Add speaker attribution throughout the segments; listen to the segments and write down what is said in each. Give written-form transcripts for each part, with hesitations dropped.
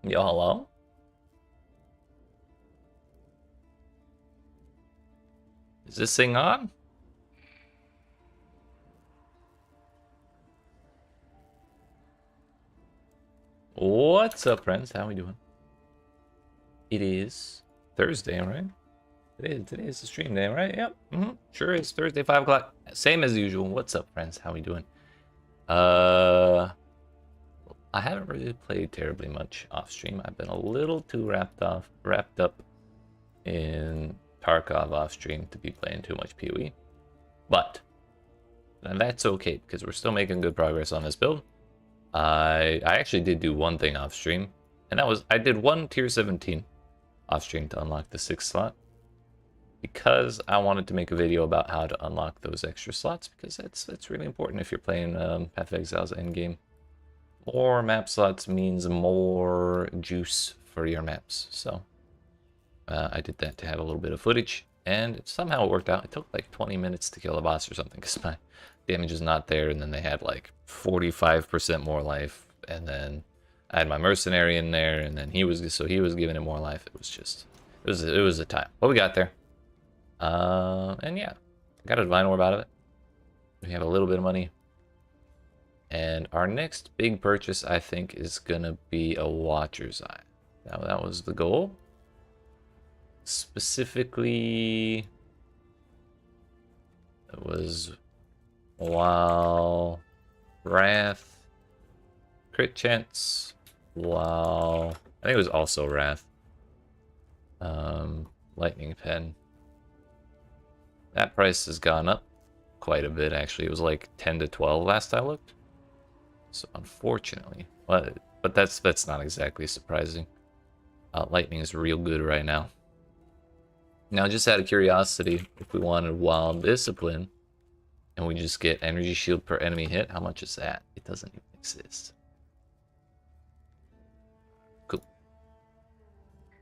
Speaker 1: Yo, hello? Is this thing on? What's up, friends? How we doing? It is Thursday, right? Today is the stream day, right? Yep. Sure is. Thursday, 5 o'clock. Same as usual. What's up, friends? How we doing? I haven't really played terribly much off stream. I've been a little too wrapped up in Tarkov off stream to be playing too much PoE. But that's okay because we're still making good progress on this build. I actually did do one thing off stream, and that was I did one tier 17 off stream to unlock the 6th slot because I wanted to make a video about how to unlock those extra slots because that's really important if you're playing Path of Exile's endgame. More map slots means more juice for your maps, so I did that to have a little bit of footage, and somehow it worked out. It took like 20 minutes to kill a boss or something because my damage is not there, and then they had like 45% more life, and then I had my mercenary in there, and then he was giving it more life. It was a time, but we got there. And yeah, got a divine orb out of it. We have a little bit of money, and our next big purchase I think is gonna be a Watcher's Eye. Now that was the goal. Specifically, it was while Wrath, crit chance, while I think it was also Wrath, Lightning Pen. That price has gone up quite a bit actually. It was like 10 to 12 last I looked. So unfortunately, but that's not exactly surprising. Lightning is real good right now. Now, just out of curiosity, if we wanted Wild Discipline, and we just get energy shield per enemy hit, how much is that? It doesn't even exist. Cool.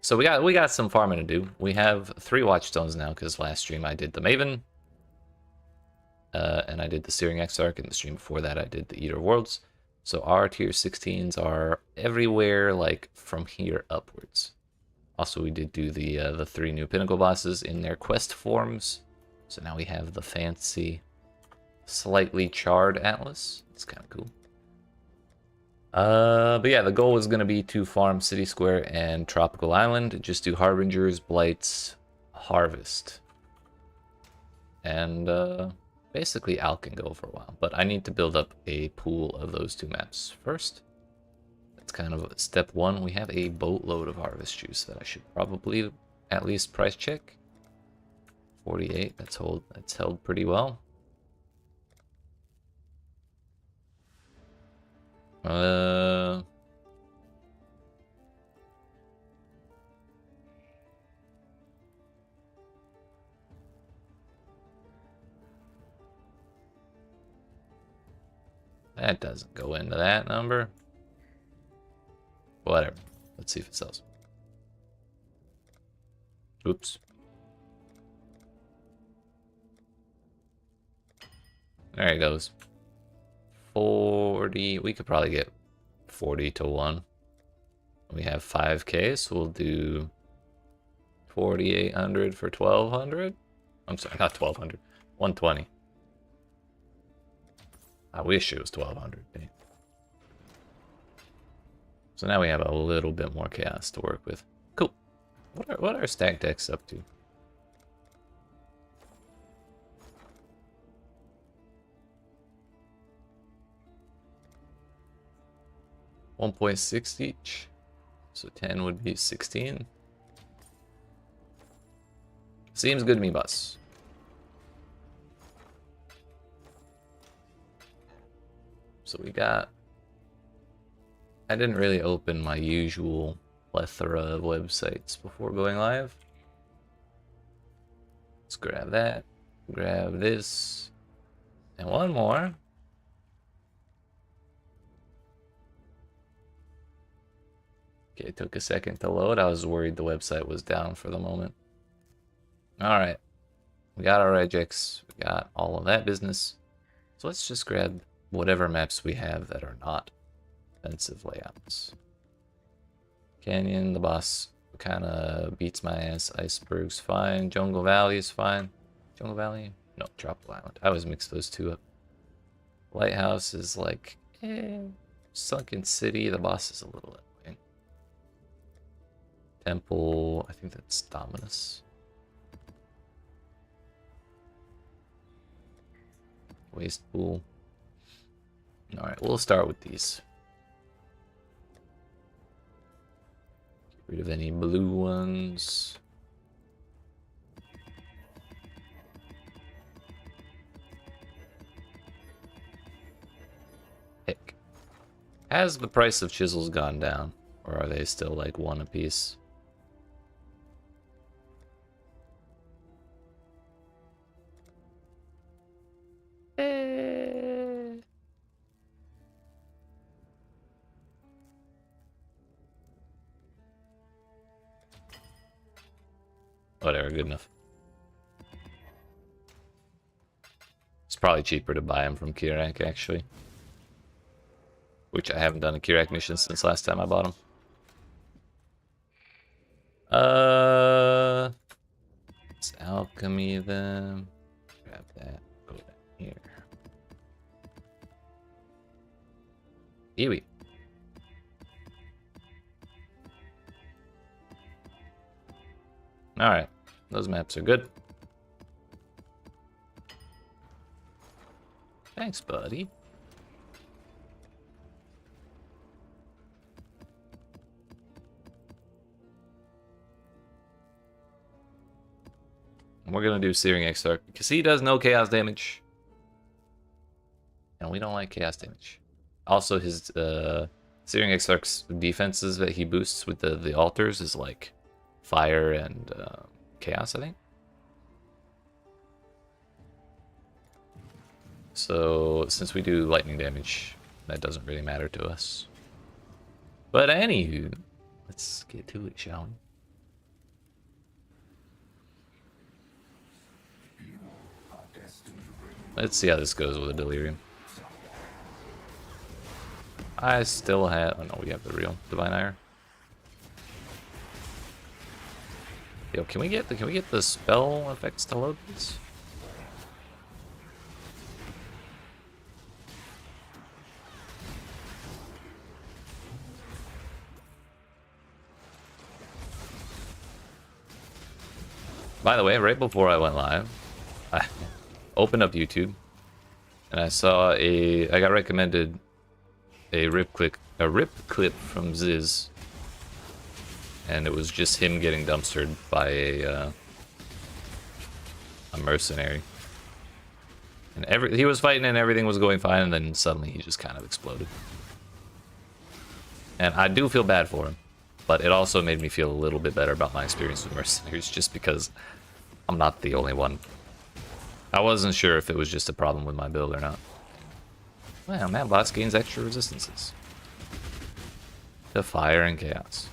Speaker 1: So we got some farming to do. We have 3 Watchstones now because last stream I did the Maven, and I did the Searing Exarch, and the stream before that I did the Eater of Worlds. So our tier 16s are everywhere, like from here upwards. Also, we did do the 3 new pinnacle bosses in their quest forms. So now we have the fancy, slightly charred Atlas. It's kind of cool. But yeah, the goal was going to be to farm City Square and Tropical Island. Just do Harbingers, Blights, Harvest. And basically Al can go for a while. But I need to build up a pool of those 2 maps first. That's kind of step 1. We have a boatload of harvest juice that I should probably at least price check. 48, that's held pretty well. That doesn't go into that number. Whatever. Let's see if it sells. Oops. There it goes. 40. We could probably get 40 to 1. We have 5k, so we'll do 4,800 for 1,200. I'm sorry, not 1,200. 120. I wish it was 1,200. So now we have a little bit more chaos to work with. Cool. What are stack decks up to? $1.6 each. So 10 would be 16. Seems good to me, boss. So we got... I didn't really open my usual plethora of websites before going live. Let's grab that, grab this, and one more. Okay, it took a second to load. I was worried the website was down for the moment. Alright, we got our regex, we got all of that business. So let's just grab whatever maps we have that are not offensive layouts. Canyon, the boss kind of beats my ass. Iceberg's fine. Jungle Valley is fine. Jungle Valley? No, Tropical Island. I always mix those two up. Lighthouse is like, Sunken City, the boss is a little annoying. Temple, I think that's Dominus. Waste Pool. Alright, we'll start with these. Get rid of any blue ones. Heck. Has the price of chisels gone down? Or are they still like one a piece? Whatever, good enough. It's probably cheaper to buy them from Kirak, actually. Which I haven't done a Kirak mission since last time I bought them. It's alchemy then. Grab that. Go down here. Iwi. Alright, those maps are good. Thanks, buddy. And we're gonna do Searing Exarch because he does no chaos damage. And we don't like chaos damage. Also, his Searing Exarch's defenses that he boosts with the altars is like fire and chaos, I think. So since we do lightning damage, that doesn't really matter to us. But anywho, let's get to it, shall we? Let's see how this goes with the delirium. I still have. Oh no, we have the real divine ire. Yo, can we get the spell effects to load this? By the way, right before I went live, I opened up YouTube and I saw I got recommended a rip clip from Ziz. And it was just him getting dumpstered by a mercenary. And he was fighting and everything was going fine, and then suddenly he just kind of exploded. And I do feel bad for him, but it also made me feel a little bit better about my experience with mercenaries, just because I'm not the only one. I wasn't sure if it was just a problem with my build or not. Well, man, boss gains extra resistances to fire and chaos.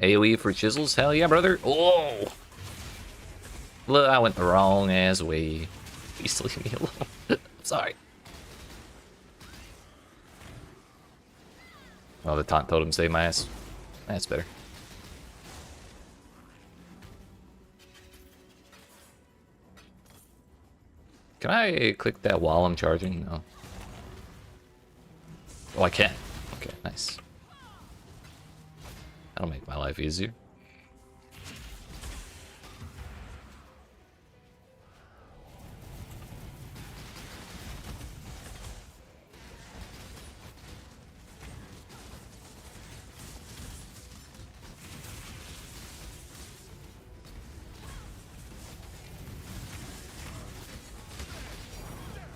Speaker 1: AoE for chisels? Hell yeah, brother. Oh! Look, I went the wrong ass way. Please leave me alone. I'm sorry. Oh, the taunt totem saved my ass. That's better. Can I click that while I'm charging? No. Oh, I can. Okay, nice. That'll make my life easier.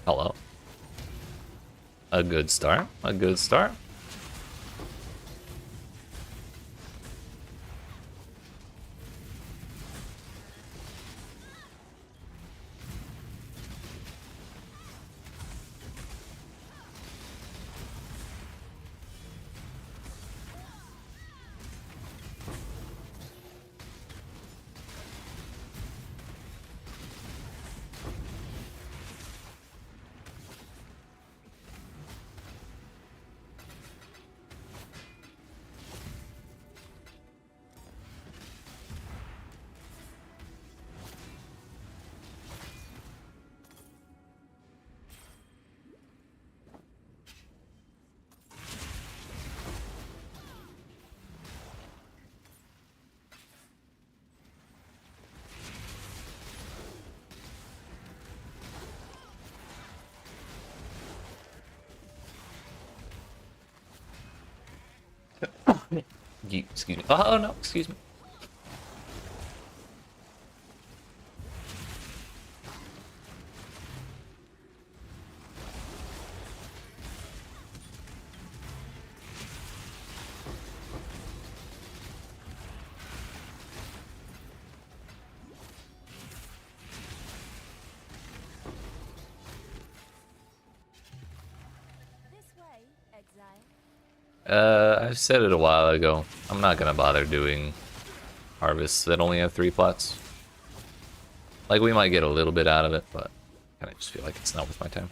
Speaker 1: Hello. A good start. A good start. Excuse me. Oh no, excuse me.
Speaker 2: This way, Exile.
Speaker 1: I've said it a while ago. I'm not gonna bother doing harvests that only have 3 plots. Like, we might get a little bit out of it, but I just feel like it's not worth my time.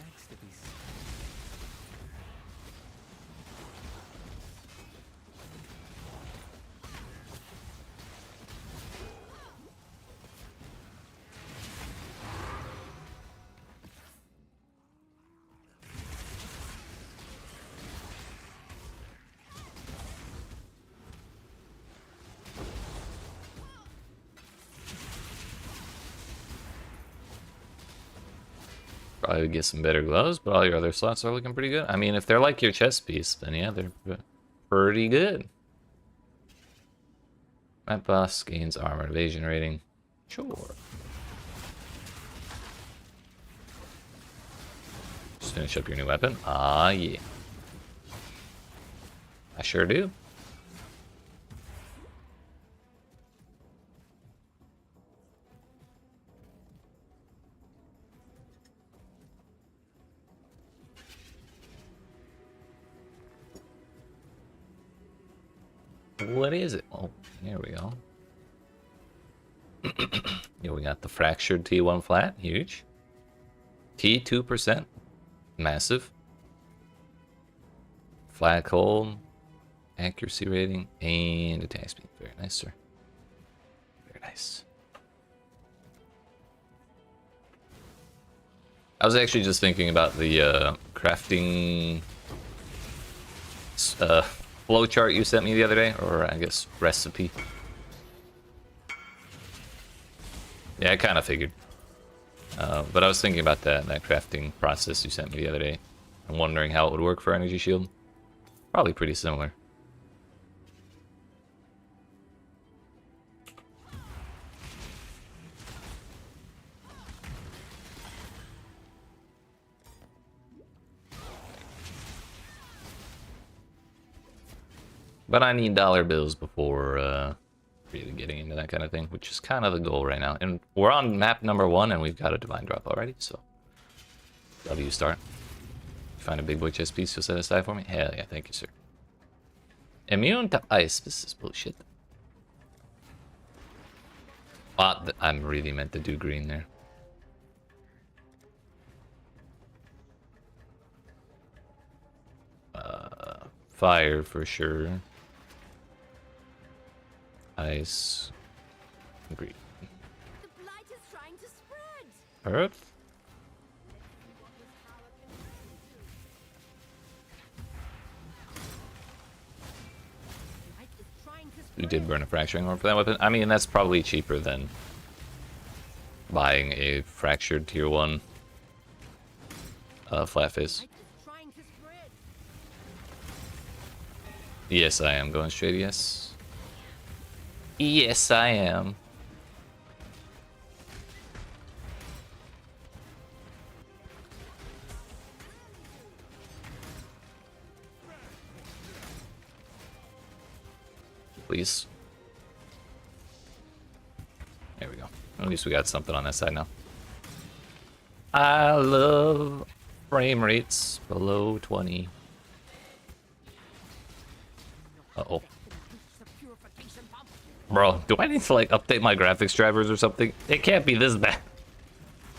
Speaker 1: Probably get some better gloves, but all your other slots are looking pretty good. I mean, if they're like your chest piece, then yeah, they're pretty good. Map boss gains armor evasion rating. Sure. Just finish up your new weapon. Ah, yeah. I sure do. What is it? Oh, here we go. Yeah, we got the fractured T1 flat, huge. T2%, massive. Flag hold, accuracy rating, and attack speed. Very nice, sir. Very nice. I was actually just thinking about the crafting flow chart you sent me the other day, or I guess recipe. Yeah, I kind of figured. But I was thinking about that crafting process you sent me the other day. I'm wondering how it would work for Energy Shield. Probably pretty similar. But I need dollar bills before really getting into that kind of thing, which is kind of the goal right now. And we're on map number 1, and we've got a divine drop already, so W start. Find a big boy chest piece you'll set aside for me? Hell yeah, thank you, sir. Immune to ice. This is bullshit. I'm really meant to do green there. Fire for sure. Ice. Green.
Speaker 2: The blight is trying to spread.
Speaker 1: Earth.
Speaker 2: Blight is trying to
Speaker 1: We
Speaker 2: spread.
Speaker 1: did burn a fracturing orb for that weapon. I mean, that's probably cheaper than buying a fractured tier 1 flat face.
Speaker 2: Blight is trying to spread.
Speaker 1: Yes, I am going straight. Yes. Yes, I am. Please. There we go. At least we got something on that side now. I love frame rates below 20. Uh-oh. Bro, do I need to like update my graphics drivers or something? It can't be this bad.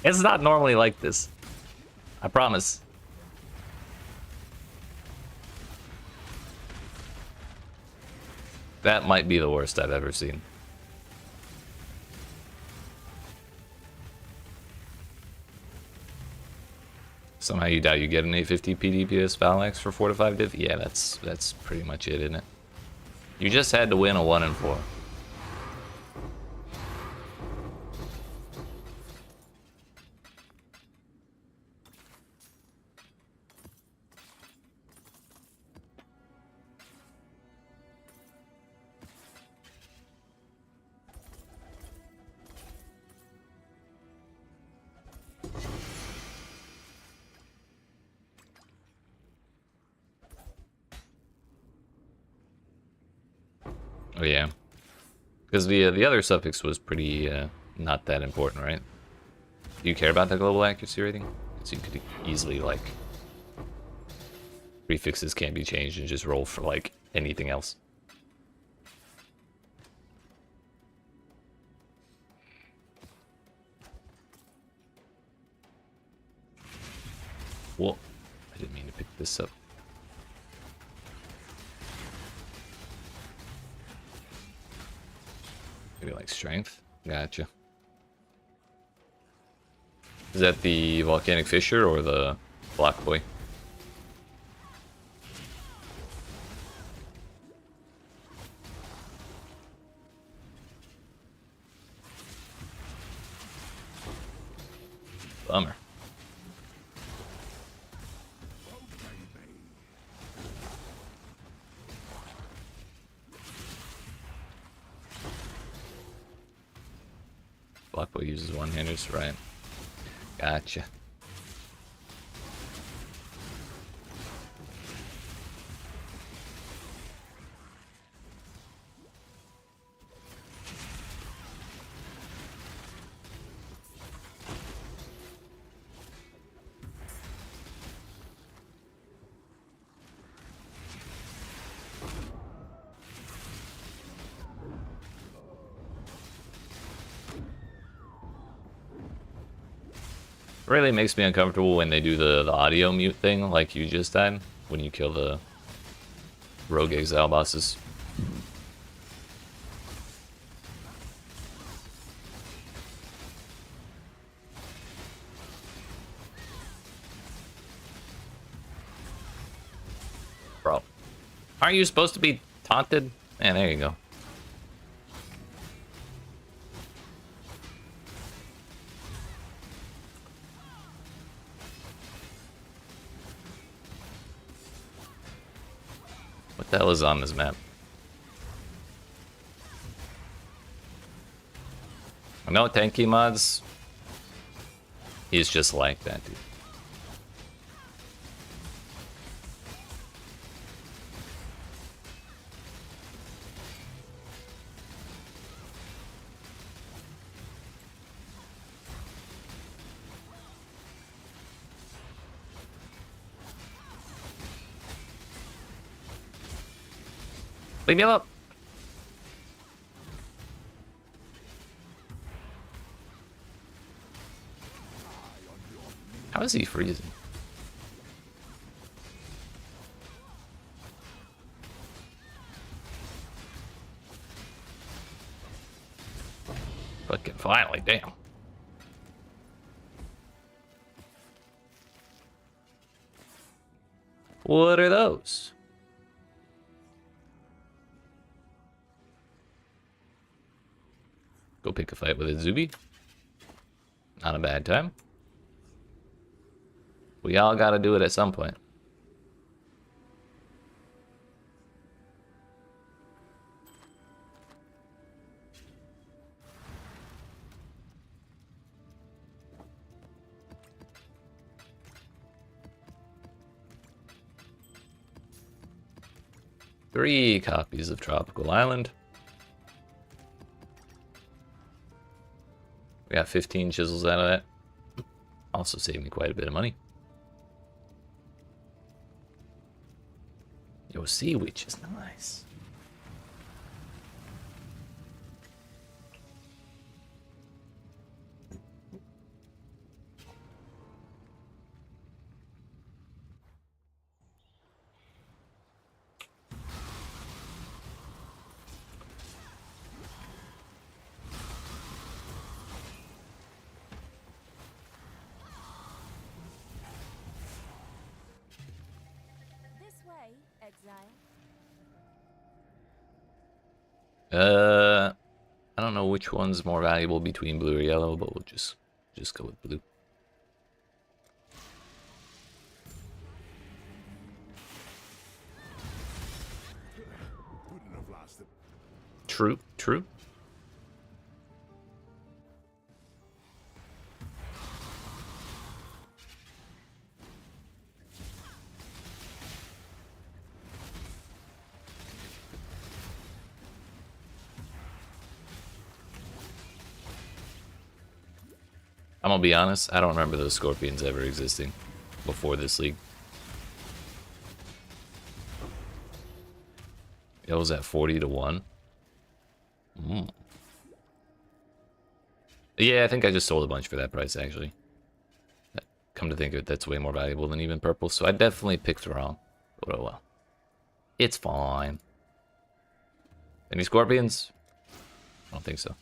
Speaker 1: It's not normally like this. I promise. That might be the worst I've ever seen. Somehow you doubt you get an 850 PDPS Phalanx for 4 to 5 div? Yeah, that's pretty much it, isn't it? You just had to win a 1 and 4. Oh yeah, because the other suffix was pretty not that important, right? Do you care about the global accuracy rating? So you could easily like prefixes can't be changed and just roll for like anything else. Whoa, I didn't mean to pick this up. Maybe like strength. Gotcha. Is that the volcanic fissure or the block boy? Bummer. Block boy uses one-handers, right? Gotcha. Really makes me uncomfortable when they do the audio mute thing like you just did when you kill the rogue exile bosses. Bro, aren't you supposed to be taunted? Man, there you go. What the hell is on this map? I know tanky mods. He's just like that, dude. Leave me alone. How is he freezing? Fucking finally, damn. What are those? Go pick a fight with a Zubi. Not a bad time. We all gotta do it at some point. Three copies of Tropical Island. We got 15 chisels out of that. Also saved me quite a bit of money. Yo, Sea Witch is nice.
Speaker 2: This way, Exile.
Speaker 1: I don't know which one's more valuable between blue or yellow, but we'll just go with blue. True, true. I'm gonna be honest, I don't remember those scorpions ever existing before this league. It was at 40 to 1. Yeah, I think I just sold a bunch for that price, actually. Come to think of it, that's way more valuable than even purple, so I definitely picked wrong. But oh well. It's fine. Any scorpions? I don't think so.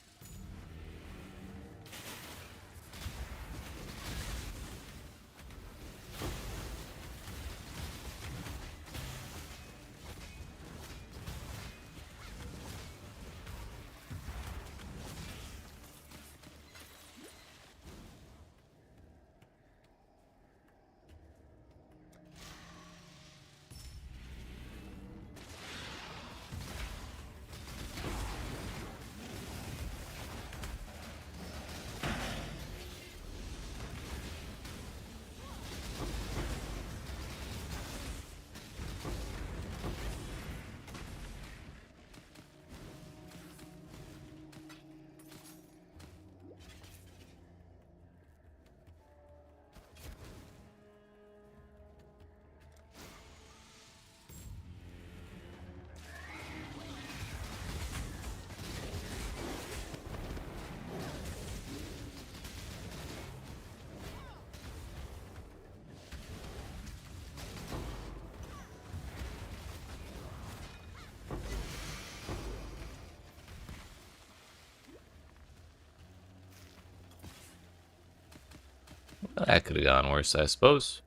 Speaker 1: That could have gone worse, I suppose.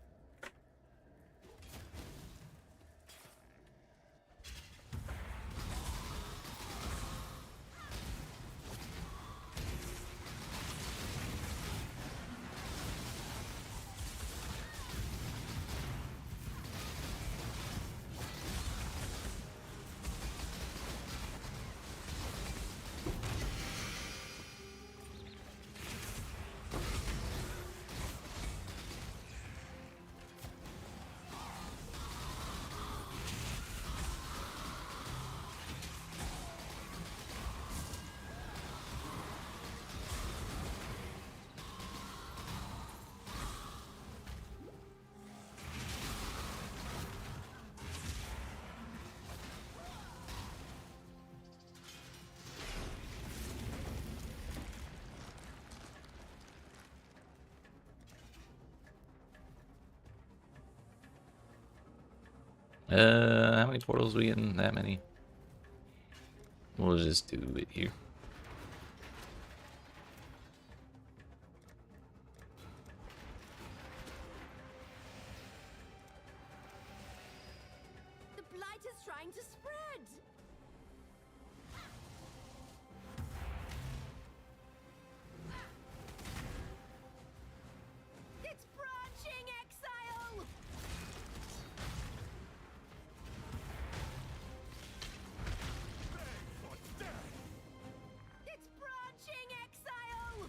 Speaker 1: How many portals we in? That many? We'll just do it here.
Speaker 2: The blight is trying to spread. It's branching, Exile. It's branching, Exile.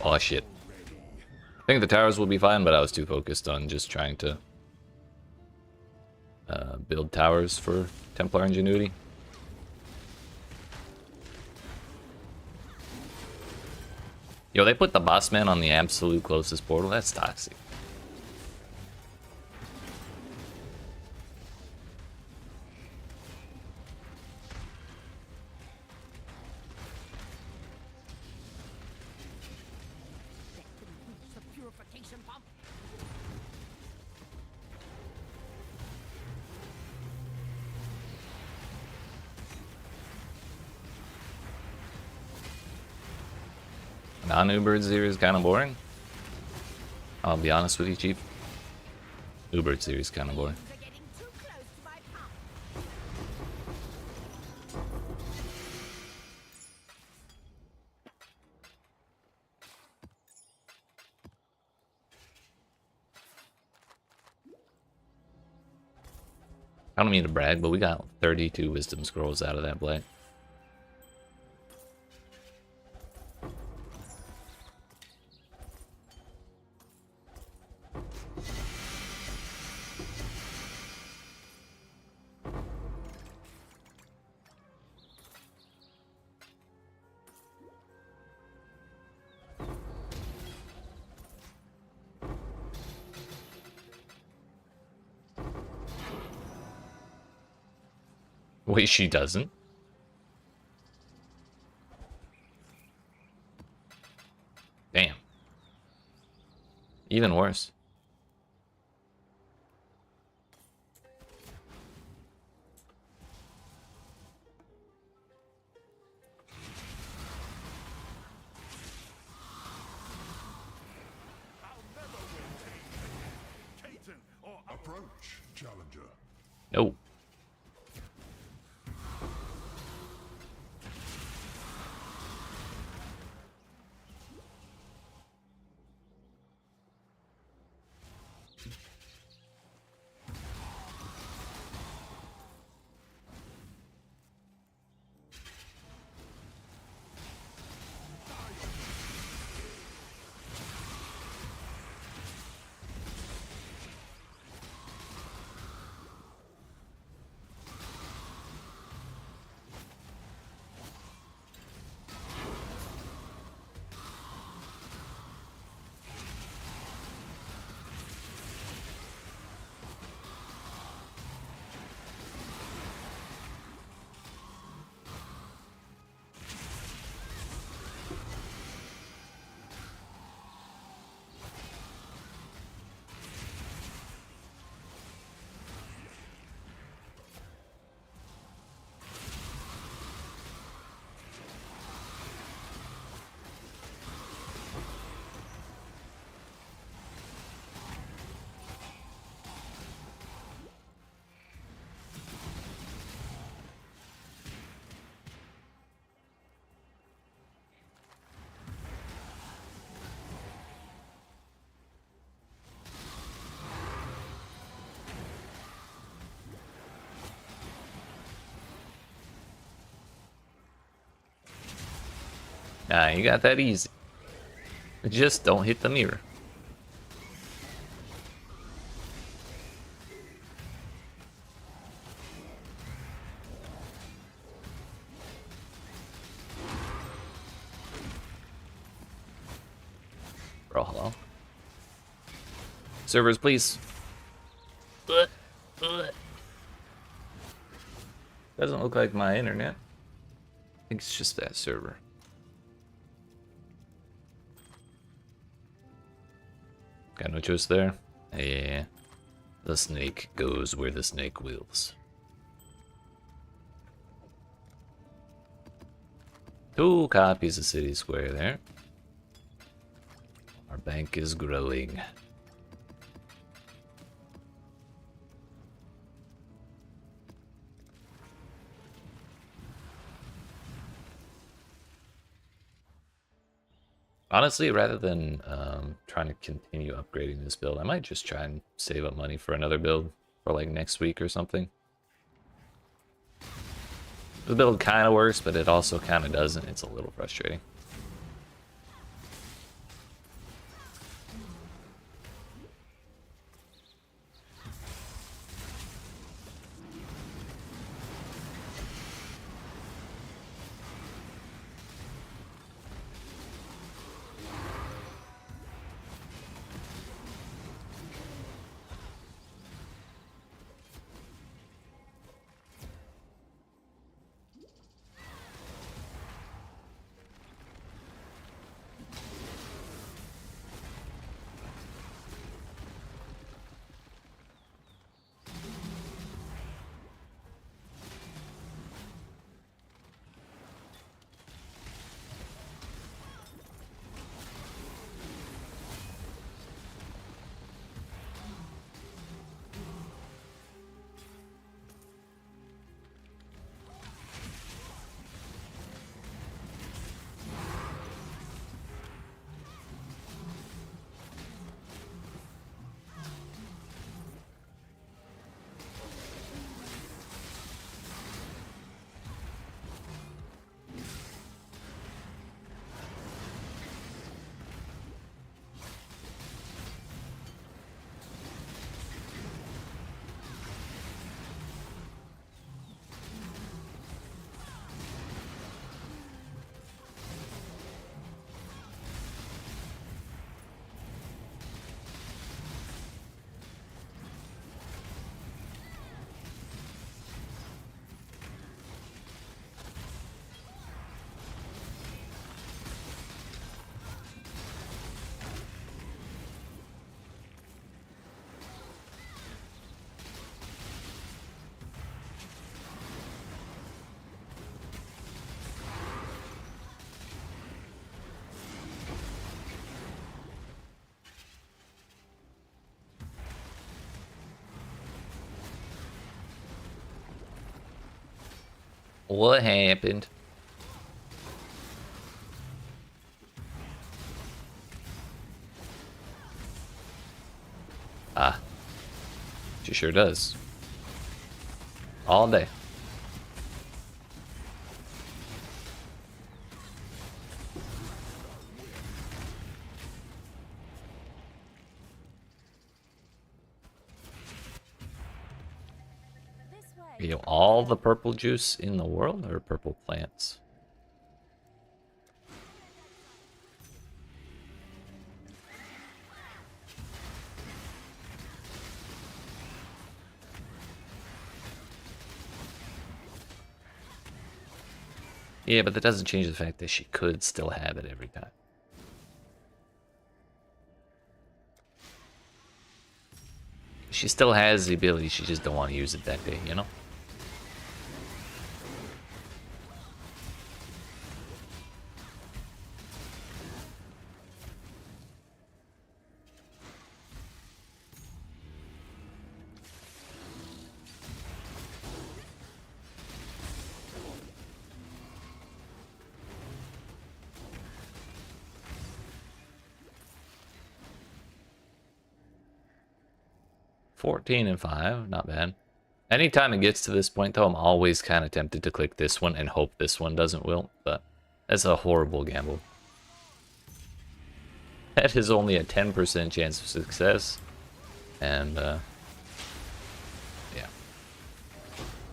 Speaker 1: Oh shit. I think the towers will be fine, but I was too focused on just trying to build towers for Templar Ingenuity. Yo, they put the boss man on the absolute closest portal. That's toxic.
Speaker 2: The purification pump.
Speaker 1: Non-Uber series kind of boring. I'll be honest with you, Chief. Uber series kind of boring.
Speaker 2: They're getting too
Speaker 1: I don't mean to brag, but we got 32 wisdom scrolls out of that blade. Wait, she doesn't? Damn. Even worse.
Speaker 3: Approach, challenger.
Speaker 1: No. Nah, you got that easy. Just don't hit the mirror. Bro, hello? Servers, please. Doesn't look like my internet. I think it's just that server. Got no choice there. Yeah. The snake goes where the snake wills. 2 copies of City Square there. Our bank is growing. Honestly, rather than trying to continue upgrading this build, I might just try and save up money for another build for like next week or something. The build kind of works, but it also kind of doesn't. It's a little frustrating. What happened? Ah. She sure does. All day. You know, all the purple juice in the world or purple plants? Yeah, but that doesn't change the fact that she could still have it every time. She still has the ability, she just don't want to use it that day, you know? $14-5, not bad. Anytime it gets to this point, though, I'm always kind of tempted to click this one and hope this one doesn't wilt, but that's a horrible gamble. That is only a 10% chance of success, and yeah.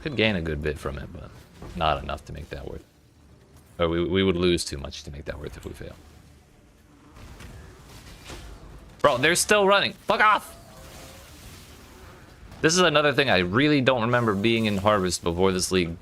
Speaker 1: Could gain a good bit from it, but not enough to make that worth it. Or we would lose too much to make that worth it if we fail. Bro, they're still running. Fuck off! This is another thing I really don't remember being in Harvest before this league.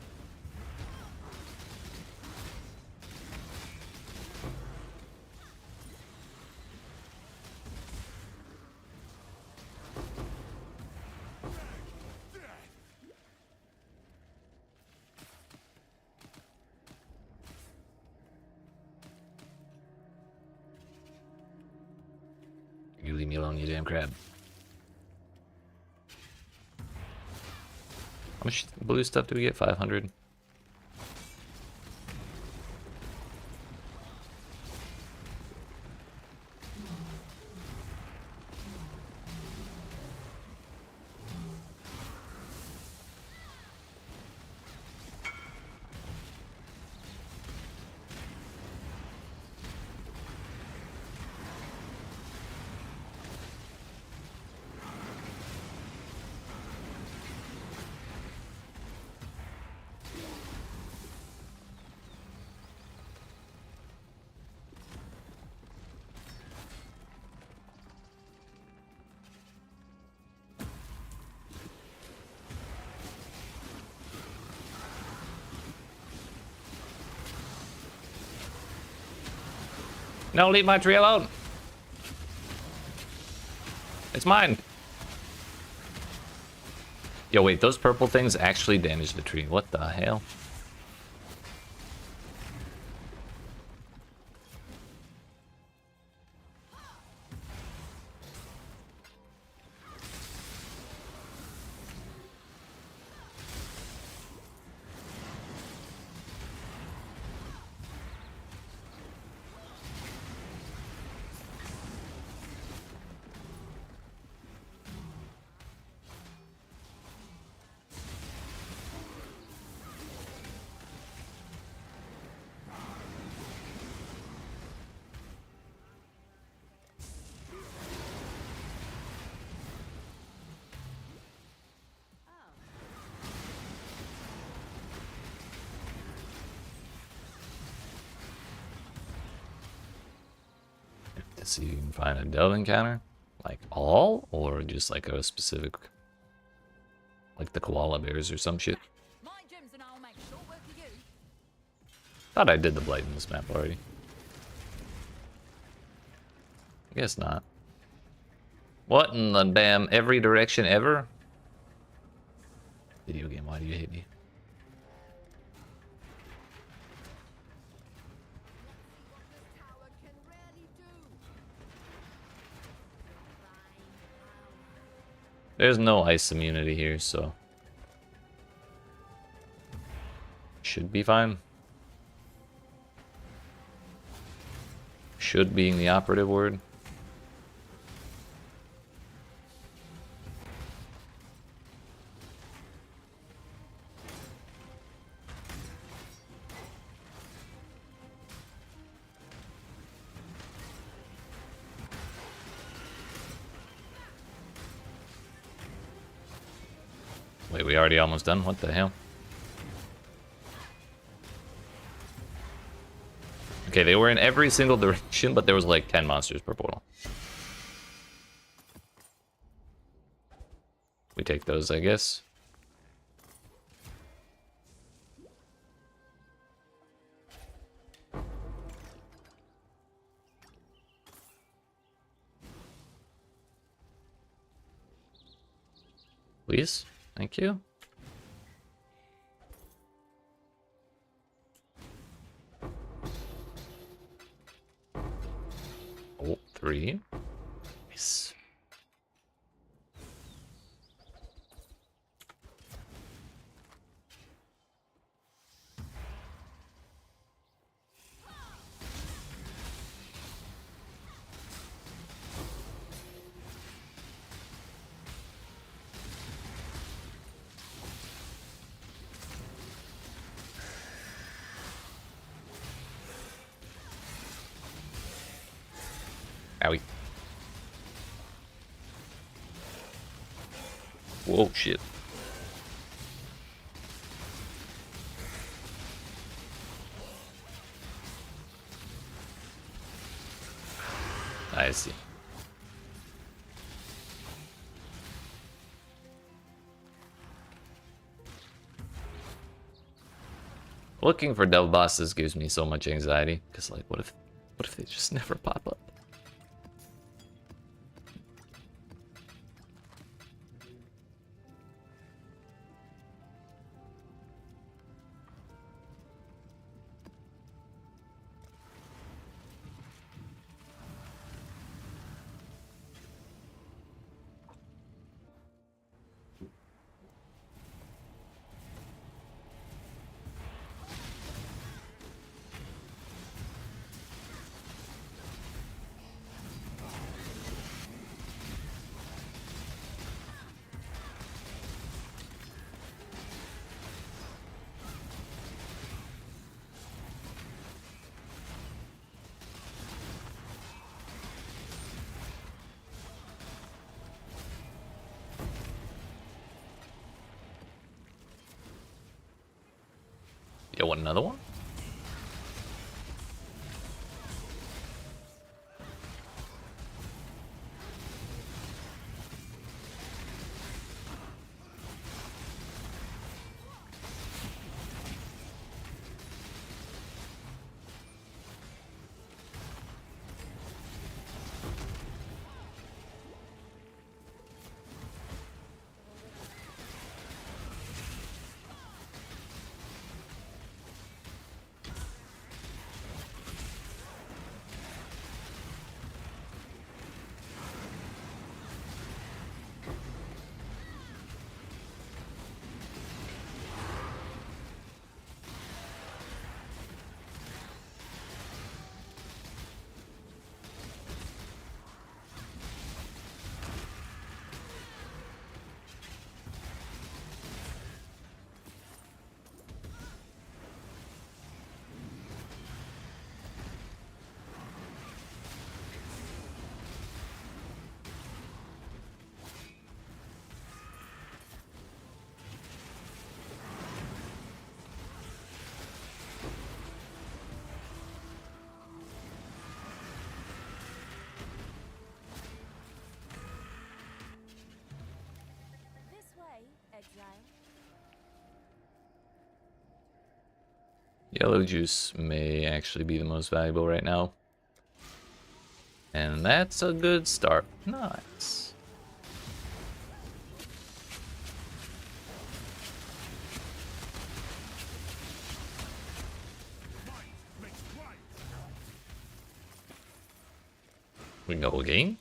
Speaker 1: You leave me alone, you damn crab. How much blue stuff do we get? 500? No, leave my tree alone. It's mine. Yo, wait, those purple things actually damage the tree. What the hell? Let's see if you can find a delve encounter. Like all? Or just like a specific... Like the koala bears or some shit.
Speaker 2: My gems and I'll make short work of you.
Speaker 1: Thought I did the blight in this map already. I guess not. What in the damn every direction ever? Video game, why do you hate me?
Speaker 2: Tower can rarely do.
Speaker 1: There's no ice immunity here, so... Should be fine. Should being the operative word. Wait, we already almost done? What the hell? Okay, they were in every single direction, but there was like 10 monsters per portal. We take those, I guess. Please? Thank you. Oh, 3. Nice. Owie. Whoa, shit. I see. Looking for devil bosses gives me so much anxiety, because like, what if they just never pop up? You want another one?
Speaker 2: This way, Exile.
Speaker 1: Yellow juice may actually be the most valuable right now. And that's a good start. Nice. We go again.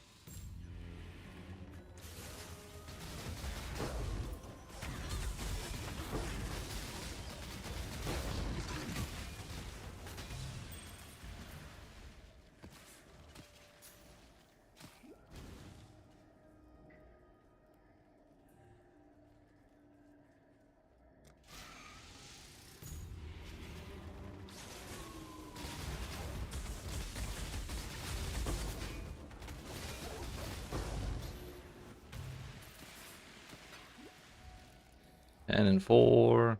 Speaker 1: 10 and 4.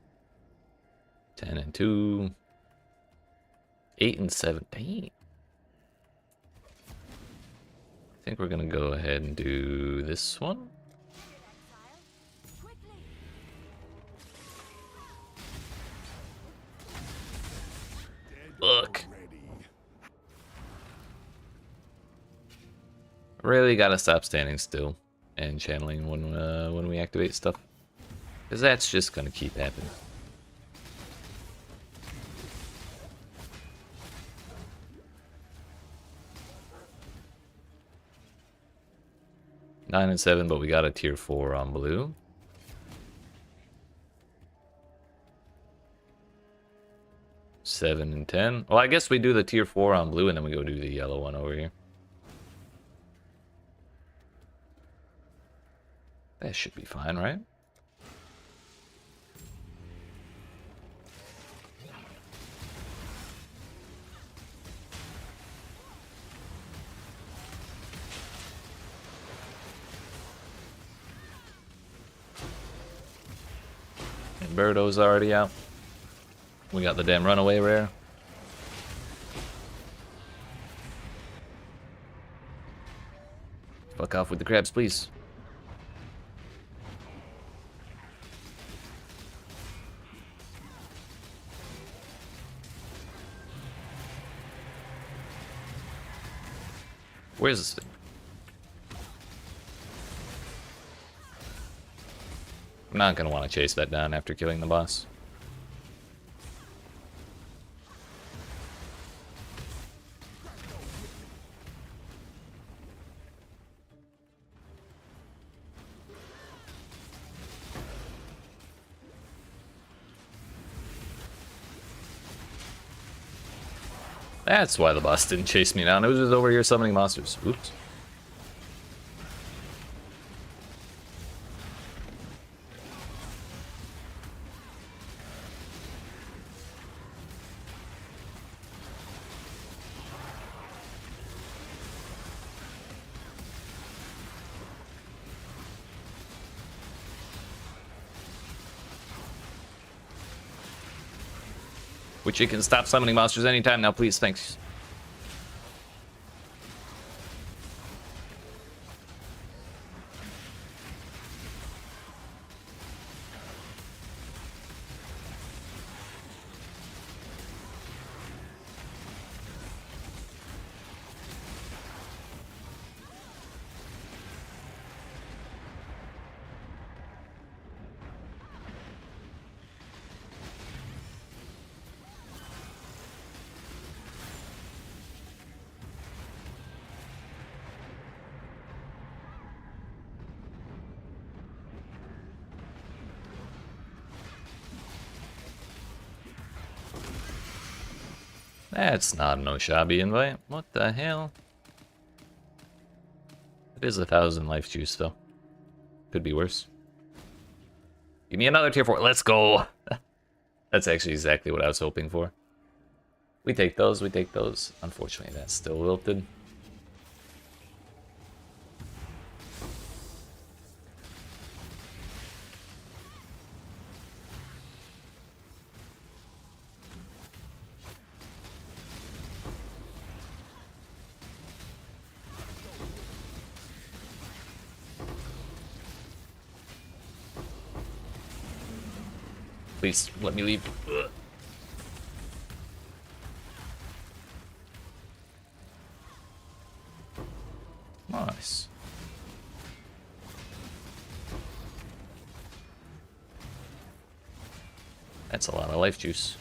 Speaker 1: 10 and 2. 8 and 7. Dang. I think we're gonna go ahead and do this one.
Speaker 2: Exile. Quickly.
Speaker 1: Look.
Speaker 3: Ready.
Speaker 1: Really gotta stop standing still and channeling when we activate stuff, because that's just gonna keep happening. Nine and 7, but we got a tier 4 on blue. Seven and 10. Well, I guess we do the tier 4 on blue and then we go do the yellow one over here. That should be fine, right? And Birdo's already out. We got the damn runaway rare. Fuck off with the crabs, please. Where's this thing? I'm not gonna want to chase that down after killing the boss. That's why the boss didn't chase me down. It was just over here summoning monsters. Oops. Which you can stop summoning monsters anytime now, please. Thanks. That's not an Oshabi invite. What the hell? It is 1,000 life juice, though. Could be worse. Give me another tier 4. Let's go! That's actually exactly what I was hoping for. We take those, we take those. Unfortunately, that's still wilted. Please, let me leave. Ugh. Nice. That's a lot of life juice.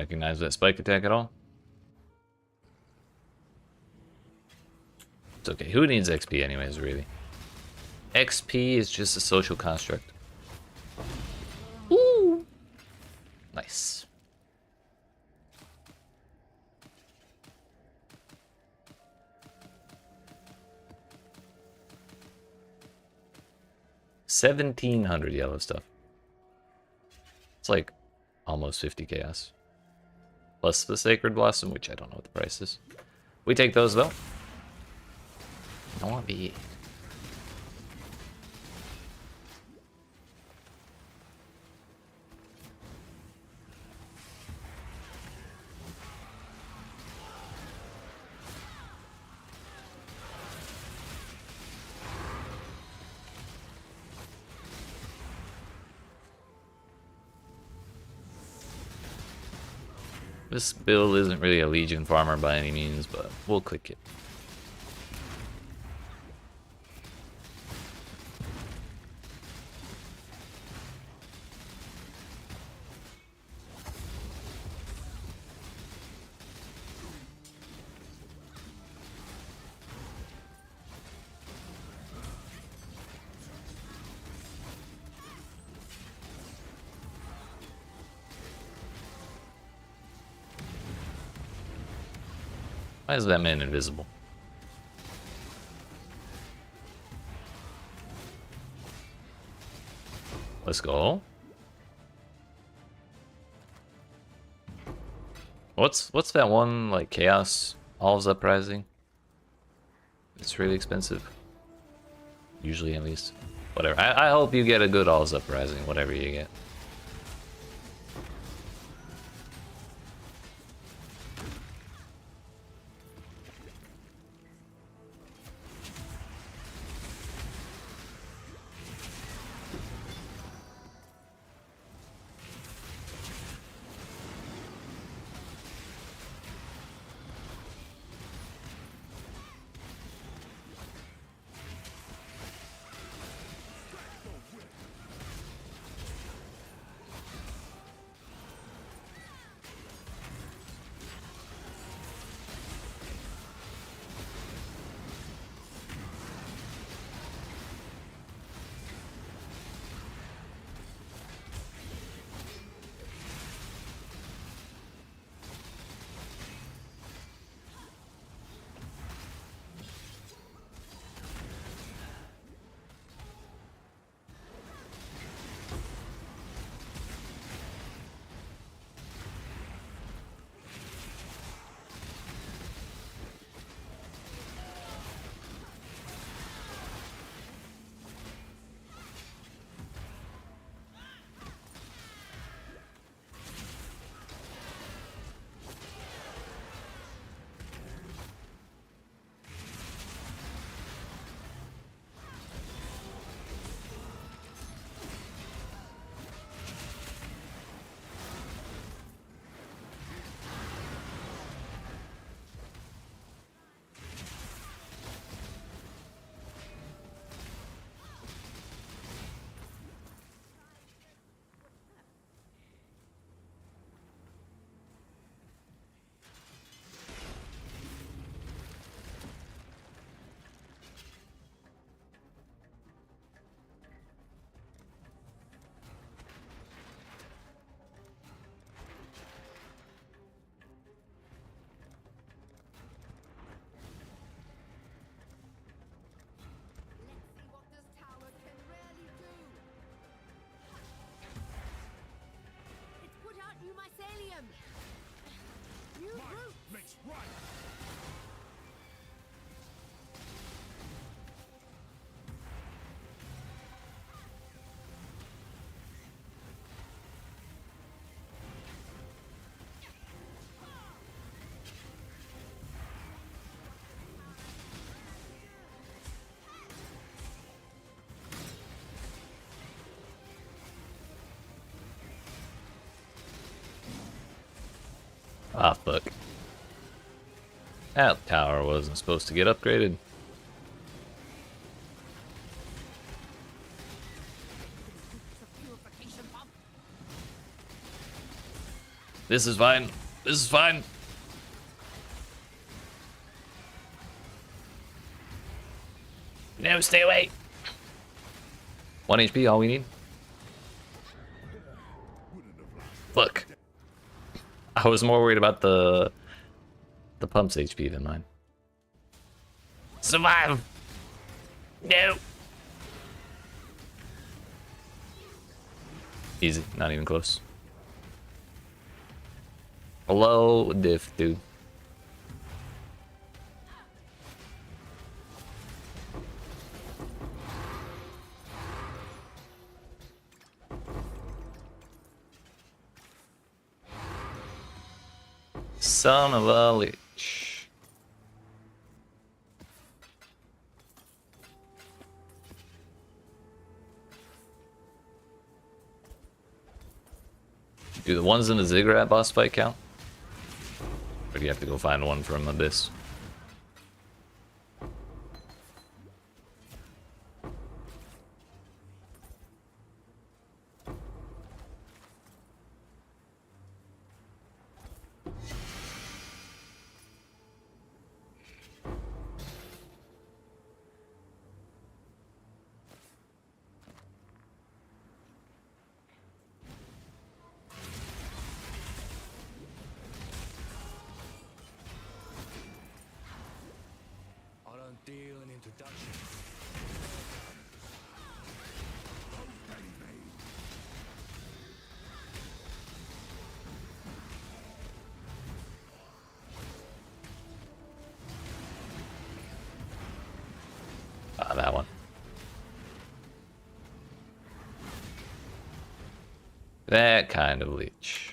Speaker 1: recognize that spike attack at all. It's okay. Who needs XP anyways, really? XP is just a social construct. Ooh. Nice. $1,700 yellow stuff. It's like almost 50 chaos. Plus the Sacred Blossom, which I don't know what the price is. We take those though. I want to be. This build isn't really a Legion farmer by any means, but we'll click it. Why is that man invisible? Let's go. What's that one like chaos All's Uprising? It's really expensive. Usually at least. Whatever. I hope you get a good All's Uprising, whatever you get. Ah, fuck. That tower wasn't supposed to get upgraded. This is fine. This is fine. No, stay away. 1 HP, all we need. Look. I was more worried about the pump's HP than mine. Survive! No! Easy, not even close. Low diff, dude. Son of a lich. Do the ones in the ziggurat boss fight count? Or do you have to go find one from Abyss?
Speaker 4: Deal an introduction.
Speaker 1: Ah, that one. That kind of leech.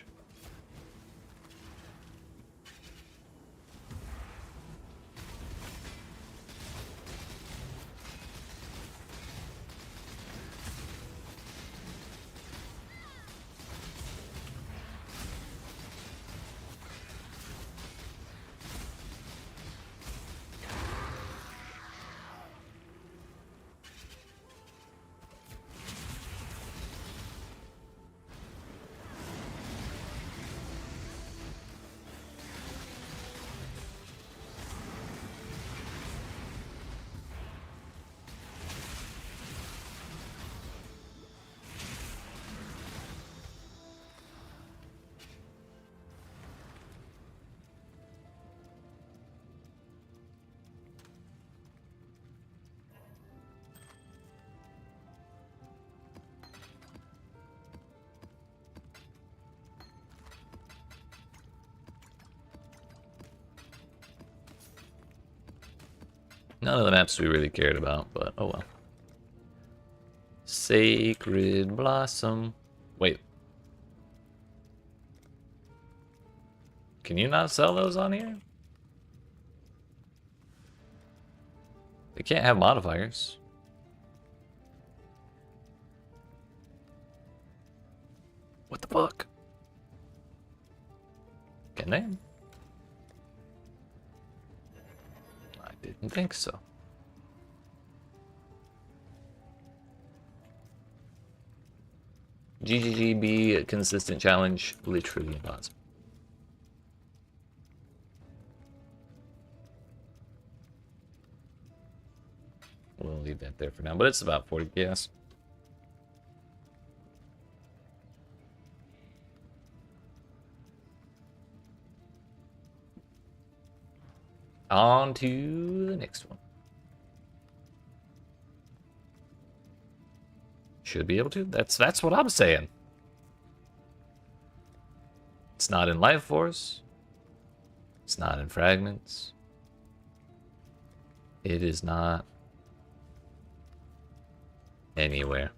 Speaker 1: None of the maps we really cared about, but oh well. Sacred Blossom. Wait. Can you not sell those on here? They can't have modifiers. What the fuck? Can they? I didn't think so. GGGB consistent challenge, literally impossible. We'll leave that there for now, but it's about 40 gas. On to the next one. Should be able to. That's what I'm saying. It's not in Life Force. It's not in Fragments. It is not anywhere.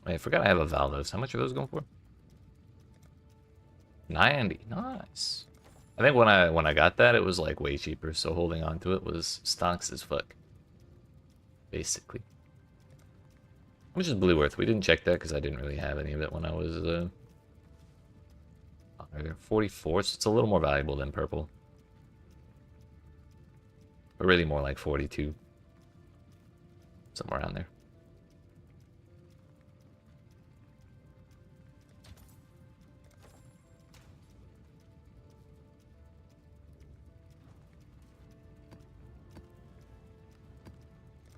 Speaker 1: Wait, I forgot I have a Valdos. How much are those going for? 90. Nice. I think when I got that, it was like way cheaper, so holding on to it was stocks as fuck. Basically. much is blue worth? We didn't check that because I didn't really have any of it when I was 44, so it's a little more valuable than purple. But really more like 42. Somewhere around there.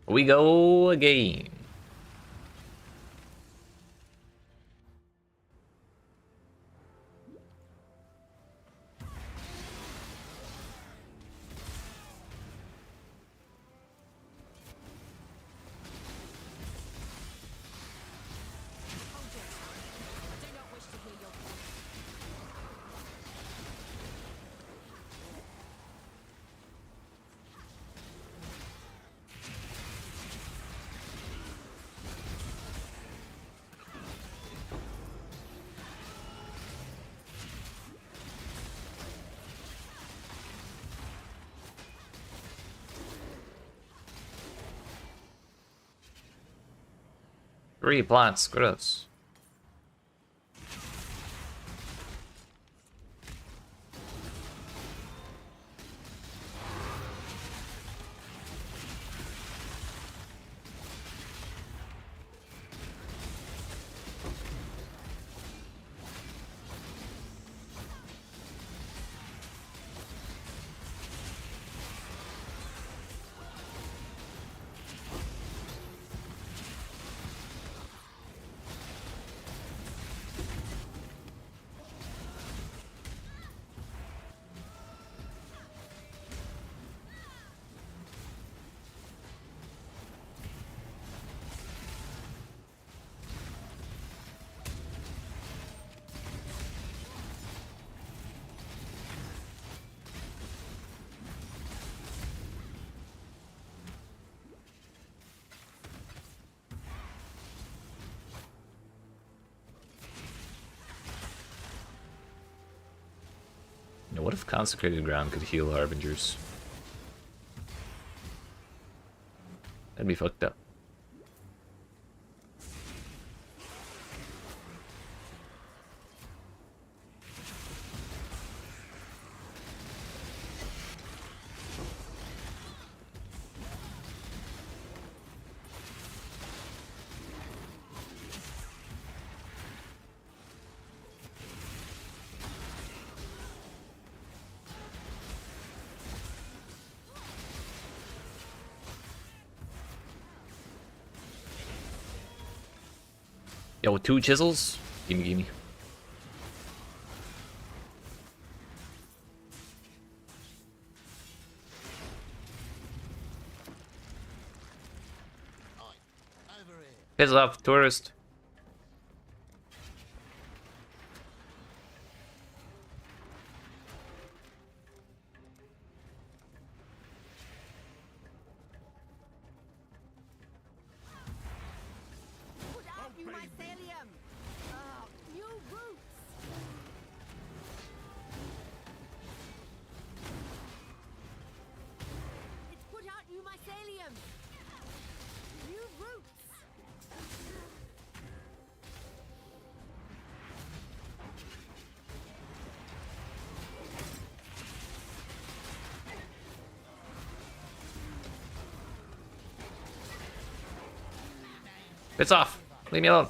Speaker 1: We go again.
Speaker 2: I do not wish to hear your voice.
Speaker 1: 3 plants, gross. Now, what if Consecrated Ground could heal Harbingers? That'd be fucked up. Yo, 2 chisels? Gimme, gimme. Piss off, tourist.
Speaker 2: Put out you mycelium! New roots! It's put out new mycelium! New roots!
Speaker 1: Piss off. Leave me alone.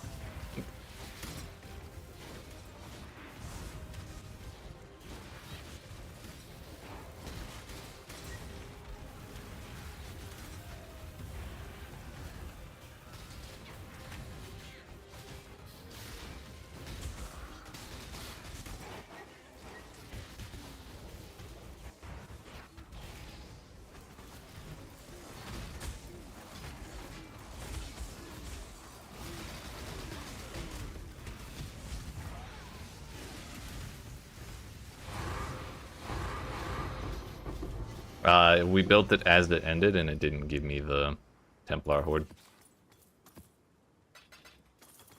Speaker 1: We built it as it ended, and it didn't give me the Templar Horde.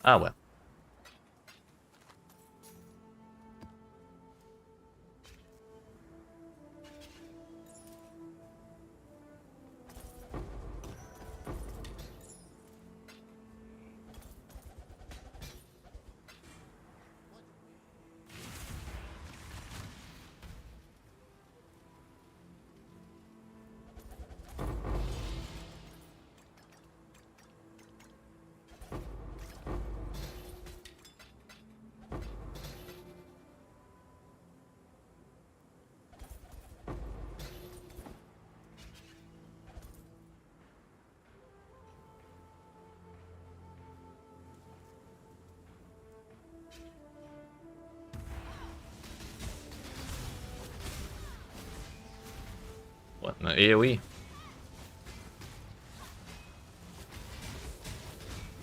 Speaker 1: Ah, well. AoE.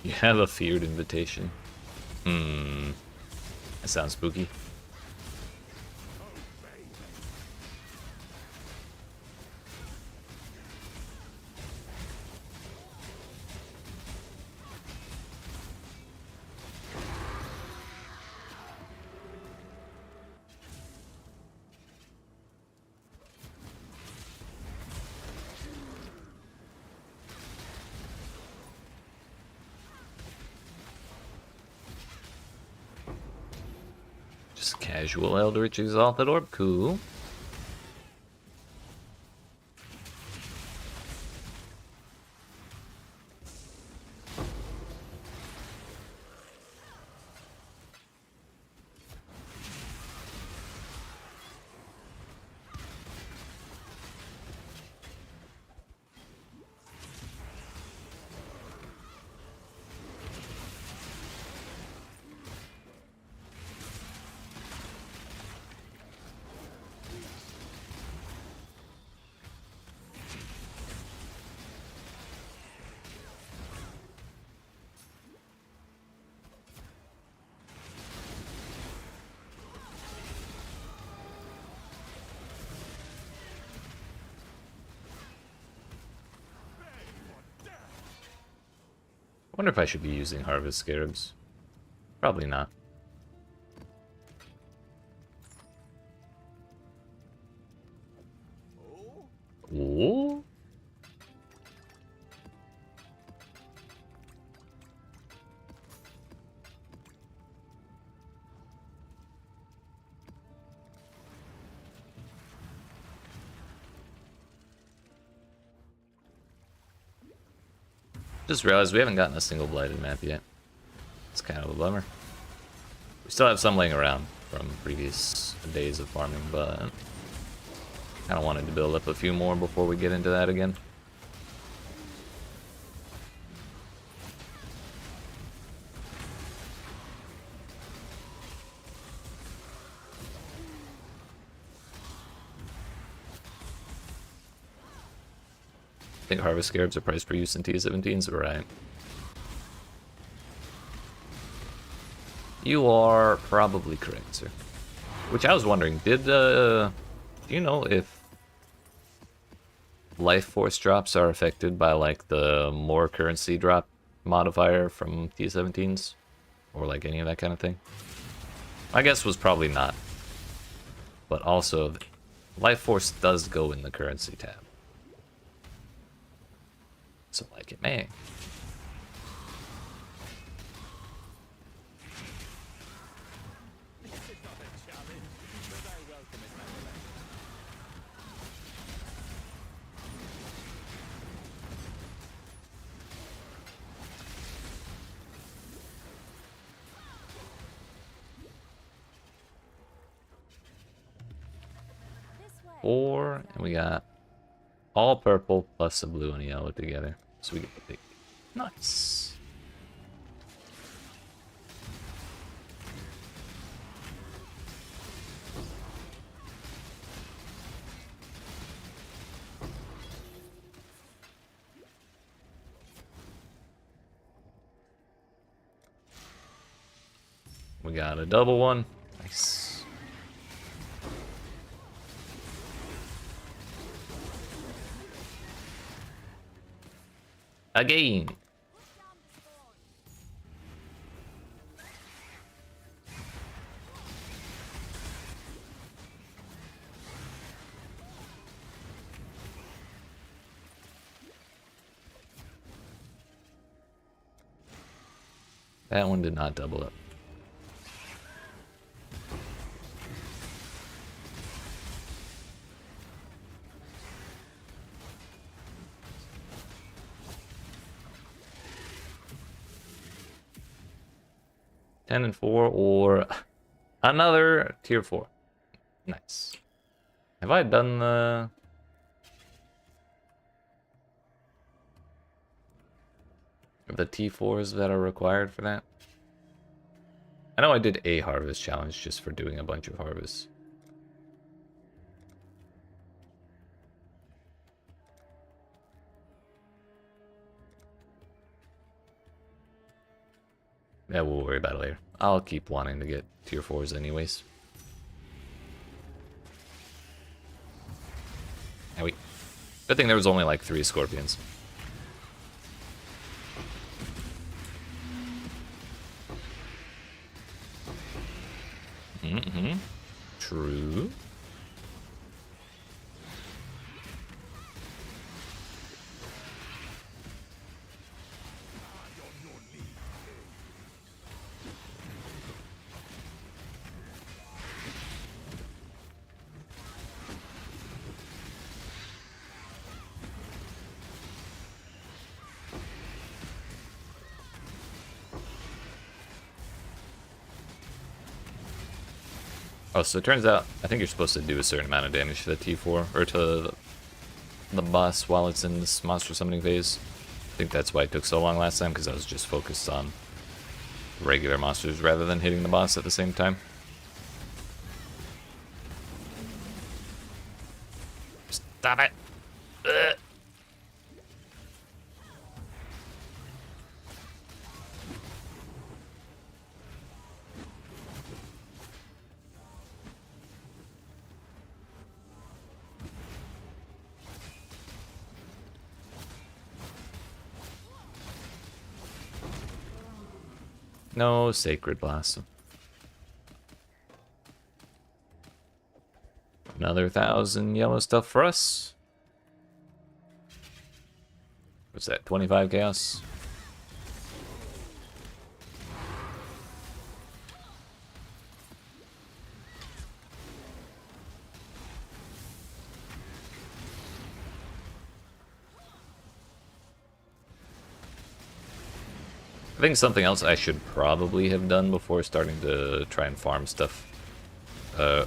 Speaker 1: You have a feared invitation. Hmm. That sounds spooky. Just casual Eldritch Exalted Orb, cool. I wonder if I should be using Harvest Scarabs. Probably not. Ooh. Just realized we haven't gotten a single blighted map yet. It's kind of a bummer. We still have some laying around from previous days of farming, but kind of wanted to build up a few more before we get into that again. I think Harvest Scarabs are priced for use in T17s, right? You are probably correct, sir. Which I was wondering, do you know if life force drops are affected by like the more currency drop modifier from T17s? Or like any of that kind of thing? My guess was probably not. But also, life force does go in the currency tab. So like it may. Four, and we got all purple plus the blue and the yellow together. So we get the big. Nice. We got a double one. Nice. Again. That one did not double up. Ten and 4 or another tier 4. Nice. Have I done the T4s that are required for that? I know I did a harvest challenge just for doing a bunch of harvests. Yeah, we'll worry about it later. I'll keep wanting to get tier 4s anyways. And good thing there was only like 3 scorpions. True. Oh, so it turns out, I think you're supposed to do a certain amount of damage to the T4, or to the boss while it's in this monster summoning phase. I think that's why it took so long last time, because I was just focused on regular monsters rather than hitting the boss at the same time. Stop it! Ugh. No Sacred Blossom. Another 1,000 yellow stuff for us. What's that, 25 chaos? I think something else I should probably have done before starting to try and farm stuff,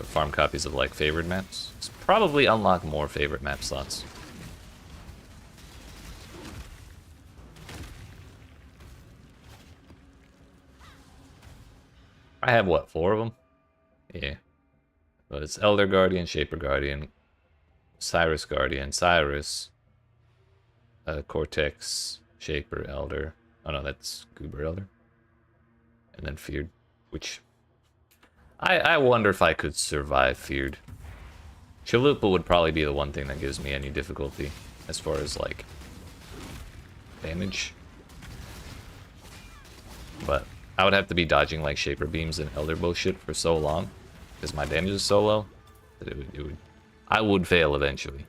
Speaker 1: farm copies of like favorite maps, is probably unlock more favorite map slots. I have what, 4 of them? Yeah. But it's Elder Guardian, Shaper Guardian, Cyrus Guardian, Cyrus, Cortex, Shaper, Elder. Oh no, that's Goober Elder. And then Feared, which I wonder if I could survive Feared. Chalupa would probably be the one thing that gives me any difficulty as far as like damage. But I would have to be dodging like Shaper Beams and Elder bullshit for so long, because my damage is so low, that I would fail eventually.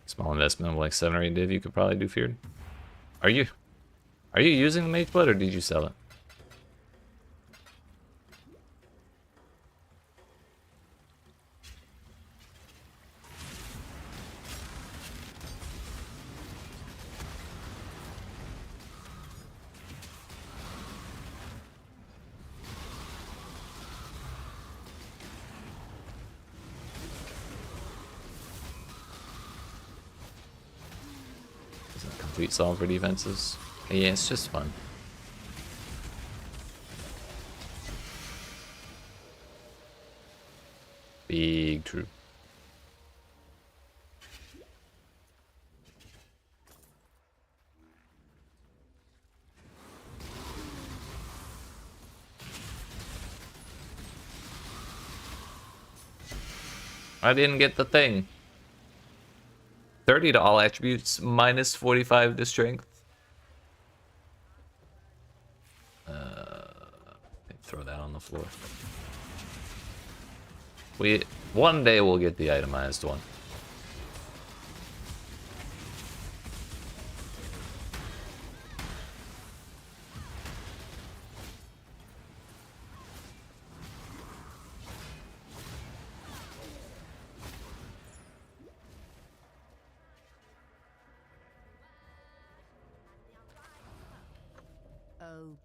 Speaker 1: Small investment of like 7 or 8 div, you could probably do Feared. Are you using the Mage Blood, or did you sell it? Isn't it complete solve for defenses? Yeah, it's just fun. Big true. I didn't get the thing. 30 to all attributes, minus 45 to strength. Throw that on the floor. One day we'll get the itemized one.
Speaker 2: Oh,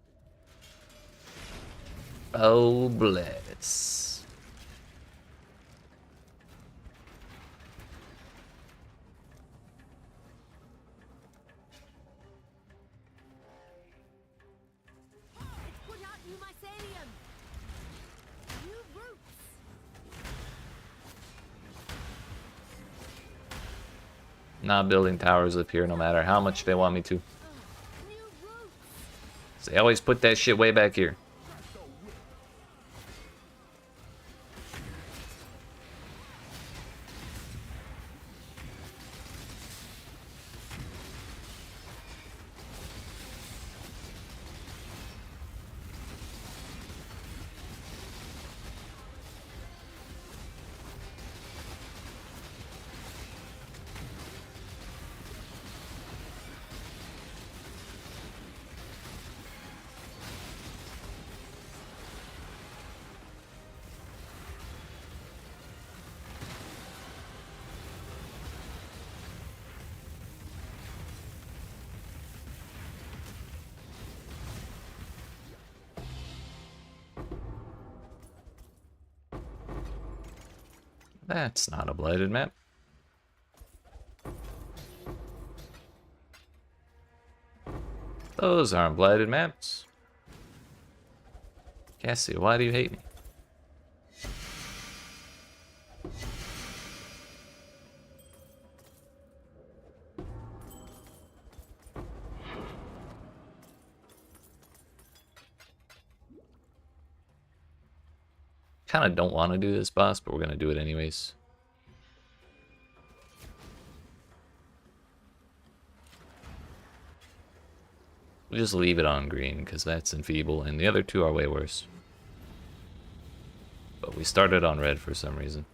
Speaker 1: Oh, bless.
Speaker 2: put out new mycelium. New roots.
Speaker 1: Not building towers up here no matter how much they want me to.
Speaker 2: New roots.
Speaker 1: They always put that shit way back here. That's not a blighted map. Those aren't blighted maps. Cassie, why do you hate me? Kind of don't want to do this boss, but we're going to do it anyways. We'll just leave it on green, because that's enfeeble, and the other two are way worse. But we started on red for some reason.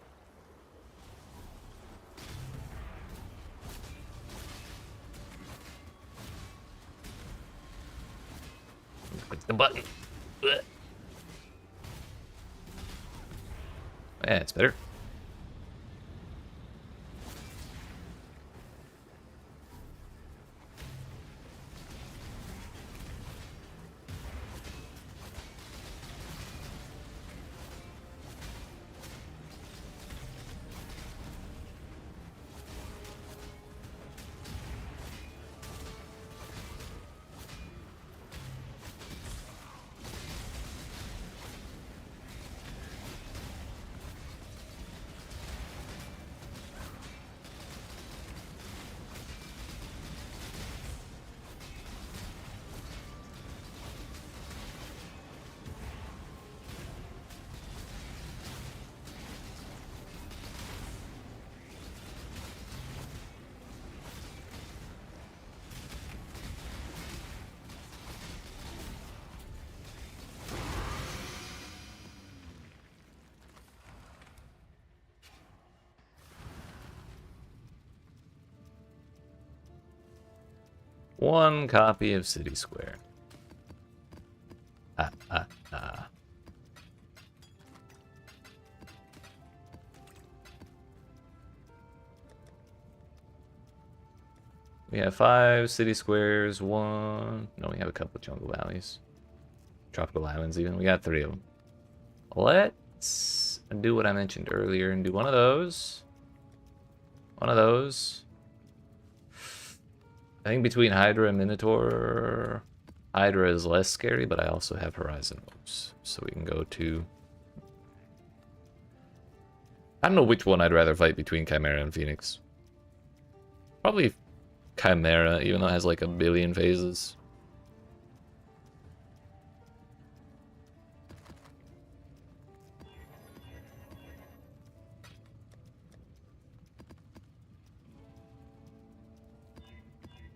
Speaker 1: Click the button. Ugh. Yeah, it's better. One copy of City Square. Ah, ah, ah. We have 5 city squares, 1... No, we have a couple jungle valleys. Tropical islands even. We got 3 of them. Let's do what I mentioned earlier and do one of those. One of those. I think between Hydra and Minotaur, Hydra is less scary, but I also have Horizon Wolves. So we can go to... I don't know which one I'd rather fight between Chimera and Phoenix. Probably Chimera, even though it has like a billion phases.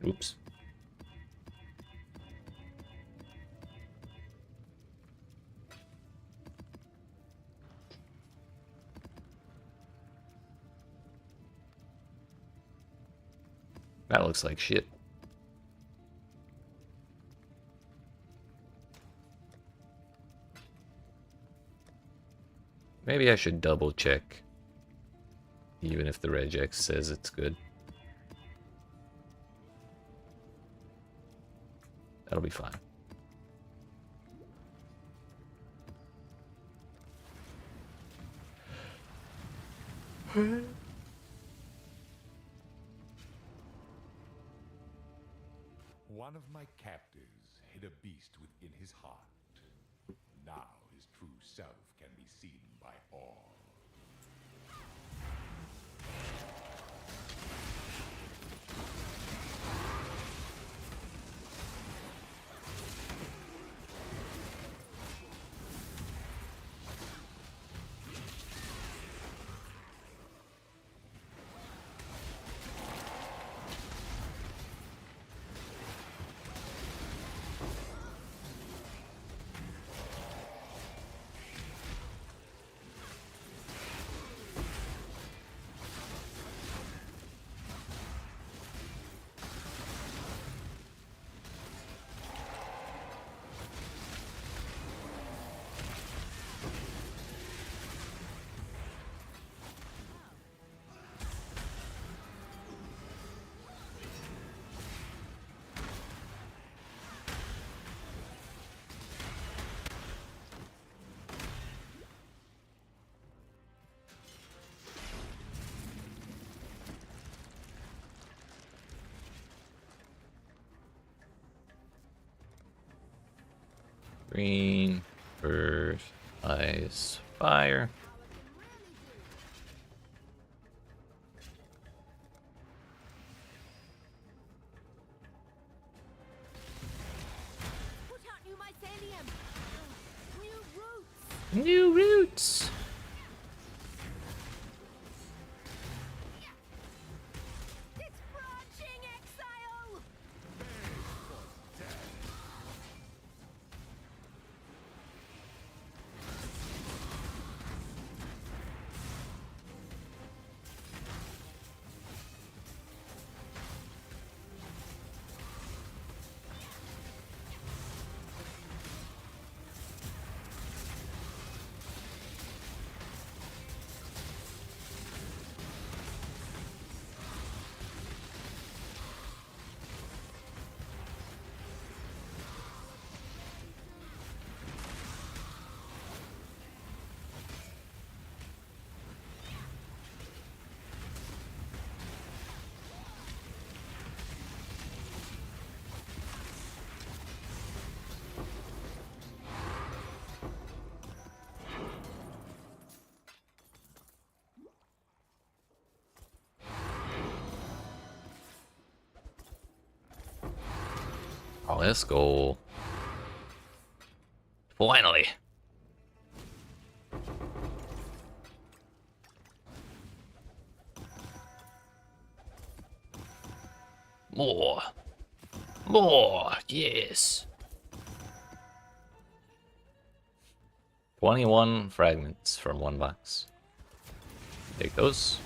Speaker 1: Oops. That looks like shit. Maybe I should double check, even if the regex says it's good. That'll be fine.
Speaker 3: One of my captives hid a beast within his heart. Now his true self can be seen by all.
Speaker 1: Green, earth, ice, fire.
Speaker 2: Put out new mycelium. New roots.
Speaker 1: New roots.
Speaker 2: It's branching, Exile.
Speaker 1: Oh, let's go. Finally. More. More. Yes. 21 fragments from one box. Take those.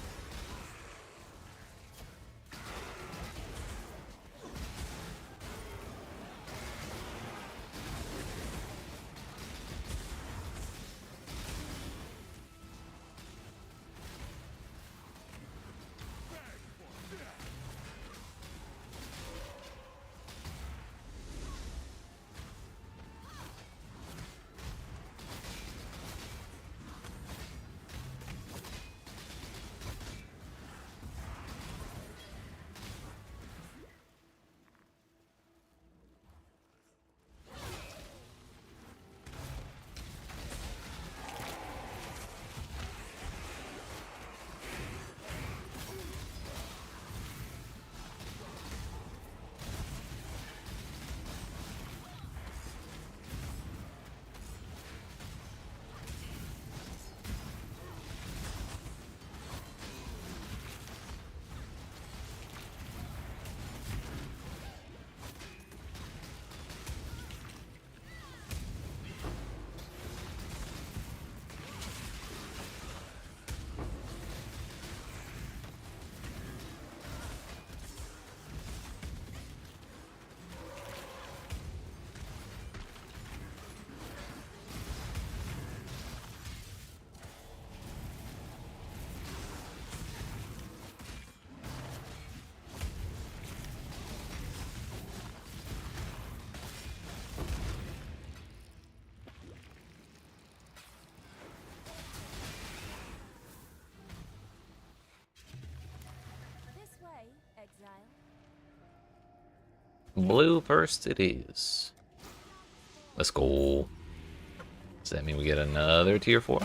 Speaker 2: Exile.
Speaker 1: Blue first it is. Let's go. Does that mean we get another tier 4?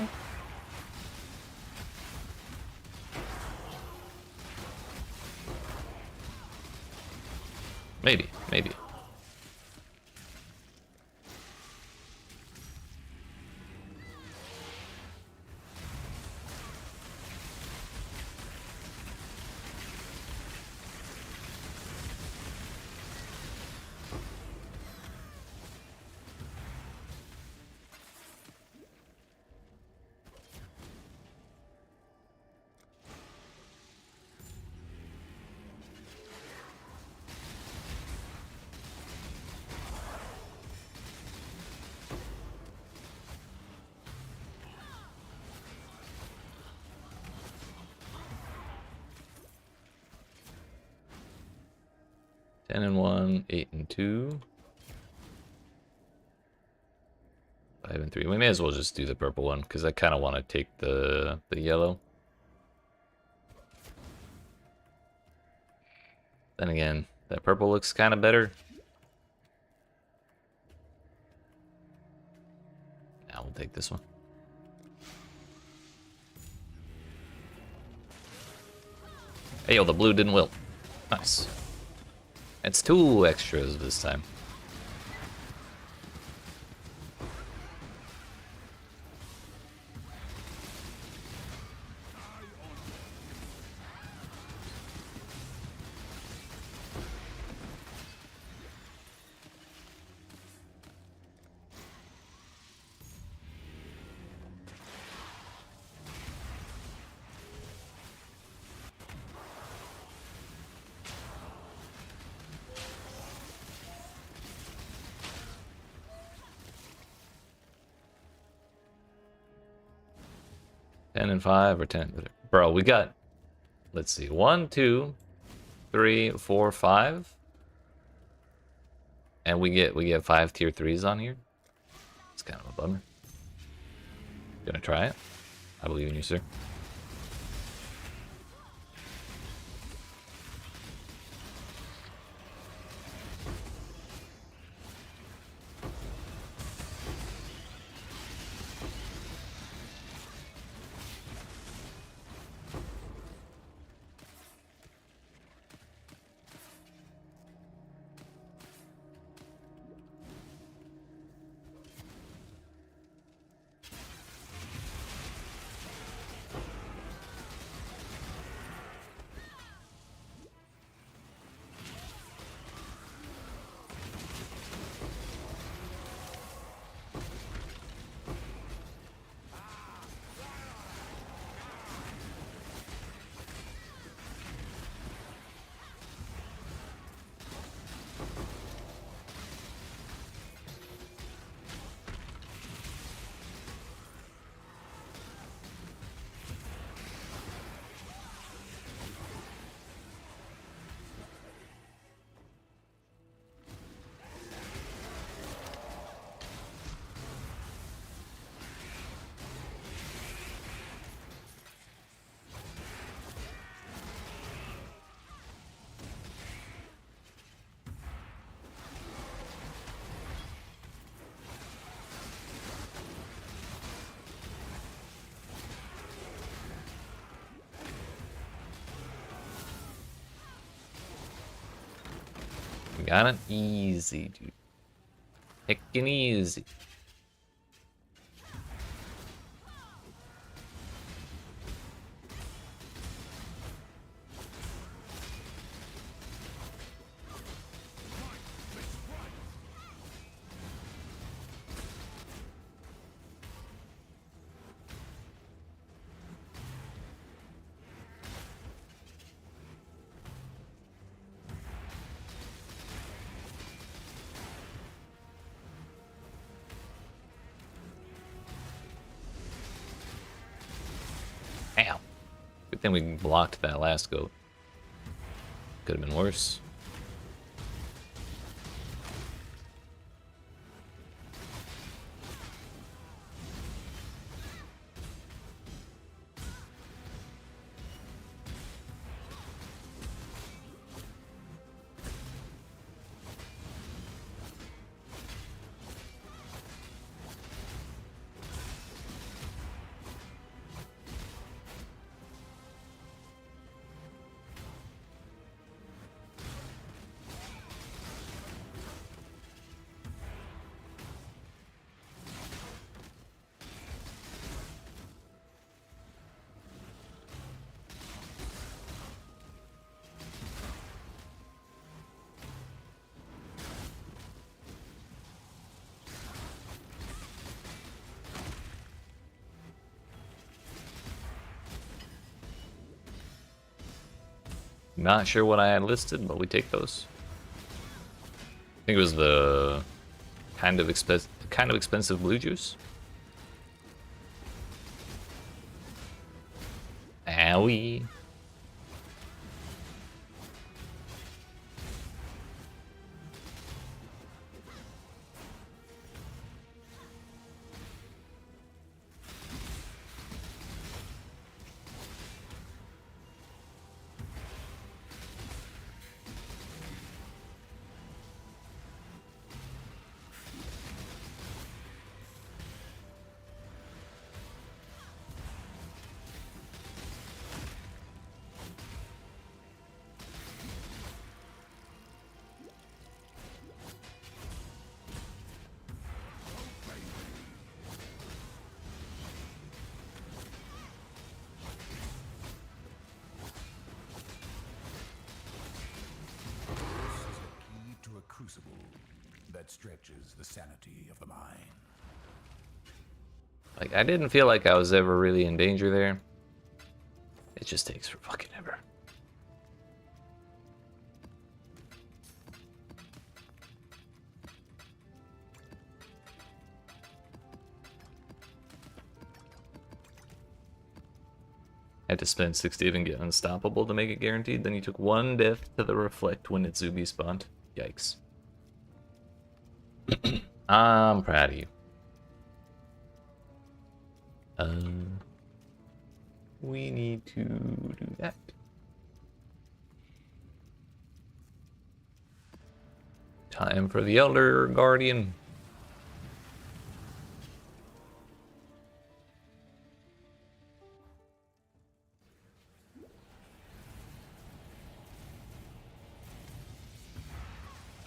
Speaker 1: Maybe, maybe. Ten and 1, 8 and 2. 5 and 3. We may as well just do the purple one because I kind of want to take the yellow. Then again, that purple looks kind of better. Now we'll take this one. Hey, yo, the blue didn't wilt. Nice. It's 2 extras this time. Ten and 5 or 10. Bro, we got, let's see, 1, 2, 3, 4, 5. And we get 5 tier 3s on here. It's kind of a bummer. Gonna try it. I believe in you, sir. Got it easy, dude. Heckin' easy. Damn. Good thing we blocked that last goat. Could have been worse. Not sure what I had listed, but we take those. I think it was the kind of expensive blue juice. Owie.
Speaker 4: Crucible that stretches the sanity of the mind.
Speaker 1: Like, I didn't feel like I was ever really in danger there. It just takes for fucking ever. Had to spend 60 and get unstoppable to make it guaranteed. Then you took 1 death to the reflect when Itsubi spawned. Yikes. I'm proud of you. We need to do that. Time for the Elder Guardian.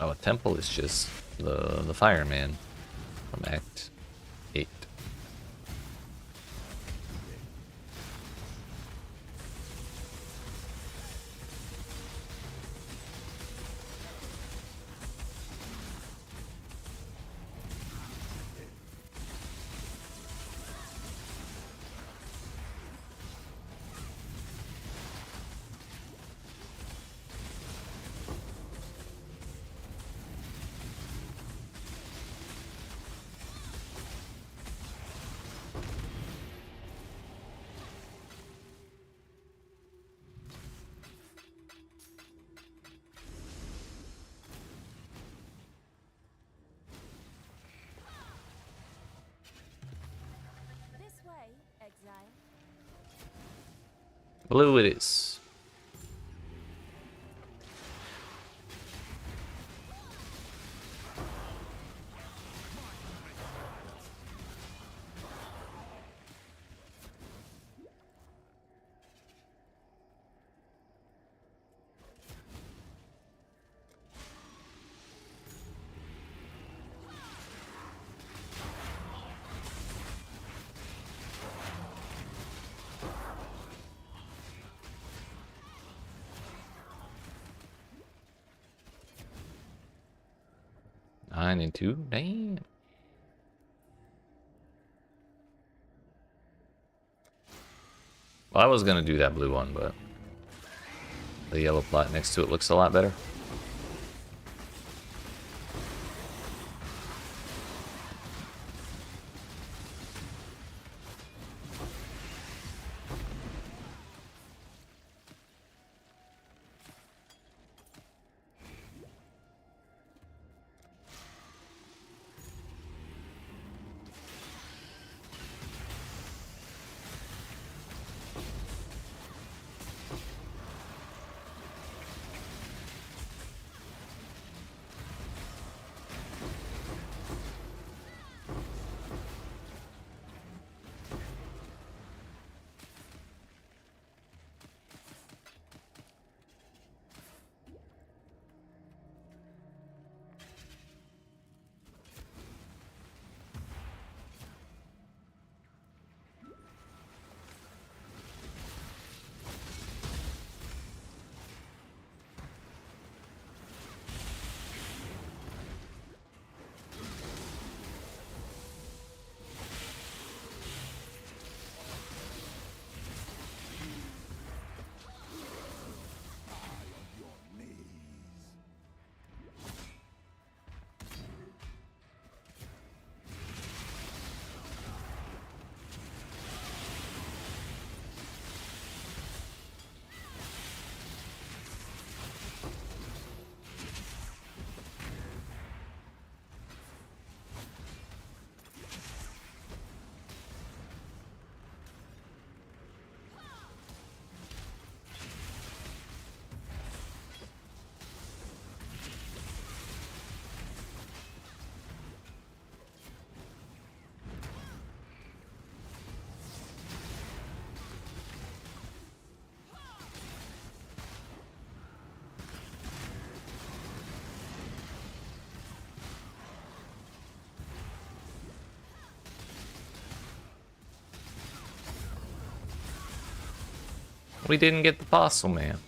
Speaker 1: Oh, a temple is just the fireman from Act 8.
Speaker 2: This way, Exile.
Speaker 1: Blue it is. Nine and 2. Damn. Well, I was gonna do that blue one, but the yellow plot next to it looks a lot better. We didn't get the fossil, man.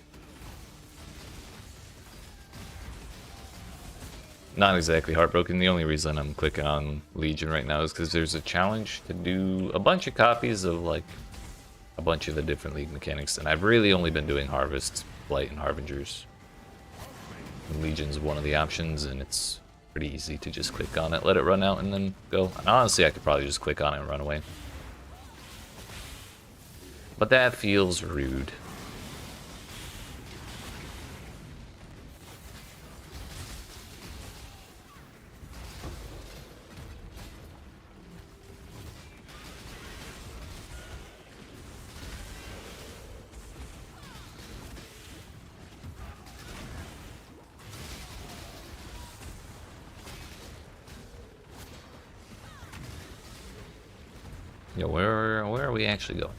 Speaker 1: Not exactly heartbroken. The only reason I'm clicking on Legion right now is because there's a challenge to do a bunch of copies of like a bunch of the different League mechanics, and I've really only been doing Harvest, Blight, and Harbingers. And Legion's one of the options, and it's pretty easy to just click on it, let it run out, and then go. And honestly, I could probably just click on it and run away. But that feels rude. Yeah, where are we actually going?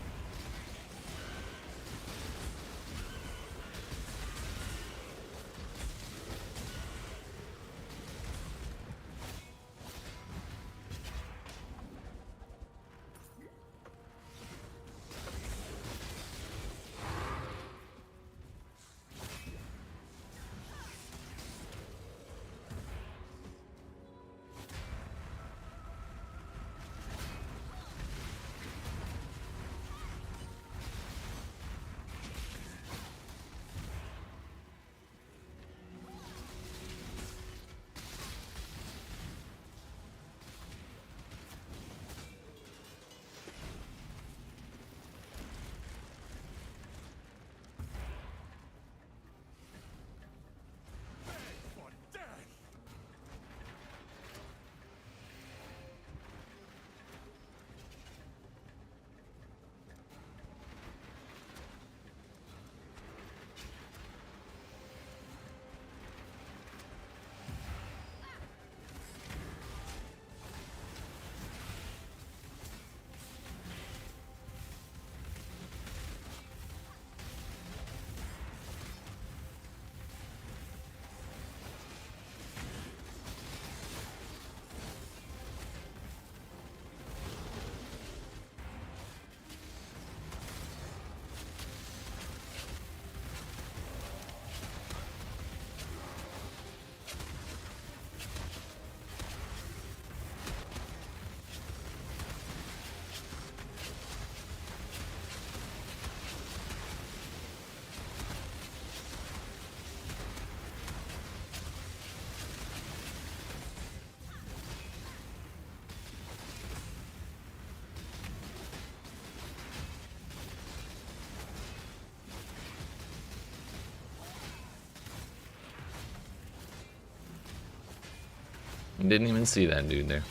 Speaker 1: Didn't even see that dude there.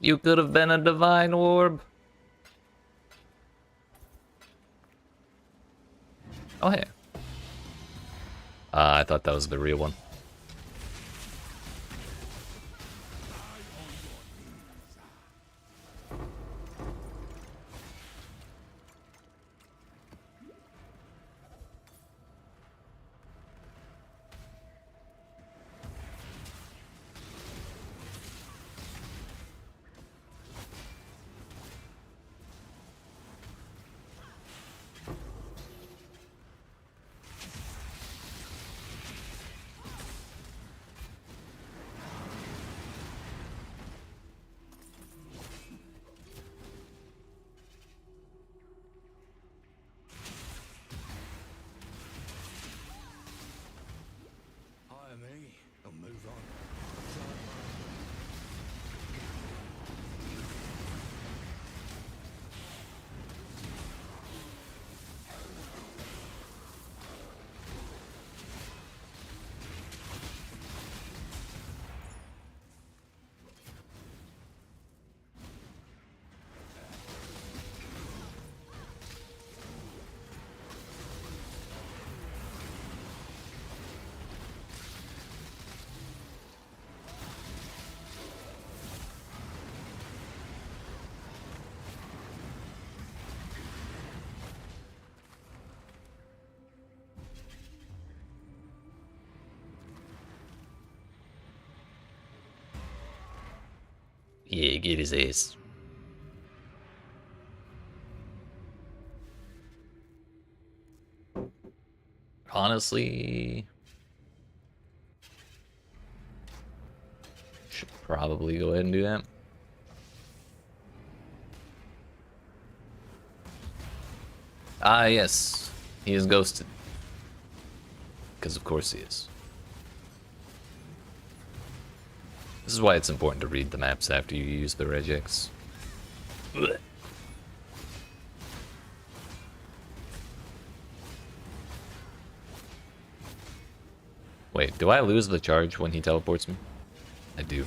Speaker 1: You could have been a divine orb. Oh, hey. I thought that was the real one. Yeah, get his ass. Honestly, should probably go ahead and do that. Ah, yes. He is ghosted. Because of course he is. This is why it's important to read the maps after you use the regex. Blech. Wait, do I lose the charge when he teleports me? I do.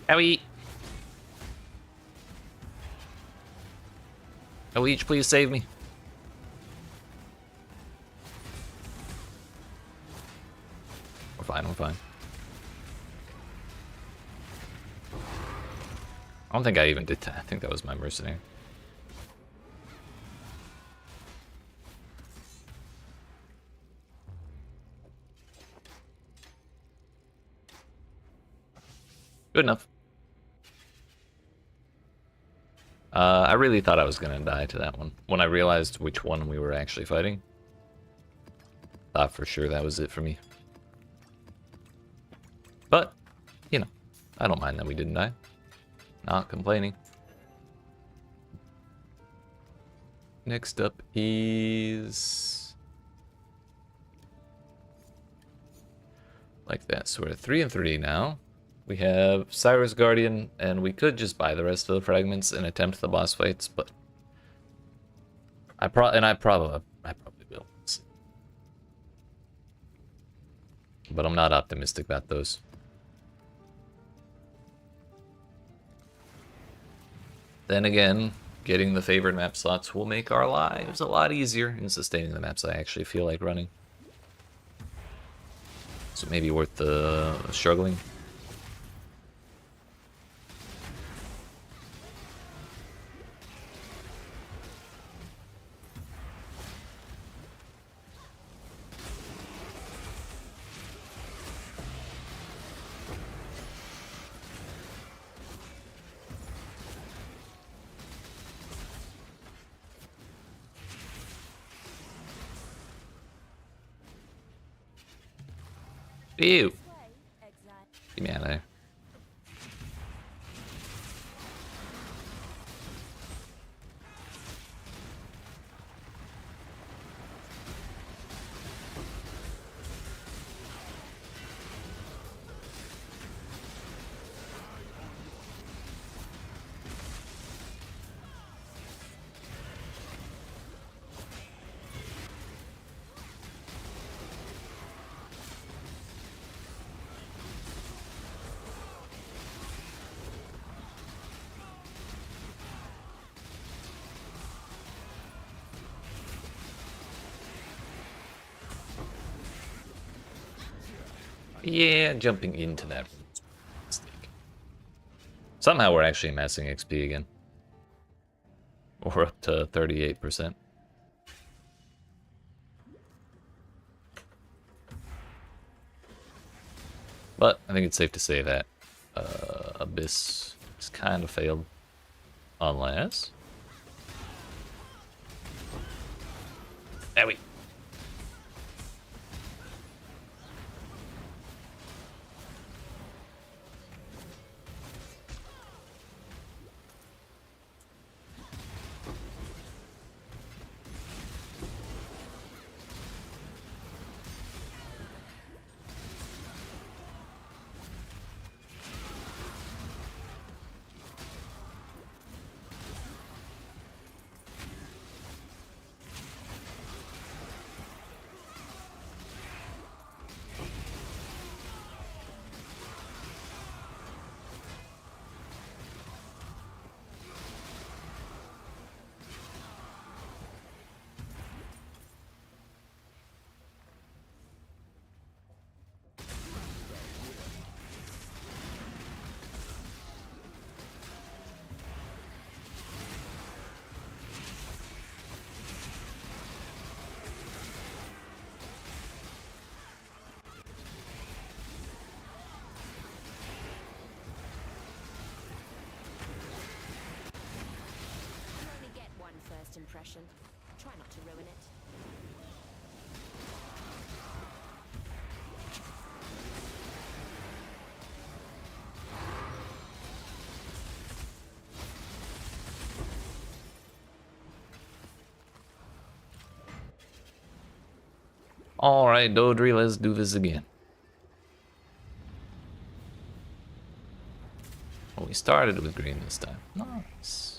Speaker 1: Owie! Owie, please save me. We're fine, we're fine. I don't think I even did that. I think that was my mercenary. Good enough. I really thought I was gonna die to that one. When I realized which one we were actually fighting, thought for sure that was it for me. But, you know, I don't mind that we didn't die. Not complaining. Next up is... like that, so we're at 3 and 3 now. We have Cyrus Guardian, and we could just buy the rest of the fragments and attempt the boss fights, but I probably will. But I'm not optimistic about those. Then again, getting the favorite map slots will make our lives a lot easier in sustaining the maps I actually feel like running. So maybe worth the struggling. Ew. Get me out of there. Yeah, jumping into that mistake. Somehow we're actually amassing XP again. We're up to 38%. But I think it's safe to say that Abyss has kind of failed. Unless... Owie.
Speaker 2: impression. Try not to ruin it.
Speaker 1: Alright, Dodri, let's do this again. Well, we started with green this time. Nice.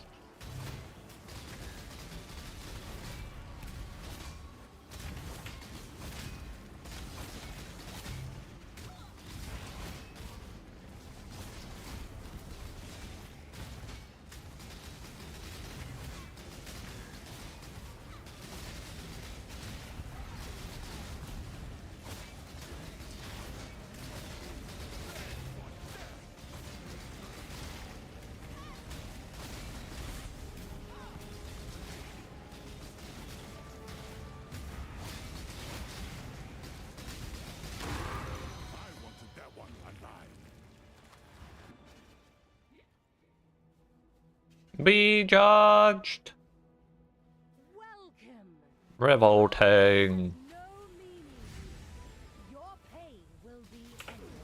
Speaker 3: I wanted that one alive.
Speaker 1: Be judged.
Speaker 2: Welcome.
Speaker 1: Revolting.
Speaker 2: No meaning. Your pain will be endless.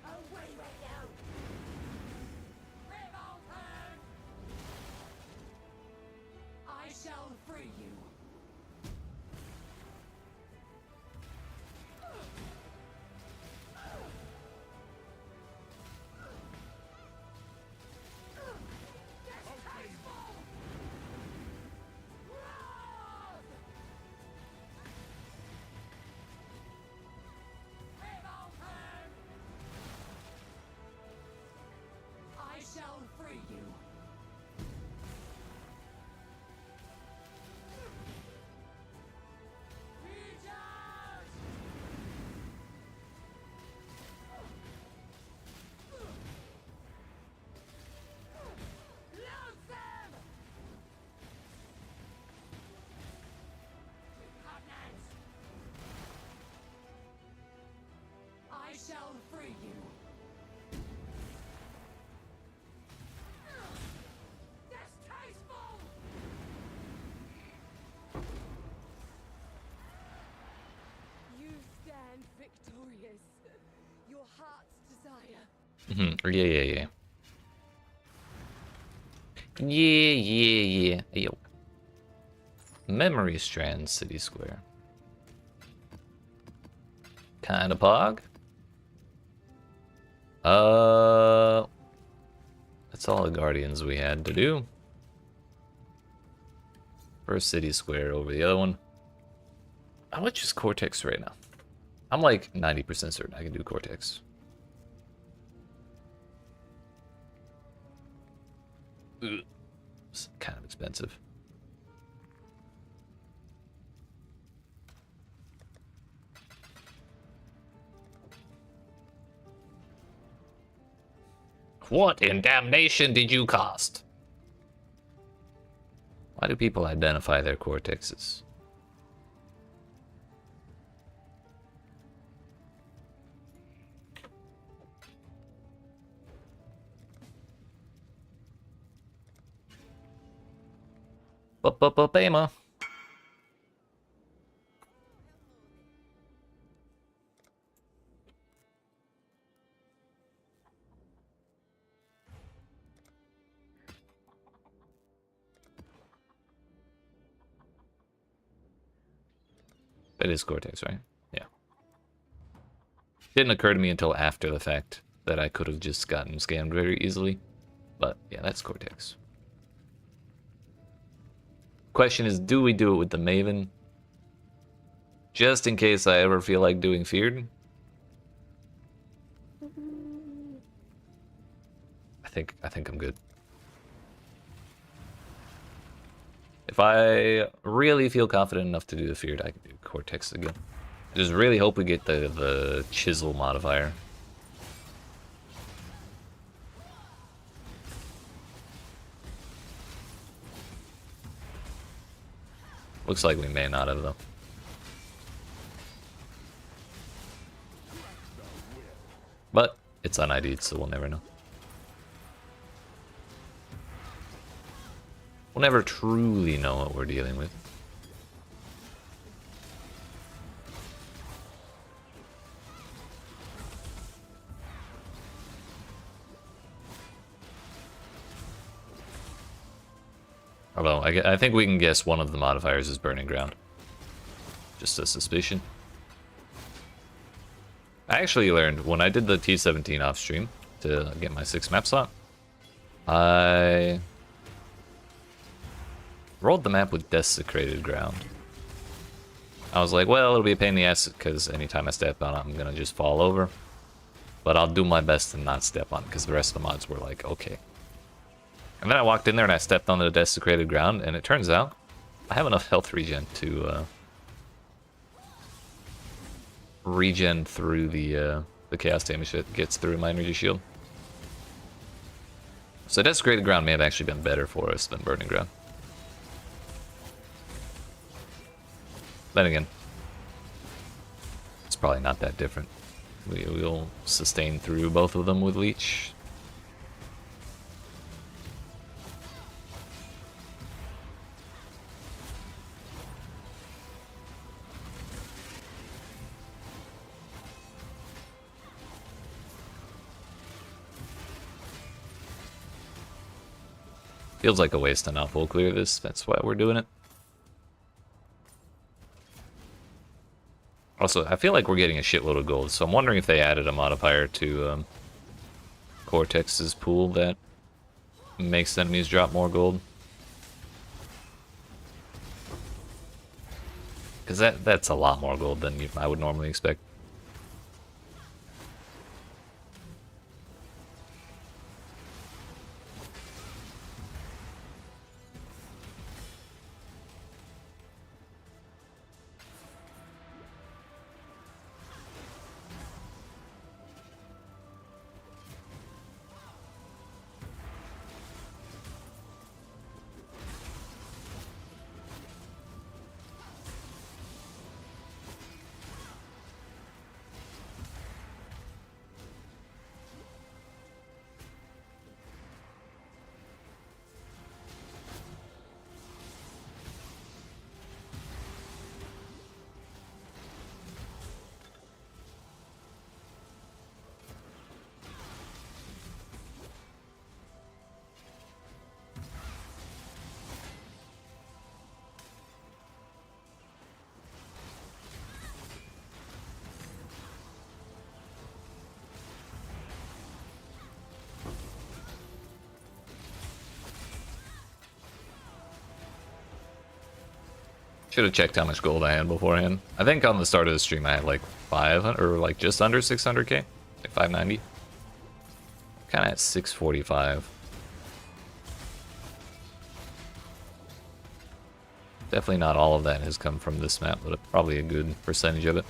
Speaker 2: Away with you! Revolting! I shall free you. I shall free you. I shall free you. Distasteful! You stand victorious. Your heart's desire.
Speaker 1: Yeah. Yeah. Yo. Memory Strand City Square. Kinda pog. That's all the Guardians we had to do. First City Square over the other one. How much is Cortex right now? I'm like 90% certain I can do Cortex. Ugh. It's kind of expensive. What in damnation did you cost? Why do people identify their cortexes? Bama. That is Cortex, right? Yeah. Didn't occur to me until after the fact that I could have just gotten scammed very easily. But yeah, that's Cortex. Question is, do we do it with the Maven? Just in case I ever feel like doing Feared? I think I'm good. If I really feel confident enough to do the Feared, I can do Cortex again. Just really hope we get the chisel modifier. Looks like we may not have though. But it's un-ID'd, so we'll never know. We'll never truly know what we're dealing with. Although, I think we can guess one of the modifiers is Burning Ground. Just a suspicion. I actually learned, when I did the T17 off stream to get my 6 map slot, I rolled the map with Desecrated Ground. I was like, well, it'll be a pain in the ass, because anytime I step on it, I'm gonna just fall over. But I'll do my best to not step on it, because the rest of the mods were like, okay. And then I walked in there and I stepped on the Desecrated Ground, and it turns out I have enough health regen to regen through the chaos damage that gets through my energy shield. So Desecrated Ground may have actually been better for us than Burning Ground. Then again, it's probably not that different. We'll sustain through both of them with Leech. Feels like a waste to not full clear this, that's why we're doing it. Also, I feel like we're getting a shitload of gold, so I'm wondering if they added a modifier to Cortex's pool that makes enemies drop more gold. Because that's a lot more gold than I would normally expect. Should have checked how much gold I had beforehand. I think on the start of the stream I had like 500 or like just under 600k, like 590. Kind of at 645. Definitely not all of that has come from this map, but probably a good percentage of it.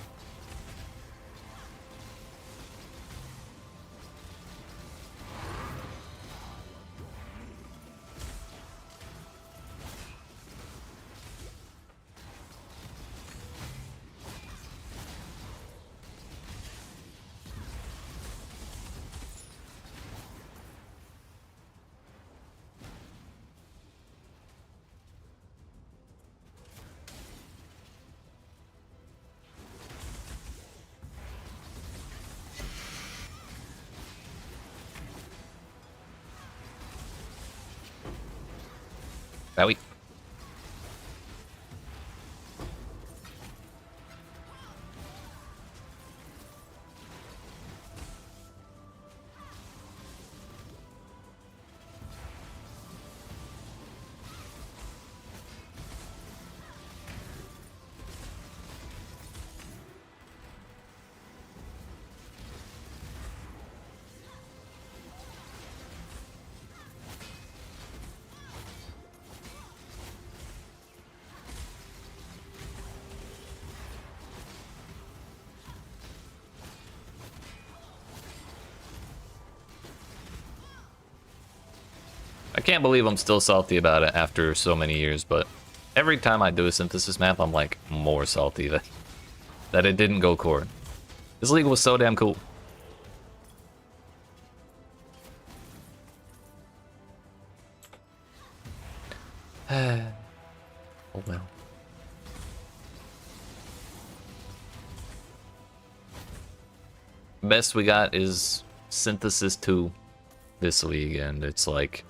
Speaker 1: Bowie. I can't believe I'm still salty about it after so many years, but every time I do a synthesis map, I'm like more salty that it didn't go core. This league was so damn cool. Oh well. Best we got is Synthesis 2 this league, and it's like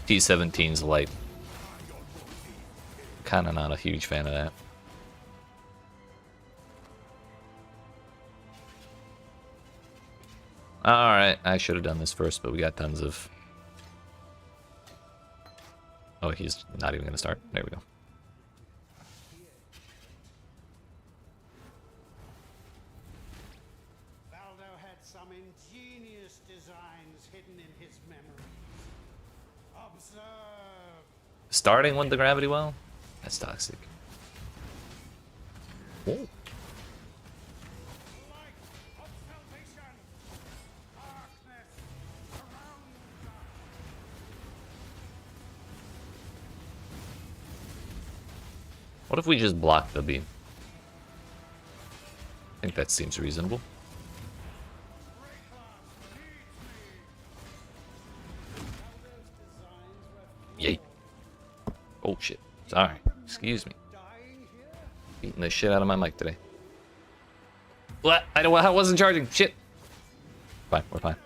Speaker 1: T17's light. Kinda not a huge fan of that. Alright, I should have done this first, but we got tons of... Oh, he's not even gonna start. There we go.
Speaker 5: Valdo had some ingenious designs hidden in his memory. Observe.
Speaker 1: Starting with the gravity well? That's toxic. Whoa.
Speaker 5: Light of salvation. Darkness around us.
Speaker 1: What if we just block the beam? I think that seems reasonable. Yay. Oh shit. Sorry. Excuse me. Beating the shit out of my mic today. What? I wasn't charging. Shit. Fine, we're fine.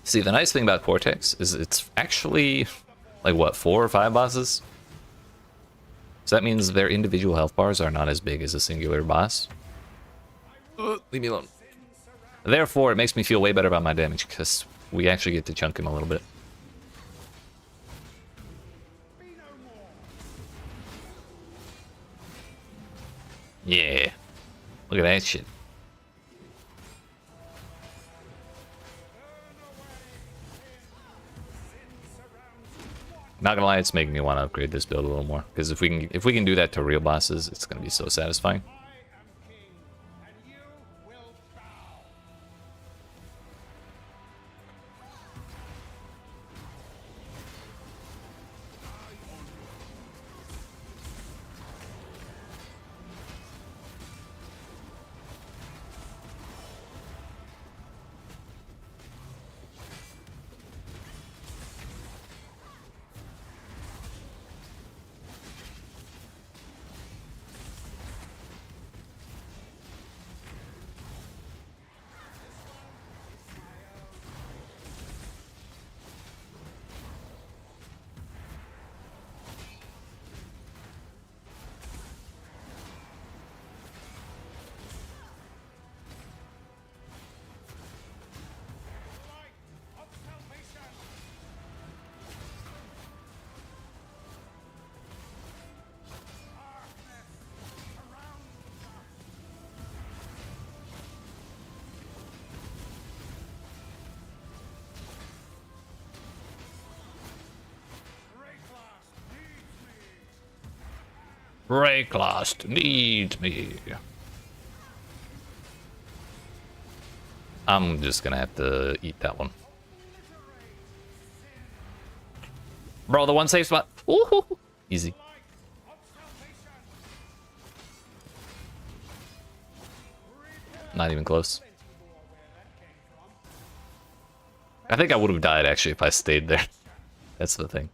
Speaker 1: See, the nice thing about Cortex is it's actually, like, what, 4 or 5 bosses? So that means their individual health bars are not as big as a singular boss. Leave me alone. Therefore, it makes me feel way better about my damage, because we actually get to chunk him a little bit. Yeah. Look at that shit. Not gonna lie, it's making me want to upgrade this build a little more, because if we can do that to real bosses, it's gonna be so satisfying. Rayclast needs me. I'm just gonna have to eat that one. Bro, the one safe spot. Ooh, easy. Not even close. I think I would have died actually if I stayed there. That's the thing.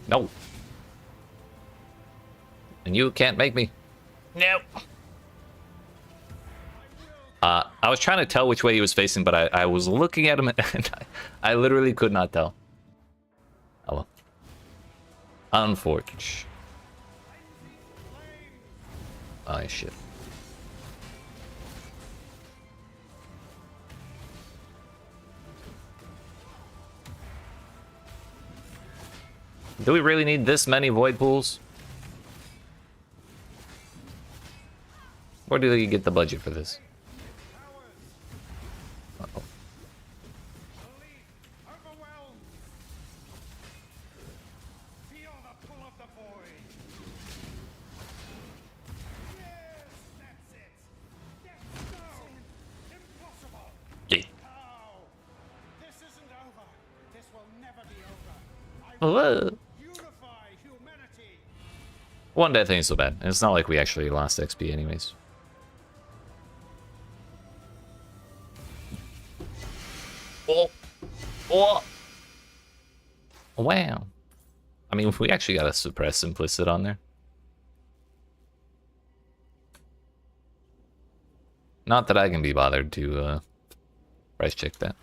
Speaker 1: No. And you can't make me. No. I was trying to tell which way he was facing, but I was looking at him and I literally could not tell. Oh well. Unfortunate. Oh shit. Do we really need this many void pools? Where do you get the budget for this? Uh-oh.
Speaker 5: Elite, overwhelmed. Feel the pull of the void. Yes, that's it. Yes, no. Impossible.
Speaker 1: Yeah.
Speaker 5: Oh, this isn't over. This will never be over. I
Speaker 1: Hello.
Speaker 5: will unify humanity.
Speaker 1: One death ain't so bad. And it's not like we actually lost XP anyways. Oh. Oh. Wow. I mean, we actually got a suppress implicit on there. Not that I can be bothered to price check that.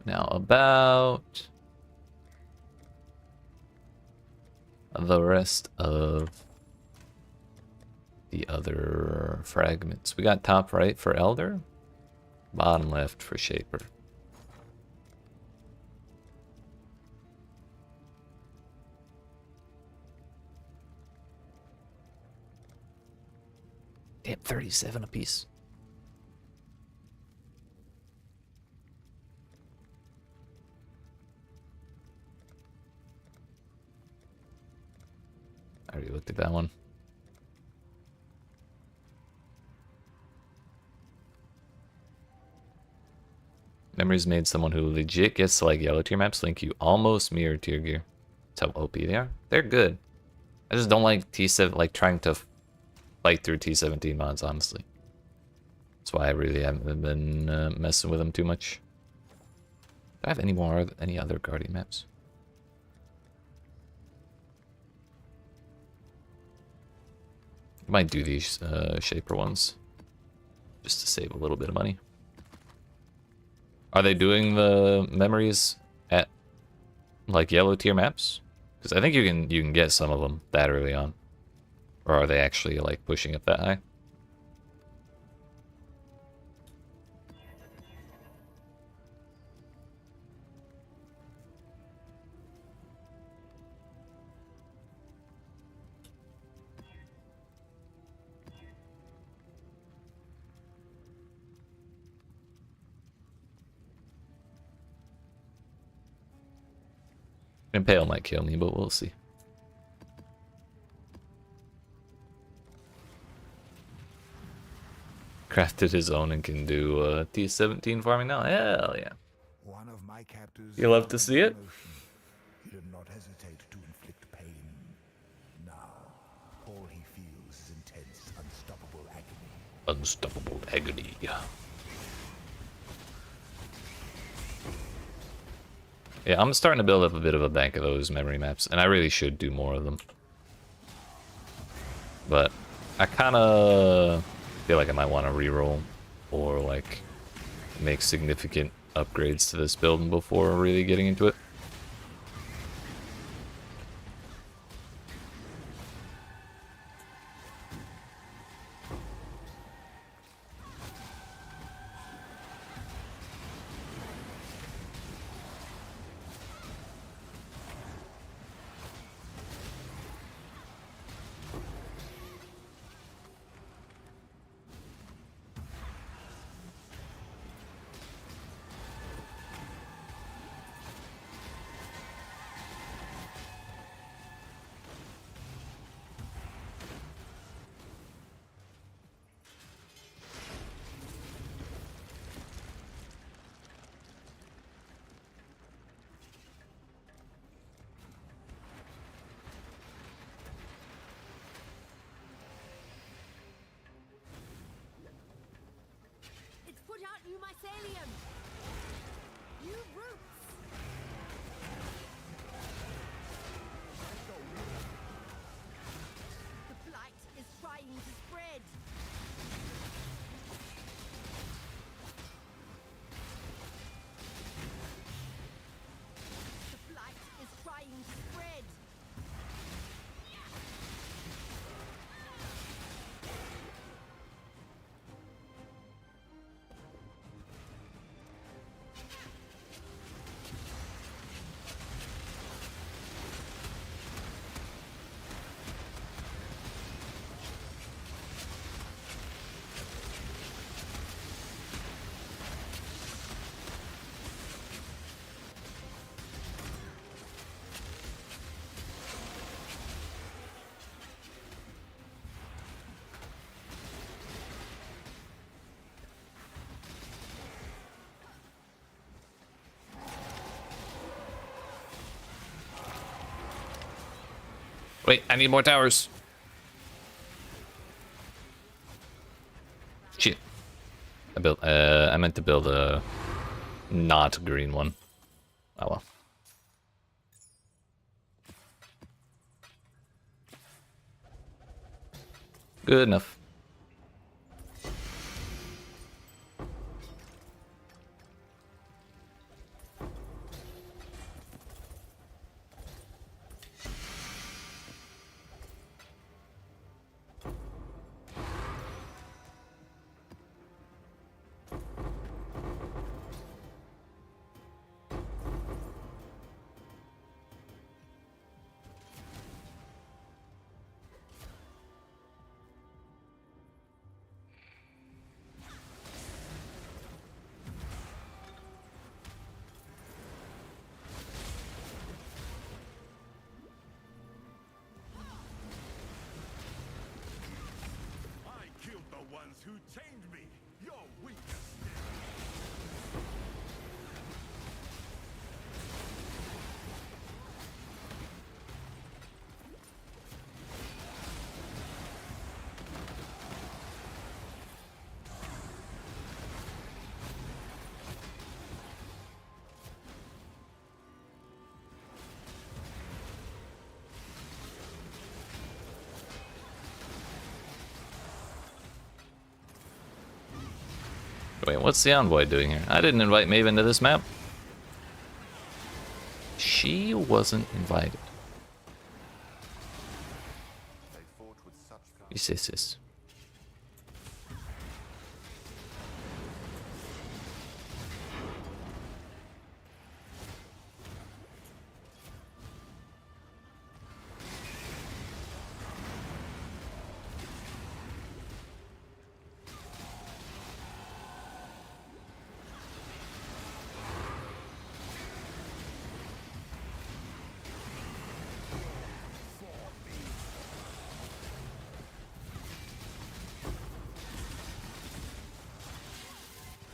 Speaker 1: Now about the rest of the other fragments. We got top right for Elder, bottom left for Shaper. Damn, 37 apiece. I already looked at that one. Memories made someone who legit gets to like yellow tier maps link you almost mirror tier gear. That's how OP they are. They're good. I just don't like T7, like trying to fight through T17 mods, honestly. That's why I really haven't been messing with them too much. Do I have any other Guardian maps? I might do these Shaper ones just to save a little bit of money. Are they doing the memories at like yellow tier maps? Because I think you can get some of them that early on. Or are they actually like pushing it that high? Impale might kill me, but we'll see. Crafted his own and can do T17 farming now? Hell yeah.
Speaker 4: One of my captors.
Speaker 1: You love to see it?
Speaker 4: He did not hesitate to inflict pain. Now, all he feels is intense, unstoppable agony.
Speaker 1: Unstoppable agony. Yeah, I'm starting to build up a bit of a bank of those memory maps, and I really should do more of them. But I kind of feel like I might want to reroll or like make significant upgrades to this build before really getting into it.
Speaker 2: It's put out new mycelium. New roots. The blight is trying to spread. The blight is trying to spread.
Speaker 1: Wait, I need more towers. Shit. I meant to build a not green one. Oh well. Good enough.
Speaker 3: I killed the ones who chained me. You're weak.
Speaker 1: Wait, what's the envoy doing here? I didn't invite Maven to this map. She wasn't invited. Yes.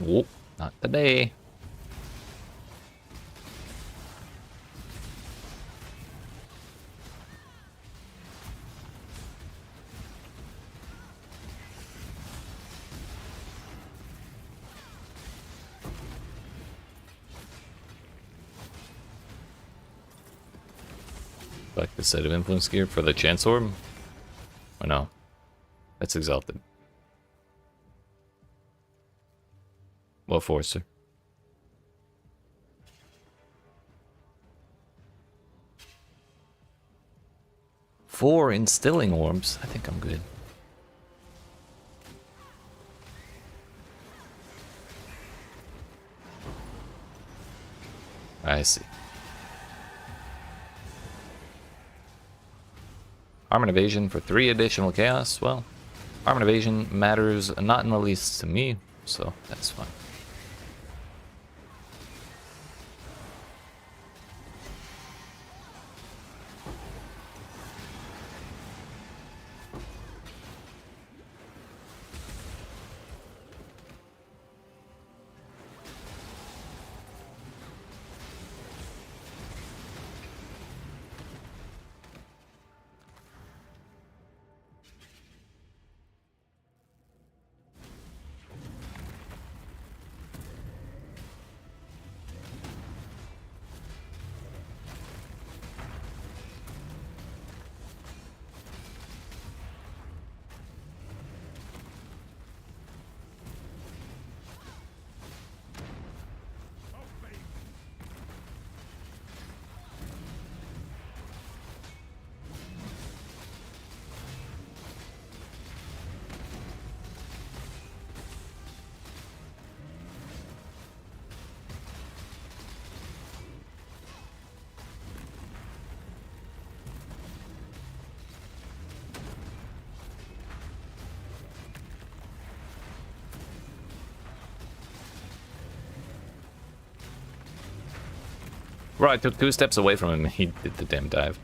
Speaker 1: Oh, not today. Like the set of influence gear for the chance orb? Or no? That's exalted. What forcer? Four instilling orbs. I think I'm good. I see. Armor and evasion for 3 additional chaos. Well, armor and evasion matters not in the least to me, so that's fine. Bro, I took 2 steps away from him and he did the damn dive.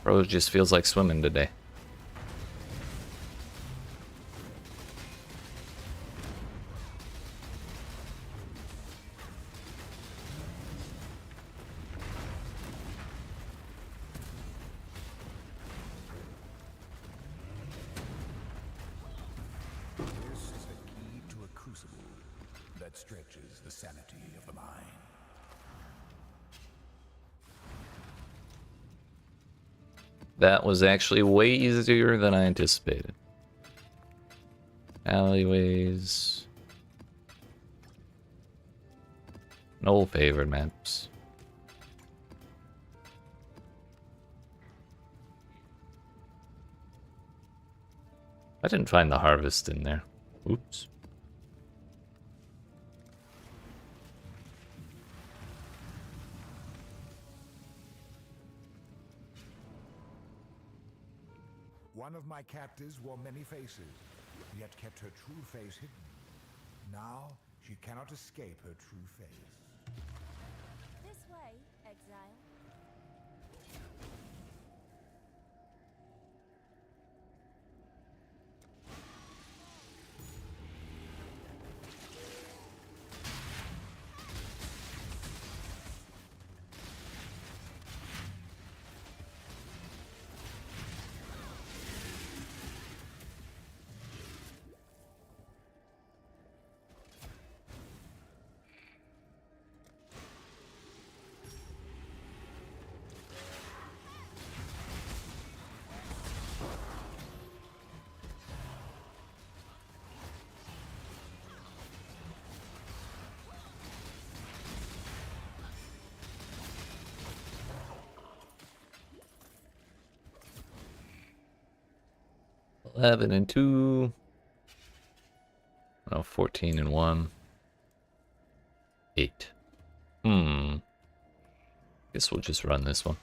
Speaker 1: Bro just feels like swimming today.
Speaker 4: stretches the sanity of the mind.
Speaker 1: That was actually way easier than I anticipated. Alleyways. No favored maps. I didn't find the harvest in there. Oops.
Speaker 4: One of my captives wore many faces, yet kept her true face hidden. Now she cannot escape her true face.
Speaker 2: This way, Exile.
Speaker 1: Eleven and 2. No, 14 and 1. 8. Guess we'll just run this one.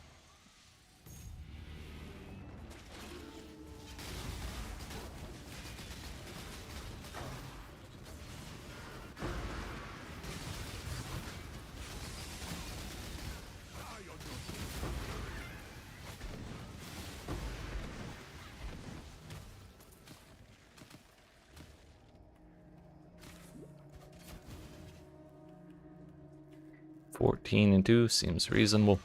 Speaker 1: Fourteen and 2 seems reasonable.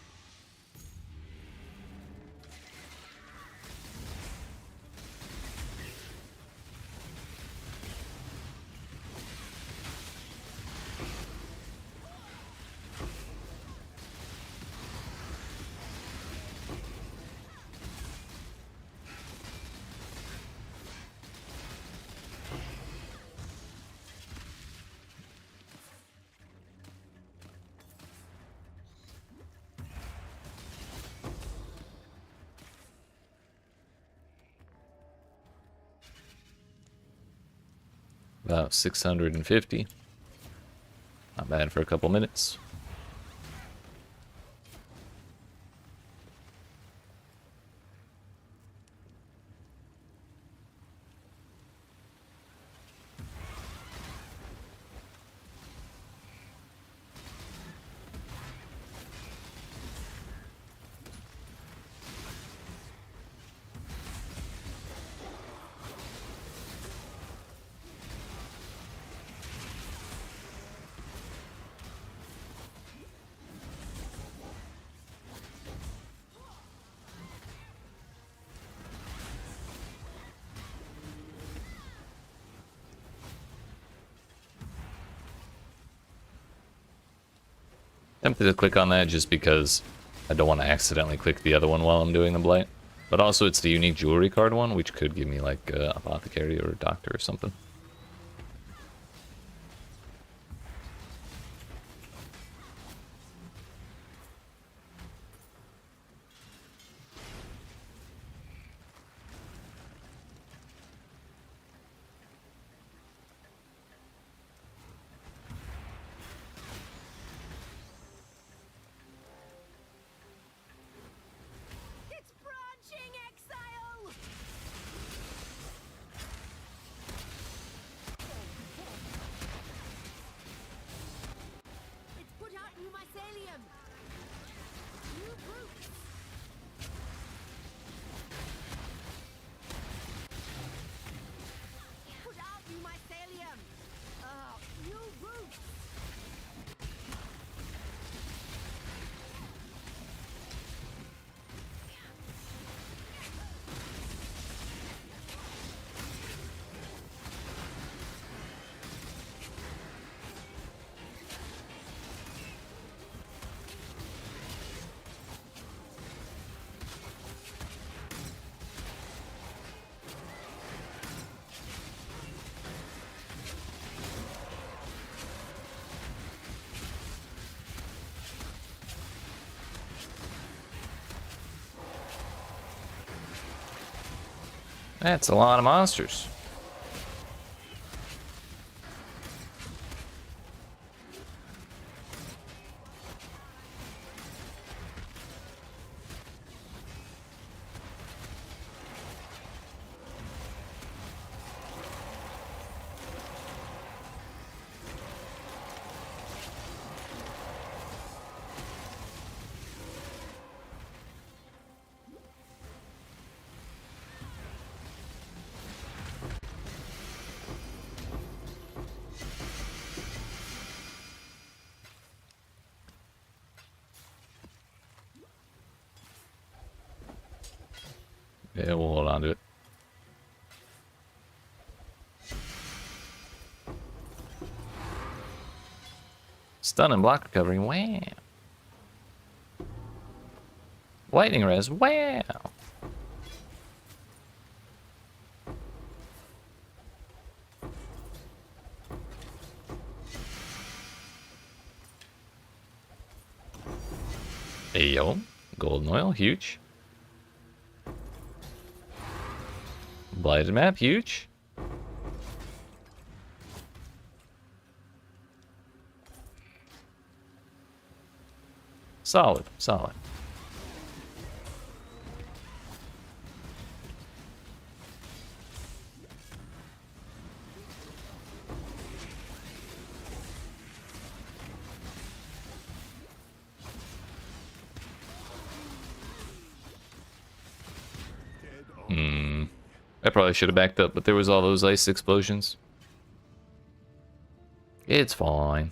Speaker 1: About 650. Not bad for a couple minutes. Tempted to click on that just because I don't want to accidentally click the other one while I'm doing the blight. But also it's the unique jewelry card one, which could give me like apothecary or a doctor or something.
Speaker 2: It's branching, Exile! It's put out new mycelium! New roots! Put out new mycelium! New roots!
Speaker 1: That's a lot of monsters. Yeah, we'll hold on to it. Stun and block recovery. Wow. Lightning res. Wow. Ayo. Golden oil. Huge. Blighted map. Huge. Solid. Solid. I probably should have backed up, but there was all those ice explosions. It's fine.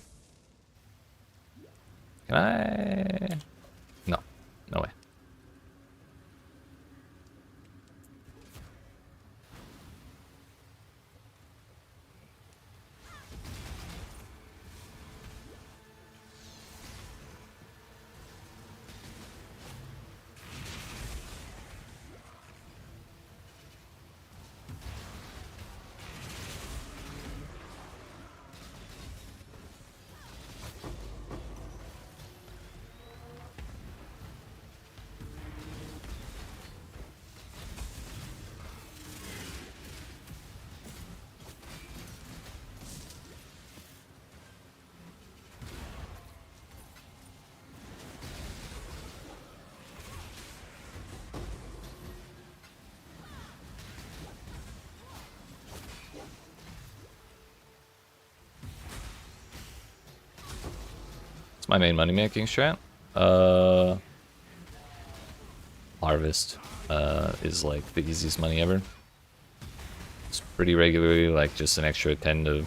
Speaker 1: Can I? No. No way. It's my main money making strat. Harvest is like the easiest money ever. It's pretty regularly like just an extra 10 to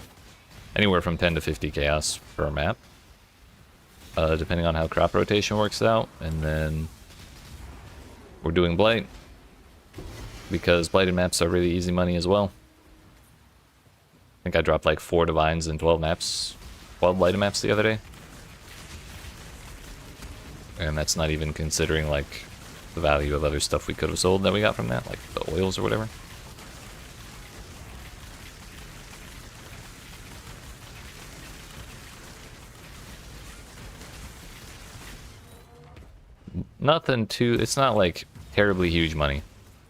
Speaker 1: anywhere from 10 to 50 chaos per map, depending on how crop rotation works out. And then we're doing blight because blighted maps are really easy money as well. I think I dropped like 4 divines in 12 maps, 12 blighted maps the other day. And that's not even considering like the value of other stuff we could have sold that we got from that, like the oils or whatever. Nothing too, it's not like terribly huge money,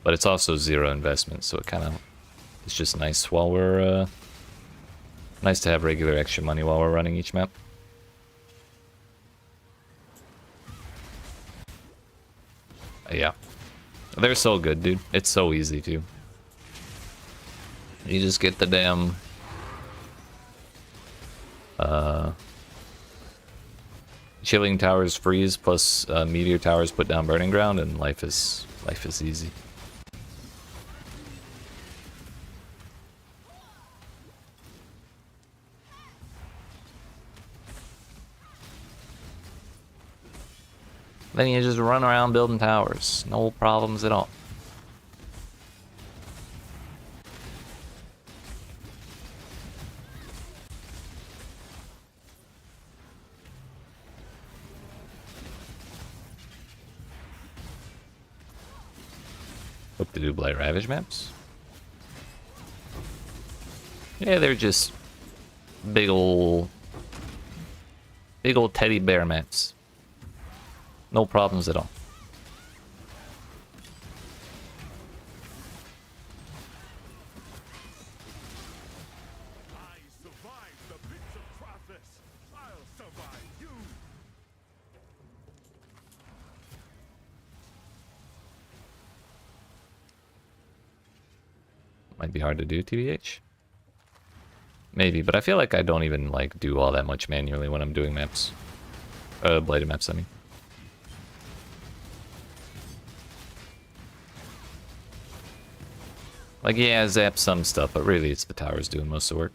Speaker 1: but it's also zero investment, so it kind of, it's just nice while we're, nice to have regular extra money while we're running each map. Yeah. They're so good, dude. It's so easy, too. You just get the damn... Chilling Towers freeze plus Meteor Towers put down Burning Ground, and life is easy. Then you just run around building towers. No problems at all. Hope to do Blight Ravage maps. Yeah, they're just big ol' teddy bear maps. No problems at all. Might be hard to do, TBH. Maybe, but I feel like I don't even like do all that much manually when I'm doing maps. Bladed maps, I mean. Like, yeah, zap some stuff, but really it's the towers doing most of the work.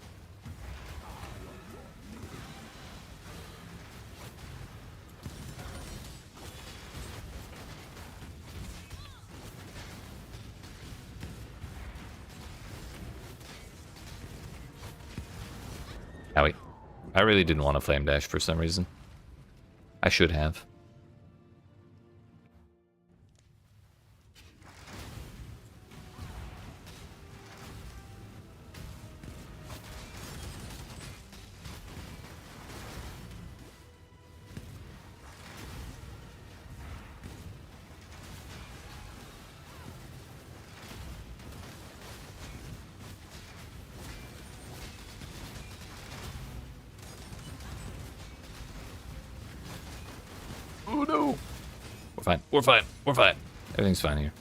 Speaker 1: Owie. I really didn't want to flame dash for some reason. I should have. Oh no! We're fine. We're fine. We're fine. Everything's fine here.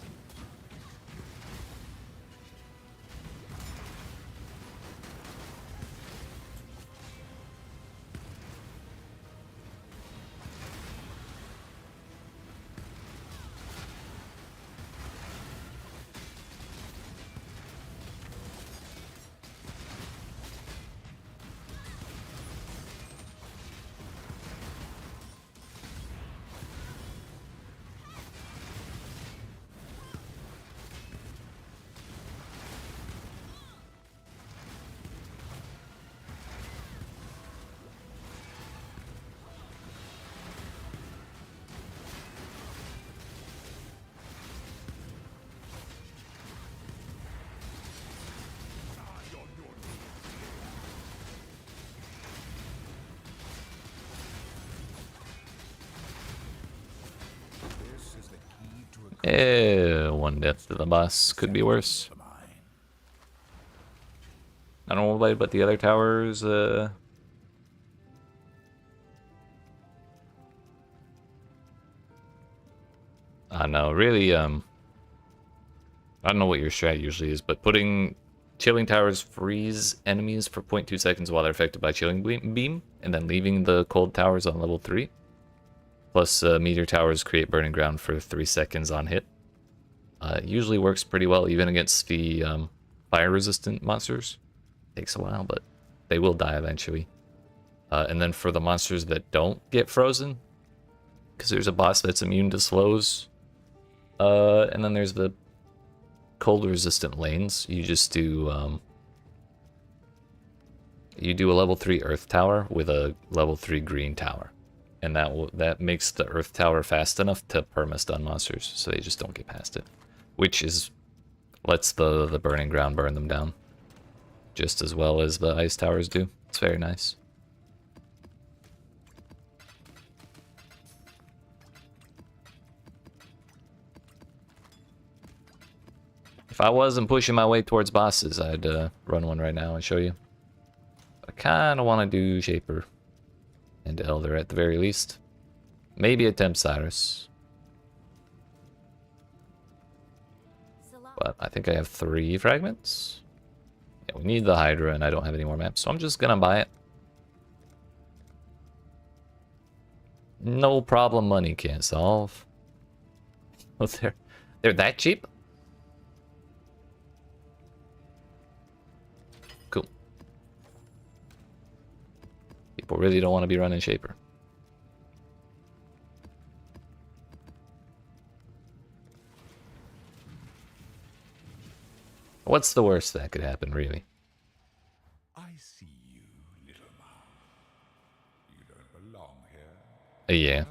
Speaker 1: One death to the boss could be worse. I don't know but the other towers, I don't know, really, I don't know what your strat usually is, but putting chilling towers freeze enemies for 0.2 seconds while they're affected by chilling beam, and then leaving the cold towers on level 3. Plus, meteor towers create burning ground for 3 seconds on hit. Usually works pretty well, even against the fire-resistant monsters. Takes a while, but they will die eventually. And then for the monsters that don't get frozen, because there's a boss that's immune to slows, and then there's the cold-resistant lanes. You just do you do a level 3 Earth Tower with a level 3 Green Tower. And that makes the Earth Tower fast enough to perma-stun monsters, so they just don't get past it. Which lets the Burning Ground burn them down. Just as well as the Ice Towers do. It's very nice. If I wasn't pushing my way towards bosses, I'd run one right now and show you. I kind of want to do Shaper and Elder at the very least. Maybe attempt Cyrus. But I think I have 3 fragments. Yeah, we need the Hydra and I don't have any more maps, so I'm just gonna buy it. No problem money can't solve. Oh, they're that cheap? Cool. People really don't want to be running Shaper. What's the worst that could happen, really?
Speaker 3: I see you, little mouse. You don't belong here.
Speaker 1: Yeah.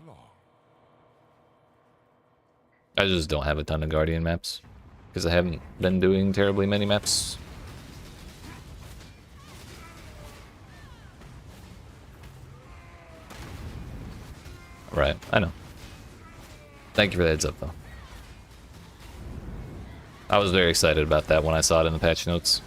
Speaker 1: I just don't have a ton of Guardian maps. Because I haven't been doing terribly many maps. Right, I know. Thank you for the heads up, though. I was very excited about that when I saw it in the patch notes.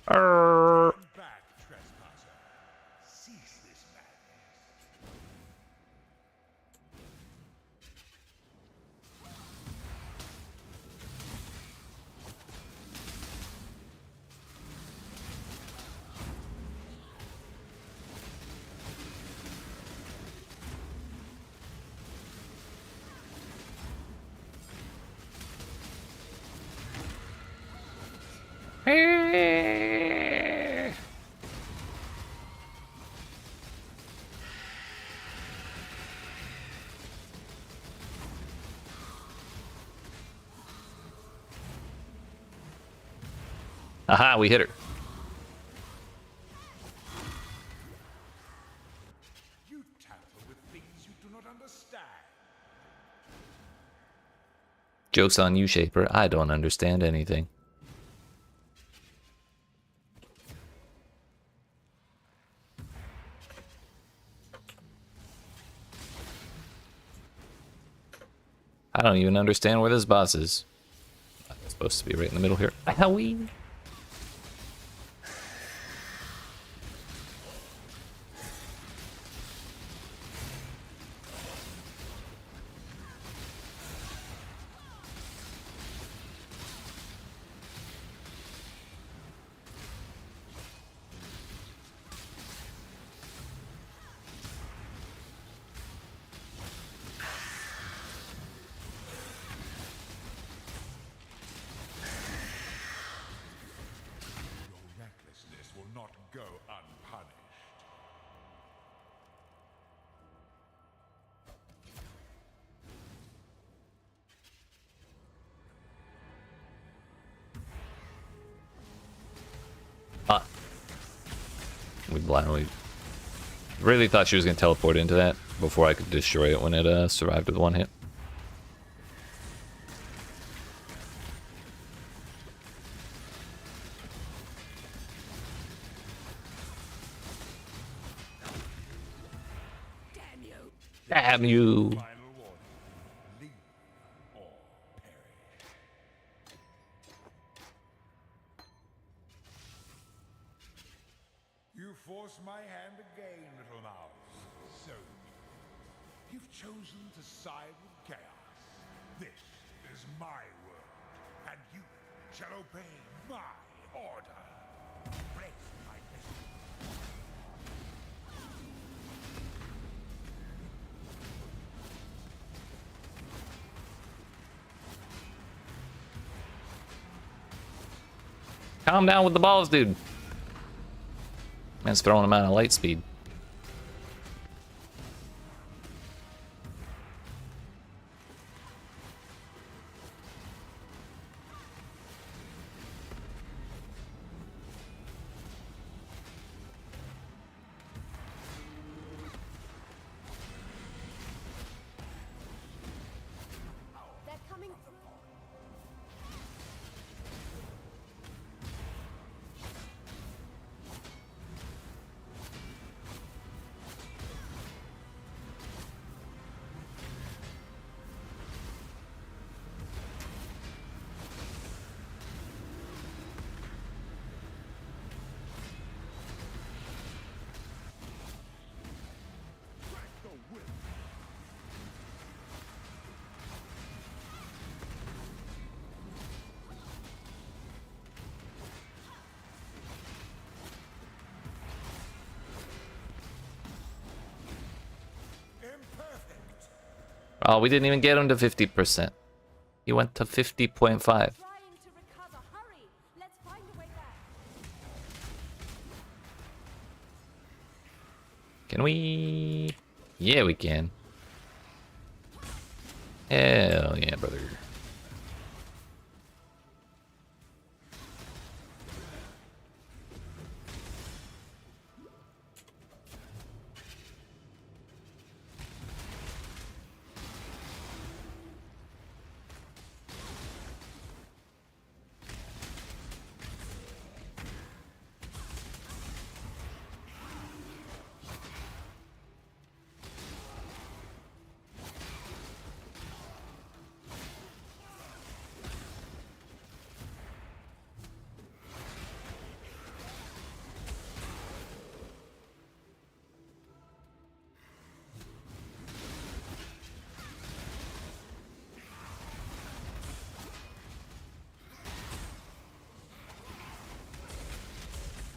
Speaker 1: Arrgh.
Speaker 3: Back, trespasser. Cease this madness.
Speaker 1: Aha, we hit her.
Speaker 3: You tamper with things you do not understand.
Speaker 1: Joke's on you, Shaper. I don't understand anything. I don't even understand where this boss is. It's supposed to be right in the middle here. Owie.
Speaker 3: Your recklessness will not go unpunished.
Speaker 1: Ah. We blindly... Really thought she was going to teleport into that before I could destroy it when it survived with one hit.
Speaker 2: Damn you!
Speaker 1: Damn you!
Speaker 3: Final warning. Leave or perish. You force my hand again, little mouse. So you've chosen to side with chaos. This is my world, and you shall obey my order. Brace my destiny.
Speaker 1: Calm down with the balls, dude. Man's throwing them out at light speed.
Speaker 2: They're coming through.
Speaker 3: Imperfect.
Speaker 1: Oh, we didn't even get him to 50%. He went to 50.5.
Speaker 2: Trying to recover. Hurry! Let's find a way back.
Speaker 1: Can we? Yeah, we can. Hell yeah, brother.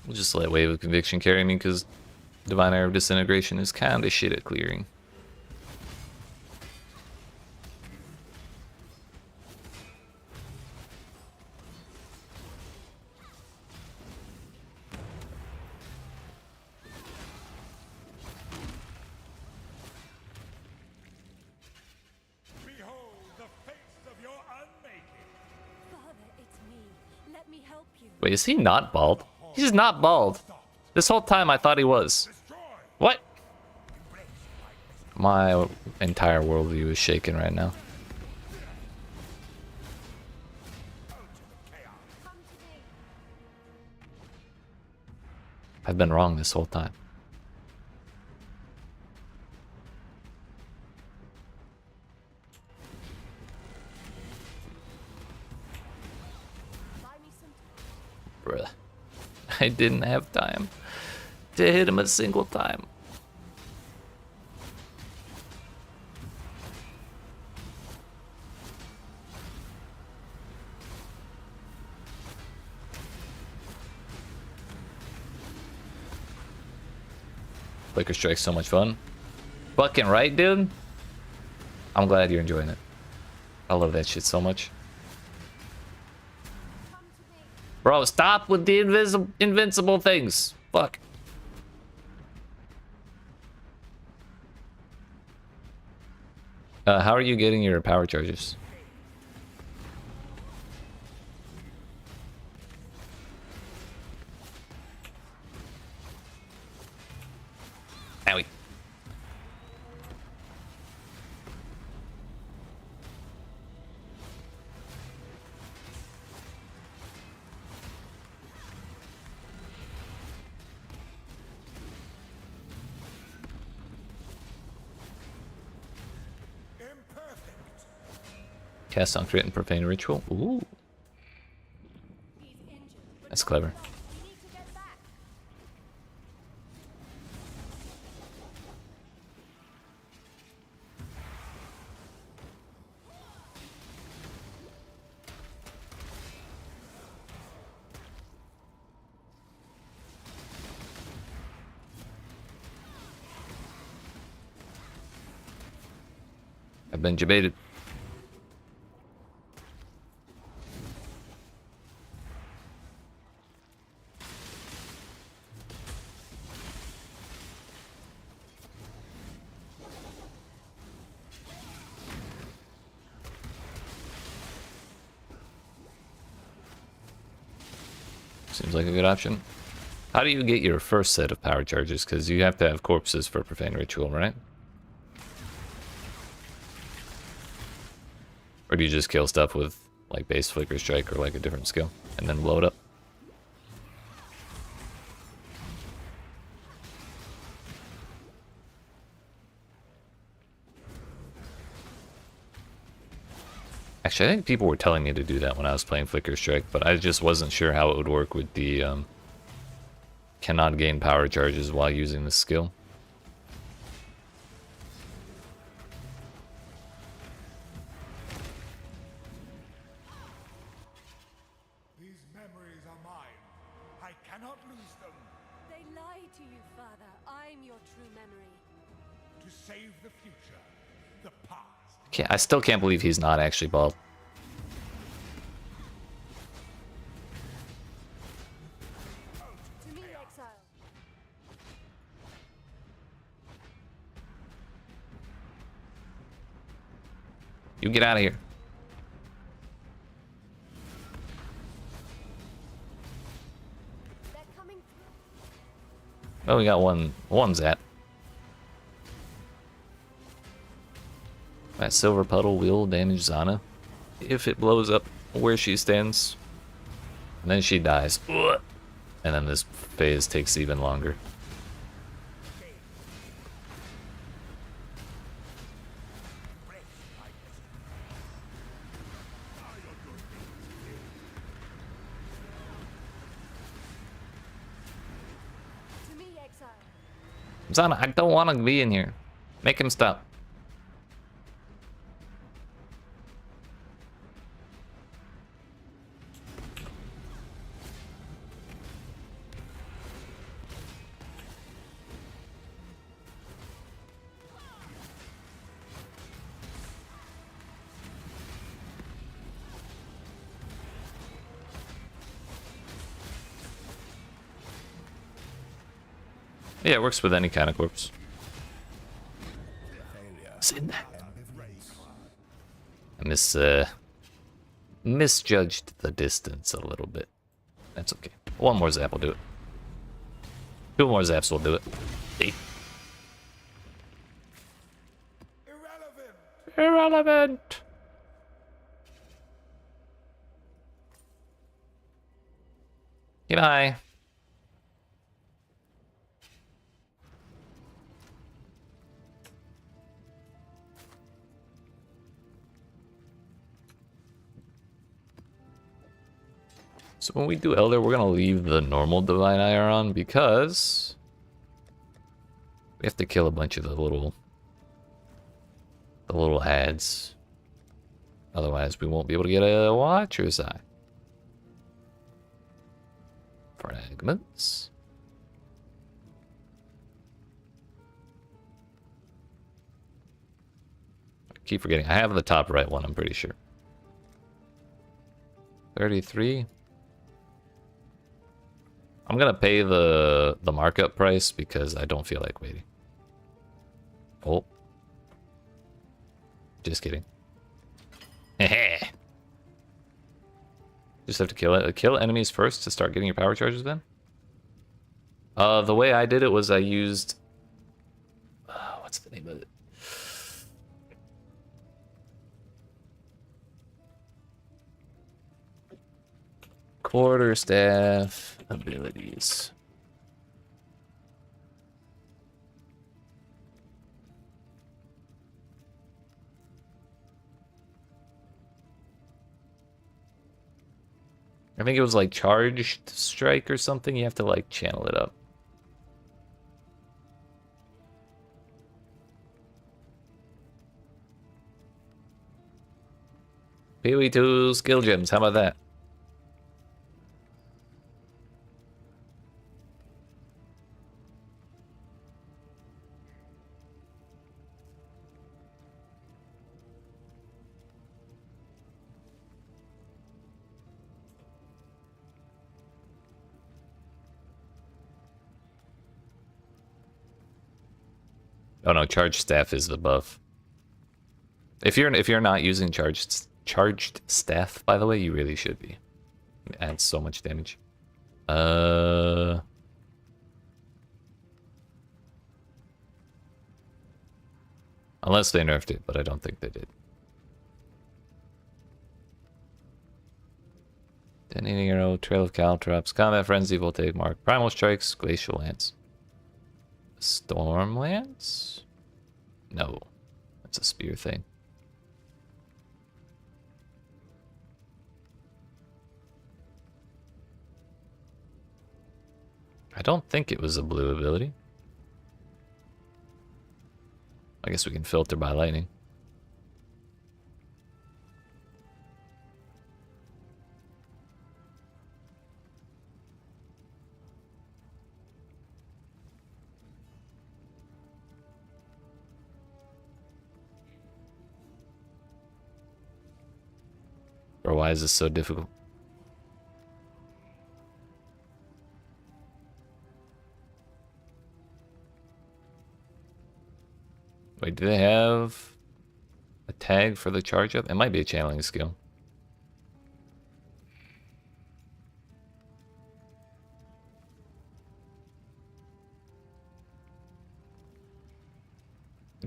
Speaker 1: We'll just let Wave of Conviction carry me because Divine Eye of Disintegration is kind of shit at clearing.
Speaker 3: Behold the face of your unmaking.
Speaker 2: Father, it's me. Let Let me help you.
Speaker 1: Wait, is he not bald? He's not bald. This whole time I thought he was. What? My entire worldview is shaking right now.
Speaker 2: Come to me.
Speaker 1: I've been wrong this whole time.
Speaker 2: Buy me some.
Speaker 1: Bruh. I didn't have time to hit him a single time. Flicker Strike's so much fun. Fucking right, dude? I'm glad you're enjoying it. I love that shit so much.
Speaker 2: Come to me.
Speaker 1: Bro, stop with the invincible things. Fuck. How are you getting your power charges? Owie.
Speaker 3: Imperfect.
Speaker 1: Cast on crit and profane ritual. Ooh,
Speaker 2: He's injured. But
Speaker 1: that's
Speaker 2: not
Speaker 1: clever.
Speaker 2: enough. We need to get back.
Speaker 1: I've been debated. Seems like a good option. How do you get your first set of power charges? Because you have to have corpses for profane ritual, right? Or do you just kill stuff with like base flicker strike or like a different skill and then blow it up? Actually, I think people were telling me to do that when I was playing Flicker Strike, but I just wasn't sure how it would work with the cannot gain power charges while using the skill.
Speaker 3: These memories are mine. I cannot lose them.
Speaker 2: They lie to you, Father. I'm your true memory.
Speaker 3: To save the future, the past.
Speaker 1: I still can't believe he's not actually bald.
Speaker 2: To me, Exile.
Speaker 1: You get out of here.
Speaker 2: They're coming through.
Speaker 1: Oh, we got one. One's at. That silver puddle will damage Zana if it blows up where she stands. And then she dies. Ugh. And then this phase takes even longer.
Speaker 2: To me, Exile.
Speaker 1: Zana, I don't want to be in here. Make him stop. Yeah, it works with any kind of corpse. I misjudged the distance a little bit. That's okay. One more zap will do it. Two more zaps will do it. See?
Speaker 3: Irrelevant!
Speaker 1: Irrelevant! Goodbye. So when we do Elder, we're gonna leave the normal Divine Ire on because we have to kill a bunch of the little ads. Otherwise, we won't be able to get a Watcher's Eye. Fragments. I keep forgetting. I have the top right one, I'm pretty sure. 33. I'm gonna pay the markup price because I don't feel like waiting. Oh. Just kidding. Just have to kill enemies first to start getting your power charges then? The way I did it was I used what's the name of it? Quarterstaff abilities. I think it was like charged strike or something. You have to like channel it up. PoE 2 skill gems. How about that? Oh no, charged staff is the buff. If you're not using charged staff, by the way, you really should be. It adds so much damage. Unless they nerfed it, but I don't think they did. Detonating arrow, trail of caltrops, combat frenzy, voltaic mark, primal strikes, glacial lance. Storm lance? No, that's a spear thing. I don't think it was a blue ability. I guess we can filter by lightning. Or why is this so difficult? Wait, do they have a tag for the charge up? It might be a channeling skill.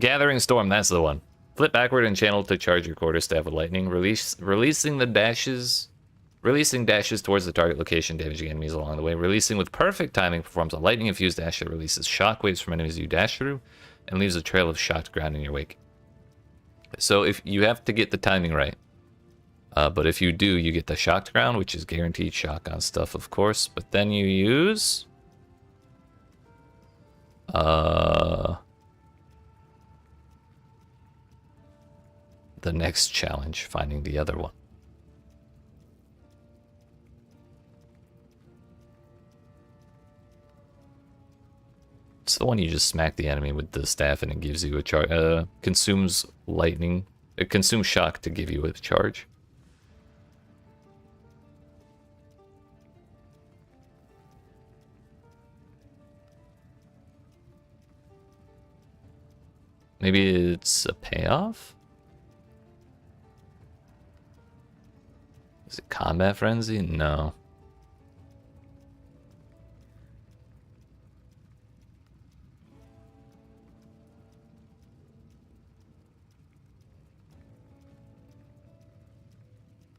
Speaker 1: Gathering Storm, that's the one. Flip backward and channel to charge your quarterstaff with lightning. Releasing dashes towards the target location, damaging enemies along the way. Releasing with perfect timing performs a lightning-infused dash that releases shockwaves from enemies you dash through and leaves a trail of shocked ground in your wake. So if you have to get the timing right, but if you do, you get the shocked ground, which is guaranteed shock on stuff, of course. But then you use the next challenge, finding the other one. It's the one you just smack the enemy with the staff and it gives you a charge. Consumes lightning. It consumes shock to give you a charge. Maybe it's a payoff? Is it combat frenzy? No.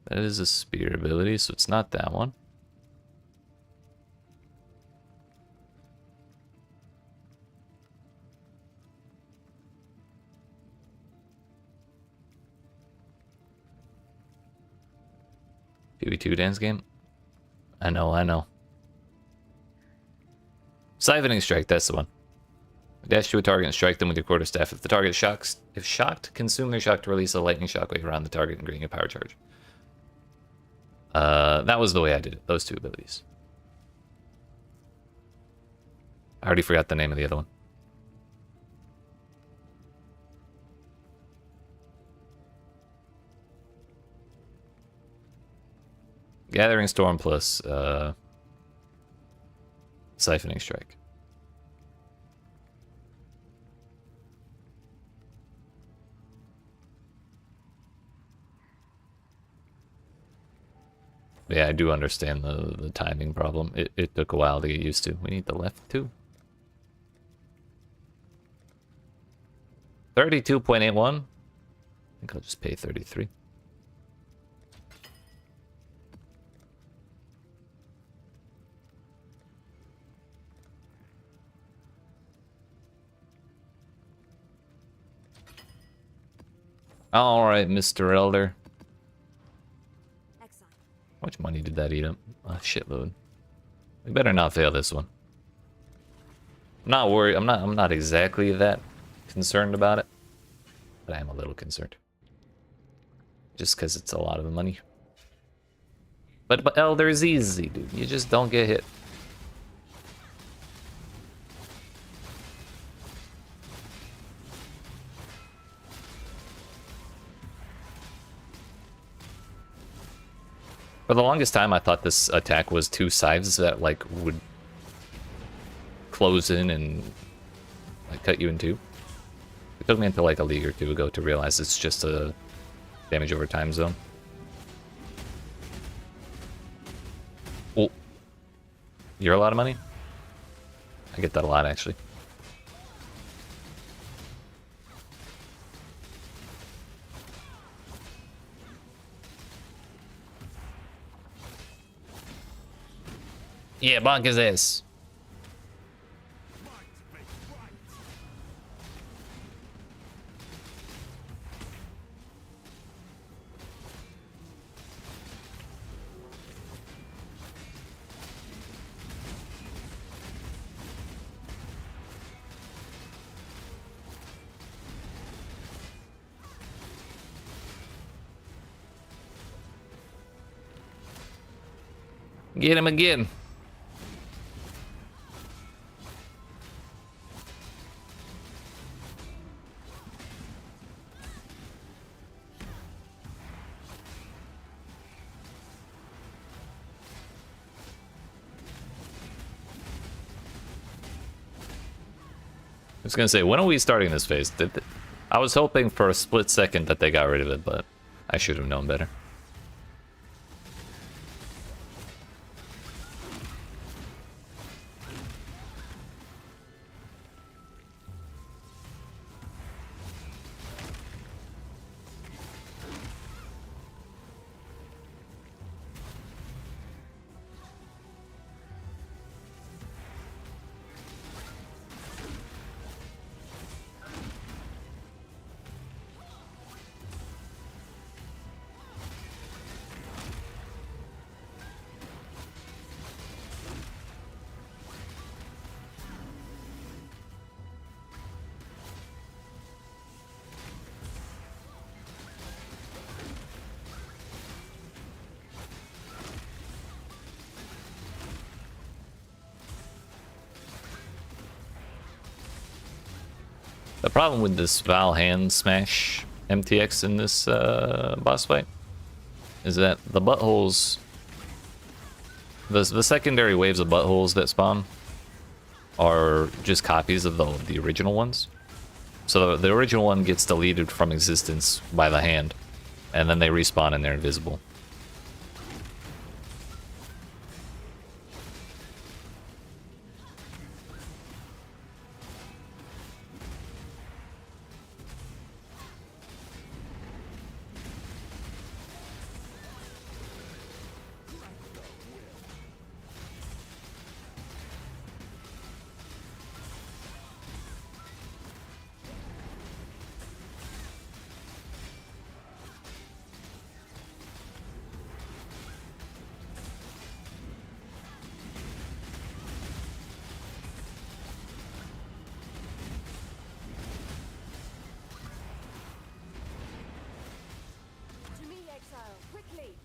Speaker 1: That is a spear ability, so it's not that one. PoE 2 dance game? I know. Siphoning Strike, that's the one. Dash to a target and strike them with your quarterstaff. If the target is shocked, consume their shock to release a lightning shockwave around the target and gain a power charge. That was the way I did it. Those two abilities. I already forgot the name of the other one. Gathering Storm plus Siphoning Strike. Yeah, I do understand the timing problem. It took a while to get used to. We need the left too. 32.81. I think I'll just pay 33. All right, Mr. Elder.
Speaker 2: Exile.
Speaker 1: How much money did that eat up? A shitload. We better not fail this one. I'm not worried. I'm not exactly that concerned about it, but I am a little concerned. Just because it's a lot of money. But Elder is easy, dude. You just don't get hit. For the longest time, I thought this attack was two scythes that like would close in and like cut you in two. It took me until like a league or two ago to realize it's just a damage over time zone. Oh, you're a lot of money. I get that a lot actually. Yeah, bonk his ass. Get him again. I was gonna say, when are we starting this phase? I was hoping for a split second that they got rid of it, but I should have known better. The problem with this Val hand smash MTX in this boss fight is that the buttholes, the secondary waves of buttholes that spawn are just copies of the original ones. So the original one gets deleted from existence by the hand, and then they respawn and they're invisible.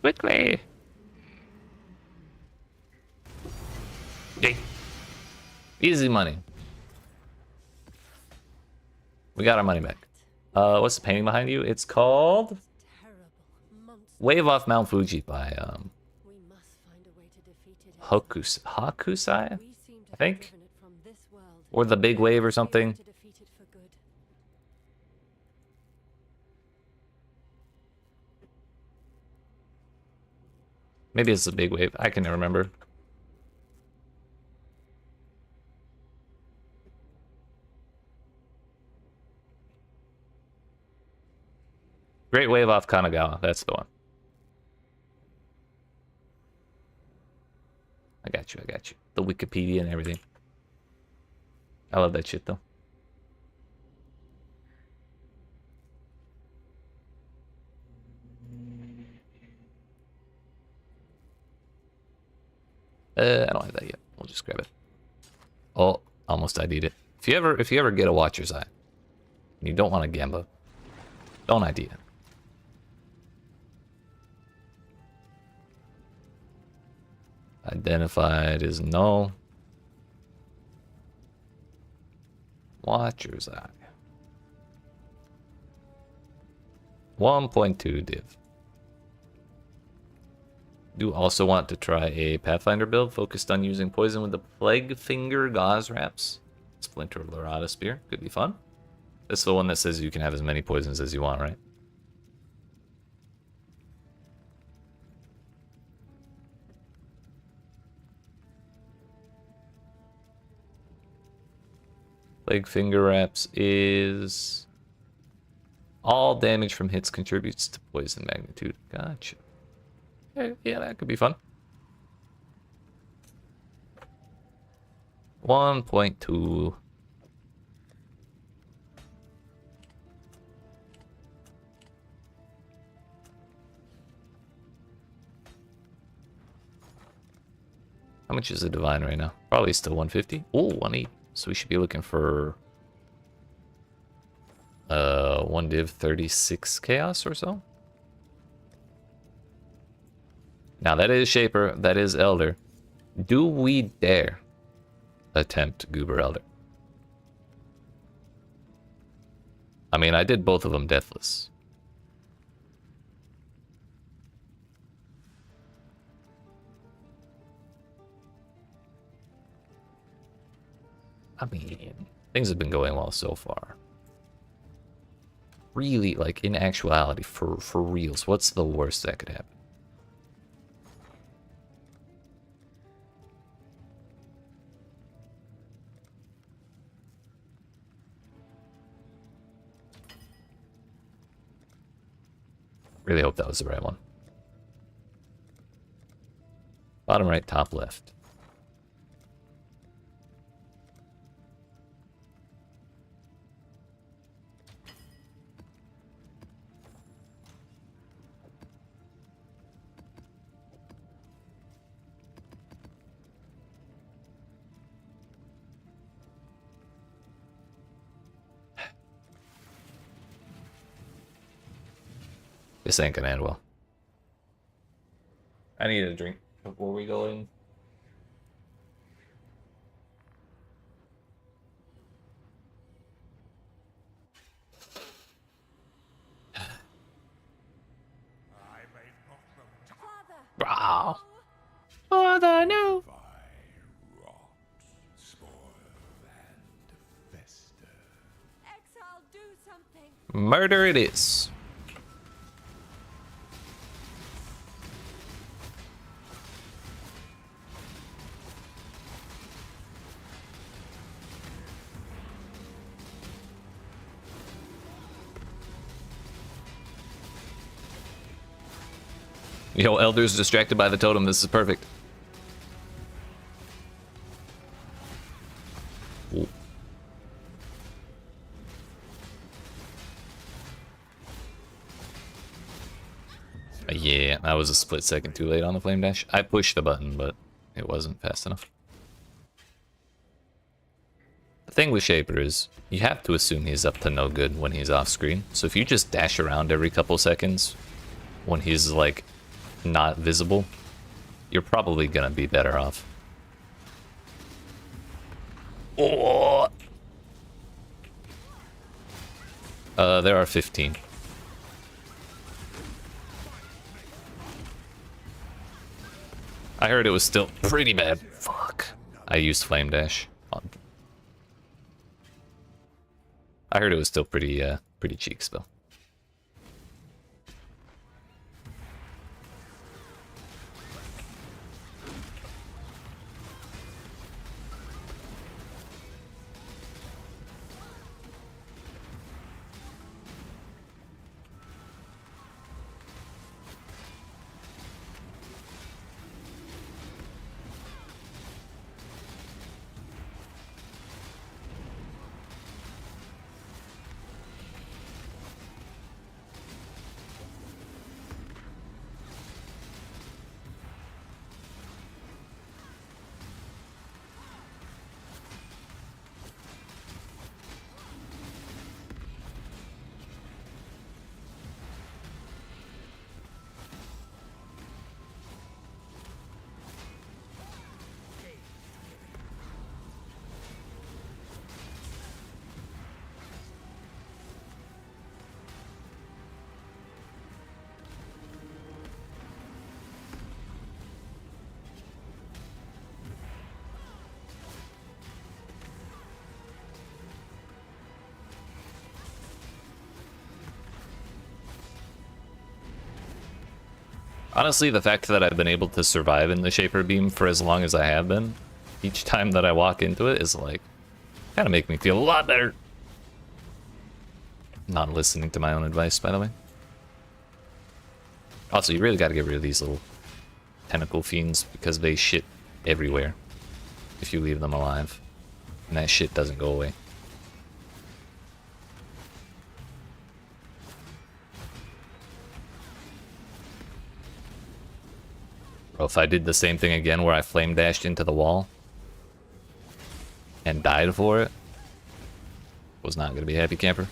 Speaker 1: Quickly! Yay. Easy money. We got our money back. What's the painting behind you? It's called
Speaker 2: Terrible monster.
Speaker 1: Wave Off Mount Fuji by
Speaker 2: We must find a way to defeat it.
Speaker 1: Hakusai?
Speaker 2: We seem to
Speaker 1: I think?
Speaker 2: have driven it from this world.
Speaker 1: Or the Big Wave or something.
Speaker 2: To defeat it for good.
Speaker 1: Maybe it's the Big Wave. I can remember. Great Wave Off Kanagawa. That's the one. I got you. I got you. The Wikipedia and everything. I love that shit, though. I don't have that yet. We'll just grab it. Oh, almost ID'd it. If you ever get a Watcher's Eye, and you don't want a Gamba, don't ID it. Identified is null. Watcher's Eye. 1.2 div. Do also want to try a Pathfinder build focused on using poison with the Plague Finger Gauze Wraps. Splinter Lorata Spear. Could be fun. That's the one that says you can have as many poisons as you want, right? Plague Finger Wraps is all damage from hits contributes to poison magnitude. Gotcha. Yeah, that could be fun. 1.2. How much is the divine right now? Probably still 150. Oh, 180. So we should be looking for 1 div 36 chaos or so. Now that is Shaper, that is Elder. Do we dare attempt Goober Elder? I mean, I did both of them deathless. I mean, things have been going well so far. Really, like, in actuality, for reals, what's the worst that could happen? Really hope that was the right one. Bottom right, top left. This ain't gonna end well. I need a drink before we go in.
Speaker 3: I may not know
Speaker 2: Father!
Speaker 1: Wow. Father, no.
Speaker 3: I rot, spoil, and fester.
Speaker 2: Exile, do something!
Speaker 1: Murder it is. Yo, Elder's distracted by the totem. This is perfect. Ooh. Yeah, that was a split second too late on the flame dash. I pushed the button, but it wasn't fast enough. The thing with Shaper is, you have to assume he's up to no good when he's off screen. So if you just dash around every couple seconds when he's like not visible, you're probably gonna be better off. Oh! There are 15. I heard it was still pretty bad. Fuck. I used Flame Dash. I heard it was still pretty cheek spell. Honestly, the fact that I've been able to survive in the Shaper Beam for as long as I have been, each time that I walk into it is like, kind of make me feel a lot better. Not listening to my own advice, by the way. Also, you really gotta get rid of these little tentacle fiends because they shit everywhere if you leave them alive. And that shit doesn't go away. Bro, if I did the same thing again where I flame dashed into the wall and died for it, was not gonna be a happy camper.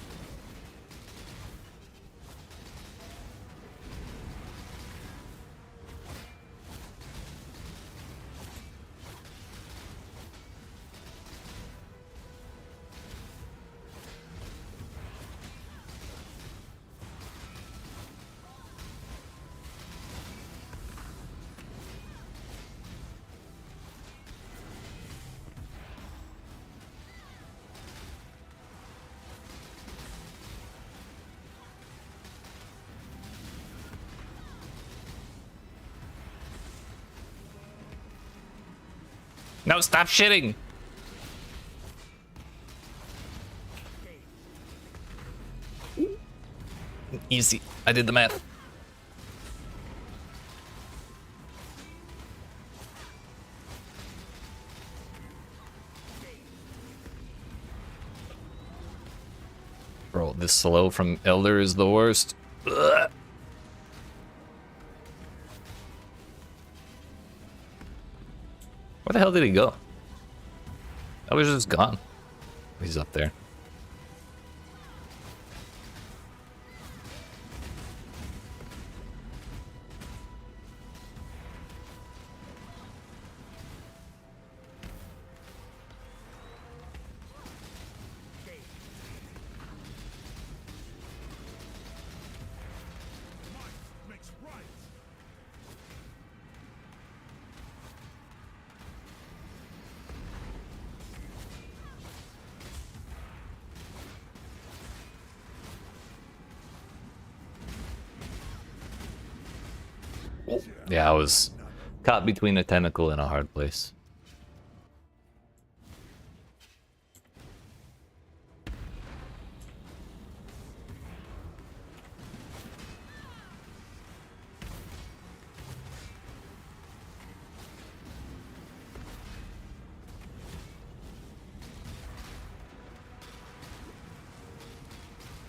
Speaker 1: No, stop shitting! Easy. I did the math. Bro, this slow from Elder is the worst. Ugh. Where the hell did he go? I was just gone. He's up there. Yeah, I was caught between a tentacle and a hard place.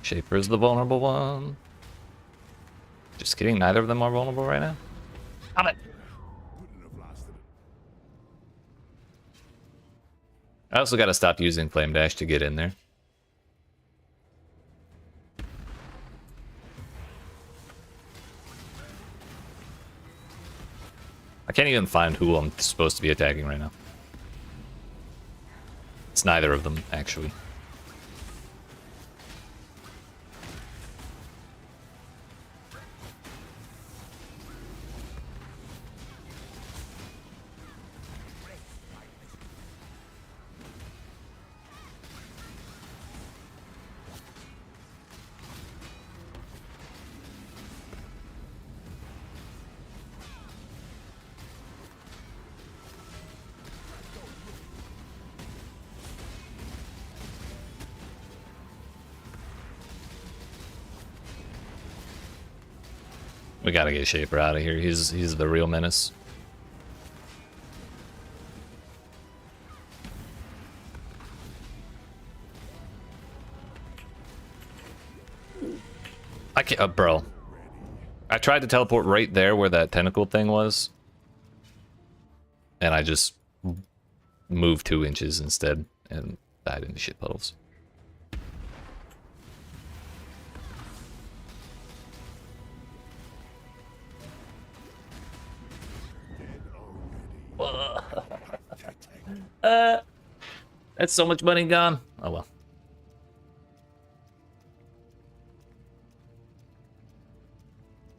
Speaker 1: Shaper's the vulnerable one. Just kidding, neither of them are vulnerable right now. Damn it. I also gotta stop using Flame Dash to get in there. can't even find who I'm supposed to be attacking right now. It's neither of them, actually. We gotta get Shaper out of here. He's the real menace. I can't, bro. I tried to teleport right there where that tentacle thing was, and I just moved 2 inches instead and died into shit puddles. That's so much money gone. Oh well.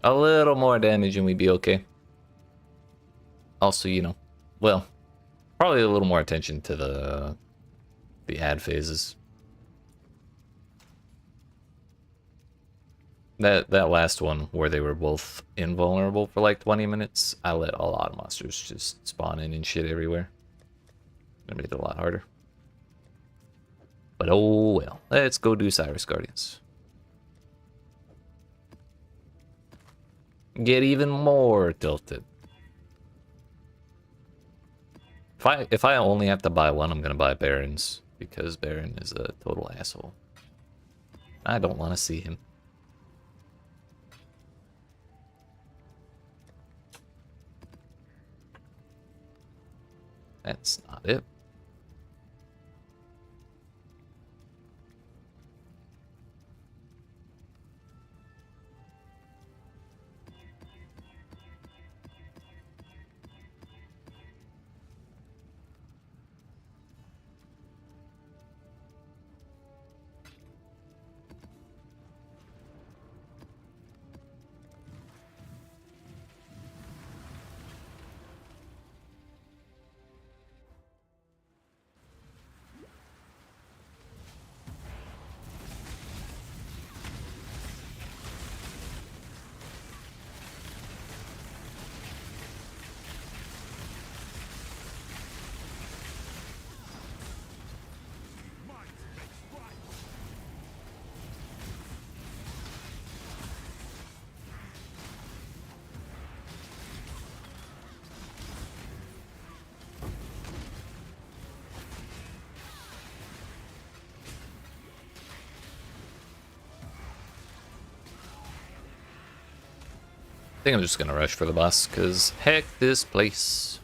Speaker 1: A little more damage and we'd be okay. Also, you know, well, probably a little more attention to the ad phases. That last one where they were both invulnerable for like 20 minutes, I let a lot of monsters just spawn in and shit everywhere. That made it a lot harder. But oh well, let's go do Cyrus Guardians. Get even more tilted. If I only have to buy one, I'm gonna buy Baron's because Baron is a total asshole. I don't want to see him. That's not it. I think I'm just gonna rush for the boss, because heck this place.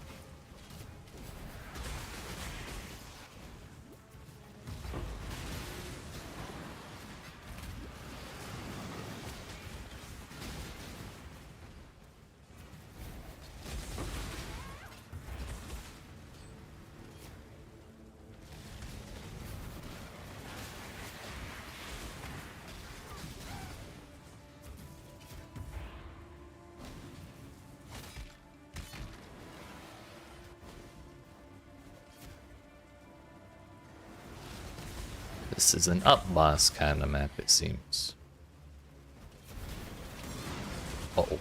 Speaker 1: This is an up boss kind of map, it seems. Uh-oh.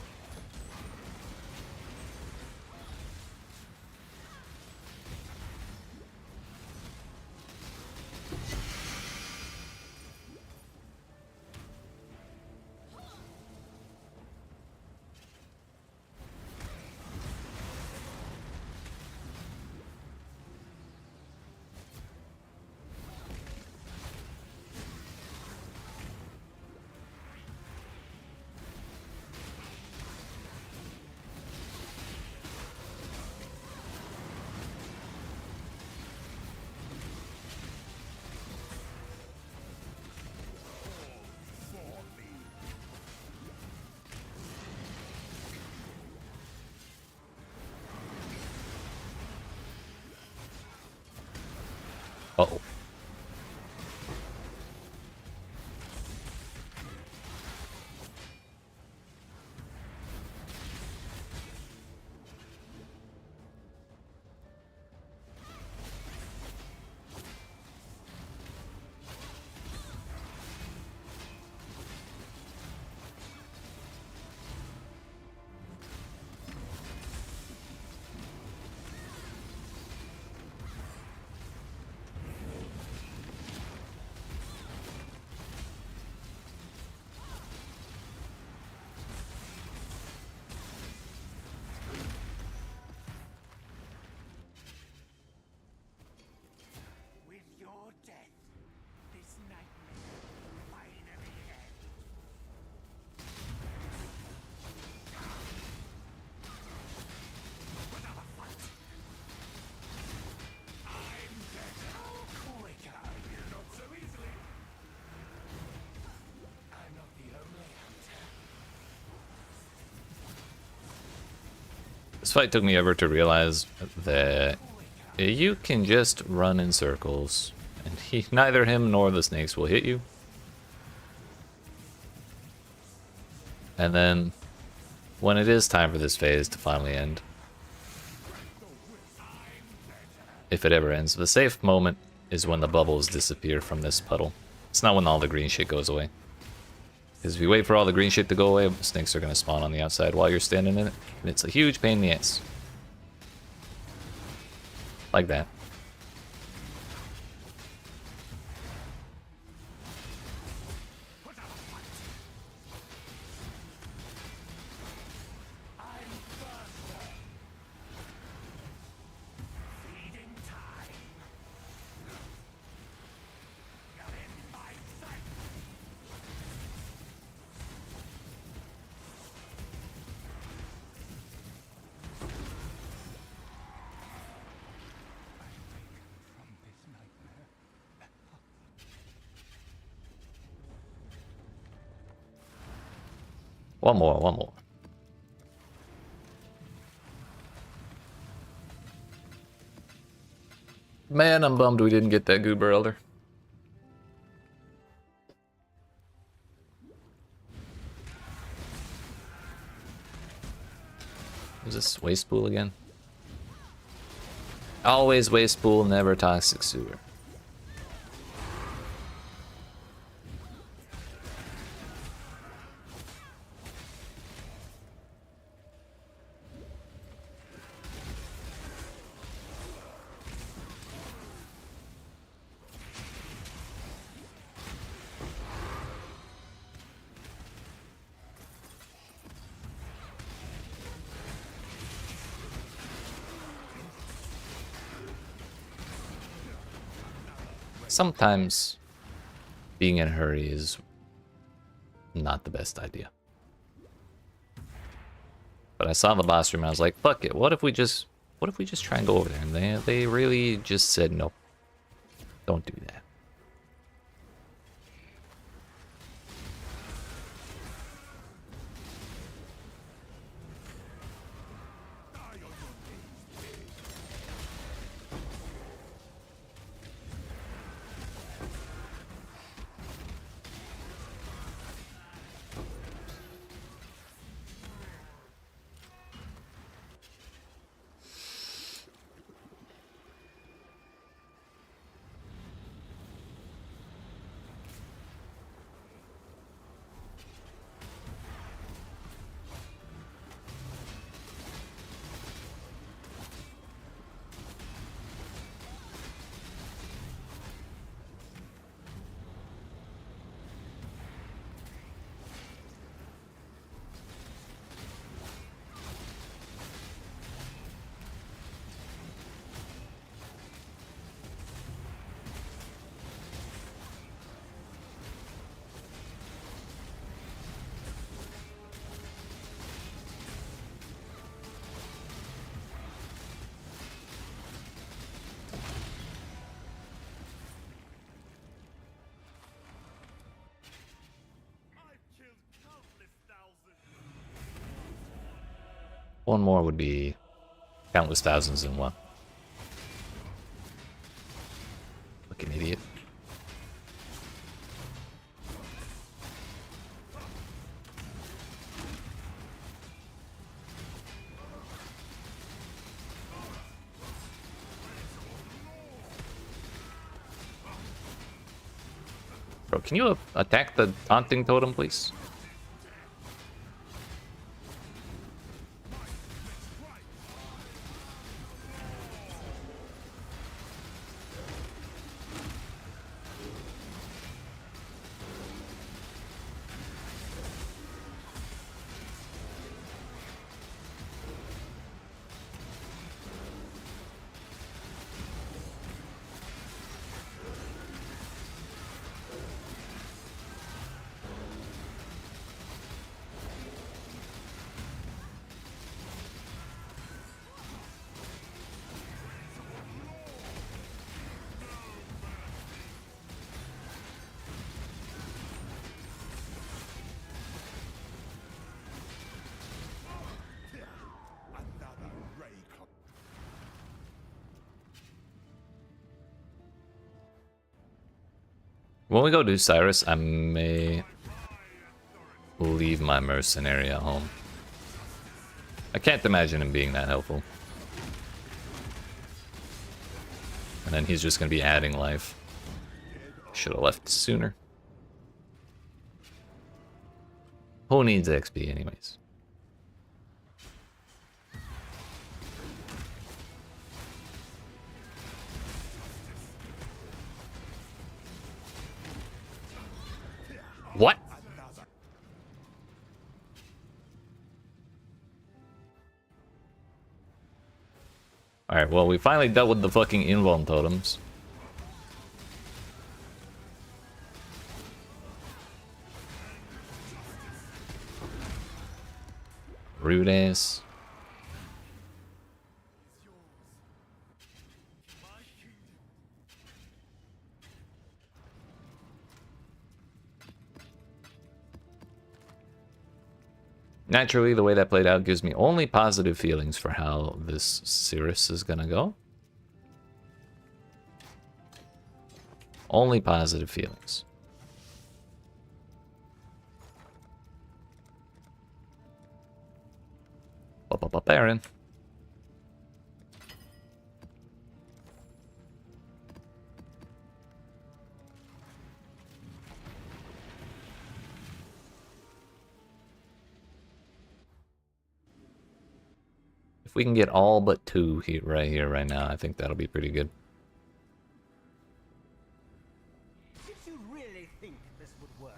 Speaker 1: Uh-oh.
Speaker 3: With your death, this nightmare finally ends. Another fight. I'm dead. Quicker, not so easily. I'm not the only hunter.
Speaker 1: This fight took me ever to realize that you can just run in circles, and neither him nor the snakes will hit you. And then, when it is time for this phase to finally end, if it ever ends, the safe moment is when the bubbles disappear from this puddle. It's not when all the green shit goes away. Because if you wait for all the green shit to go away, snakes are going to spawn on the outside while you're standing in it, and it's a huge pain in the ass. Like that. One more, one more. Man, I'm bummed we didn't get that Goober Elder. Is this waste pool again? Always waste pool, never toxic sewer. Sometimes being in a hurry is not the best idea. But I saw the boss room and I was like, fuck it, what if we just try and go over there? And they really just said no. Don't do that. One more would be countless thousands in one. Fucking idiot. Bro, can you attack the taunting totem, please? When we go to Cyrus, I may leave my mercenary at home. I can't imagine him being that helpful. And then he's just gonna be adding life. Should have left sooner. Who needs XP anyways? What? Alright, well, we finally dealt with the fucking invuln totems. Rude ass. Naturally, the way that played out gives me only positive feelings for how this Cirrus is gonna go. Only positive feelings. Up, Aaron. If we can get all but 2 here, right now, I think that'll be pretty good.
Speaker 5: Did you really think this would work?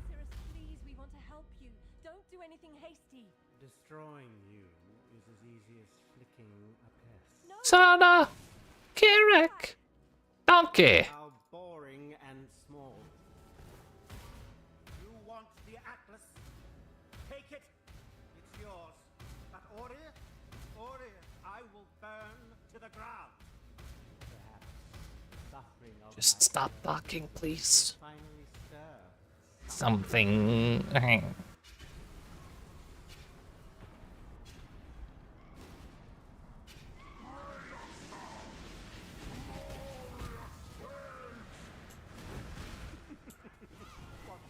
Speaker 2: Cirrus, please, we want to help you. Don't do anything hasty.
Speaker 5: Destroying you is as easy as flicking a pest.
Speaker 2: No.
Speaker 1: Sana! Kirek! Donkey!
Speaker 5: How boring and small. You want the Atlas? Take it. It's yours. But Ori, I will burn to the ground. Perhaps suffering of
Speaker 1: Just
Speaker 5: my
Speaker 1: stop
Speaker 5: blood
Speaker 1: talking, please.
Speaker 5: will finally stir.
Speaker 1: Something.
Speaker 5: Real talent.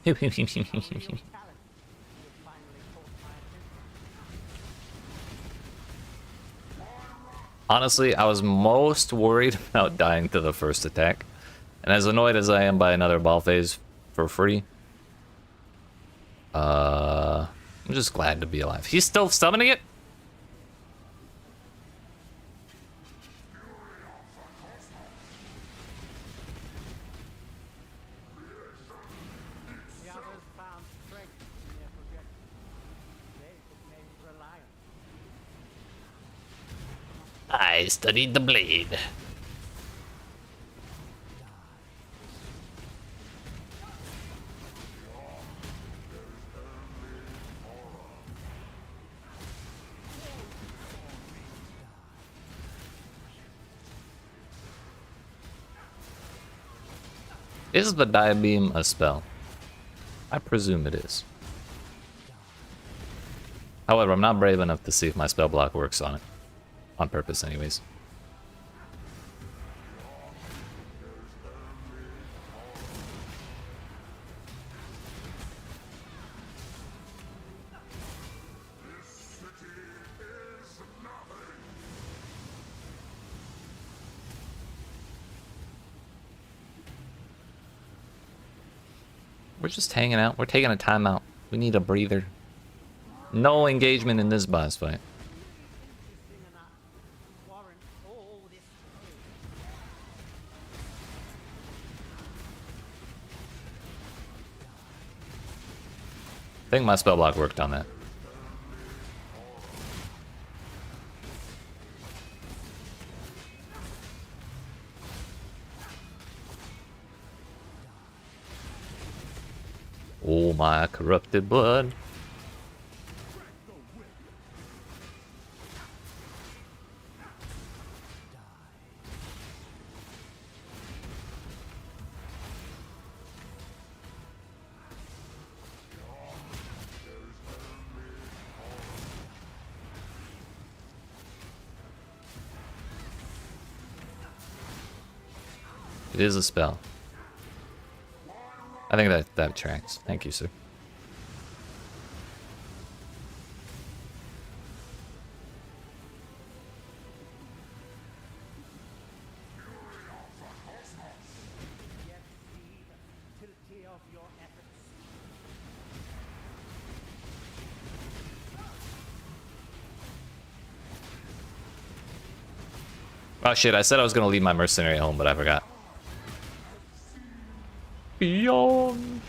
Speaker 5: You finally caught my attention.
Speaker 1: Honestly, I was most worried about dying to the first attack. And as annoyed as I am by another ball phase for free, I'm just glad to be alive. He's still summoning it?
Speaker 5: The others found strength in their projections. They could make reliance.
Speaker 1: I studied the blade. Is the Diabeam a spell? I presume it is. However, I'm not brave enough to see if my spell block works on it. On purpose, anyways. We're just hanging out. We're taking a timeout. We need a breather. No engagement in this boss fight.
Speaker 5: Interesting enough to warrant all this pain.
Speaker 1: I think my spell block worked on that. Oh my corrupted blood. It is a spell. I think that tracks. Thank you, sir.
Speaker 5: Yet see the futility of your efforts.
Speaker 1: Oh shit, I said I was gonna leave my mercenary at home, but I forgot. Beyond.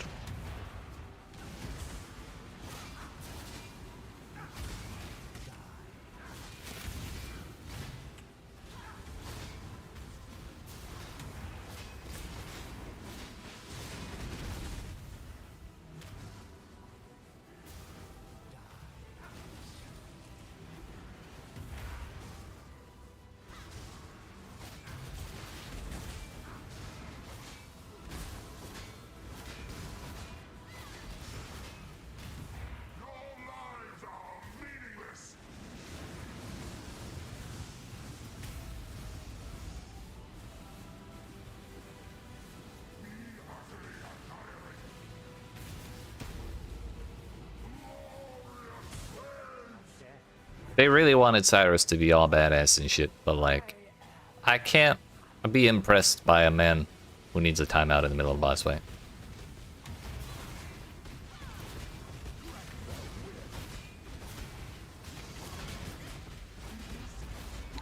Speaker 1: They really wanted Cyrus to be all badass and shit, but like, I can't be impressed by a man who needs a timeout in the middle of a boss fight.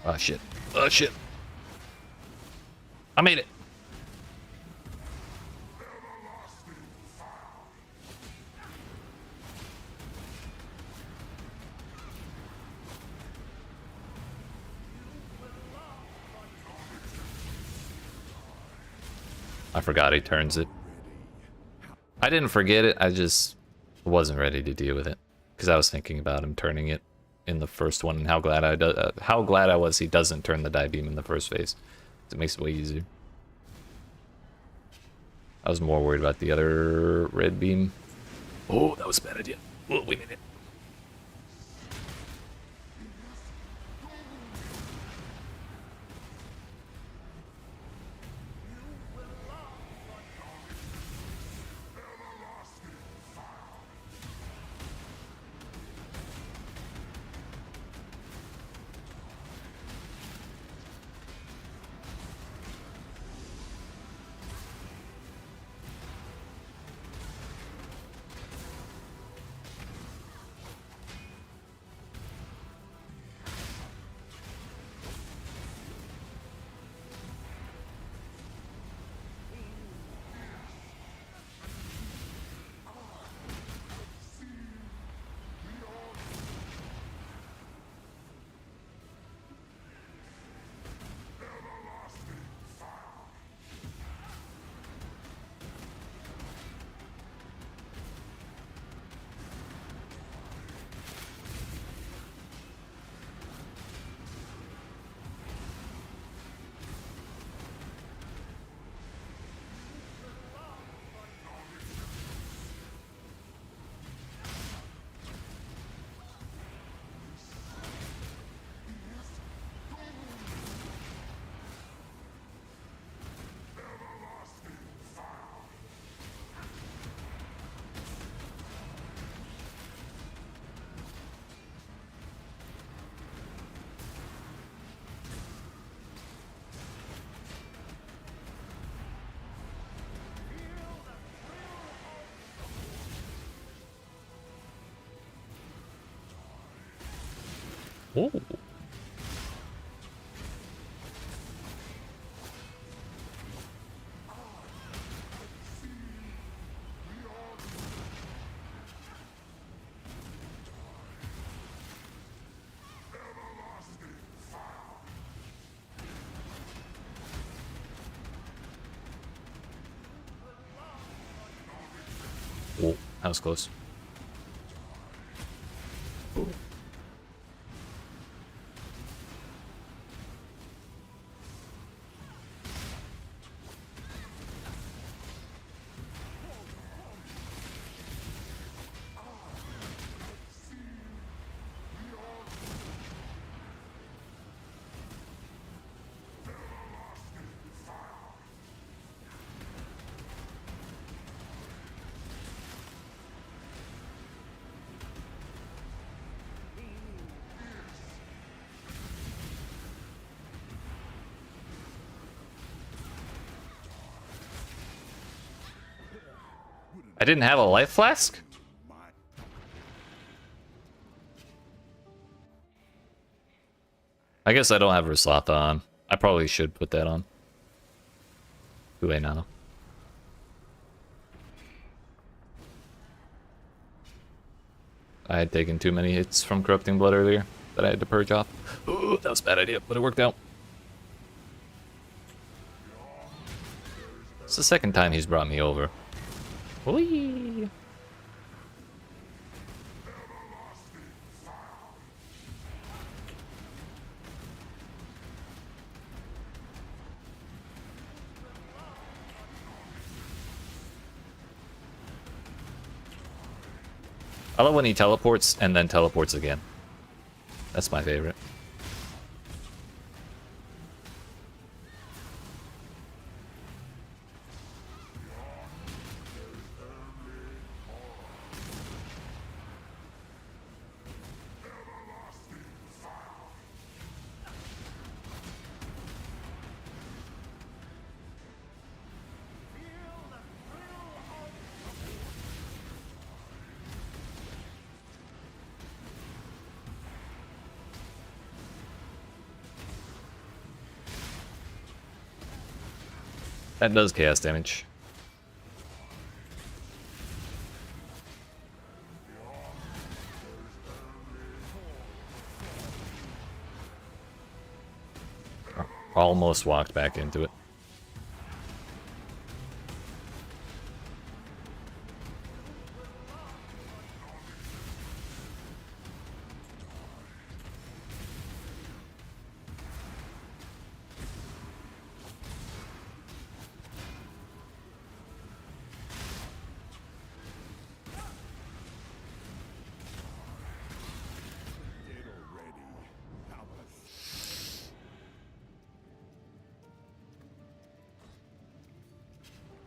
Speaker 1: Oh shit. Oh shit. I made it. I forgot he turns it. I didn't forget it, I just wasn't ready to deal with it. Because I was thinking about him turning it in the first one and how glad I was he doesn't turn the die beam in the first phase. It makes it way easier. I was more worried about the other red beam. Oh, that was a bad idea. Oh, we made it. Ooh. Oh, that was close. I didn't have a life flask? I guess I don't have Rislatha on. I probably should put that on. Too late now. I had taken too many hits from Corrupting Blood earlier that I had to purge off. Ooh, that was a bad idea, but it worked out. It's the second time he's brought me over. Whee! I love when he teleports and then teleports again. That's my favorite. That does chaos damage. Almost walked back into it.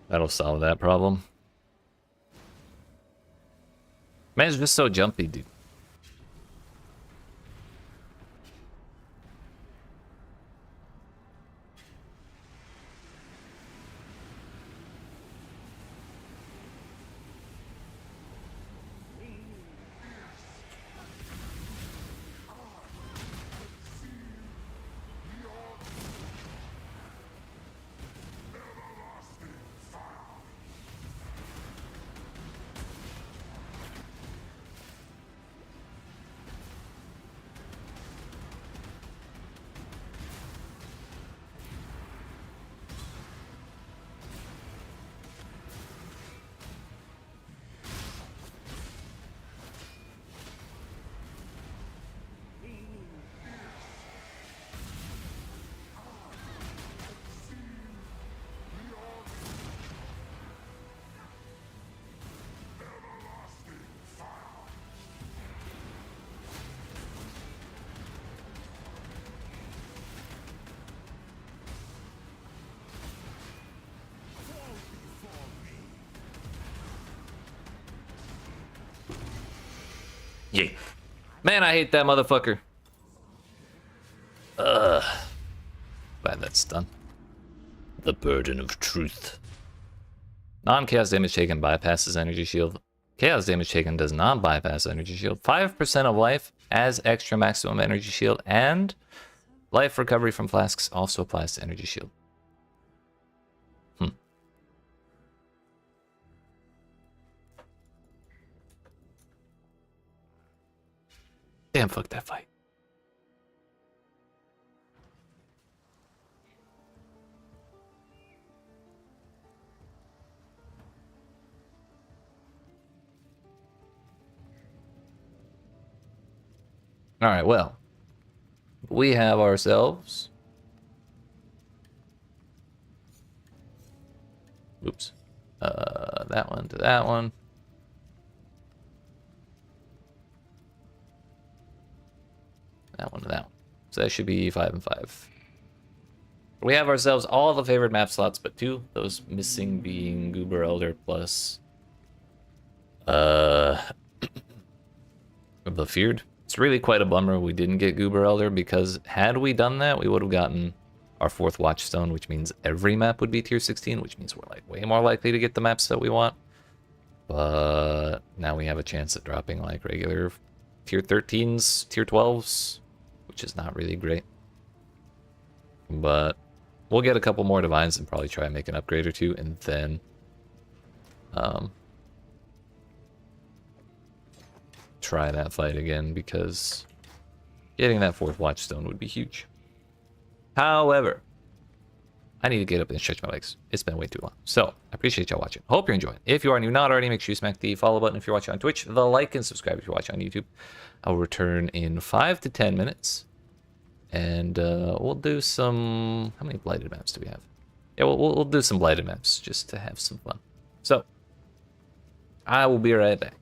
Speaker 1: That'll solve that problem. Man, it's just so jumpy, dude. Yeah. Man, I hate that motherfucker. Glad that's done. The burden of truth. Non-chaos damage taken bypasses energy shield. Chaos damage taken does not bypass energy shield. 5% of life as extra maximum energy shield, and life recovery from flasks also applies to energy shield. Damn, fuck that fight. All right, well, we have ourselves. Oops. That one to that one. That one to that one. So that should be 5 and 5. We have ourselves all the favorite map slots, but 2. Those missing being Goober Elder plus the Feared. It's really quite a bummer we didn't get Goober Elder, because had we done that, we would have gotten our 4th Watchstone, which means every map would be tier 16, which means we're like way more likely to get the maps that we want. But now we have a chance at dropping like regular tier 13s, tier 12s, which is not really great. But we'll get a couple more divines and probably try and make an upgrade or 2, and then try that fight again, because getting that 4th Watchstone would be huge. However, I need to get up and stretch my legs. It's been way too long. So, I appreciate y'all watching. Hope you're enjoying. If you are new, not already, make sure you smack the follow button if you're watching on Twitch, the like and subscribe if you're watching on YouTube. I'll return in 5 to 10 minutes. And we'll do some... How many blighted maps do we have? Yeah, we'll do some blighted maps just to have some fun. So, I will be right back.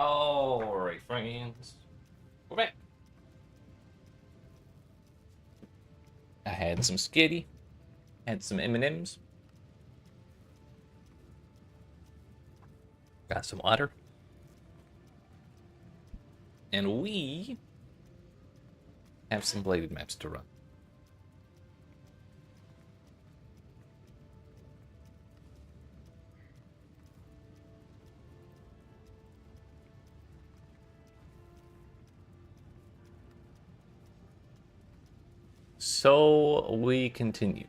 Speaker 1: Alright, friends. We're back. I had some skitty. Had some M&Ms. Got some water. And we have some bladed maps to run. So we continue.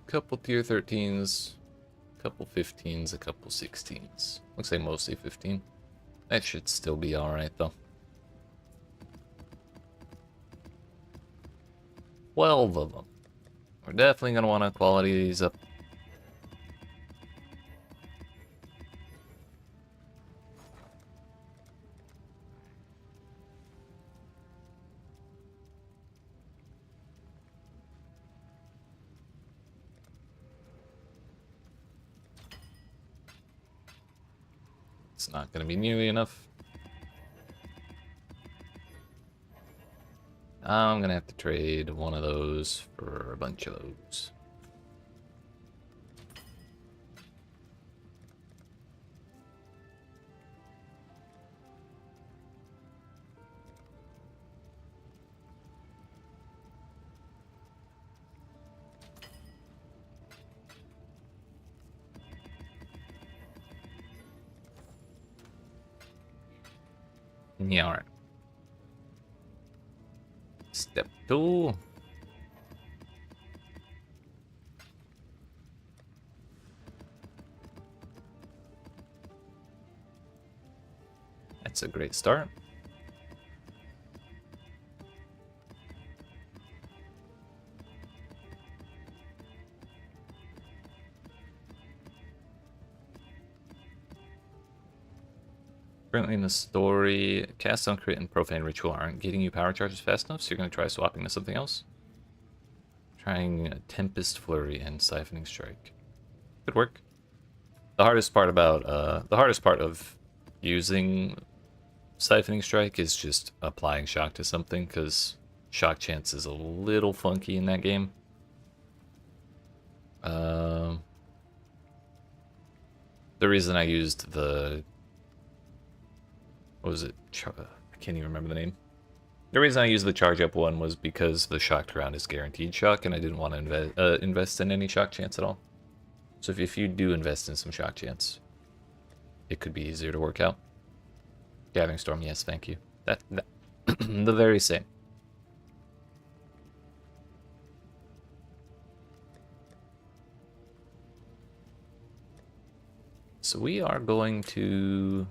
Speaker 1: Couple tier 13s, couple 15s, a couple 16s. Looks like mostly 15. That should still be alright though. 12 of them. We're definitely going to want to quality these up. It's not going to be nearly enough. I'm going to have to trade one of those for a bunch of those. Yeah, alright. Step 2. That's a great start. Currently in the story, Cast on Crit and Profane Ritual aren't getting you power charges fast enough, so you're going to try swapping to something else. Trying Tempest Flurry and Siphoning Strike. Could work. The hardest part of using Siphoning Strike is just applying shock to something, because shock chance is a little funky in that game. The reason I used the... What was it? I can't even remember the name. The reason I used the charge up one was because the shocked ground is guaranteed shock, and I didn't want to invest in any shock chance at all. So if you do invest in some shock chance, it could be easier to work out. Gathering Storm, yes, thank you. That the very same. So we are going to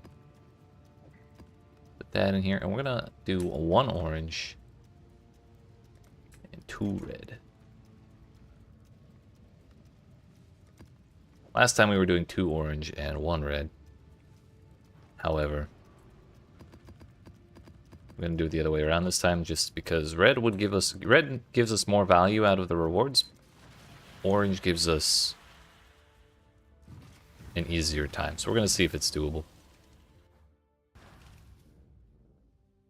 Speaker 1: put that in here, and we're gonna do 1 orange and 2 red. Last time we were doing 2 orange and 1 red. However, I'm gonna do it the other way around this time, just because red gives us more value out of the rewards. Orange gives us an easier time, so we're gonna see if it's doable.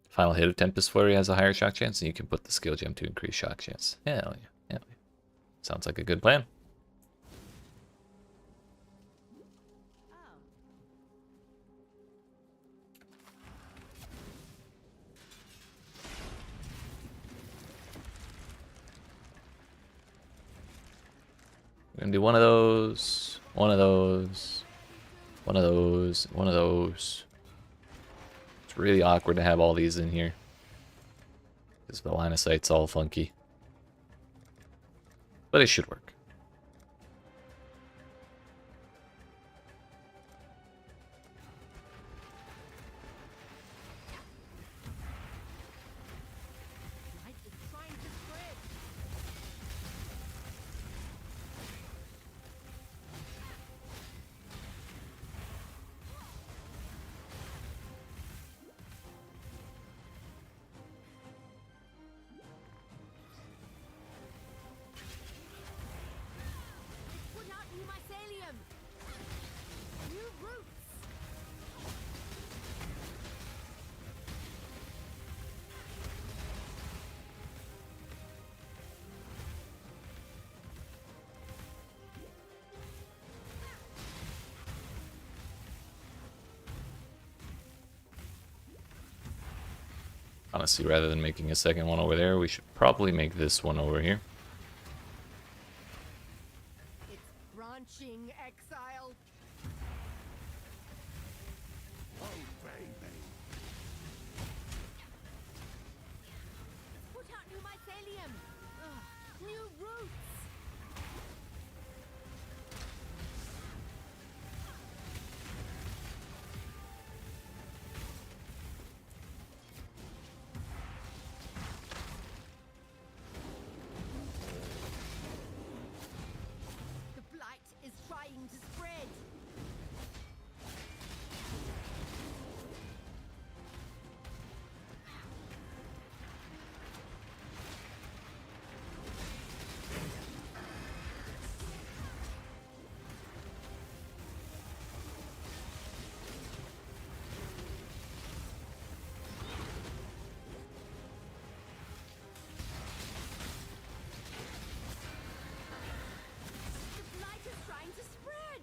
Speaker 1: Final hit of Tempest Flurry has a higher shock chance, and you can put the skill gem to increase shock chance. Hell yeah, hell yeah. Sounds like a good plan. We're gonna do one of those, one of those, one of those, one of those. It's really awkward to have all these in here, because the line of sight's all funky. But it should work.
Speaker 2: Light is trying to spread.
Speaker 1: Honestly, rather than making a second one over there, we should probably make this one over here.
Speaker 2: It's branching, Exile.
Speaker 3: Obey me.
Speaker 2: Put out new mycelium. New roots. The blight is trying to spread. The blight is trying to spread.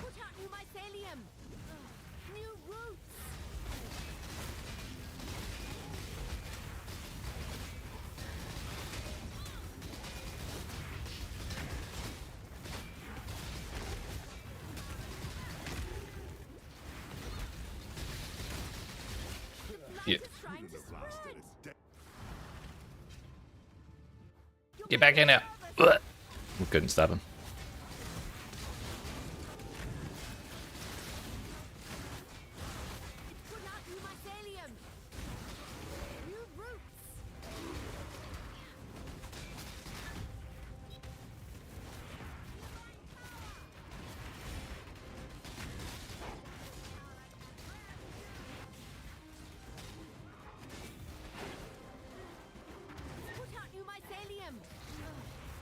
Speaker 2: Put out new mycelium. New roots.
Speaker 1: Yeah.
Speaker 2: It's trying to spread.
Speaker 1: Get back in there. Ugh. We couldn't stop him.
Speaker 2: Put out new mycelium. New roots. Put out new mycelium.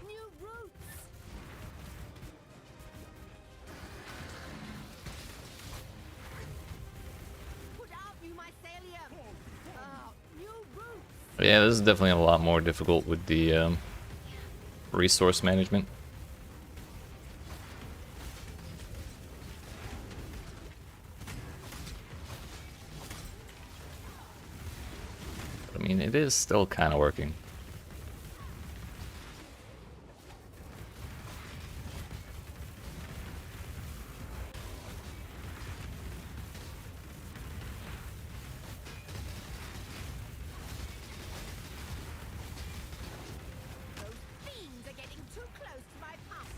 Speaker 2: New roots. Put out new mycelium. New roots.
Speaker 1: Yeah, this is definitely a lot more difficult with the resource management. But, I mean, it is still kind of working.
Speaker 2: Those fiends are getting too close to my pump.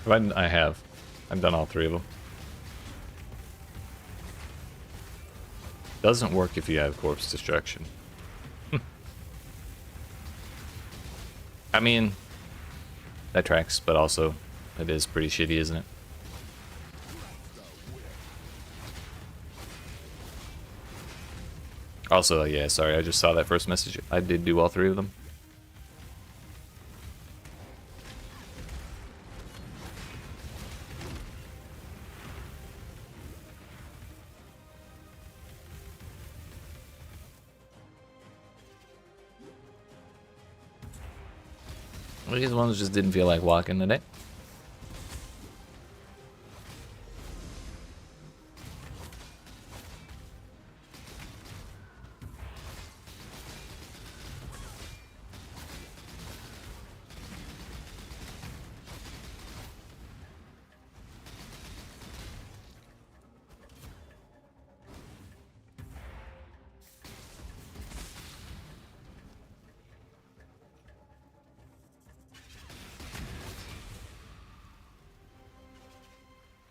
Speaker 1: I have. I've done all 3 of them. Doesn't work if you have corpse destruction. I mean, that tracks, but also it is pretty shitty, isn't it? Also, yeah, sorry, I just saw that first message. I did do all 3 of them. These ones just didn't feel like walking today.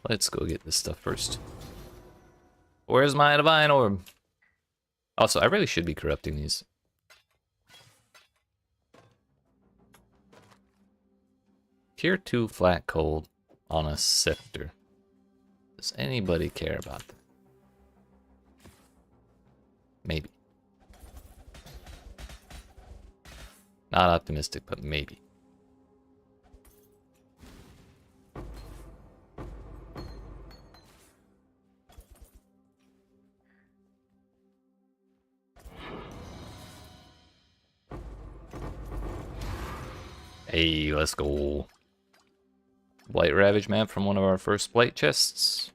Speaker 1: Let's go get this stuff first. Where's my divine orb? Also, I really should be corrupting these. Tier 2 flat cold on a scepter. Does anybody care about that? Maybe. Not optimistic, but maybe. Hey, let's go. Blight Ravage map from one of our first Blight chests.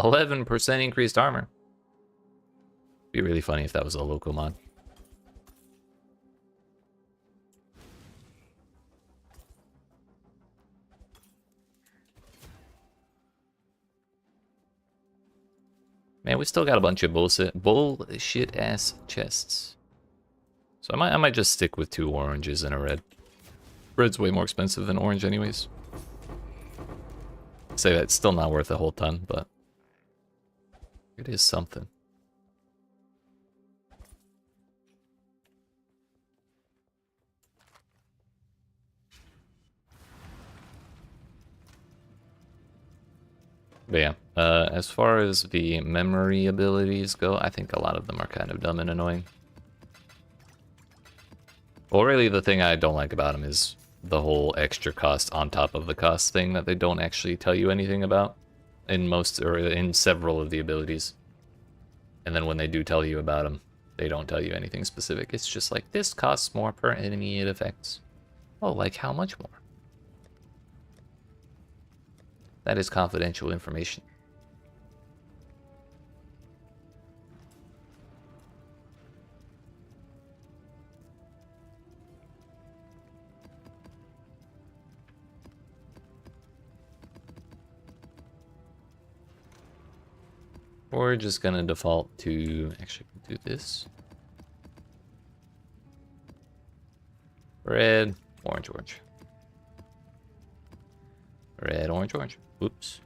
Speaker 1: %, increased armor. Be really funny if that was a local mod. Man, we still got a bunch of bullshit ass chests. So I might just stick with 2 oranges and a red. Red's way more expensive than orange anyways. Say that's still not worth a whole ton, but it is something. But yeah, as far as the memory abilities go, I think a lot of them are kind of dumb and annoying. Well, really the thing I don't like about them is the whole extra cost on top of the cost thing that they don't actually tell you anything about in most, or in several of the abilities. And then when they do tell you about them, they don't tell you anything specific. It's just like, this costs more per enemy it affects. Oh, like how much more? That is confidential information. We're just gonna default to, actually do this. Red, orange, orange. Red, orange, orange. Oops.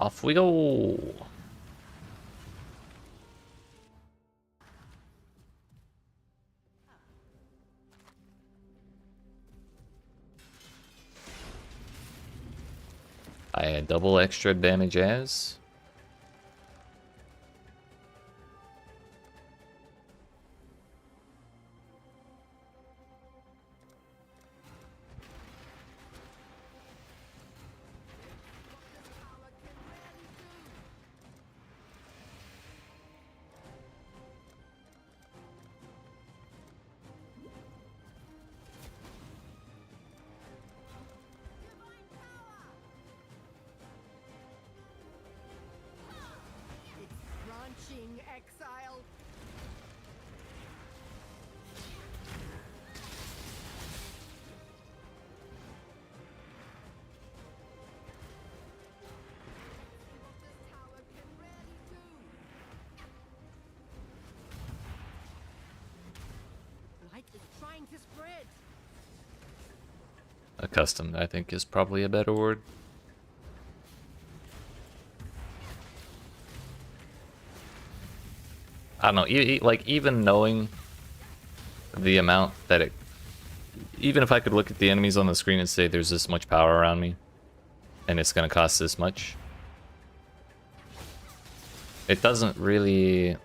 Speaker 1: Off we go. I had double extra damage as.
Speaker 2: Branching Exile. Momentous tower can rarely do. Light is trying to spread.
Speaker 1: Accustomed, I think, is probably a better word. I don't know, like, even knowing the amount that it... Even if I could look at the enemies on the screen and say there's this much power around me, and it's gonna cost this much, it doesn't really...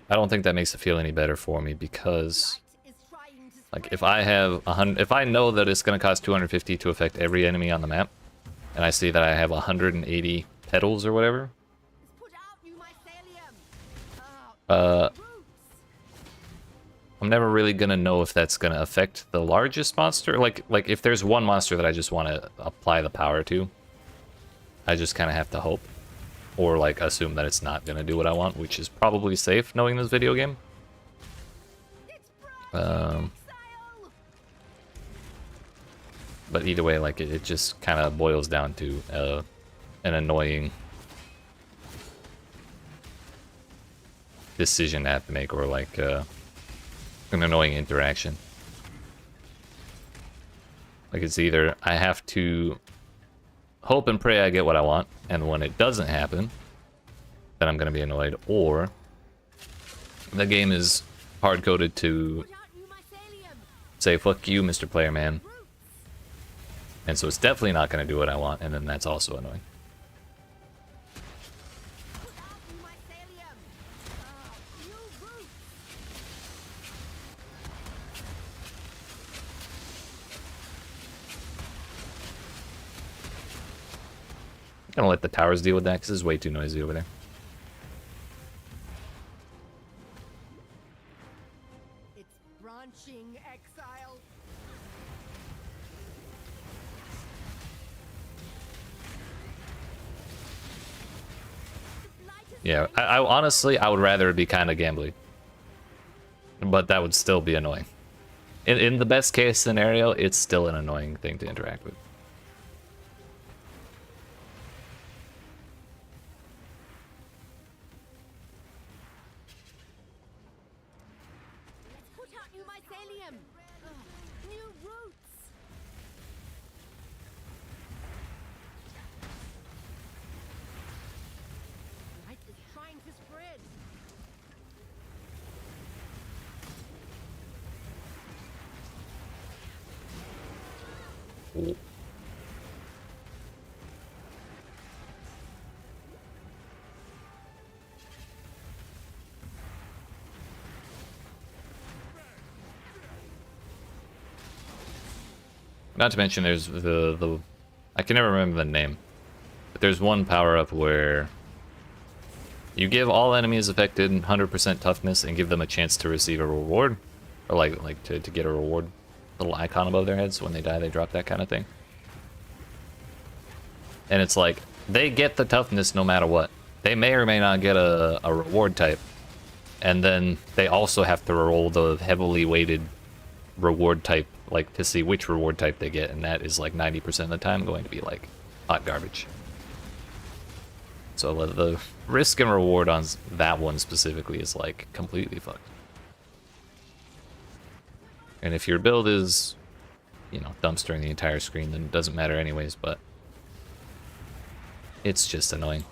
Speaker 1: I don't think that makes it feel any better for me, because...
Speaker 2: Light is trying to
Speaker 1: Like,
Speaker 2: spread.
Speaker 1: if I have if I know that it's gonna cost 250 to affect every enemy on the map, and I see that I have 180 petals or whatever,
Speaker 2: Put out you mycelium. Roots.
Speaker 1: I'm never really gonna know if that's gonna affect the largest monster. Like if there's one monster that I just want to apply the power to, I just kind of have to hope, or like assume that it's not gonna do what I want, which is probably safe knowing this video game.
Speaker 2: It's branching
Speaker 1: Um,
Speaker 2: Exile.
Speaker 1: but either way, like it just kind of boils down to an annoying decision I have to make, or like an annoying interaction. Like, it's either I have to hope and pray I get what I want, and when it doesn't happen, then I'm gonna be annoyed, or the game is hard-coded to
Speaker 2: Put out you mycelium.
Speaker 1: say, fuck you, Mr. Player Man. And so it's definitely not gonna do what I want, and then that's also annoying.
Speaker 2: Put out you mycelium. New roots.
Speaker 1: I'm gonna let the towers deal with that, because it's way too noisy over there.
Speaker 2: It's branching Exile. Light is
Speaker 1: Yeah, I honestly, I would rather it be kind of gambly. But that would still be annoying. In the best case scenario, it's still an annoying thing to interact with.
Speaker 2: Put out you mycelium. New roots. Light is trying to spread.
Speaker 1: Ooh. Not to mention there's the I can never remember the name, but there's one power-up where you give all enemies affected 100% toughness and give them a chance to receive a reward, or like to get a reward. Little icon above their heads, when they die they drop that kind of thing. And it's like, they get the toughness no matter what. They may or may not get a reward type, and then they also have to roll the heavily weighted reward type, like to see which reward type they get, and that is like 90% of the time going to be like hot garbage. So the risk and reward on that one specifically is like completely fucked. And if your build is, you know, dumpstering the entire screen, then it doesn't matter anyways, but It's just annoying.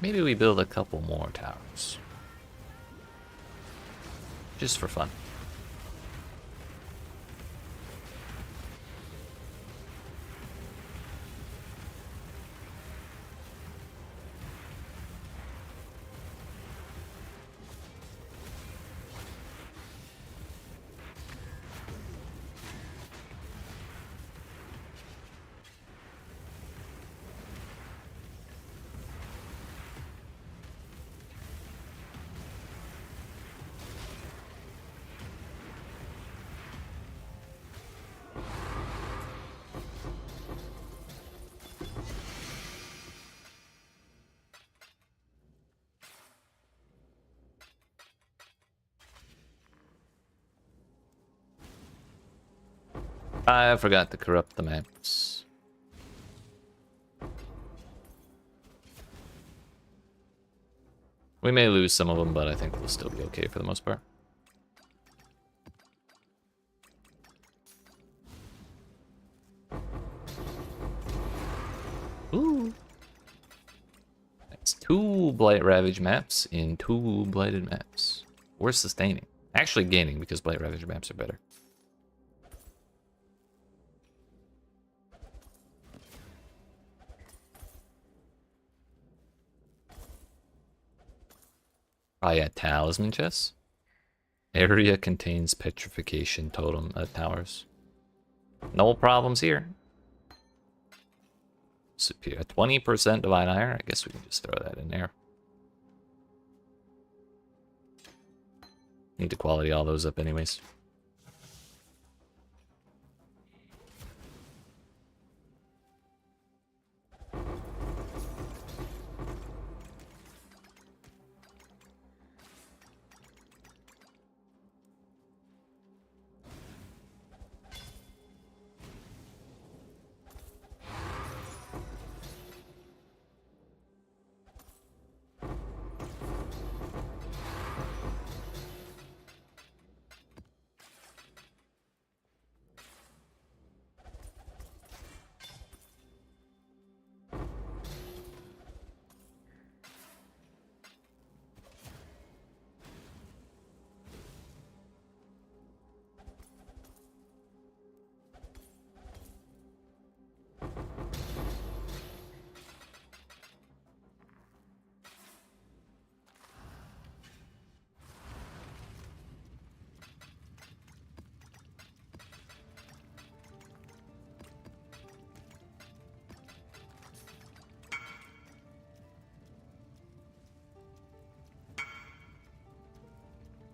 Speaker 1: Maybe we build a couple more towers. Just for fun. I forgot to corrupt the maps. We may lose some of them, but I think we'll still be okay for the most part. Ooh. That's 2 Blight Ravage maps in 2 Blighted maps. We're sustaining. Actually gaining because Blight Ravage maps are better. Oh yeah, Talisman chests. Area contains petrification totem towers. No problems here. Superior 20% divine iron. I guess we can just throw that in there. Need to quality all those up anyways.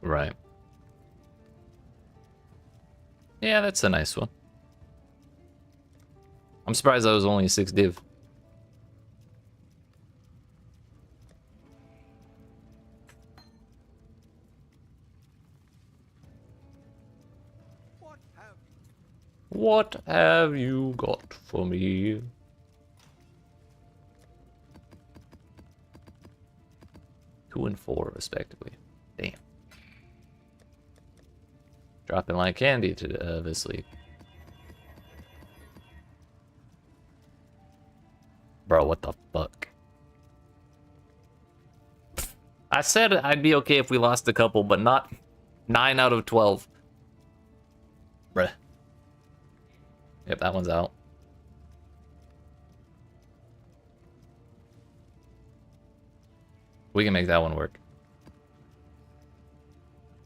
Speaker 1: Right. Yeah, that's a nice one. I'm surprised that was only 6 div. What have you got for me? Two and 4, respectively. Damn. Dropping like candy to this league. Bro, what the fuck? I said I'd be okay if we lost a couple, but not 9 out of 12. Bruh. Yep, that one's out. We can make that one work.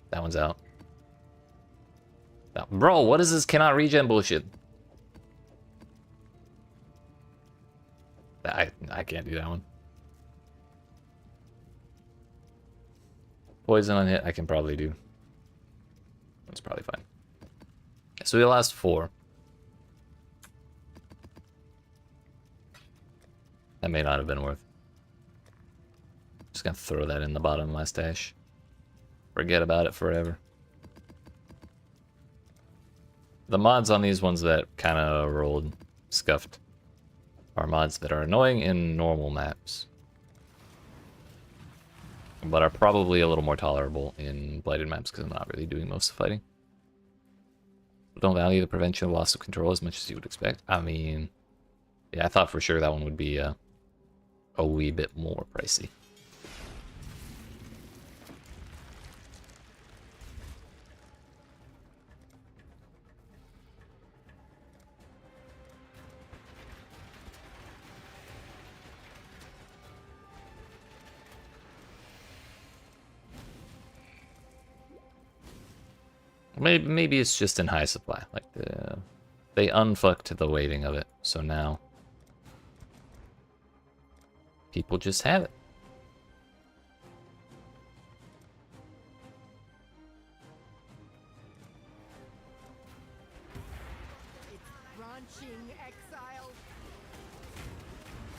Speaker 1: That one's out. Bro, what is this cannot regen bullshit? I can't do that one. Poison on hit, I can probably do. It's probably fine. So we lost 4. That may not have been worth. Just gonna throw that in the bottom of my stash. Forget about it forever. The mods on these ones that kind of rolled scuffed are mods that are annoying in normal maps, but are probably a little more tolerable in blighted maps because I'm not really doing most of the fighting. Don't value the prevention of loss of control as much as you would expect. I mean, yeah, I thought for sure that one would be a wee bit more pricey. Maybe it's just in high supply. Like they unfucked the weighting of it, so now people just have it.
Speaker 2: It's branching, Exile.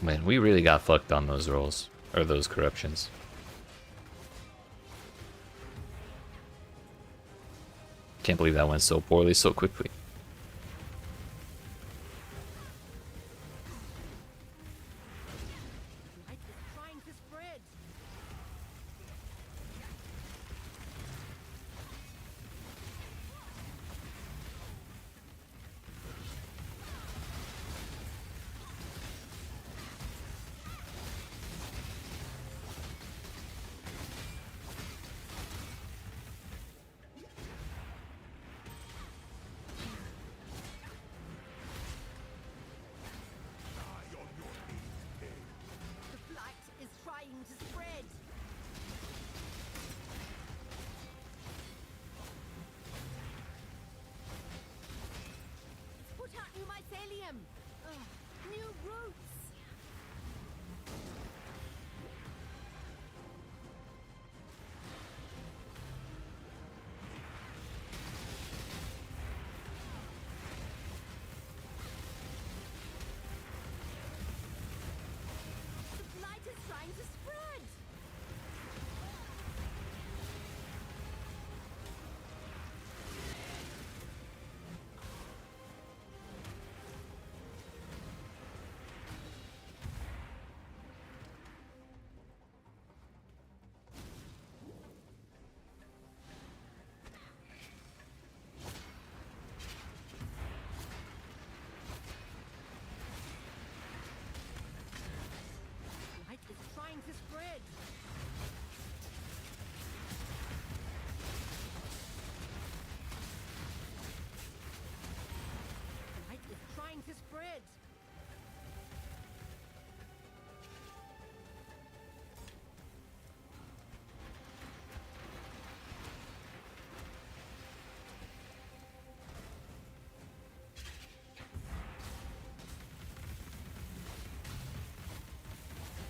Speaker 1: Man, we really got fucked on those rolls, or those corruptions. Can't believe that went so poorly so quickly.
Speaker 2: Light is trying to spread. The light is trying to spread. Put out new mycelium. New roots. The light is trying to spread. Light is trying to spread. Light is trying to spread.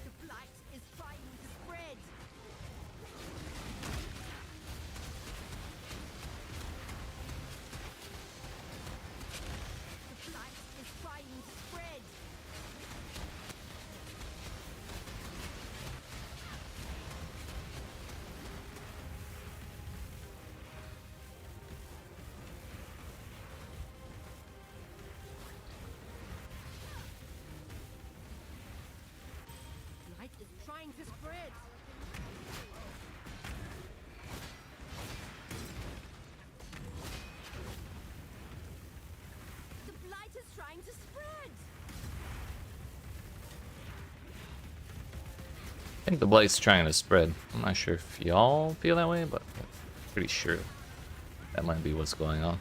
Speaker 2: The light is trying to spread. The light is trying to spread. Light is trying to spread. The light is trying to spread.
Speaker 1: I think the blight's trying to spread. I'm not sure if y'all feel that way, but I'm pretty sure that might be what's going on.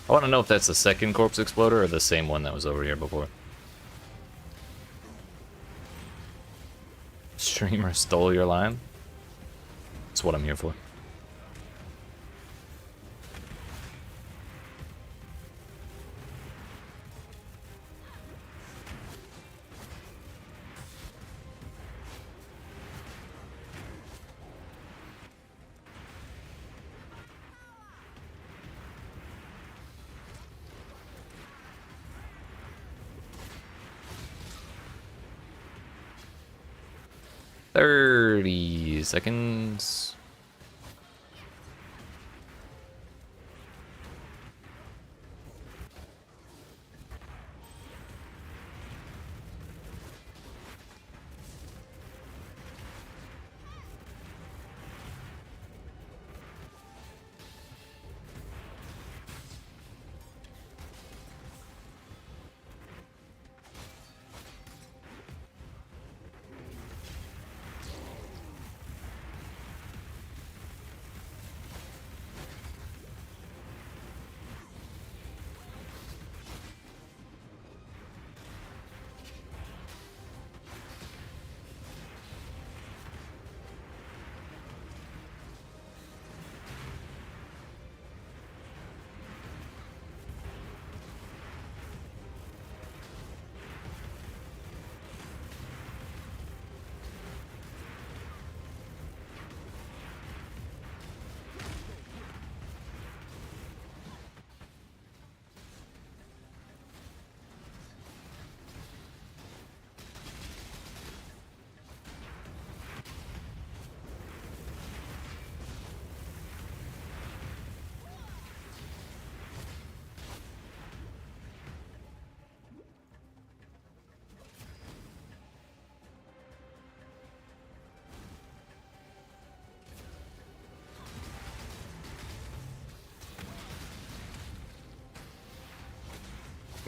Speaker 1: I want to know if that's the second corpse exploder or the same one that was over here before. streamer stole your line. That's what I'm here for. $30 seconds.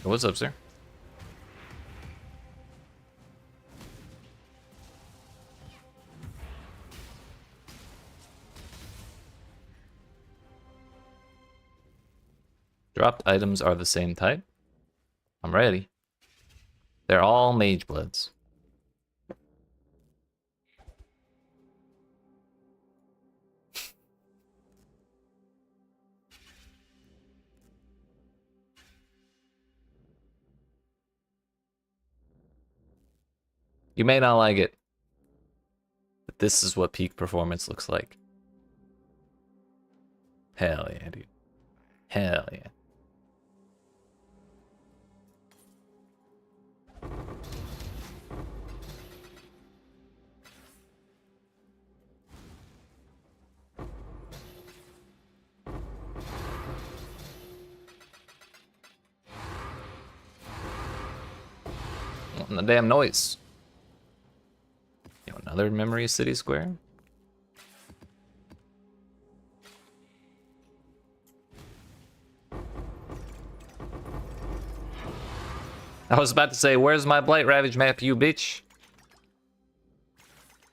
Speaker 1: What's up, sir? Dropped items are the same type. I'm ready. They're all mage bloods. You may not like it, but this is what peak performance looks like. Hell yeah, dude. Hell yeah. What in the damn noise? Yo, another memory city square? I was about to say, where's my Blight Ravage map, you bitch?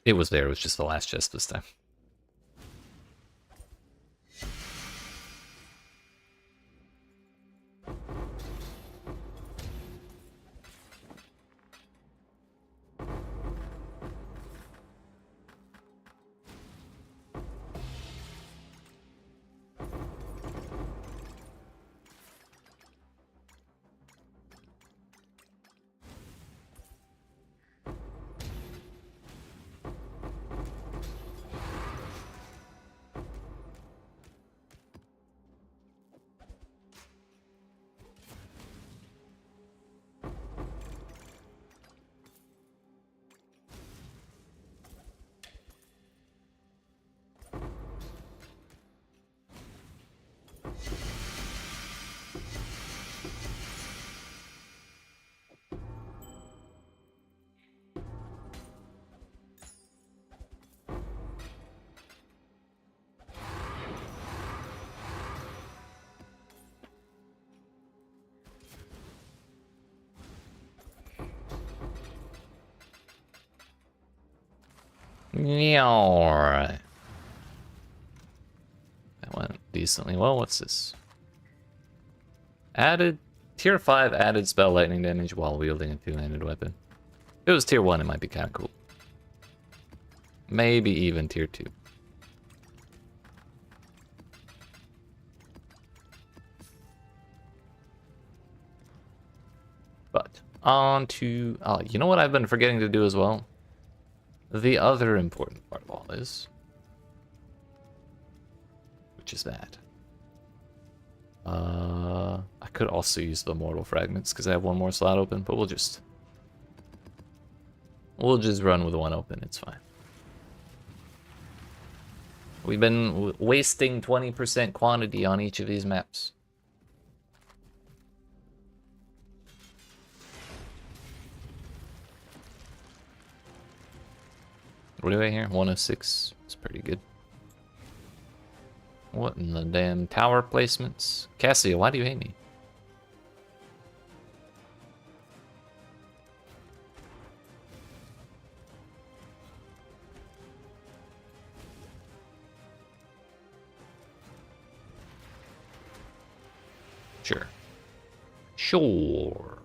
Speaker 1: It was there, it was just the last chest this time. Yeah, alright. That went decently well. What's this? Added tier 5 added spell lightning damage while wielding a two-handed weapon. If it was tier 1, it might be kind of cool. Maybe even tier 2. But on to... you know what I've been forgetting to do as well? The other important part of all this. Which is that. I could also use the mortal fragments because I have one more slot open, but we'll just run with one open. It's fine. We've been wasting 20% quantity on each of these maps. What do I hear? 106. It's pretty good. What in the damn tower placements? Cassia, why do you hate me? Sure. Sure.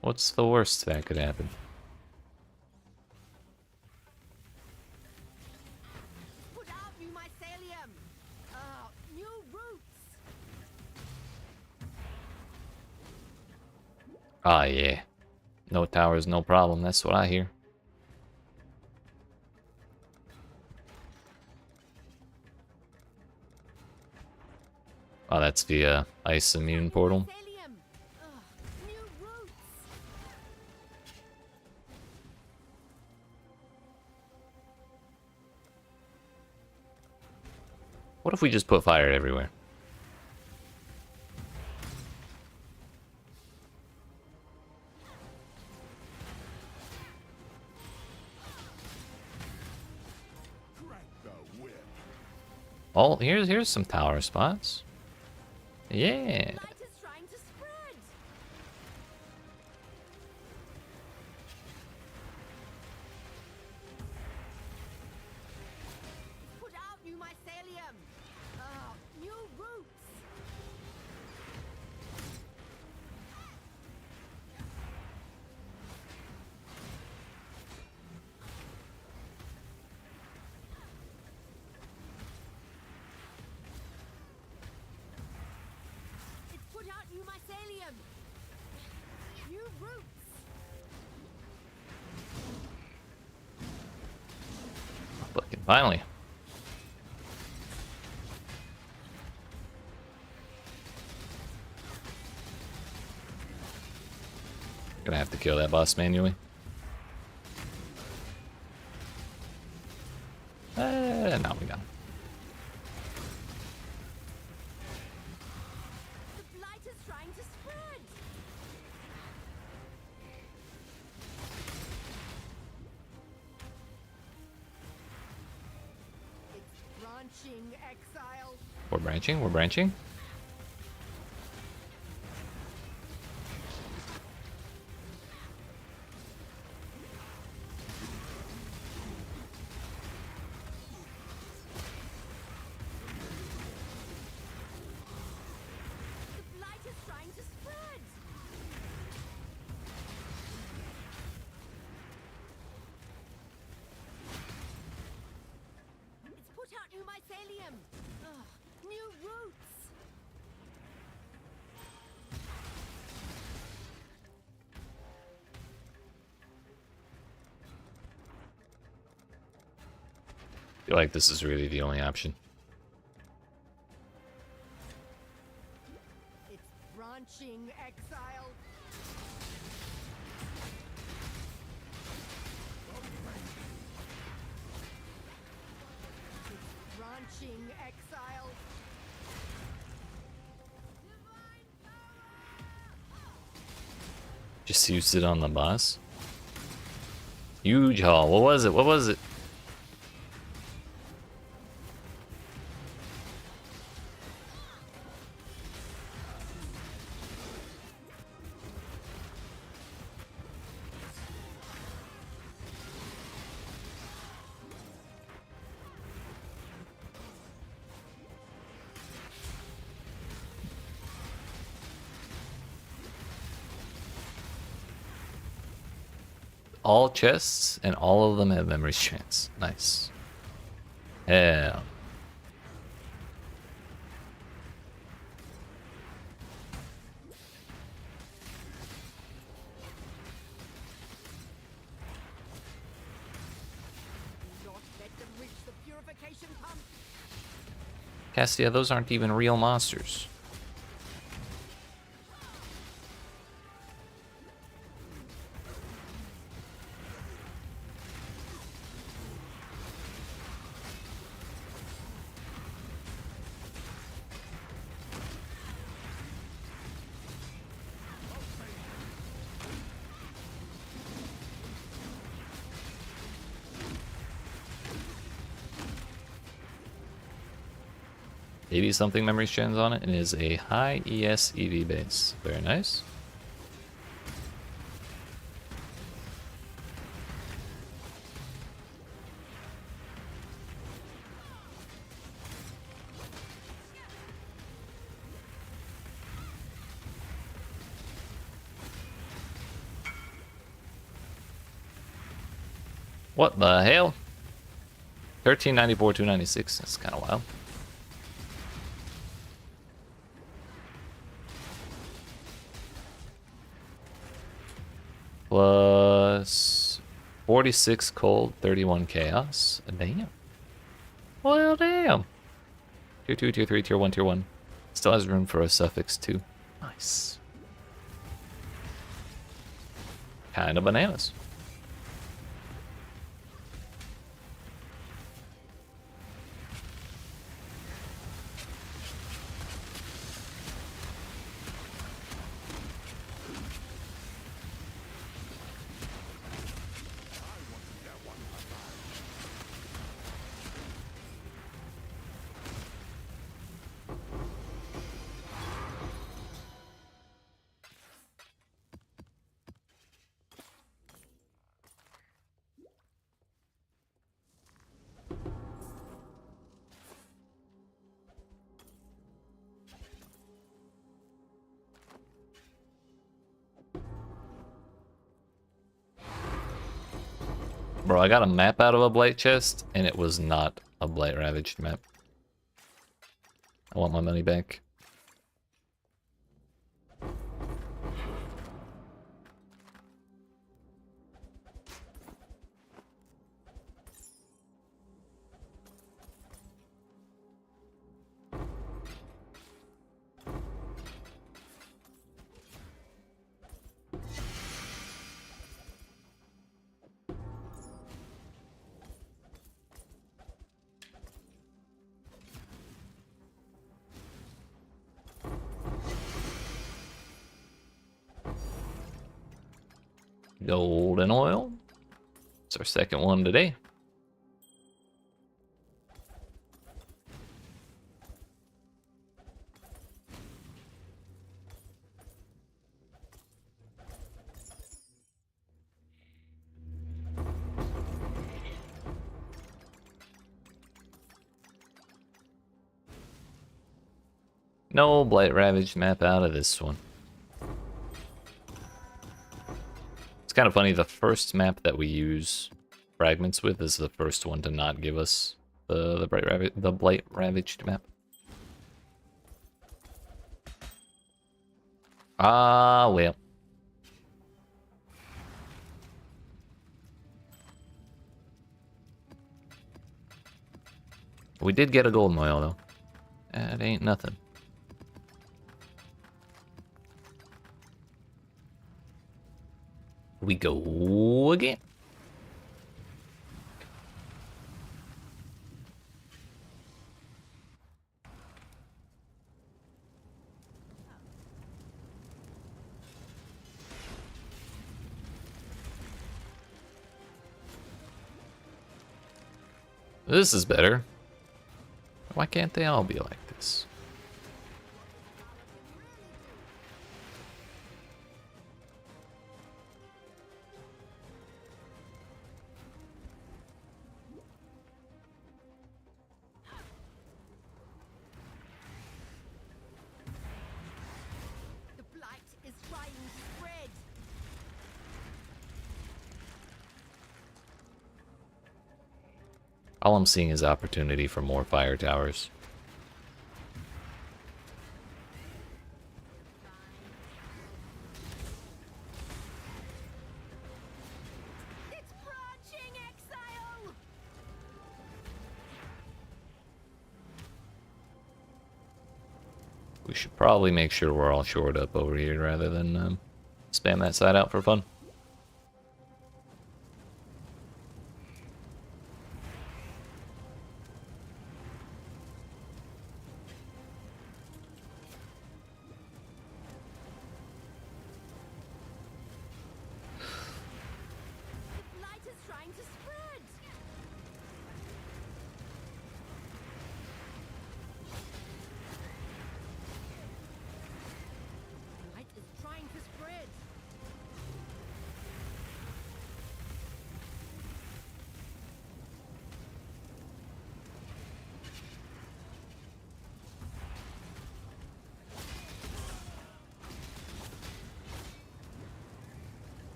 Speaker 1: What's the worst that could happen?
Speaker 2: Put out new mycelium. New roots.
Speaker 1: Ah, yeah. No towers, no problem. That's what I hear. Oh, that's the ice immune portal.
Speaker 2: Mycelium. New roots.
Speaker 1: What if we just put fire everywhere?
Speaker 3: Crack the whip.
Speaker 1: Oh, here's some tower spots. Yeah.
Speaker 2: Light is trying to spread. Put out new mycelium. New roots. It's put out new mycelium. New roots.
Speaker 1: Fucking finally. Gonna have to kill that boss manually. Now we got him.
Speaker 2: The blight is trying to spread. It's branching, Exile.
Speaker 1: We're branching, we're branching.
Speaker 2: The blight is trying to spread. It's put out new mycelium. New roots.
Speaker 1: I feel like this is really the only option.
Speaker 2: It's branching, Exile. It's branching, Exile.
Speaker 1: Just used it on the boss. Huge haul. What was it? What was it? all chests, and all of them have memory strands. Nice. Yeah.
Speaker 2: Not let them reach the purification pump.
Speaker 1: Cassia, those aren't even real monsters. Maybe something memory strands on it, and it is a high ES EV base. Very nice. What the hell? 1394, 296. That's kind of wild. Plus 46 cold, 31 chaos. Damn. Well, damn. Tier 2, tier 3, tier 1, tier 1. Still has room for a suffix too. Nice. Kind of bananas. Bro, I got a map out of a blight chest, and it was not a blight ravaged map. I want my money back. Golden oil. It's our second one today. No blight ravaged map out of this one. It's kind of funny, the first map that we use fragments with is the first one to not give us the blight ravaged map. Ah, well. We did get a golden oil though. That ain't nothing. We go again. This is better. Why can't they all be like this?
Speaker 2: The blight is trying to spread.
Speaker 1: All I'm seeing is opportunity for more fire towers.
Speaker 2: It's branching, Exile!
Speaker 1: We should probably make sure we're all shored up over here rather than spam that side out for fun.
Speaker 2: The light is trying to spread! The light is trying to spread!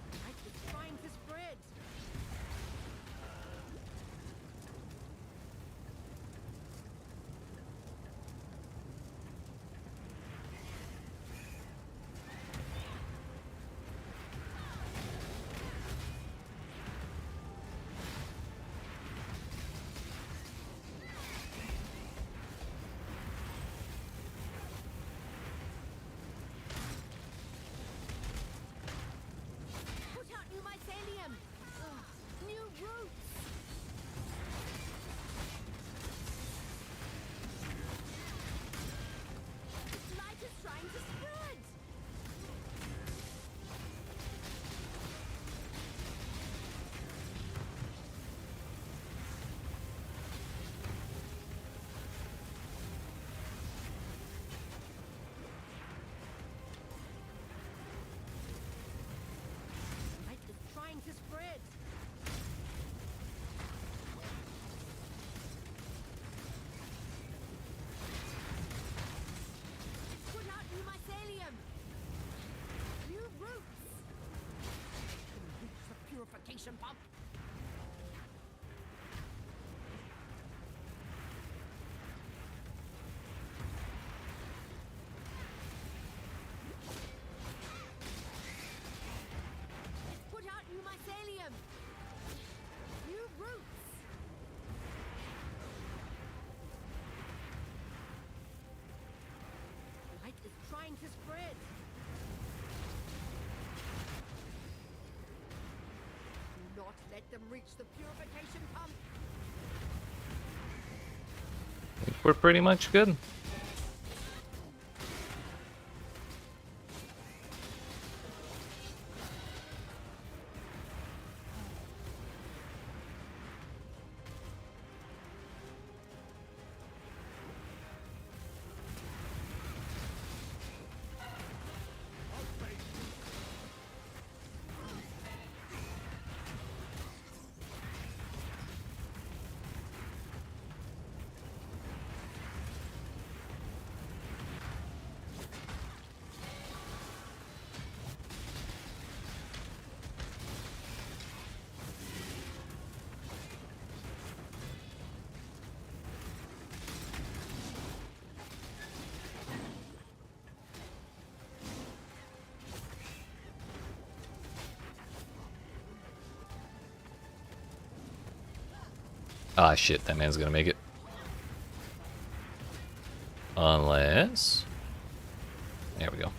Speaker 2: The light is trying to spread! Put out new mycelium! Ugh, new roots! The light is trying to spread! The light is trying to spread! Put out new mycelium! New roots! Reach the purification pump! Put out new mycelium! New roots! The light is trying to spread! Do not let them reach the purification pump!
Speaker 1: I think we're pretty much good. Ah, shit, that man's gonna make it. Unless... There we go.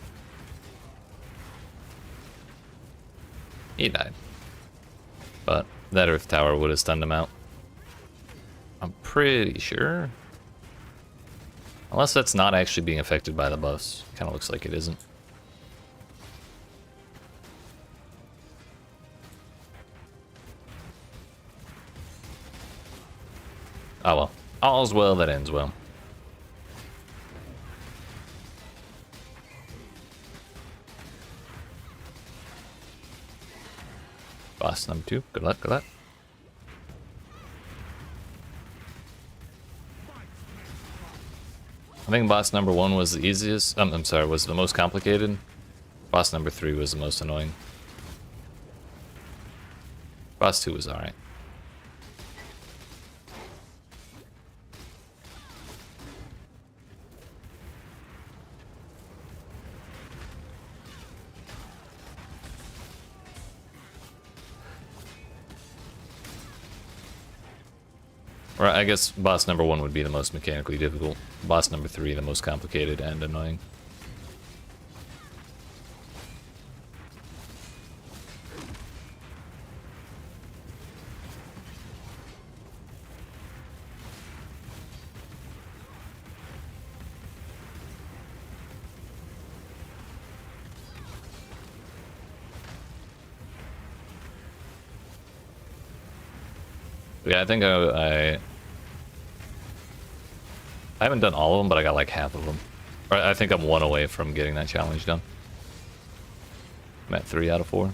Speaker 1: He died. But that Earth Tower would have stunned him out. I'm pretty sure. Unless that's not actually being affected by the buffs. Kind of looks like it isn't. Oh well. All's well that ends well. Boss number 2. Good luck, good luck. I think boss number 1 was the easiest. I'm sorry, was the most complicated. Boss number 3 was the most annoying. Boss 2 was alright. Or I guess boss number 1 would be the most mechanically difficult. Boss number 3 the most complicated and annoying. Yeah, I think I haven't done all of them, but I got like half of them. Or I think I'm 1 away from getting that challenge done. I'm at 3 out of 4.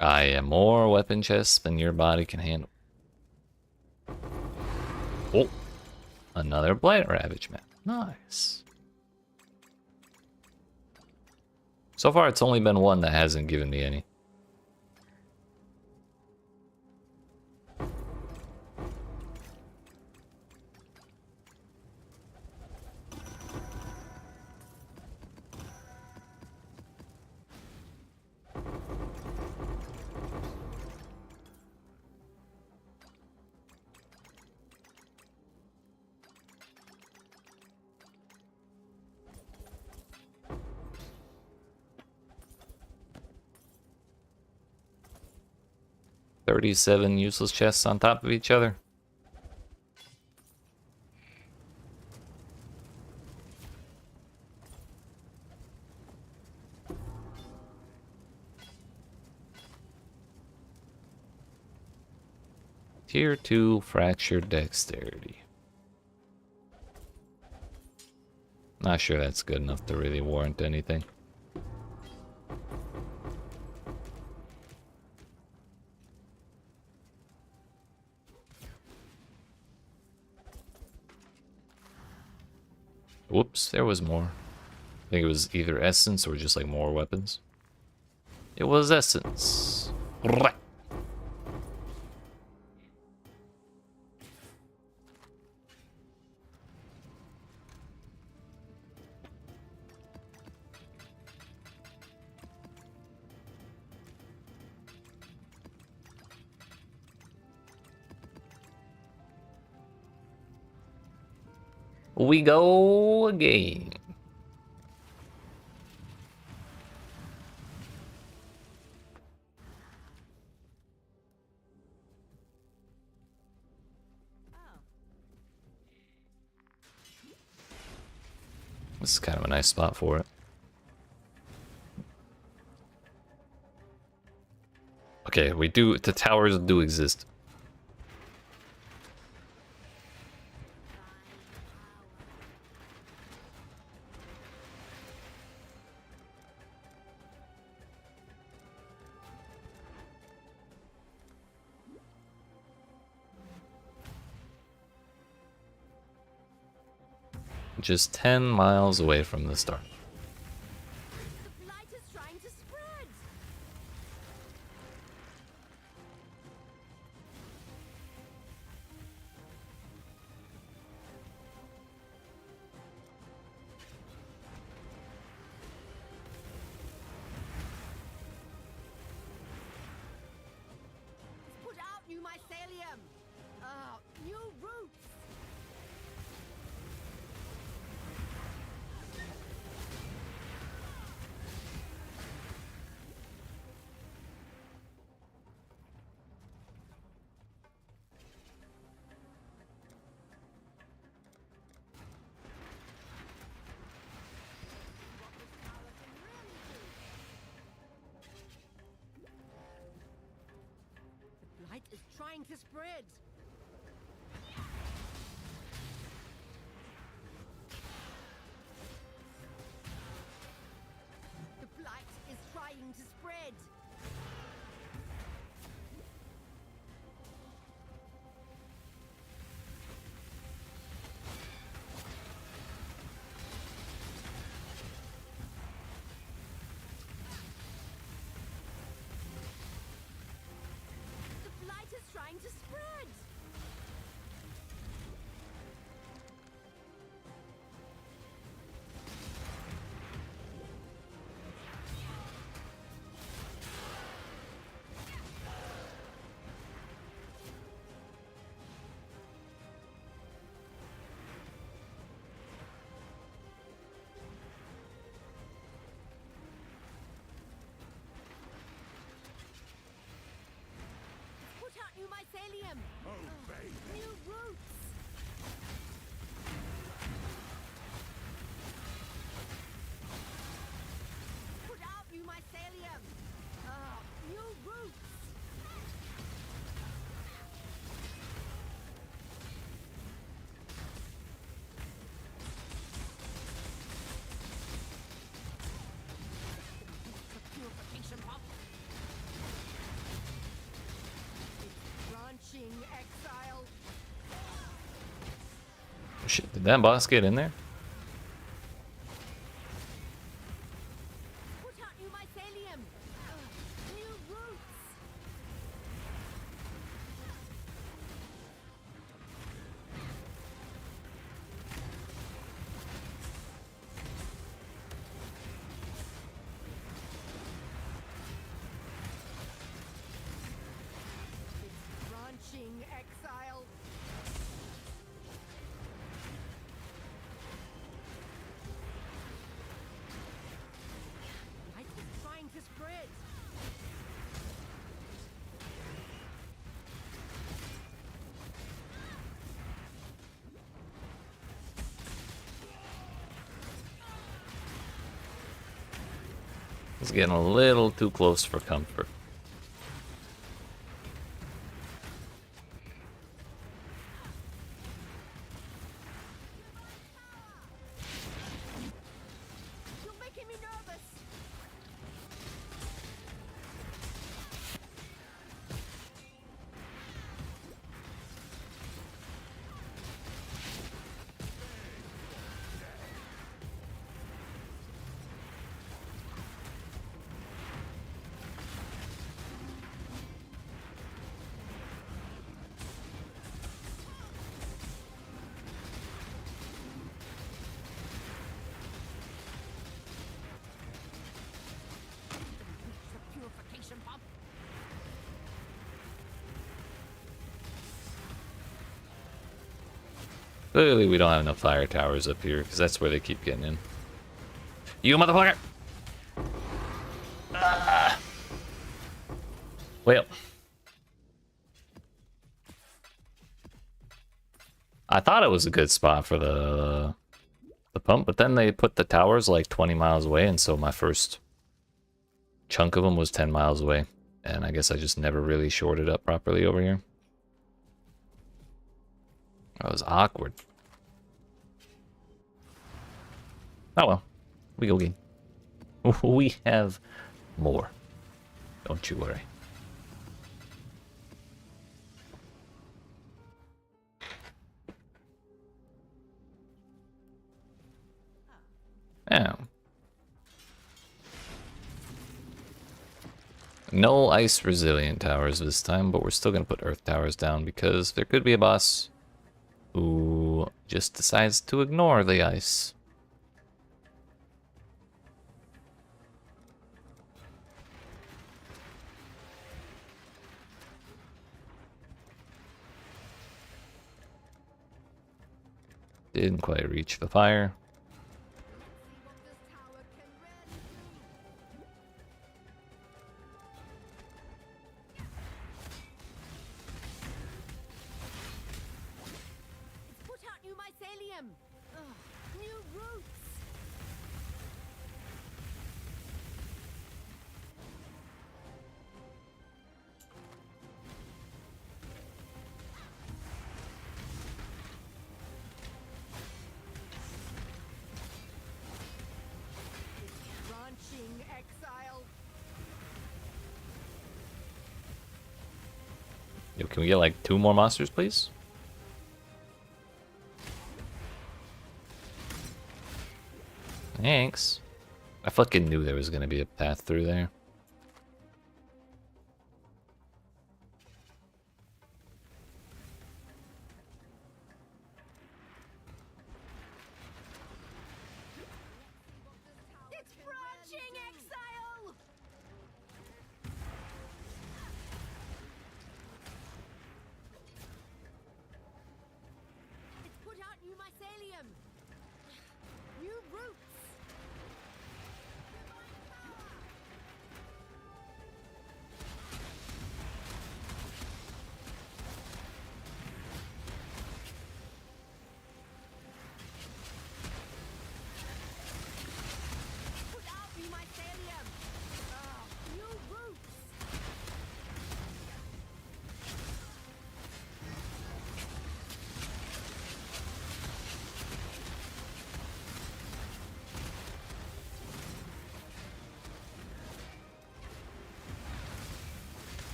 Speaker 1: I am more weapon chests than your body can handle. Oh, another Blight Ravage map. Nice. So far, it's only been one that hasn't given me any. $37 useless chests on top of each other. Tier 2 Fractured Dexterity. Not sure that's good enough to really warrant anything. Whoops, there was more. I think it was either Essence or just like more weapons. It was Essence. Right. We go again. This is kind of a nice spot for it. Okay, the towers do exist. Just 10 miles away from the start.
Speaker 2: The blight is trying to spread. Put out new mycelium. New roots. The blight is trying to spread. The blight is trying to spread. mycelium. New roots. Put out new mycelium. New roots. Purification pump. Branching exile.
Speaker 1: Shit, did that boss get in there?
Speaker 2: Put out new mycelium. New roots. Branching exile. Light is trying to spread.
Speaker 1: It's getting a little too close for comfort.
Speaker 2: You're making me nervous. The purification pump.
Speaker 1: Clearly, we don't have enough fire towers up here, because that's where they keep getting in. You motherfucker! Ah. Well. I thought it was a good spot for the pump, but then they put the towers like 20 miles away, and so my first chunk of them was 10 miles away. And I guess I just never really shorted up properly over here. That was awkward. Oh well. We go again. We have more. Don't you worry. Yeah. No ice resilient towers this time, but we're still gonna put earth towers down because there could be a boss who just decides to ignore the ice. Didn't quite reach the fire.
Speaker 2: See what this tower can really do. It's put out new mycelium. New roots. Branching exile.
Speaker 1: Yo, can we get like 2 more monsters, please? Thanks. I fucking knew there was gonna be a path through there.
Speaker 2: It's branching exile. It's put out new mycelium. New roots.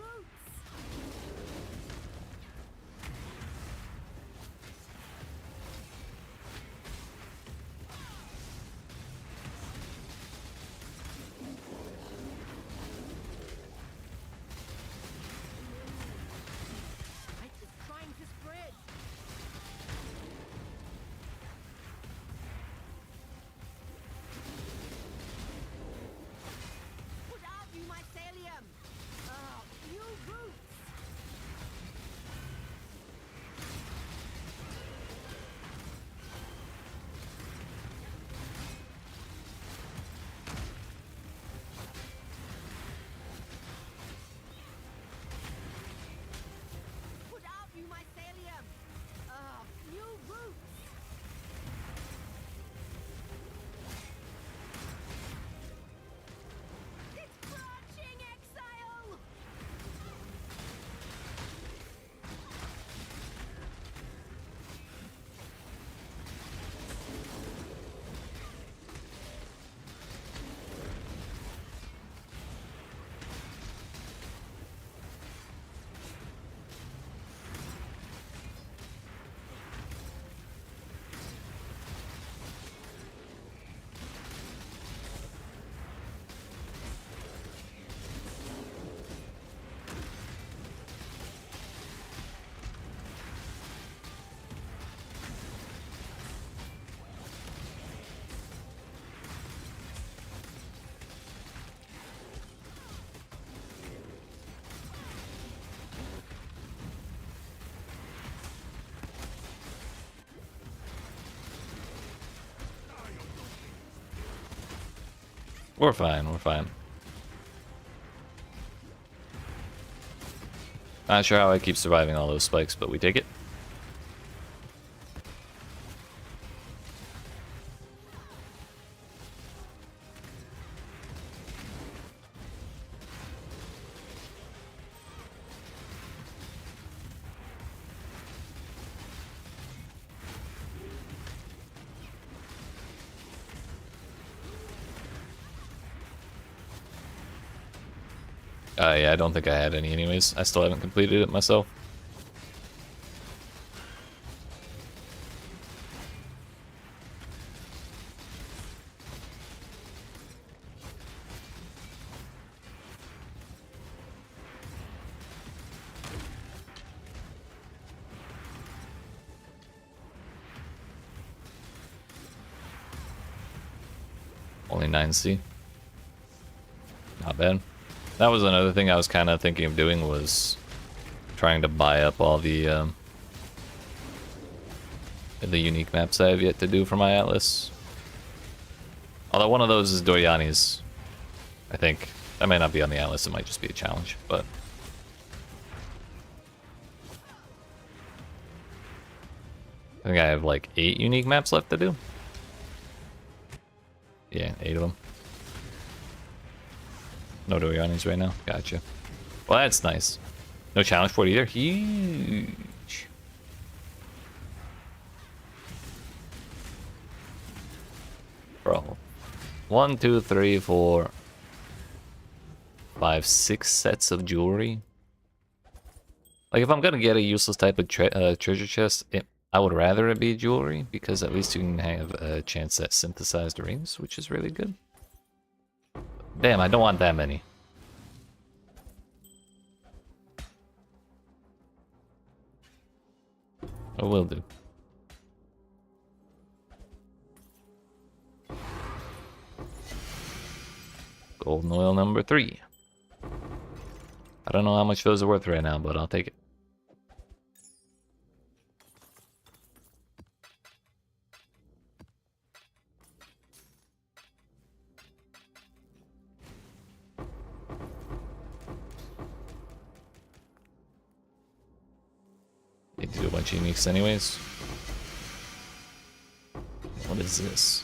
Speaker 2: roots! Light is trying to spread. Put out you mycelium! New roots! Put out you mycelium! New roots! It's branching, Exile!
Speaker 1: We're fine, we're fine. Not sure how I keep surviving all those spikes, but we take it. Yeah, I don't think I had any anyways. I still haven't completed it myself. Only 9C. Not bad. That was another thing I was kind of thinking of doing, was trying to buy up all the unique maps I have yet to do for my Atlas. Although one of those is Doryani's, I think. That might not be on the Atlas, it might just be a challenge, but... I think I have like 8 unique maps left to do. Yeah, 8 of them. No Doryani's right now. Gotcha. Well, that's nice. No challenge for it either. Huge. Bro. 1, 2, 3, 4, 5, 6 sets of jewelry. Like, if I'm gonna get a useless type of treasure chest, I would rather it be jewelry, because at least you can have a chance at synthesized rings, which is really good. Damn, I don't want that many. I will do. Golden oil number 3. I don't know how much those are worth right now, but I'll take it. Need to do a bunch of uniques anyways. What is this?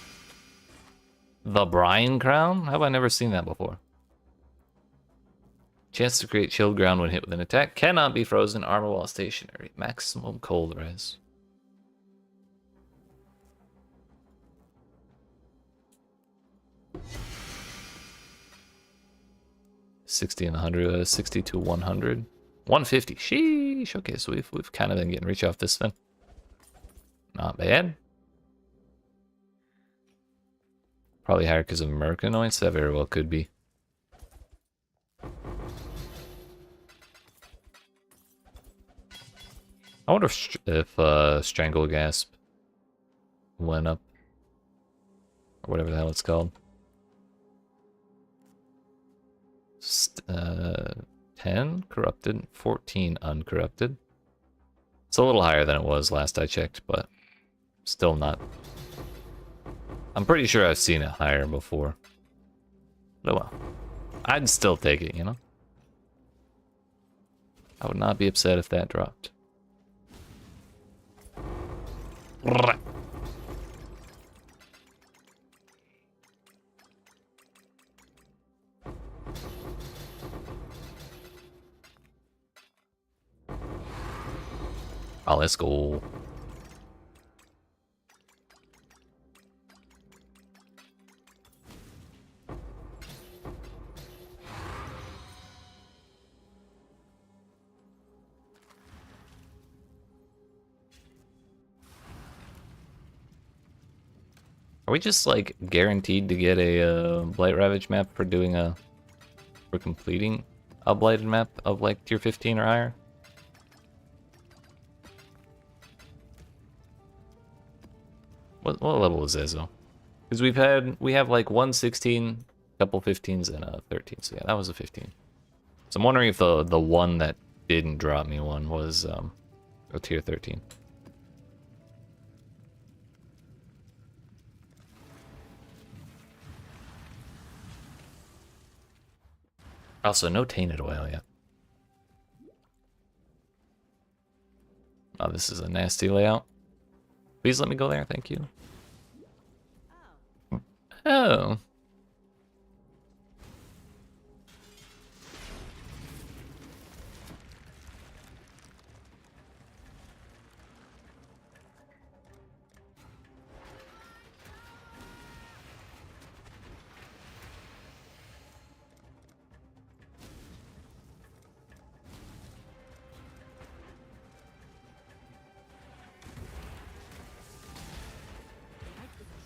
Speaker 1: The Brine Crown? How have I never seen that before? Chance to create chilled ground when hit with an attack. Cannot be frozen. Armor while stationary. Maximum cold res. 60 and 100, 60 to 100. 150. Sheesh. Okay, so we've kind of been getting rich off this then. Not bad. Probably higher because of Mercanoids. That very well could be. I wonder if Strangle Gasp went up. Or whatever the hell it's called. 10 corrupted, 14 uncorrupted. It's a little higher than it was last I checked, but still not. I'm pretty sure I've seen it higher before. But well, I'd still take it, you know? I would not be upset if that dropped. Oh, let's go. Are we just like guaranteed to get a Blight Ravage map for completing a blighted map of like tier 15 or higher? What level is Ezo? Because we have like 116, couple 15s, and a 13. So yeah, that was a 15. So I'm wondering if the one that didn't drop me one was a tier 13. Also, no tainted oil yet. Oh, this is a nasty layout. Please let me go there, thank you. Oh.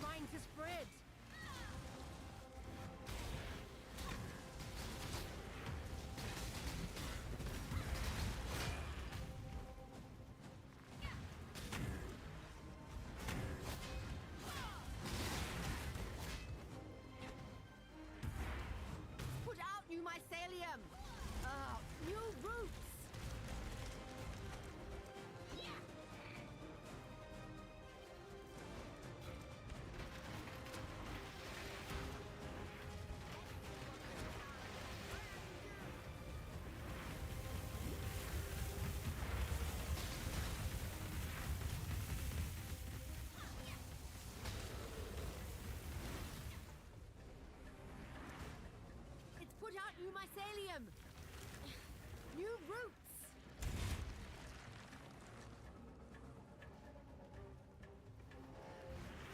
Speaker 2: Trying to spread. Put out new mycelium. New roots. It's put out new mycelium. New roots.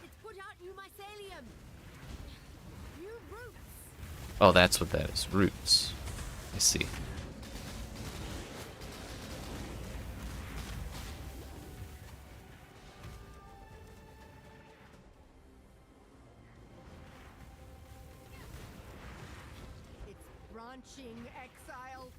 Speaker 2: It's put out new mycelium. New roots.
Speaker 1: Oh, that's what that is. Roots. I see.
Speaker 2: It's branching exile.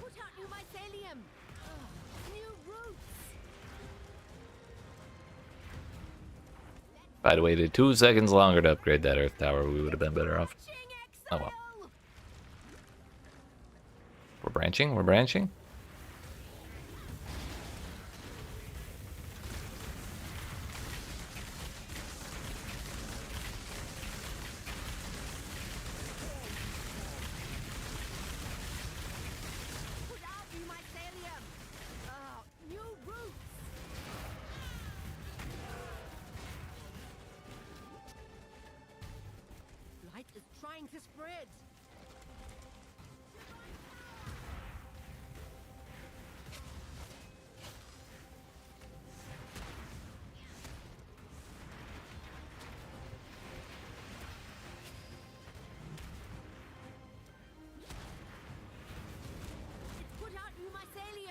Speaker 2: Put out new mycelium. New roots.
Speaker 1: If I'd waited 2 seconds longer to upgrade that Earth Tower, we would have been better off. Oh well. We're branching? We're branching?
Speaker 2: Put out new mycelium.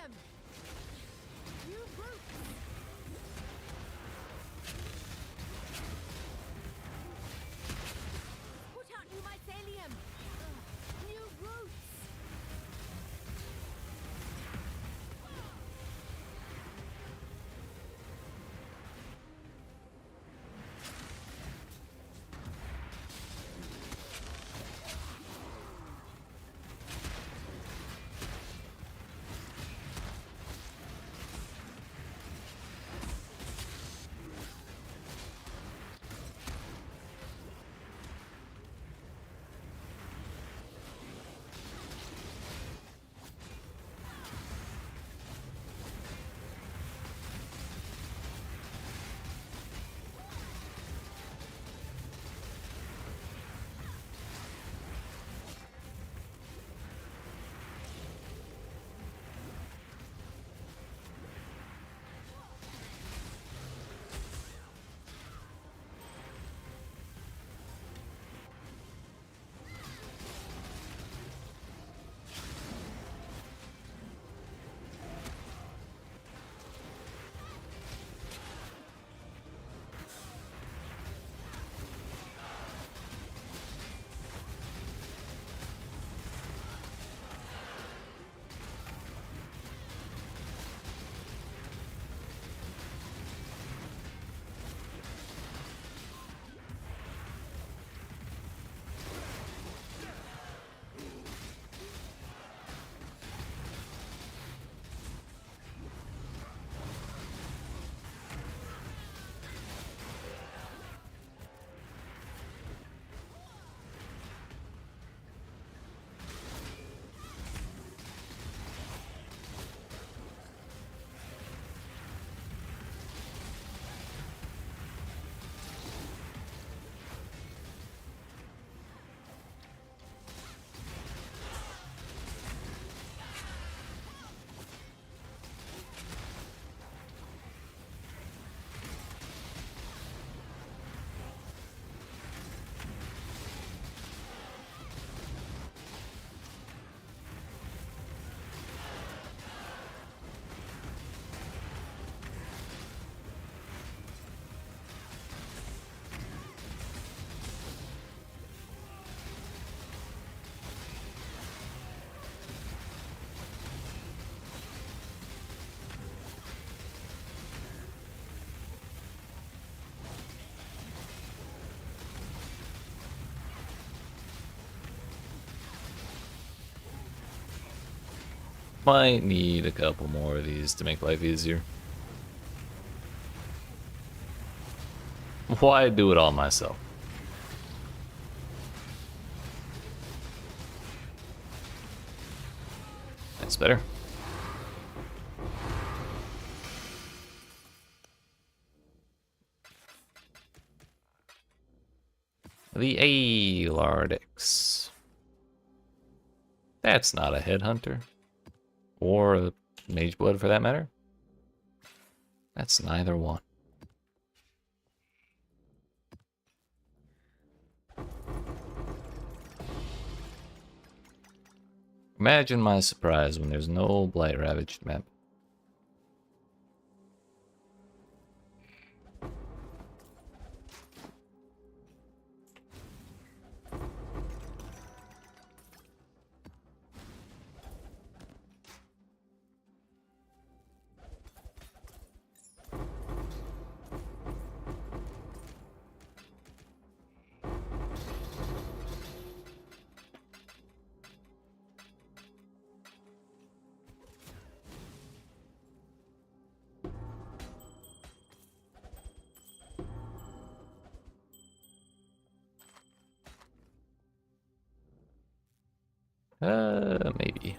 Speaker 2: mycelium! You brutes! Put out new mycelium! New roots!
Speaker 1: Might need a couple more of these to make life easier. Why do it all myself? That's better. The Alardix. That's not a headhunter. Or a mageblood for that matter. That's neither one. Imagine my surprise when there's no blight ravaged map. Maybe.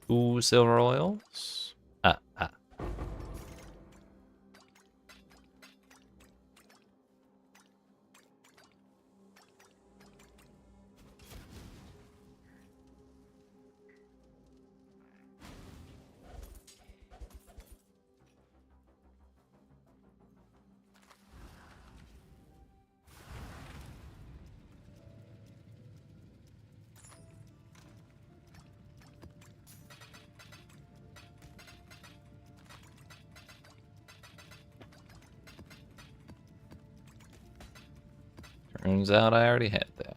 Speaker 1: 2 silver oils. Ah, ah. Turns out I already had that.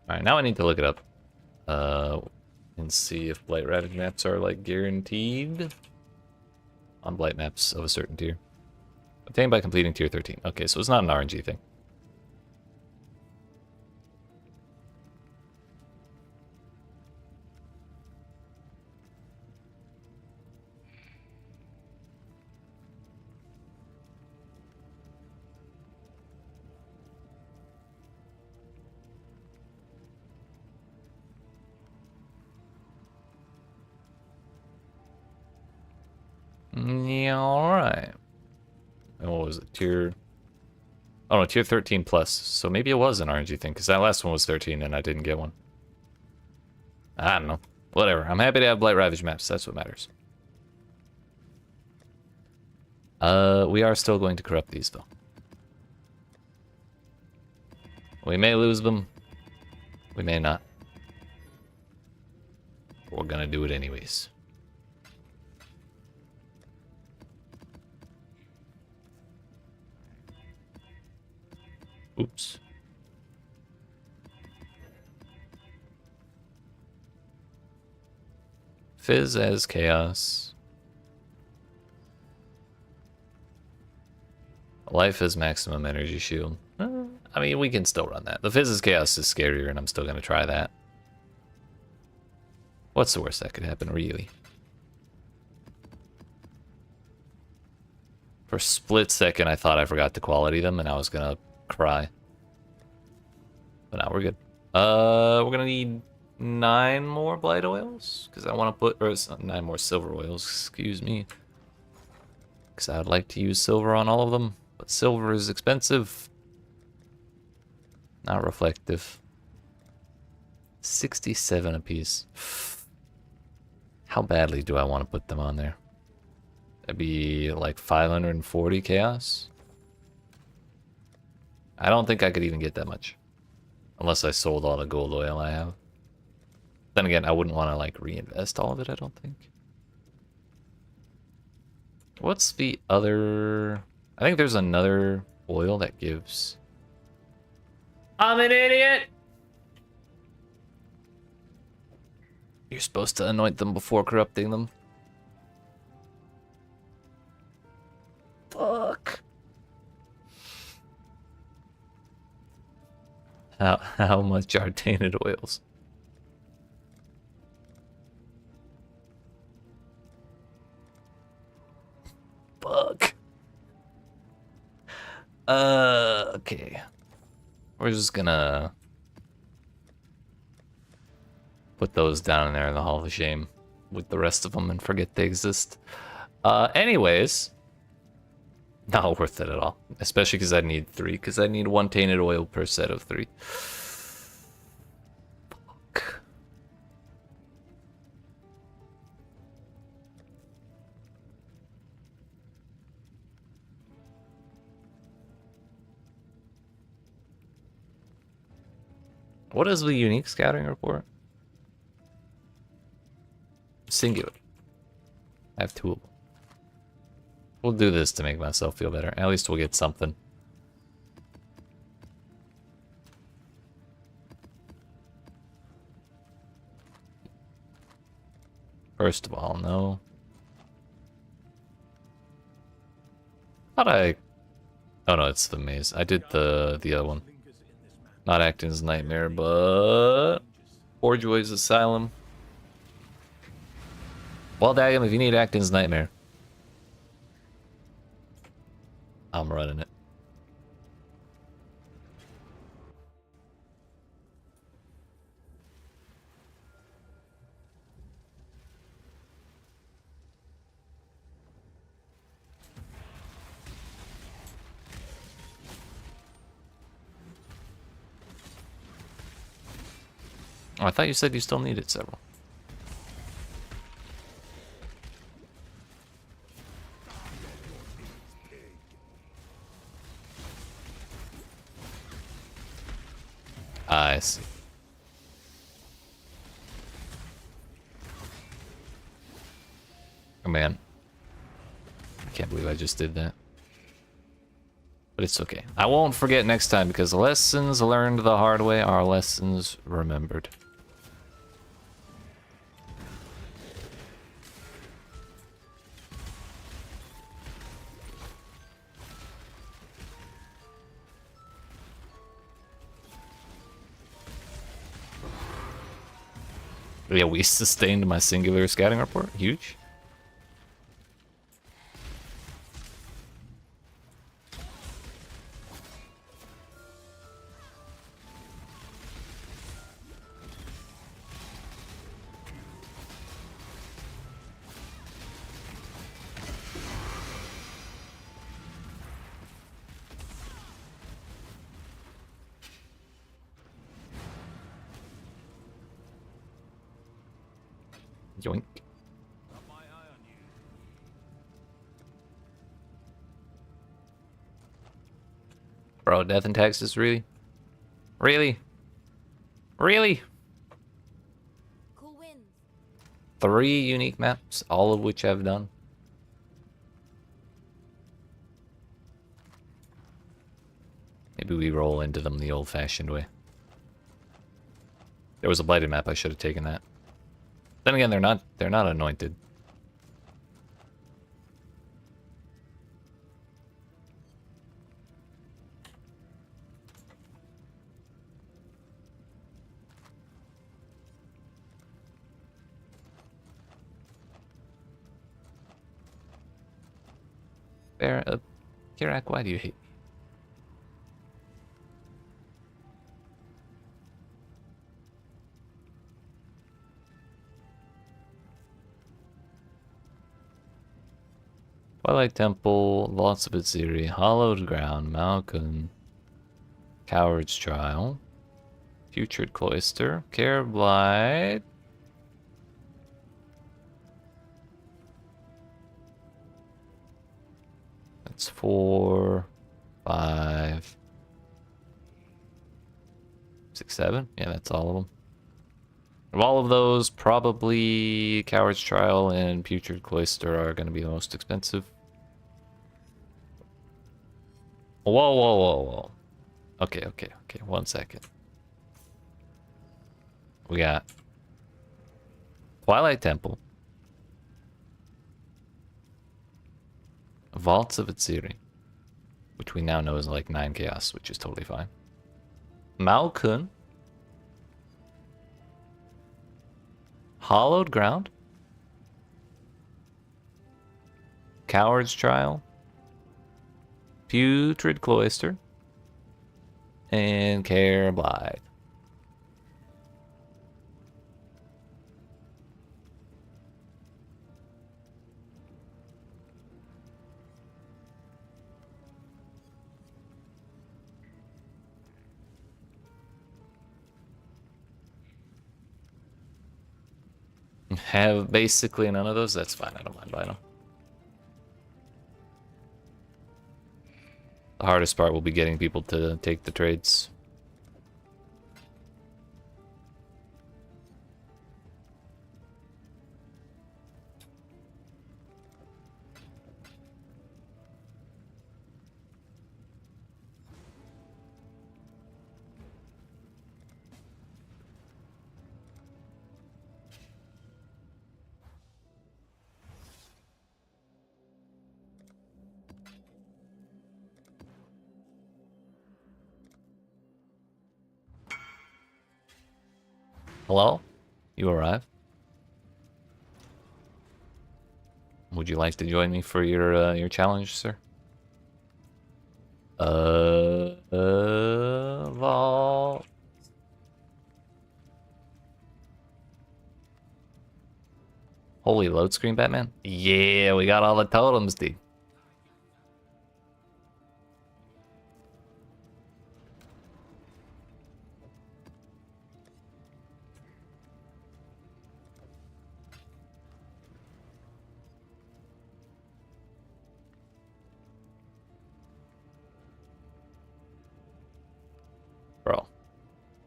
Speaker 1: Alright, now I need to look it up. And see if Blight Ravage maps are, like, guaranteed on Blight maps of a certain tier. Obtained by completing tier 13. Okay, so it's not an RNG thing. Yeah, alright. And what was it? Tier... Oh no, tier 13 plus. So maybe it was an RNG thing, because that last one was 13 and I didn't get one. I don't know. Whatever. I'm happy to have Blight Ravage maps. That's what matters. We are still going to corrupt these, though. We may lose them. We may not. We're gonna do it anyways. Oops. Fizz as chaos. Life as maximum energy shield. I mean, we can still run that. The Fizz as chaos is scarier, and I'm still gonna try that. What's the worst that could happen, really? For a split second, I thought I forgot to quality them, and I was gonna cry. But now we're good. We're gonna need 9 more blight oils, because I want to put, or 9 more silver oils, excuse me. Because I would like to use silver on all of them, but silver is expensive. Not reflective. 67 apiece. How badly do I want to put them on there? That'd be like 540 chaos. I don't think I could even get that much. Unless I sold all the gold oil I have. Then again, I wouldn't want to like reinvest all of it, I don't think. What's the other... I think there's another oil that gives... I'm an idiot! You're supposed to anoint them before corrupting them. Fuck. How much are tainted oils? Fuck. Okay. We're just gonna put those down in there in the Hall of Shame with the rest of them and forget they exist. Anyways, not worth it at all. Especially because I need 3, because I need 1 tainted oil per set of 3. Fuck. What is the unique scouting report? Singular. I have 2 of them. We'll do this to make myself feel better. At least we'll get something. First of all, no. Thought I... Oh no, it's the maze. I did the other one. Not Acton's Nightmare, but... Joy's Asylum. Well, daggum, if you need Acton's Nightmare, I'm running it. Oh, I thought you said you still needed several. I see. Oh man. I can't believe I just did that. But it's okay. I won't forget next time because lessons learned the hard way are lessons remembered. Yeah, we sustained my singular scouting report. Huge. Yoink. Bro, death and taxes, really? Really? Really?
Speaker 2: Cool wins.
Speaker 1: 3 unique maps, all of which I've done. Maybe we roll into them the old-fashioned way. There was a blighted map, I should have taken that. Then again, they're not anointed. Kirak, why do you hate me? Twilight Temple, Vaults of Itsiri, Hallowed Ground, Malkun, Coward's Trial, Putrid Cloister, Care Blight. That's 4, 5, 6, 7. Yeah, that's all of them. Of all of those, probably Coward's Trial and Putrid Cloister are going to be the most expensive. Whoa, whoa, whoa, whoa. Okay, okay, okay. 1 second. We got Twilight Temple, Vaults of Itsiri, which we now know is like 9 chaos, which is totally fine. Malkun, Hallowed Ground, Coward's Trial, Putrid Cloister, and Care Blight. Have basically none of those? That's fine, I don't mind buying them. The hardest part will be getting people to take the trades. Hello? You arrived? Would you like to join me for your challenge, sir? Vault. Holy load screen, Batman? Yeah, we got all the totems, dude.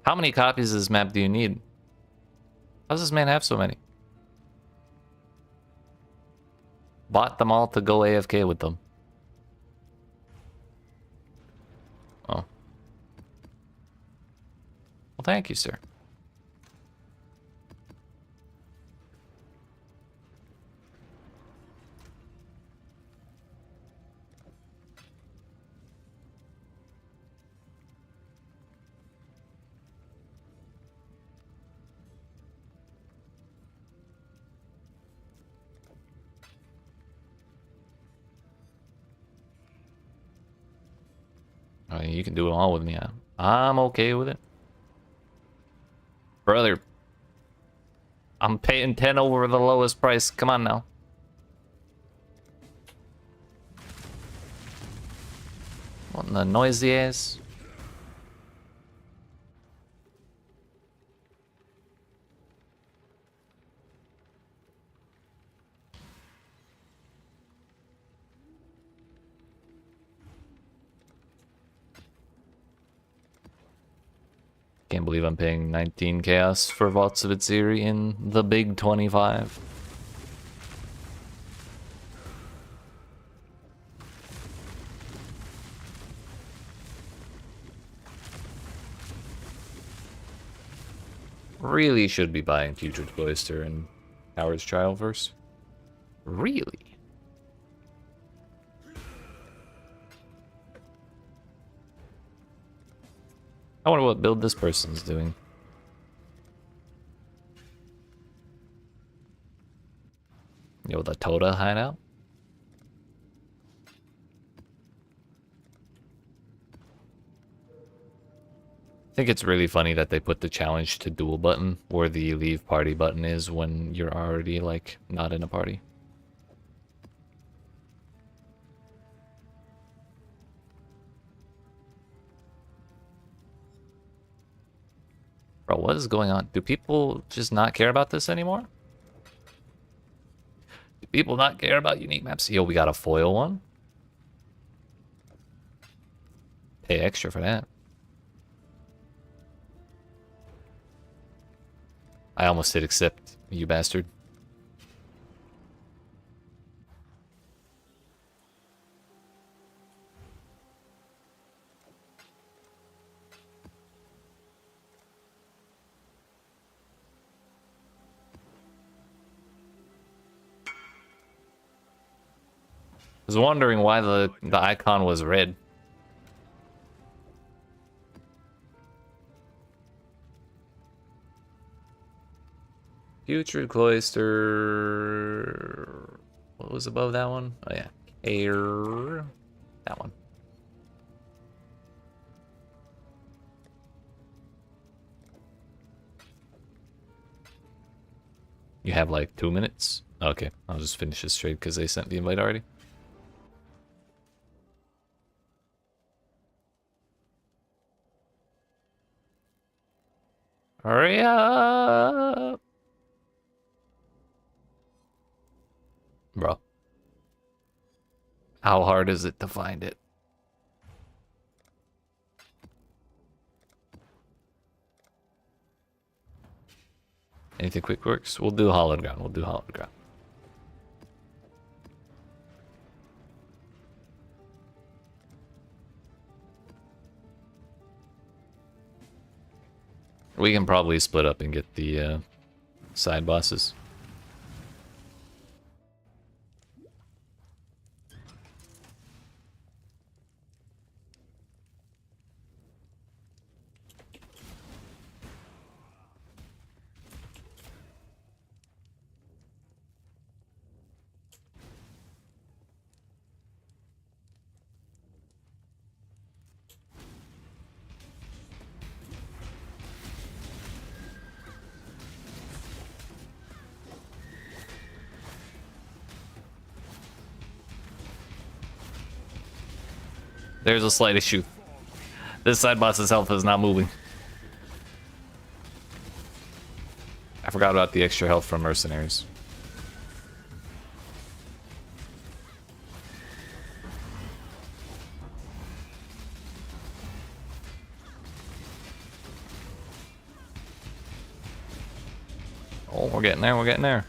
Speaker 1: How many copies of this map do you need? How does this man have so many? Bought them all to go AFK with them. Oh. Well, thank you, sir. I mean, you can do it all with me. I'm okay with it. Brother, I'm paying 10 over the lowest price. Come on now. What in the noisy ass? Can't believe I'm paying 19 chaos for Vaults of Itsiri in the big 25. Really should be buying Putrid Cloister and Coward's Trial first. Really? I wonder what build this person's doing. Yo, the Toda hideout? I think it's really funny that they put the challenge to duel button where the leave party button is when you're already, like, not in a party. Bro, what is going on? Do people just not care about this anymore? Do people not care about unique maps? Yo, we got a foil one. Pay extra for that. I almost did accept, you bastard. I was wondering why the icon was red. Putrid Cloister. What was above that one? Oh yeah, Air. That one. You have like 2 minutes. Okay, I'll just finish this trade because they sent the invite already. Hurry up! Bro. How hard is it to find it? Anything quick works? We'll do Hollowed Ground. We'll do Hollowed Ground. We can probably split up and get the side bosses. There's a slight issue. This side boss's health is not moving. I forgot about the extra health from mercenaries. Oh, we're getting there, we're getting there.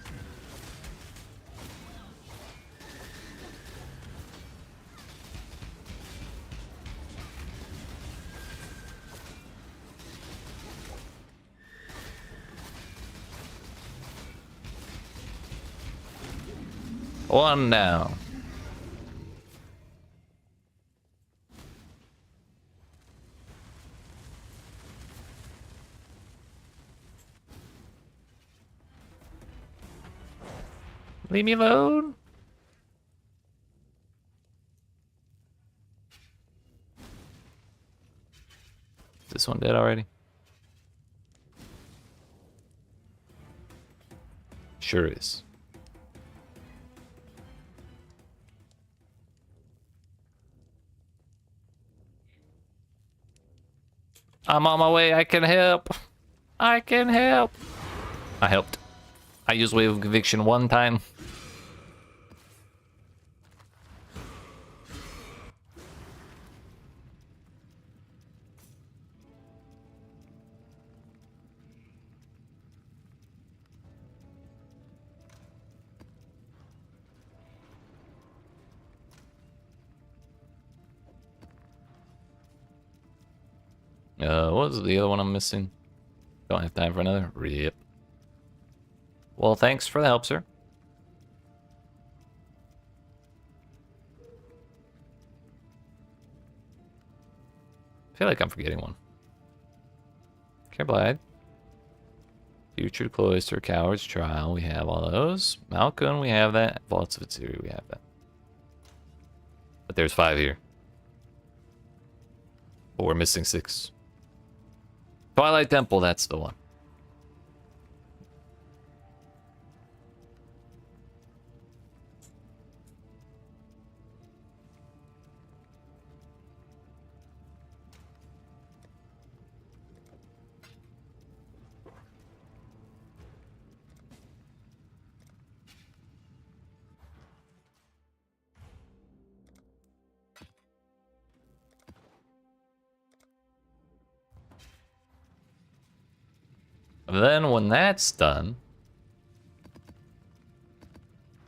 Speaker 1: One down. Leave me alone. Is this one dead already? Sure is. I'm on my way. I can help. I can help. I helped. I used Wave of Conviction one time. What was the other one I'm missing? Don't have time for another? Rip. Well, thanks for the help, sir. I feel like I'm forgetting one. Careblide. Future Cloister, Coward's Trial, we have all those. Malcolm, we have that. Vaults of Itsiri, we have that. But there's 5 here. But we're missing 6. Twilight Temple, that's the one. Then when that's done,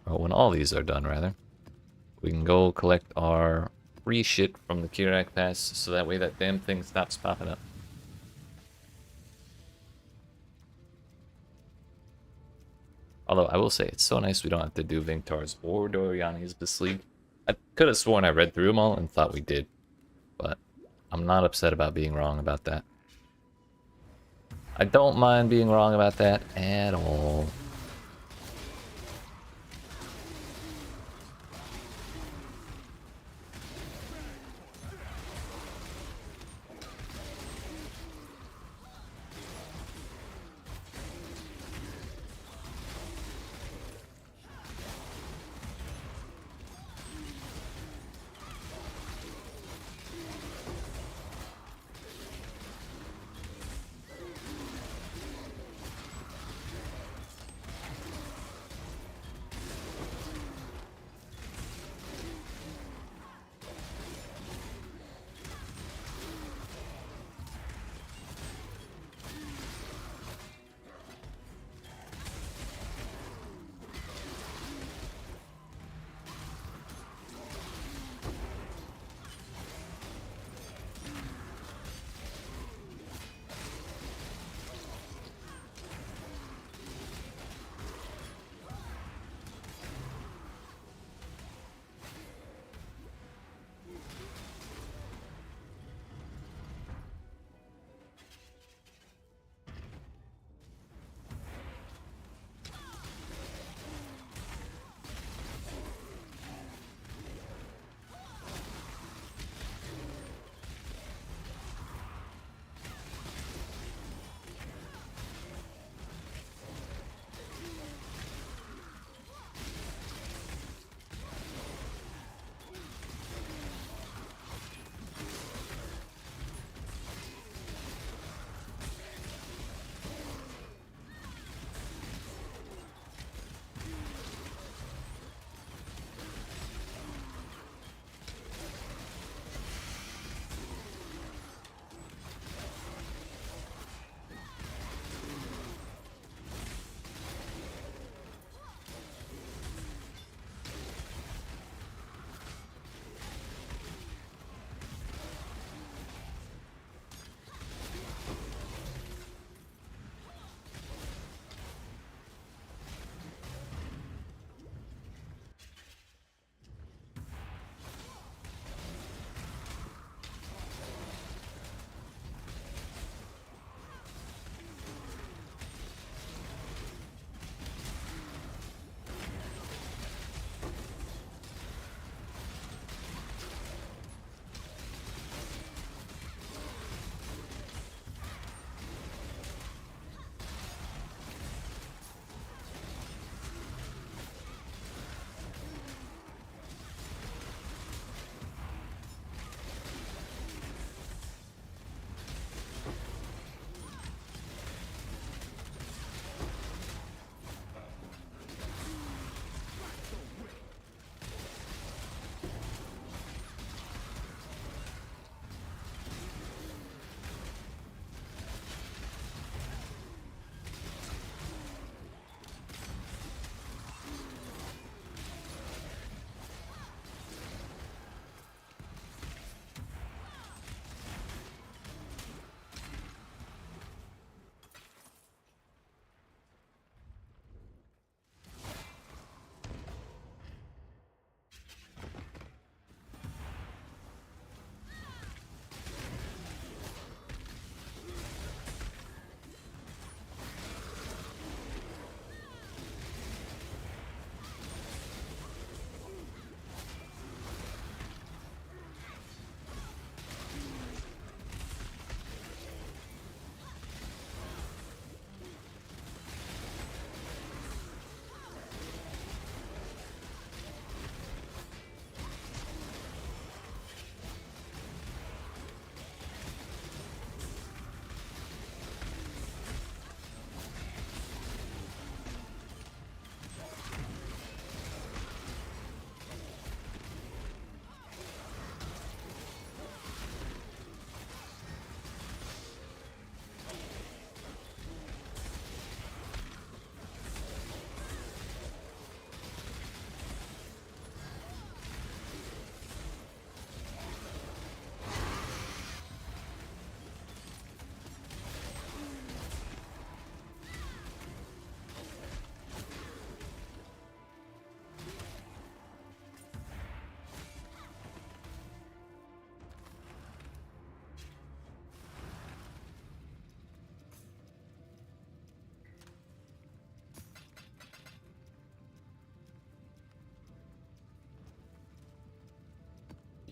Speaker 1: or when all these are done rather, we can go collect our free shit from the Kirak Pass so that way that damn thing stops popping up. Although I will say it's so nice we don't have to do Vingtar's or Doriani's this league. I could have sworn I read through them all and thought we did, but I'm not upset about being wrong about that. I don't mind being wrong about that at all.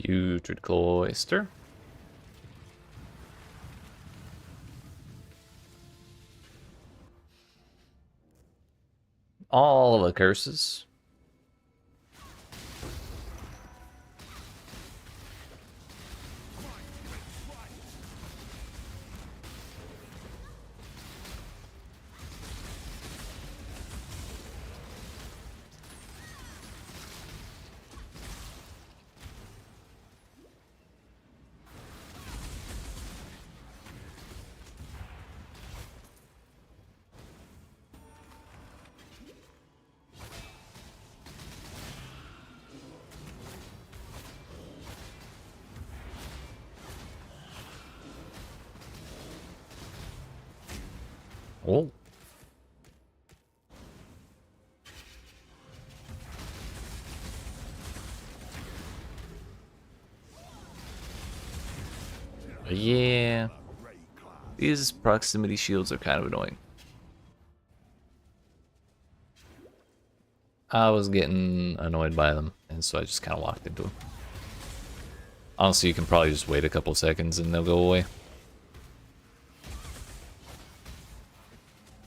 Speaker 1: Putrid Cloister. All the curses. Oh. Yeah. These proximity shields are kind of annoying. I was getting annoyed by them, and so I just kind of walked into them. Honestly, you can probably just wait a couple seconds and they'll go away.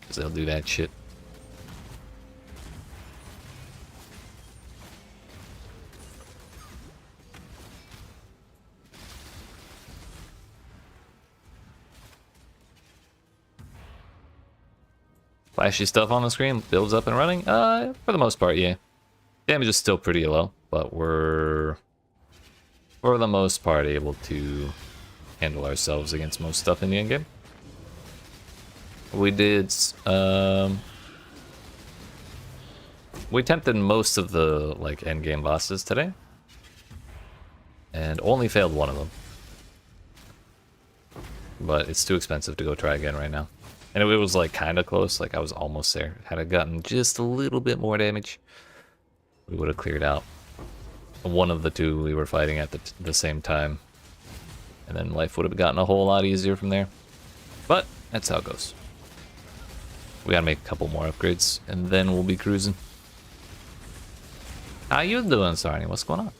Speaker 1: Because they'll do that shit. Flashy stuff on the screen, builds up and running? For the most part, yeah. Damage is still pretty low, but we're, for the most part, able to handle ourselves against most stuff in the endgame. We did, we attempted most of the, like, endgame bosses today, and only failed one of them. But it's too expensive to go try again right now. And it was like kind of close, like I was almost there. Had I gotten just a little bit more damage, we would have cleared out one of the two we were fighting at the same time. And then life would have gotten a whole lot easier from there. But that's how it goes. We gotta make a couple more upgrades, and then we'll be cruising. How you doing, Sarni? What's going on?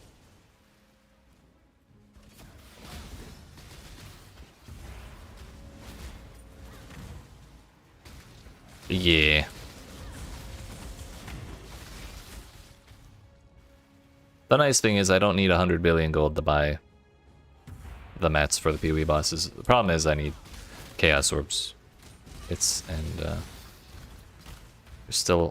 Speaker 1: Yeah. The nice thing is I don't need 100 billion gold to buy the mats for the PoE bosses. The problem is I need chaos orbs.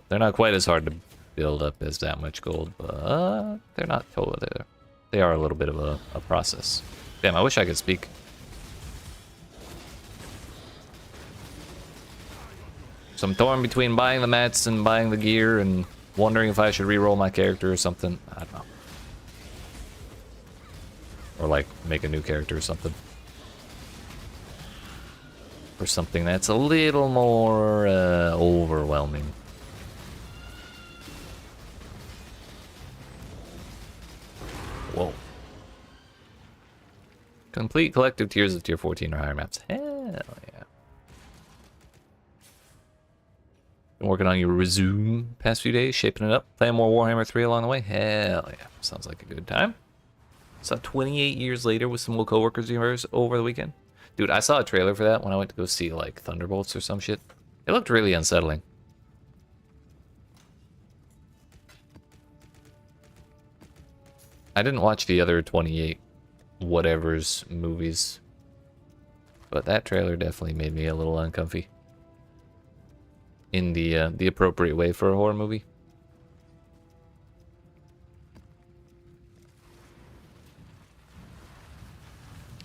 Speaker 1: They're not quite as hard to build up as that much gold, but they're not totally there. They are a little bit of a process. Damn, I wish I could speak. So I'm torn between buying the mats and buying the gear and wondering if I should re-roll my character or something. I don't know. Or like make a new character or something. Or something that's a little more overwhelming. Whoa. Complete collective tiers of tier 14 or higher maps. Hell yeah. Been working on your resume past few days, shaping it up, playing more Warhammer 3 along the way. Hell yeah, sounds like a good time. Saw 28 years later with some little coworkers universe over the weekend. Dude, I saw a trailer for that when I went to go see like Thunderbolts or some shit. It looked really unsettling. I didn't watch the other 28 whatever's movies, but that trailer definitely made me a little uncomfy. In the appropriate way for a horror movie.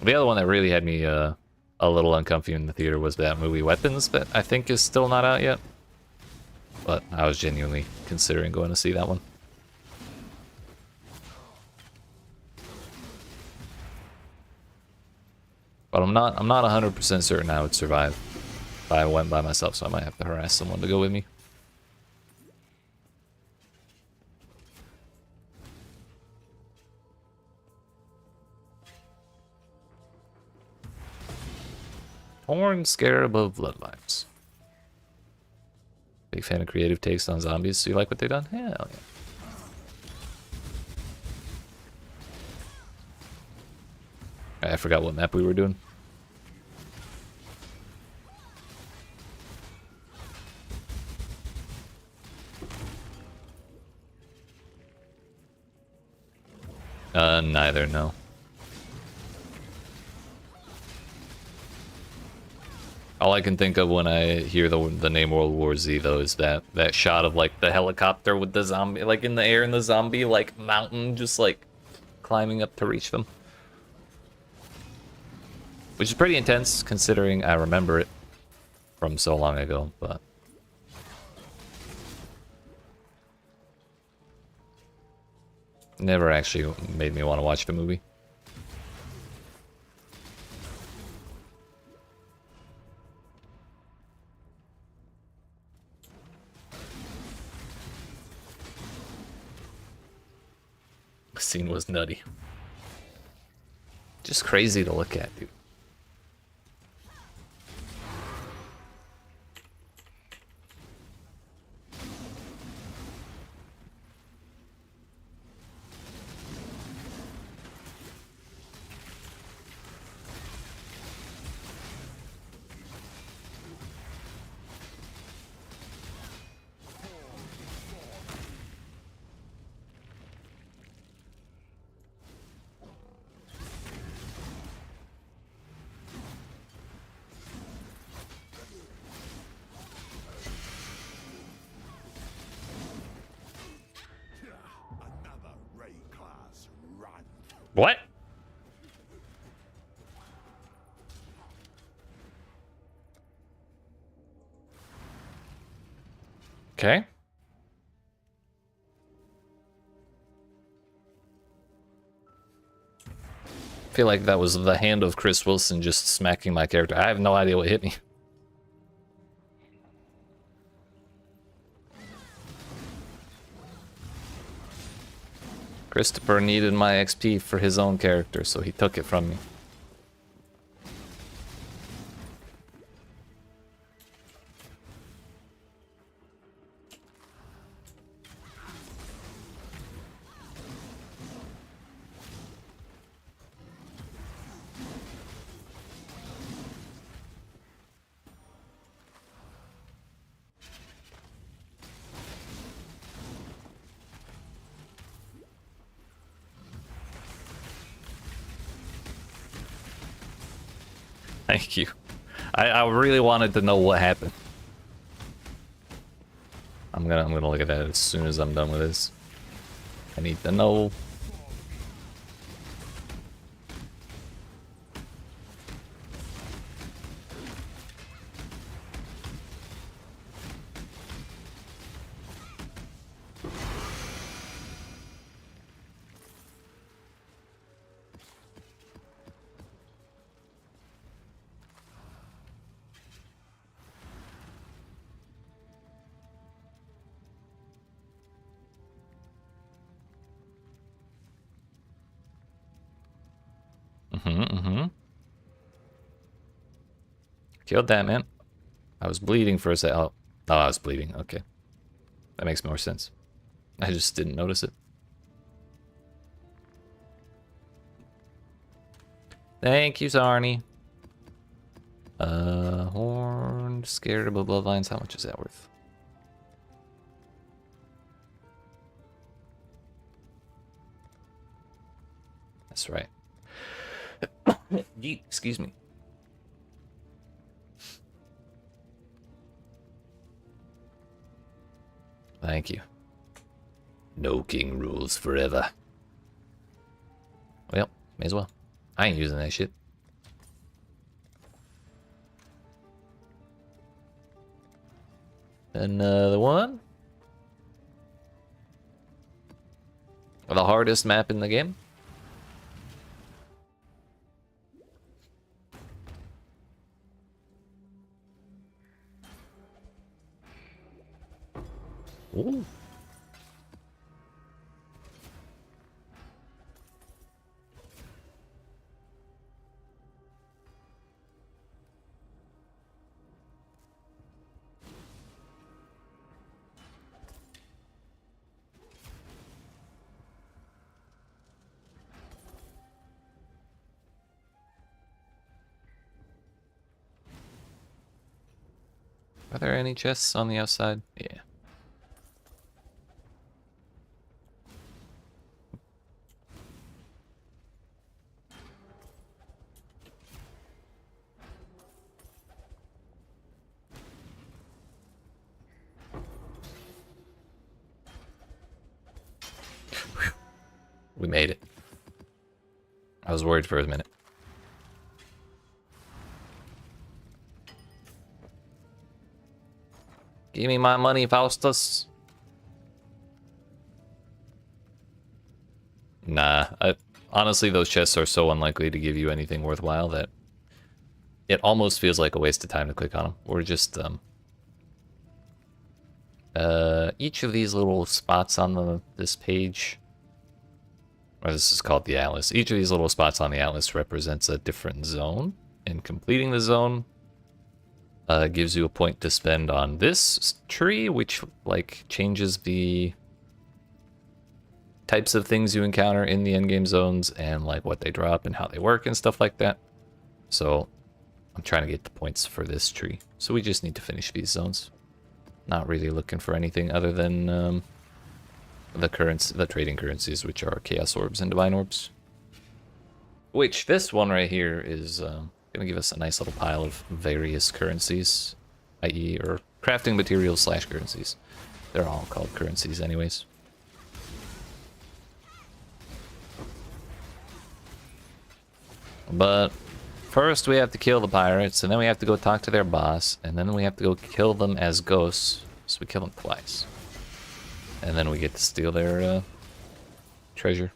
Speaker 1: The other one that really had me a little uncomfy in the theater was that movie Weapons, that I think is still not out yet. But I was genuinely considering going to see that one. But I'm not 100% certain I would survive. I went by myself, so I might have to harass someone to go with me. Horn Scarab of Bloodlines. Big fan of creative takes on zombies, so you like what they've done? Hell yeah. I forgot what map we were doing. Neither, no. All I can think of when I hear the name World War Z, though, is that shot of like the helicopter with the zombie, like in the air, and the zombie like mountain just like climbing up to reach them, which is pretty intense considering I remember it from so long ago, but never actually made me want to watch the movie. The scene was nutty. Just crazy to look at, dude.
Speaker 3: Another Ray class run.
Speaker 1: What? Okay. I feel like that was the hand of Chris Wilson just smacking my character. I have no idea what hit me. Christopher needed my XP for his own character, so he took it from me. Thank you. I really wanted to know what happened. I'm gonna look at that as soon as I'm done with this. I need to know. Killed that man. I was bleeding for a sec. Oh, I was bleeding. Okay. That makes more sense. I just didn't notice it. Thank you, Sarni. Horned, scared about bloodlines. How much is that worth? That's right. Excuse me. Thank you. No king rules forever. Well, may as well. I ain't using that shit. Another one. The hardest map in the game. Ooh. Are there any chests on the outside? Yeah. We made it. I was worried for a minute. Give me my money, Faustus. Nah, honestly, those chests are so unlikely to give you anything worthwhile that it almost feels like a waste of time to click on them. We're just, each of these little spots on this page, or this is called the Atlas, each of these little spots on the Atlas represents a different zone, and completing the zone gives you a point to spend on this tree, which like changes the types of things you encounter in the endgame zones and like what they drop and how they work and stuff like that. So I'm trying to get the points for this tree. So we just need to finish these zones. Not really looking for anything other than the trading currencies, which are Chaos Orbs and Divine Orbs. Which this one right here is gonna give us a nice little pile of various currencies, i.e. or crafting materials / currencies. They're all called currencies anyways. But first we have to kill the pirates, and then we have to go talk to their boss, and then we have to go kill them as ghosts. So we kill them twice. And then we get to steal their treasure.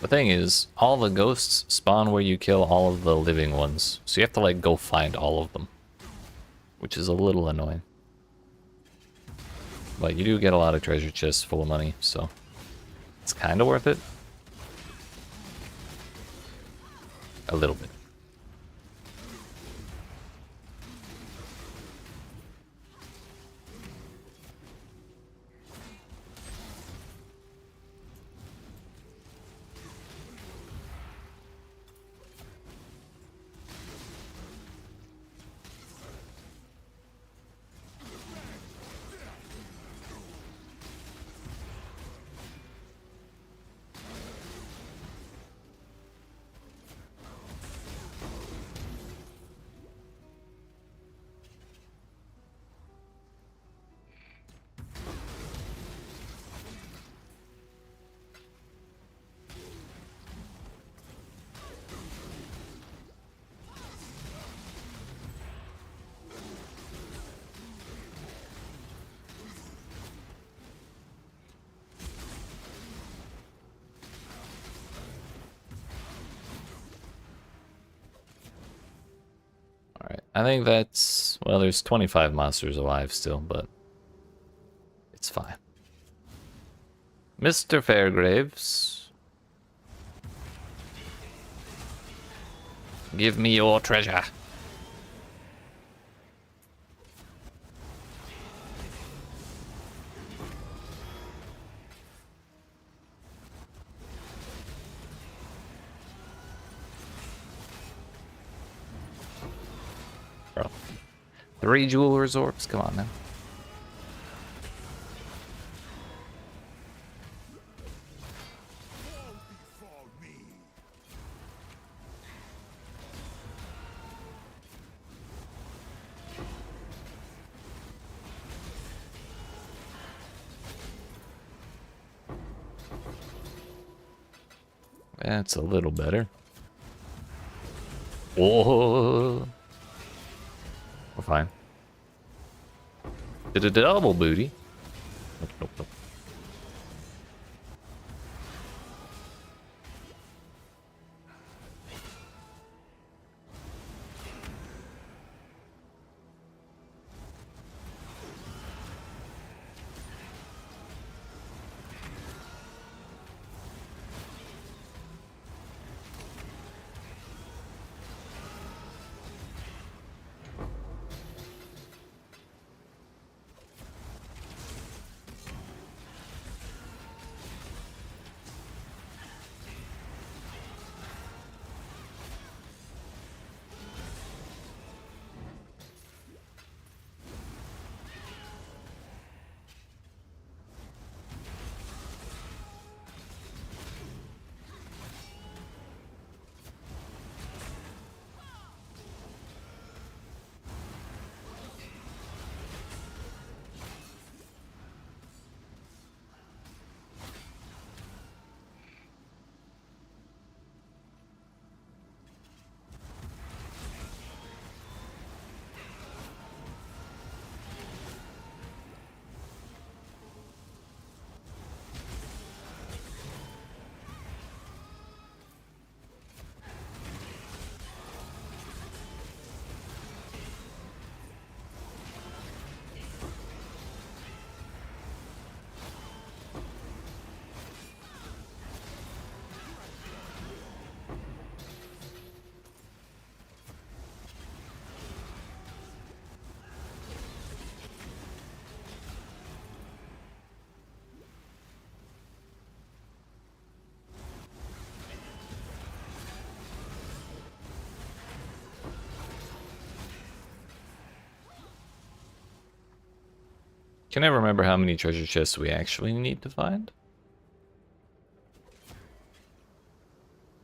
Speaker 1: The thing is, all the ghosts spawn where you kill all of the living ones. So you have to like go find all of them. Which is a little annoying. But you do get a lot of treasure chests full of money, so it's kind of worth it. A little bit. Alright, I think that's... well, there's 25 monsters alive still, but it's fine. Mr. Fairgraves, give me your treasure. Bro. 3 Jeweler's Orbs, come on now. That's a little better. Whoa. We're fine. Did a double booty. Nope, nope, nope. Can I remember how many treasure chests we actually need to find? I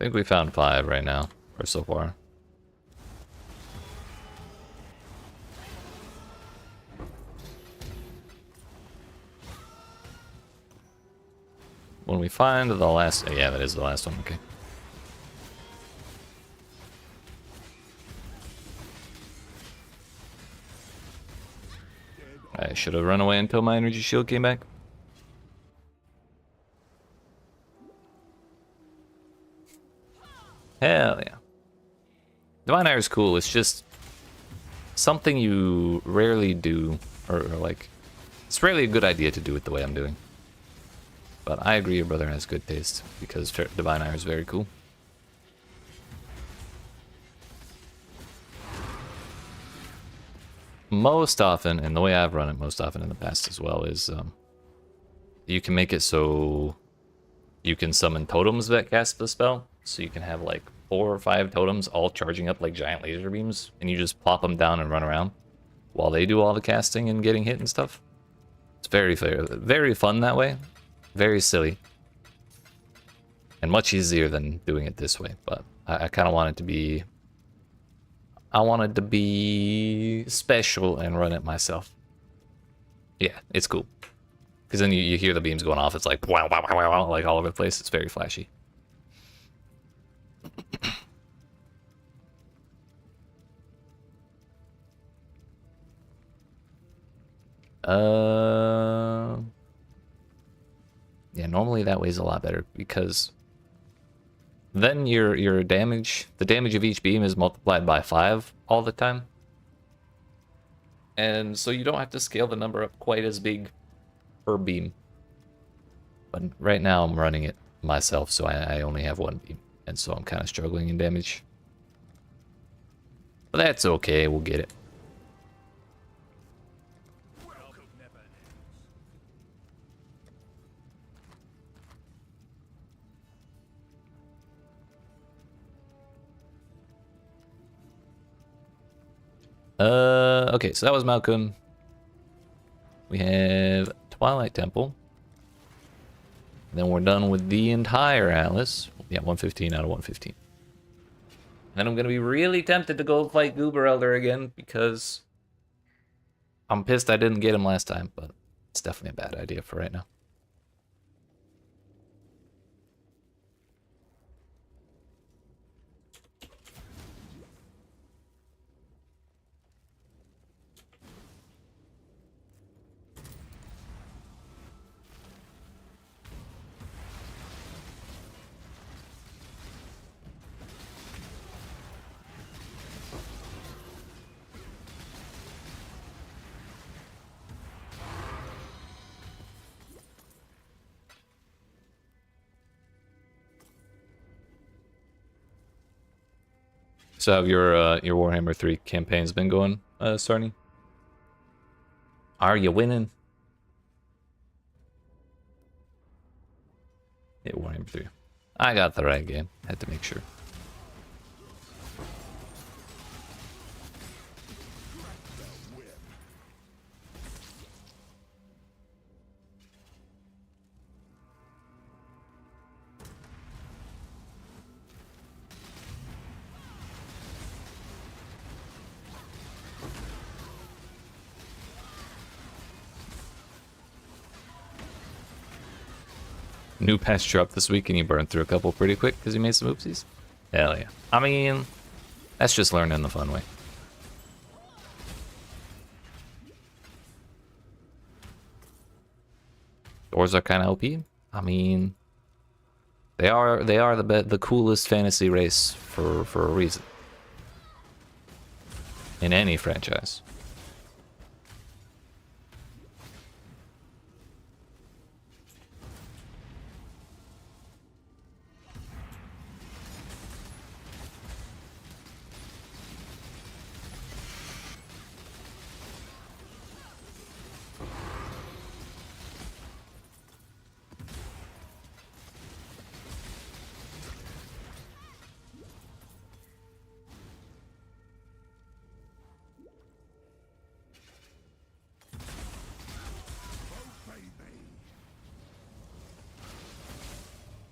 Speaker 1: think we found 5 right now, or so far. When we find the last... yeah, that is the last one, okay. I should have run away until my energy shield came back. Hell yeah. Divine Ire is cool, it's just something you rarely do, or like, it's rarely a good idea to do it the way I'm doing. But I agree your brother has good taste, because Divine Ire is very cool. Most often, and the way I've run it most often in the past as well, is you can make it so you can summon totems that cast the spell. So you can have like 4 or 5 totems all charging up like giant laser beams, and you just plop them down and run around while they do all the casting and getting hit and stuff. It's very fair, very fun that way, very silly, and much easier than doing it this way. But I kind of want it to be... I wanted to be special and run it myself. Yeah, it's cool. Because then you hear the beams going off, it's like wow, wow, wow, wow, like all over the place. It's very flashy. Yeah, normally that way is a lot better, because then your damage, the damage of each beam is multiplied by 5 all the time. And so you don't have to scale the number up quite as big per beam. But right now I'm running it myself, so I only have 1 beam. And so I'm kind of struggling in damage. But that's okay, we'll get it. Okay, so that was Malcolm. We have Twilight Temple. Then we're done with the entire Atlas. Yeah, 115 out of 115. Then I'm gonna be really tempted to go fight Goober Elder again, because I'm pissed I didn't get him last time, but it's definitely a bad idea for right now. So have your Warhammer 3 campaign's been going, Sarni? Are you winning? Yeah, Warhammer 3. I got the right game. Had to make sure. New patch dropped this week and you burned through a couple pretty quick because you made some oopsies? Hell yeah. I mean, that's just learning the fun way. Doors are kind of OP. I mean, they are the coolest fantasy race for a reason. In any franchise.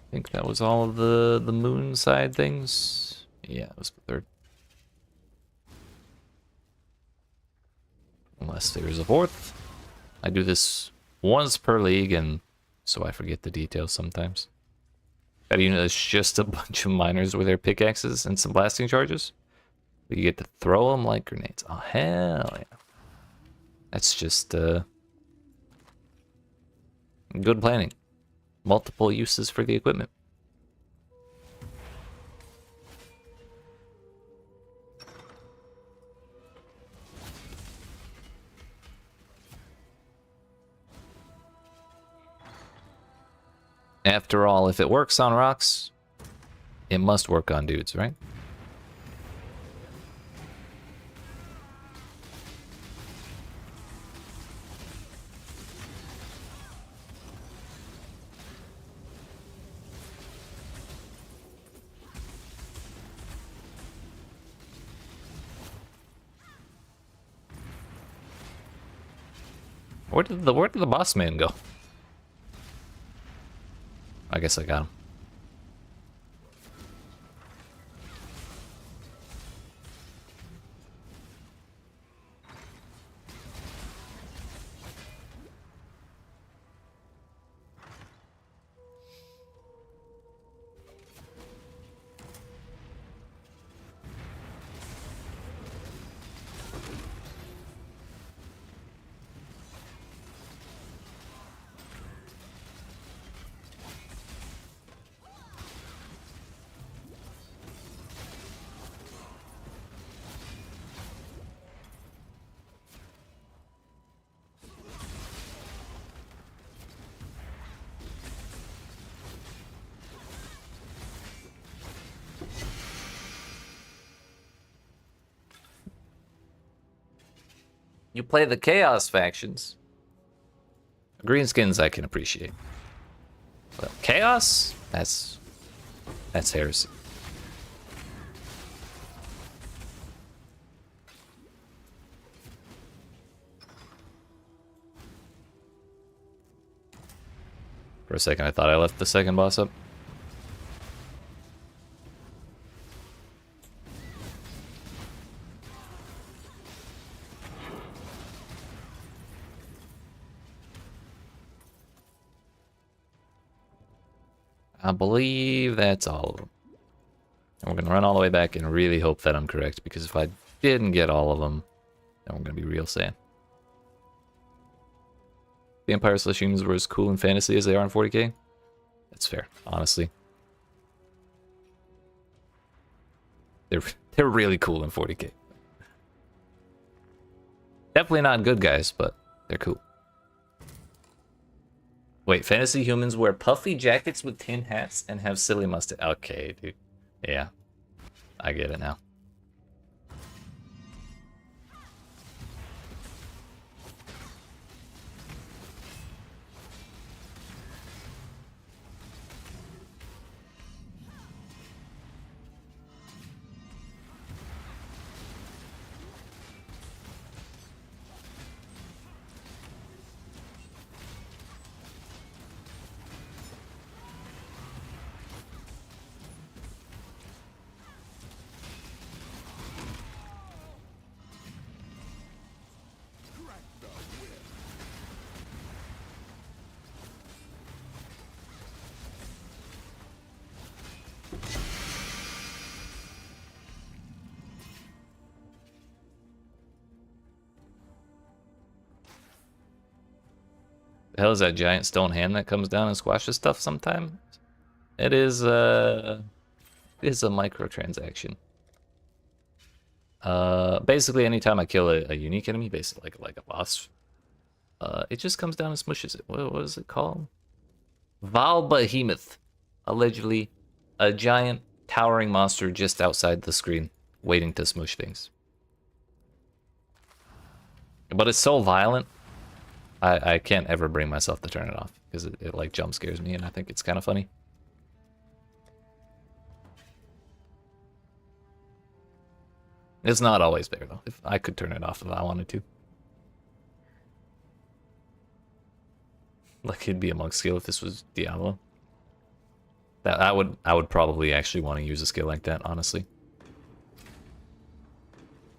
Speaker 1: I think that was all of the moon side things. Yeah, it was the third. Unless there's a fourth. I do this once per league, and so I forget the details sometimes. That unit is just a bunch of miners with their pickaxes and some blasting charges. But you get to throw them like grenades. Oh, hell yeah. That's just good planning. Multiple uses for the equipment. After all, if it works on rocks, it must work on dudes, right? Where did the boss man go? I guess I got him. You play the Chaos factions. Greenskins I can appreciate. But Chaos? That's heresy. For a second I thought I left the second boss up. I believe that's all of them. And we're going to run all the way back and really hope that I'm correct, because if I didn't get all of them, then we're going to be real sad. The Empire/humans were as cool in fantasy as they are in 40k? That's fair, honestly. They're really cool in 40k. Definitely not good guys, but they're cool. Wait, fantasy humans wear puffy jackets with tin hats and have silly mustache. Okay, dude. Yeah. I get it now. The hell is that giant stone hand that comes down and squashes stuff sometime? It is a microtransaction. Basically anytime I kill a unique enemy, basically like a boss, it just comes down and smushes it. What is it called? Val Behemoth. Allegedly a giant towering monster just outside the screen waiting to smush things. But it's so violent, I can't ever bring myself to turn it off because it like jump scares me and I think it's kind of funny. It's not always there though. If I could turn it off if I wanted to. Like it'd be a monk skill if this was Diablo. That I would probably actually want to use a skill like that, honestly.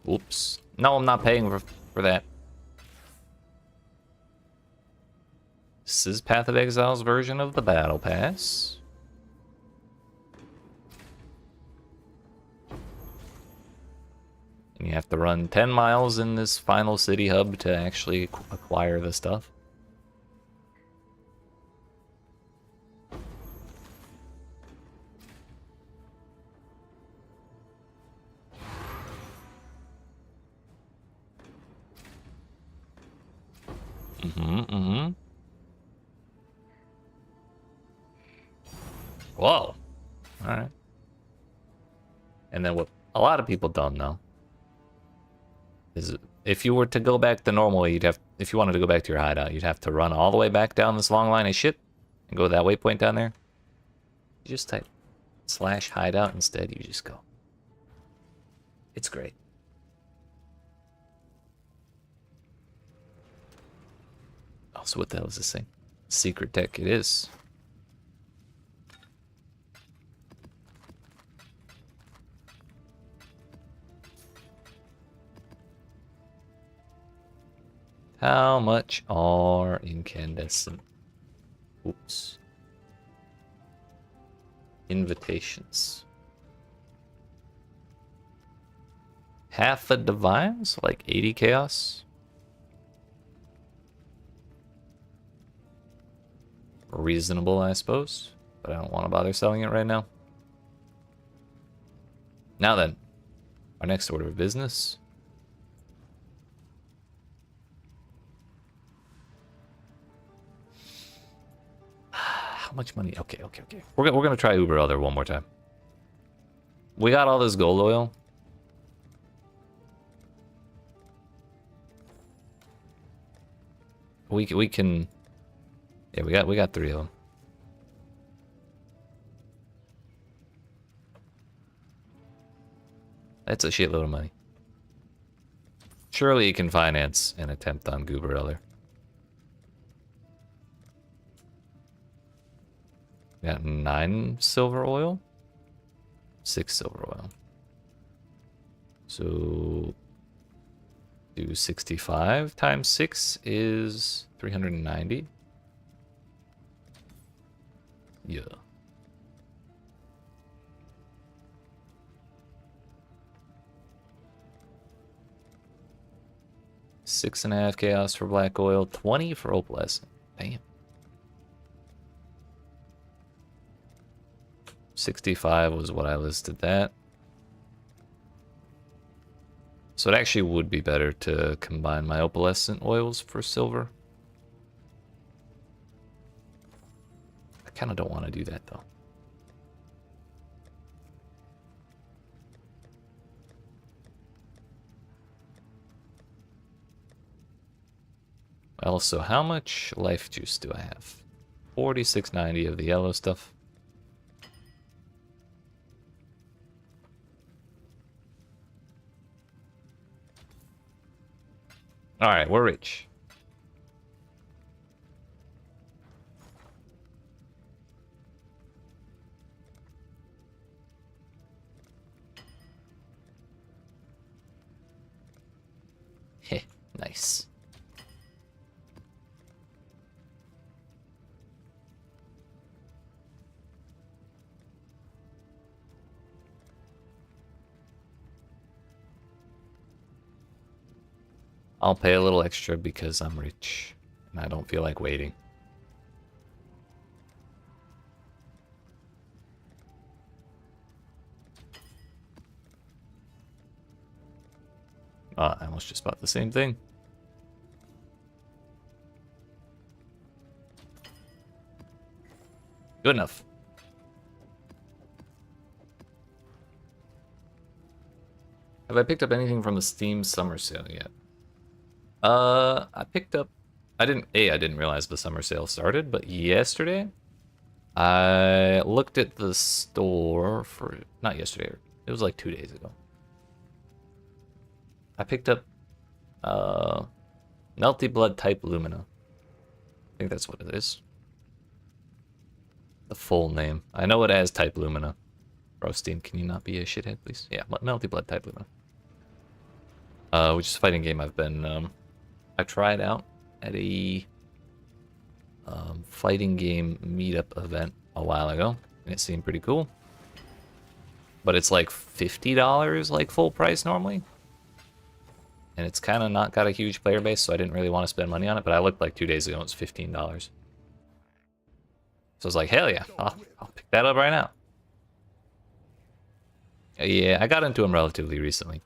Speaker 1: Oops. No, I'm not paying for that. This is Path of Exile's version of the Battle Pass. And you have to run 10 miles in this final city hub to actually acquire the stuff. Whoa. Alright. And then what a lot of people don't know is if you were to go back the normal way, if you wanted to go back to your hideout, you'd have to run all the way back down this long line of shit and go that waypoint down there. You just type /hideout instead, you just go. It's great. Also, what the hell is this thing? Secret tech it is. How much are incandescent? Oops. Invitations. Half a divines? Like 80 chaos? Reasonable, I suppose. But I don't want to bother selling it right now. Now then, our next order of business. How much money? Okay. We're gonna try Uber Other one more time. We got all this gold oil. We can. Yeah, we got 3 of them. That's a shitload of money. Surely you can finance an attempt on Goober Other. Got 9 silver oil, 6 silver oil. So do 65 times 6 is 390. Yeah. $6.5 chaos for black oil, 20 for opalescent. Damn. 65 was what I listed that. So it actually would be better to combine my opalescent oils for silver. I kind of don't want to do that though. Also, how much life juice do I have? 4690 of the yellow stuff. Alright, we're rich. Heh, nice. I'll pay a little extra because I'm rich and I don't feel like waiting. I almost just bought the same thing. Good enough. Have I picked up anything from the Steam summer sale yet? I picked up... I didn't realize the summer sale started, but yesterday I looked at the store for... Not yesterday, it was like 2 days ago. I picked up Melty Blood type Lumina. I think that's what it is. The full name. I know it as type Lumina. Bro, Steam, can you not be a shithead, please? Yeah, Melty Blood type Lumina. Which is a fighting game I've been... I tried out at a fighting game meetup event a while ago, and it seemed pretty cool. But it's like $50, like full price normally. And it's kind of not got a huge player base, so I didn't really want to spend money on it, but I looked like 2 days ago, and it was $15. So I was like, hell yeah, I'll pick that up right now. Yeah, I got into them relatively recently.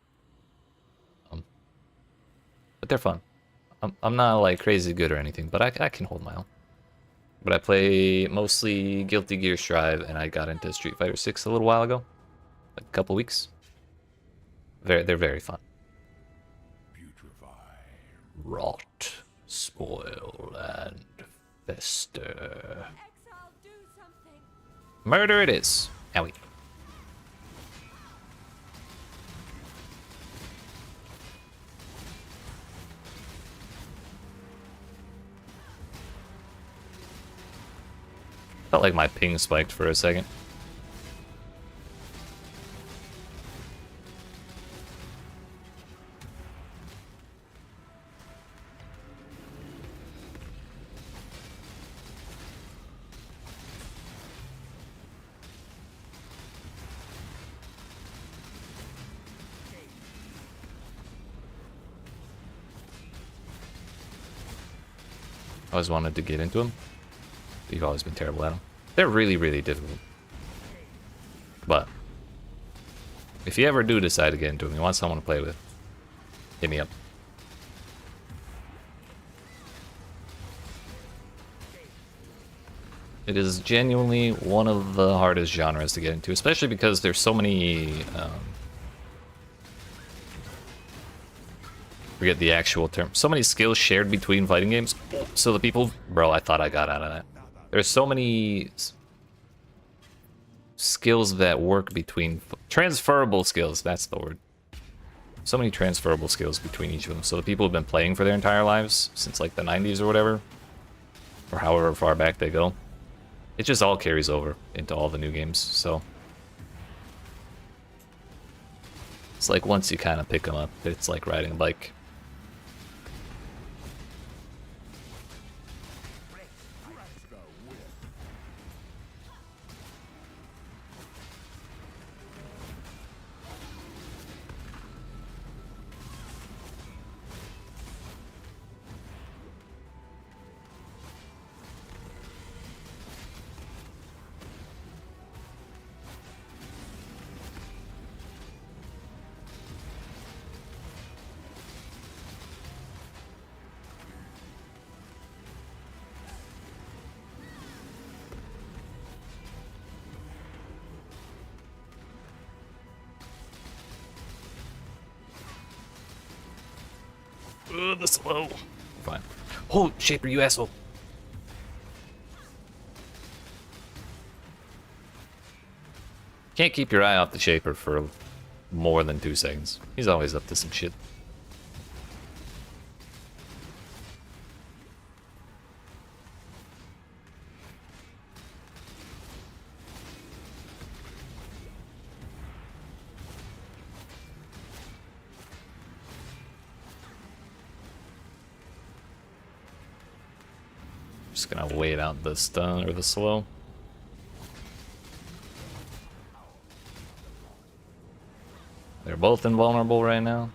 Speaker 1: But they're fun. I'm not like crazy good or anything, but I can hold my own. But I play mostly Guilty Gear Strive, and I got into Street Fighter 6 a little while ago. Like a couple weeks. They're very fun. Rot, spoil, and fester.
Speaker 2: Exile, do something.
Speaker 1: Murder it is. Owie. Felt like my ping spiked for a second. I always wanted to get into them. You've always been terrible at them. They're really difficult. But if you ever do decide to get into them, you want someone to play with, hit me up. It is genuinely one of the hardest genres to get into, especially because there's so many... forget the actual term. So many skills shared between fighting games. So the people... Bro, I thought I got out of that. There's so many skills that work between... Transferable skills, that's the word. So many transferable skills between each of them. So the people who've been playing for their entire lives, since like the 90s or whatever, or however far back they go, it just all carries over into all the new games, so... It's like once you kind of pick them up, it's like riding a bike. The slow. Fine. Oh, Shaper, you asshole. Can't keep your eye off the Shaper for more than 2 seconds. He's always up to some shit. Just gonna wait out the stun or the slow. They're both invulnerable right now.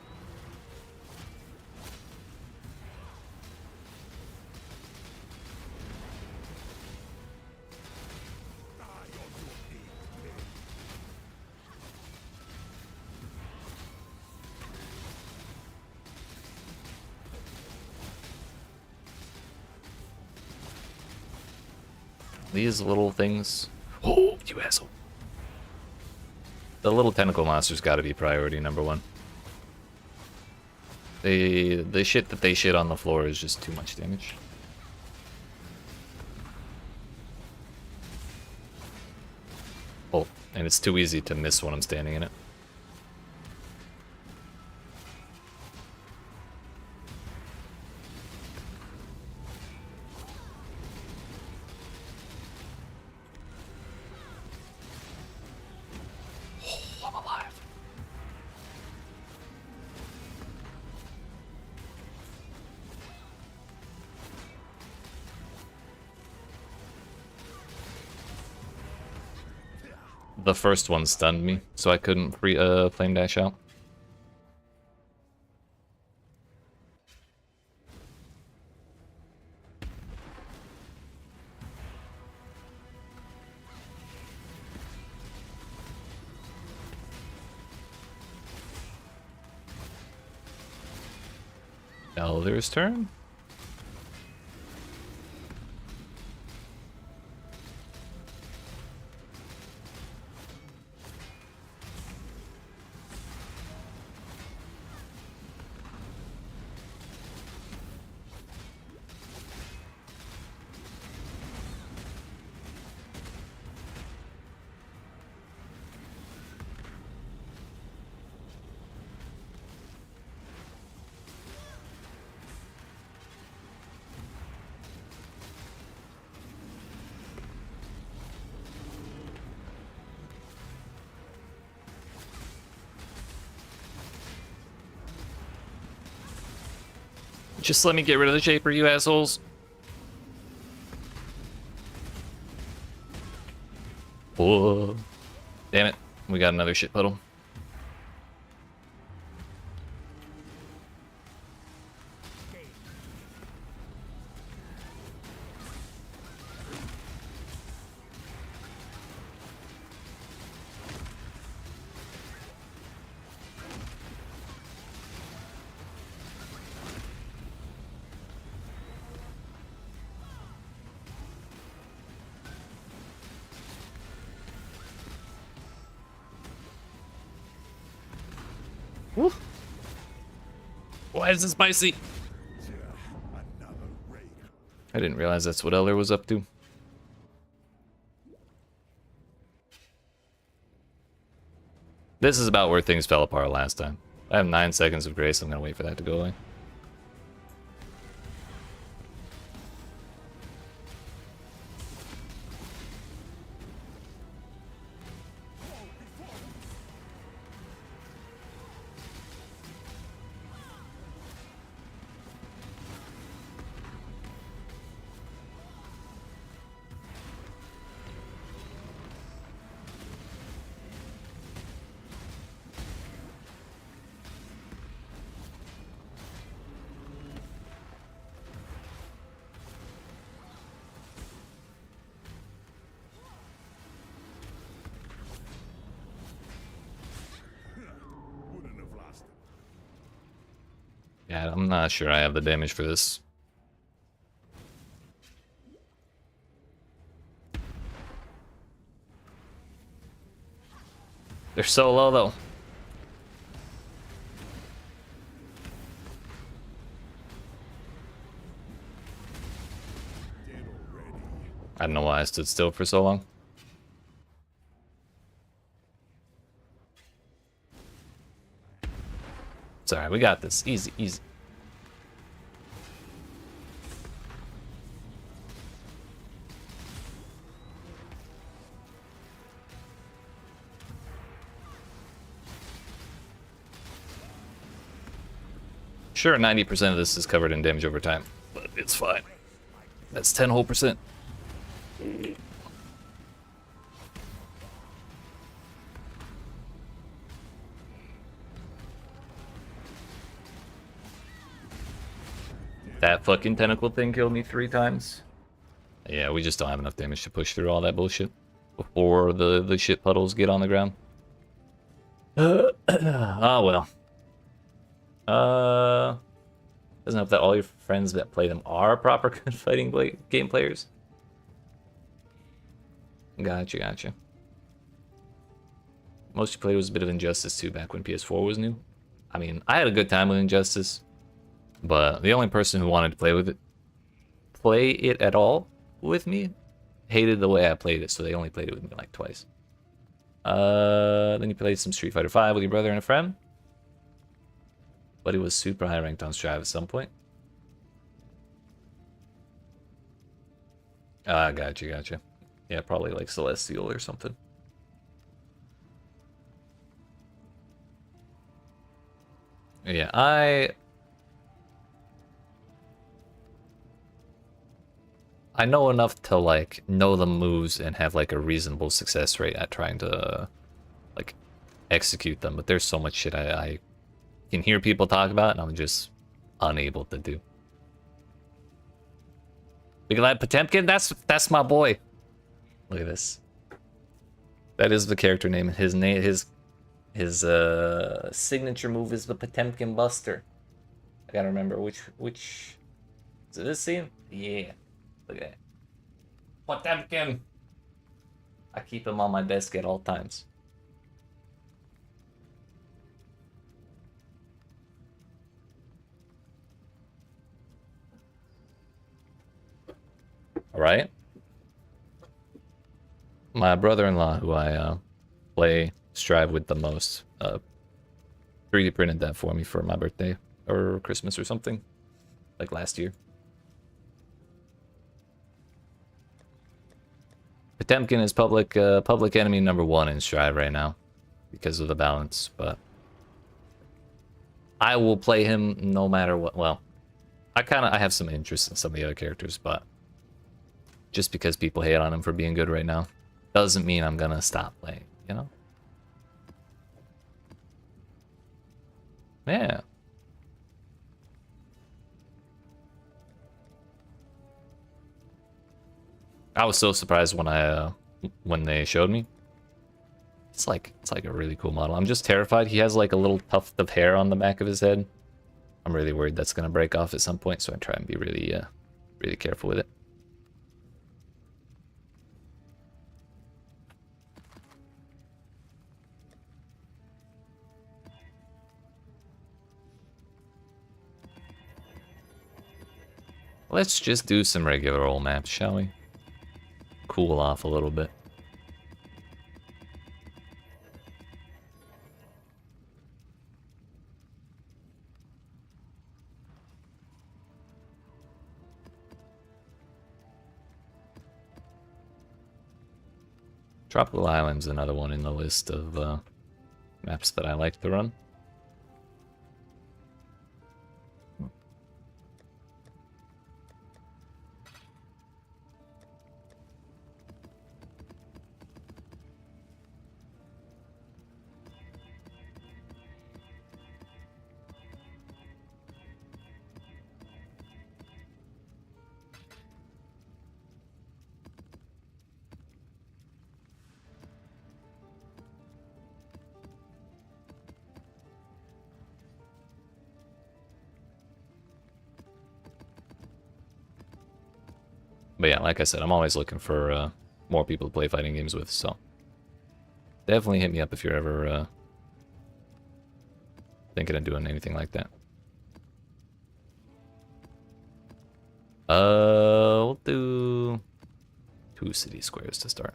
Speaker 1: These little things. Oh, you asshole. The little tentacle monsters gotta be priority number one. The shit that they shit on the floor is just too much damage. Oh, and it's too easy to miss when I'm standing in it. Oh, I'm alive. The first one stunned me, so I couldn't flame dash out. Elder's turn. Just let me get rid of the Shaper, you assholes. Oh, damn it. We got another shit puddle. Woo. Why is it spicy? I didn't realize that's what Eller was up to. This is about where things fell apart last time. I have 9 seconds of grace. I'm gonna wait for that to go away. Yeah, I'm not sure I have the damage for this. They're so low though. I don't know why I stood still for so long. It's alright, we got this. Easy, easy. Sure, 90% of this is covered in damage over time, but it's fine. That's 10 whole percent. That fucking tentacle thing killed me 3 times. Yeah, we just don't have enough damage to push through all that bullshit before the shit puddles get on the ground. Ah, well. Doesn't help that all your friends that play them are proper good fighting game players. Gotcha, gotcha. Most you played was a bit of Injustice 2 back when PS4 was new. I mean, I had a good time with Injustice, but the only person who wanted to play it at all with me, hated the way I played it, so they only played it with me like twice. Then you played some Street Fighter V with your brother and a friend. But he was super high ranked on Strive at some point. Ah, gotcha, gotcha. Yeah, probably like Celestial or something. Yeah, I know enough to like know the moves and have like a reasonable success rate at trying to like execute them, but there's so much shit I can hear people talk about and I'm just unable to do. Look at that Potemkin, that's my boy. Look at this. That is the character name. His signature move is the Potemkin Buster. I gotta remember which is it this scene? Yeah. Look at that. Potemkin! I keep him on my desk at all times. Alright. My brother-in-law, who I play Strive with the most, 3D printed that for me for my birthday or Christmas or something, like last year. Potemkin is public enemy #1 in Strive right now because of the balance, but I will play him no matter what. Well, I have some interest in some of the other characters, but just because people hate on him for being good right now doesn't mean I'm gonna stop playing, you know? Yeah. I was so surprised when they showed me. It's like a really cool model. I'm just terrified. He has like a little tuft of hair on the back of his head. I'm really worried that's gonna break off at some point, so I try and be really careful with it. Let's just do some regular old maps, shall we? Cool off a little bit. Tropical Island's another one in the list of maps that I like to run. But yeah, like I said, I'm always looking for more people to play fighting games with, so definitely hit me up if you're ever thinking of doing anything like that. We'll do 2 city squares to start.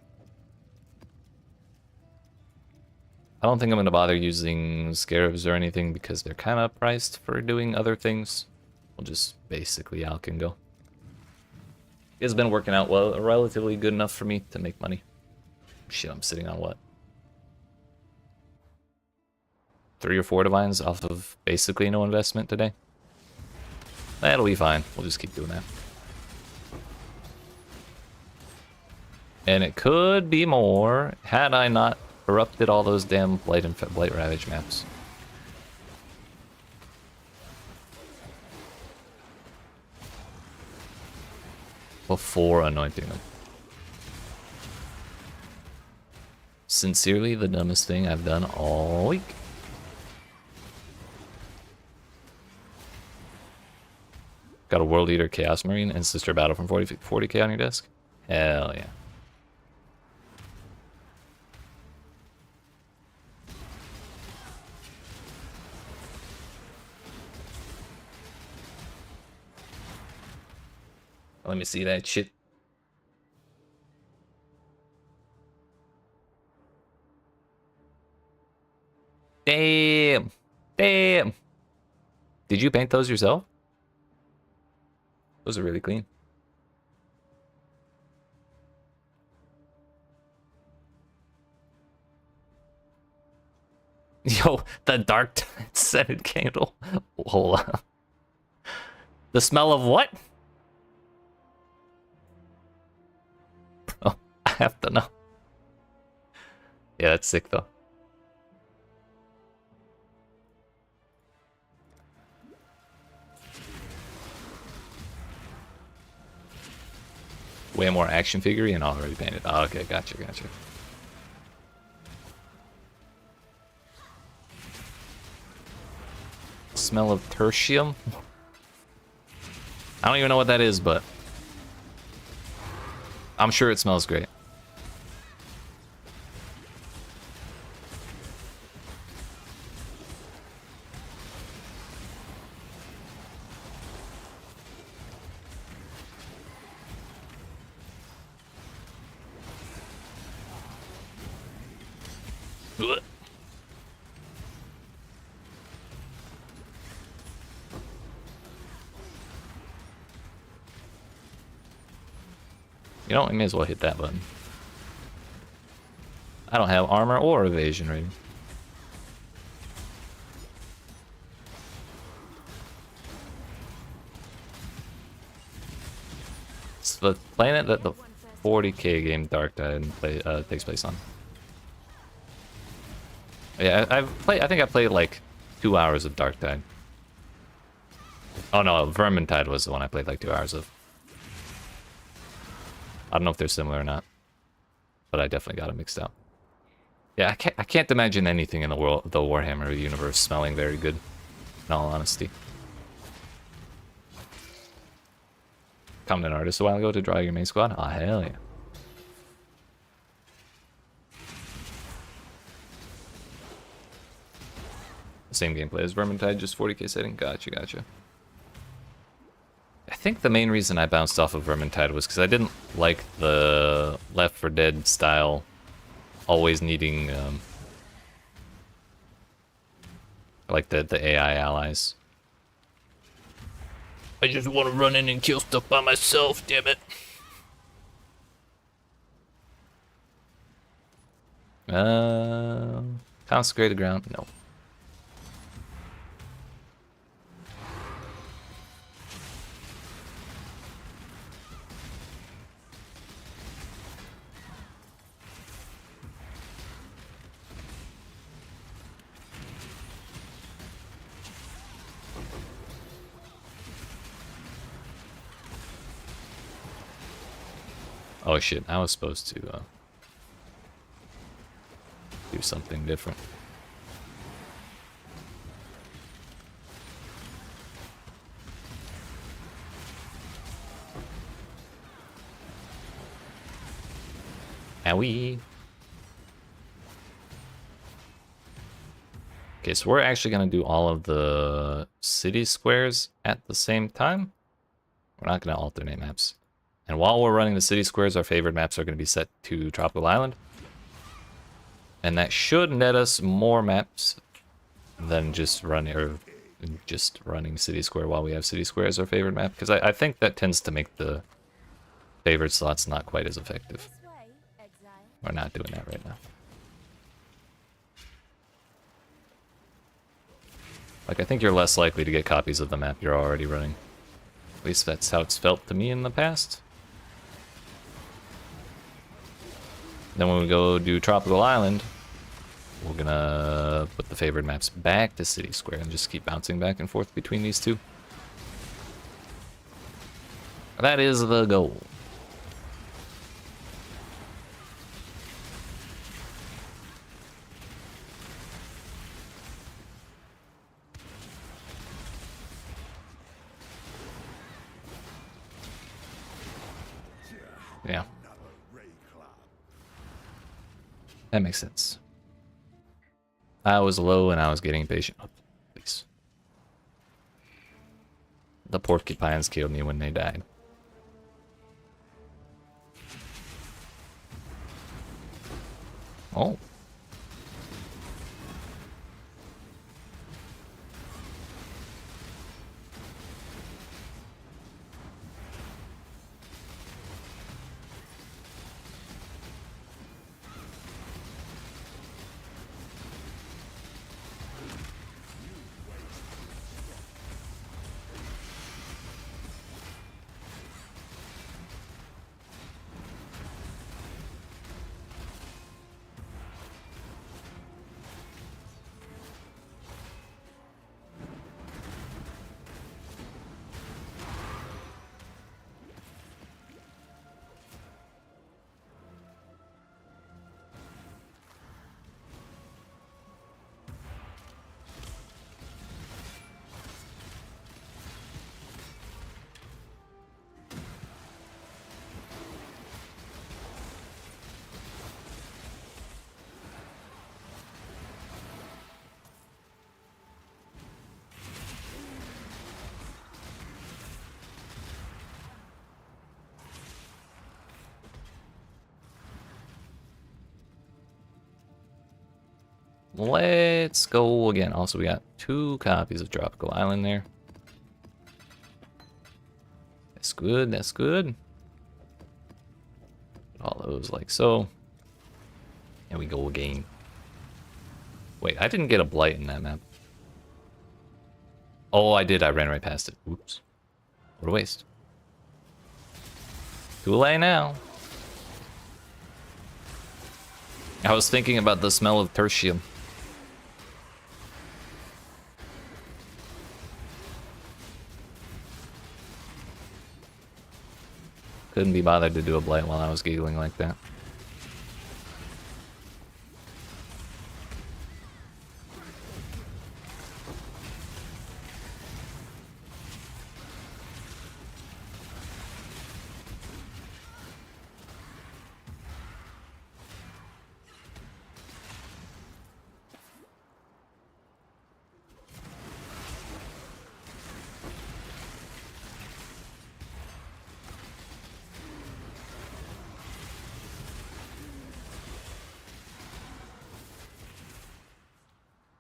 Speaker 1: I don't think I'm going to bother using scarabs or anything because they're kind of priced for doing other things. We'll just basically alch and go. It's been working out well, relatively good enough for me to make money. Shit, I'm sitting on what? 3 or 4 divines off of basically no investment today. That'll be fine. We'll just keep doing that. And it could be more had I not corrupted all those damn Blight Ravage maps. Before anointing them. Sincerely, the dumbest thing I've done all week. Got a World Eater Chaos Marine and Sister Battle from 40k on your desk? Hell yeah. Let me see that shit. Damn. Damn. Did you paint those yourself? Those are really clean. Yo, the dark scented candle. Hold on. The smell of what? Bro, I have to know. Yeah, that's sick though. Way more action figure and already painted. Oh, okay, gotcha. Smell of tertium? I don't even know what that is, but I'm sure it smells great. Ugh. You know, we may as well hit that button. I don't have armor or evasion rating. It's the planet that the 40k game Dark Tide takes place on. Yeah, I think I played like 2 hours of Dark Tide. Oh no, Vermintide was the one I played like 2 hours of. I don't know if they're similar or not, but I definitely got them mixed up. Yeah, I can't imagine anything in the Warhammer universe smelling very good, in all honesty. Commented an artist a while ago to draw your main squad. Ah, hell yeah. Same gameplay as Vermintide, just 40k setting. Gotcha. I think the main reason I bounced off of Vermintide was because I didn't like the Left 4 Dead style, always needing like the AI allies. I just want to run in and kill stuff by myself, damn it. Consecrated ground, no. Oh shit, I was supposed to do something different. Owie. Okay, so we're actually gonna do all of the city squares at the same time. We're not gonna alternate maps. And while we're running the city squares, our favorite maps are going to be set to Tropical Island. And that should net us more maps than just running city square while we have city square as our favorite map. Because I think that tends to make the favorite slots not quite as effective.
Speaker 2: This way, Exile.
Speaker 1: We're not doing that right now. Like, I think you're less likely to get copies of the map you're already running. At least that's how it's felt to me in the past. Then when we go do Tropical Island, we're gonna put the favorite maps back to City Square and just keep bouncing back and forth between these two. That is the goal. Yeah. That makes sense. I was low and I was getting impatient. Oh, please. The porcupines killed me when they died. Oh. Let's go again. Also, we got 2 copies of Tropical Island there. That's good, that's good. All those like so. And we go again. Wait, I didn't get a blight in that map. Oh, I did. I ran right past it. Oops. What a waste. Too late now. I was thinking about the smell of tertium. Couldn't be bothered to do a blight while I was giggling like that.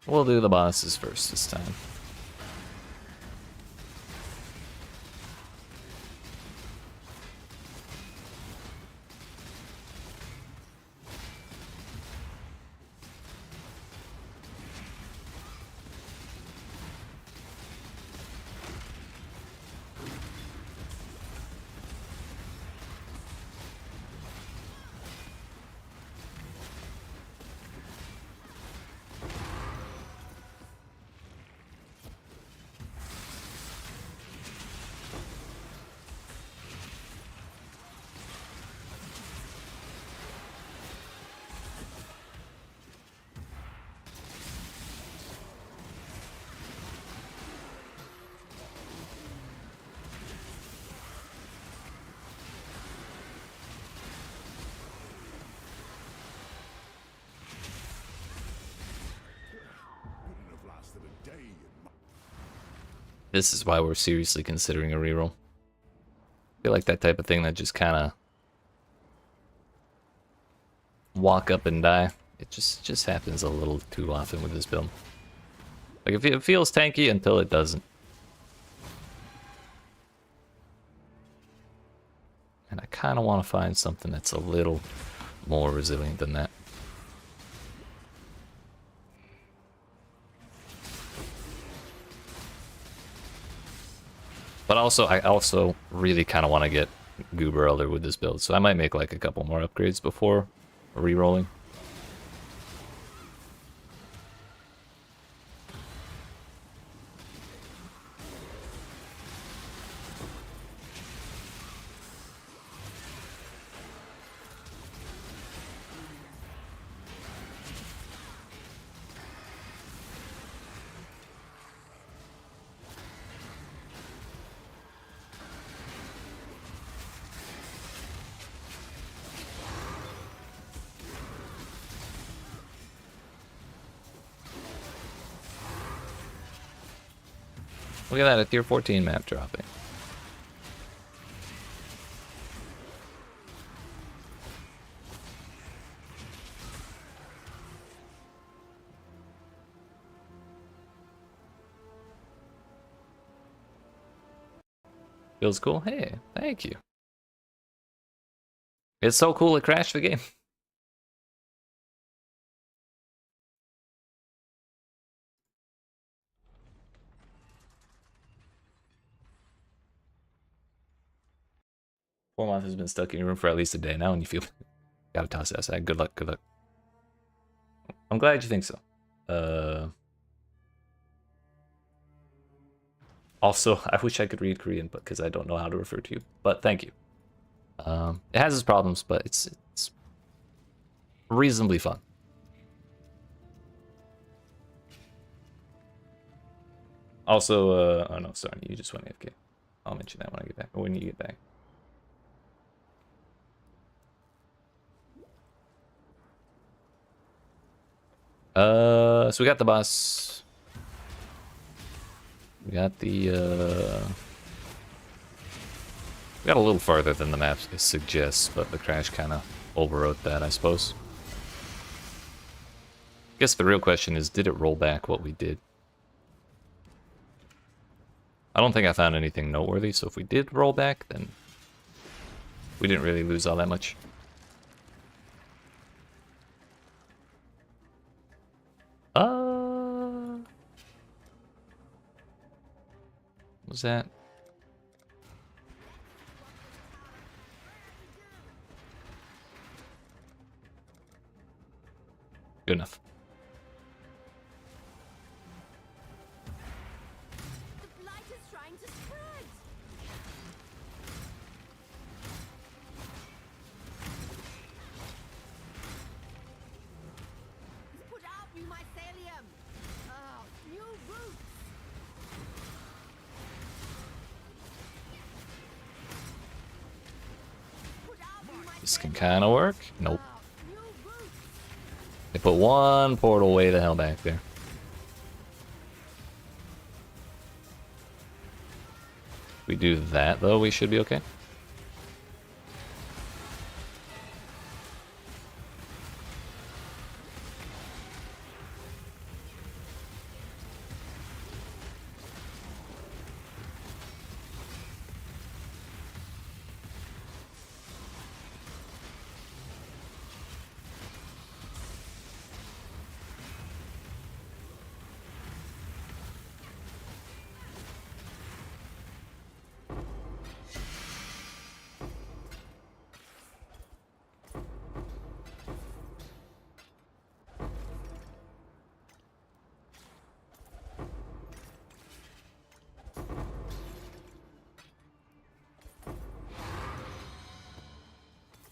Speaker 1: We'll do the bosses first this time. This is why we're seriously considering a reroll. I feel like that type of thing that just kind of walk up and die. It just happens a little too often with this build. Like it feels tanky until it doesn't. And I kind of want to find something that's a little more resilient than that. But also, I also really kind of want to get Goober Elder with this build, so I might make like a couple more upgrades before re-rolling. Look at that, a tier 14 map dropping. Feels cool? Hey, thank you. It's so cool it crashed the game. Four has been stuck in your room for at least a day now, and you feel gotta toss it aside. Good luck, good luck. I'm glad you think so. Also, I wish I could read Korean, but because I don't know how to refer to you. But thank you. It has its problems, but it's reasonably fun. Also, oh no, sorry, you just went AFK. I'll mention that when I get back, or when you get back. So we got the boss. We got the, we got a little farther than the map suggests, but the crash kind of overrode that, I suppose. I guess the real question is, did it roll back what we did? I don't think I found anything noteworthy, so if we did roll back, then we didn't really lose all that much. What was that? Good enough.
Speaker 2: The blight is trying to spread. Put out new mycelium. Oh, new roots. Put out new mycelium.
Speaker 1: This can kind of work. Nope.
Speaker 2: Oh, new roots.
Speaker 1: They put one portal way the hell back there. If we do that, though, we should be okay.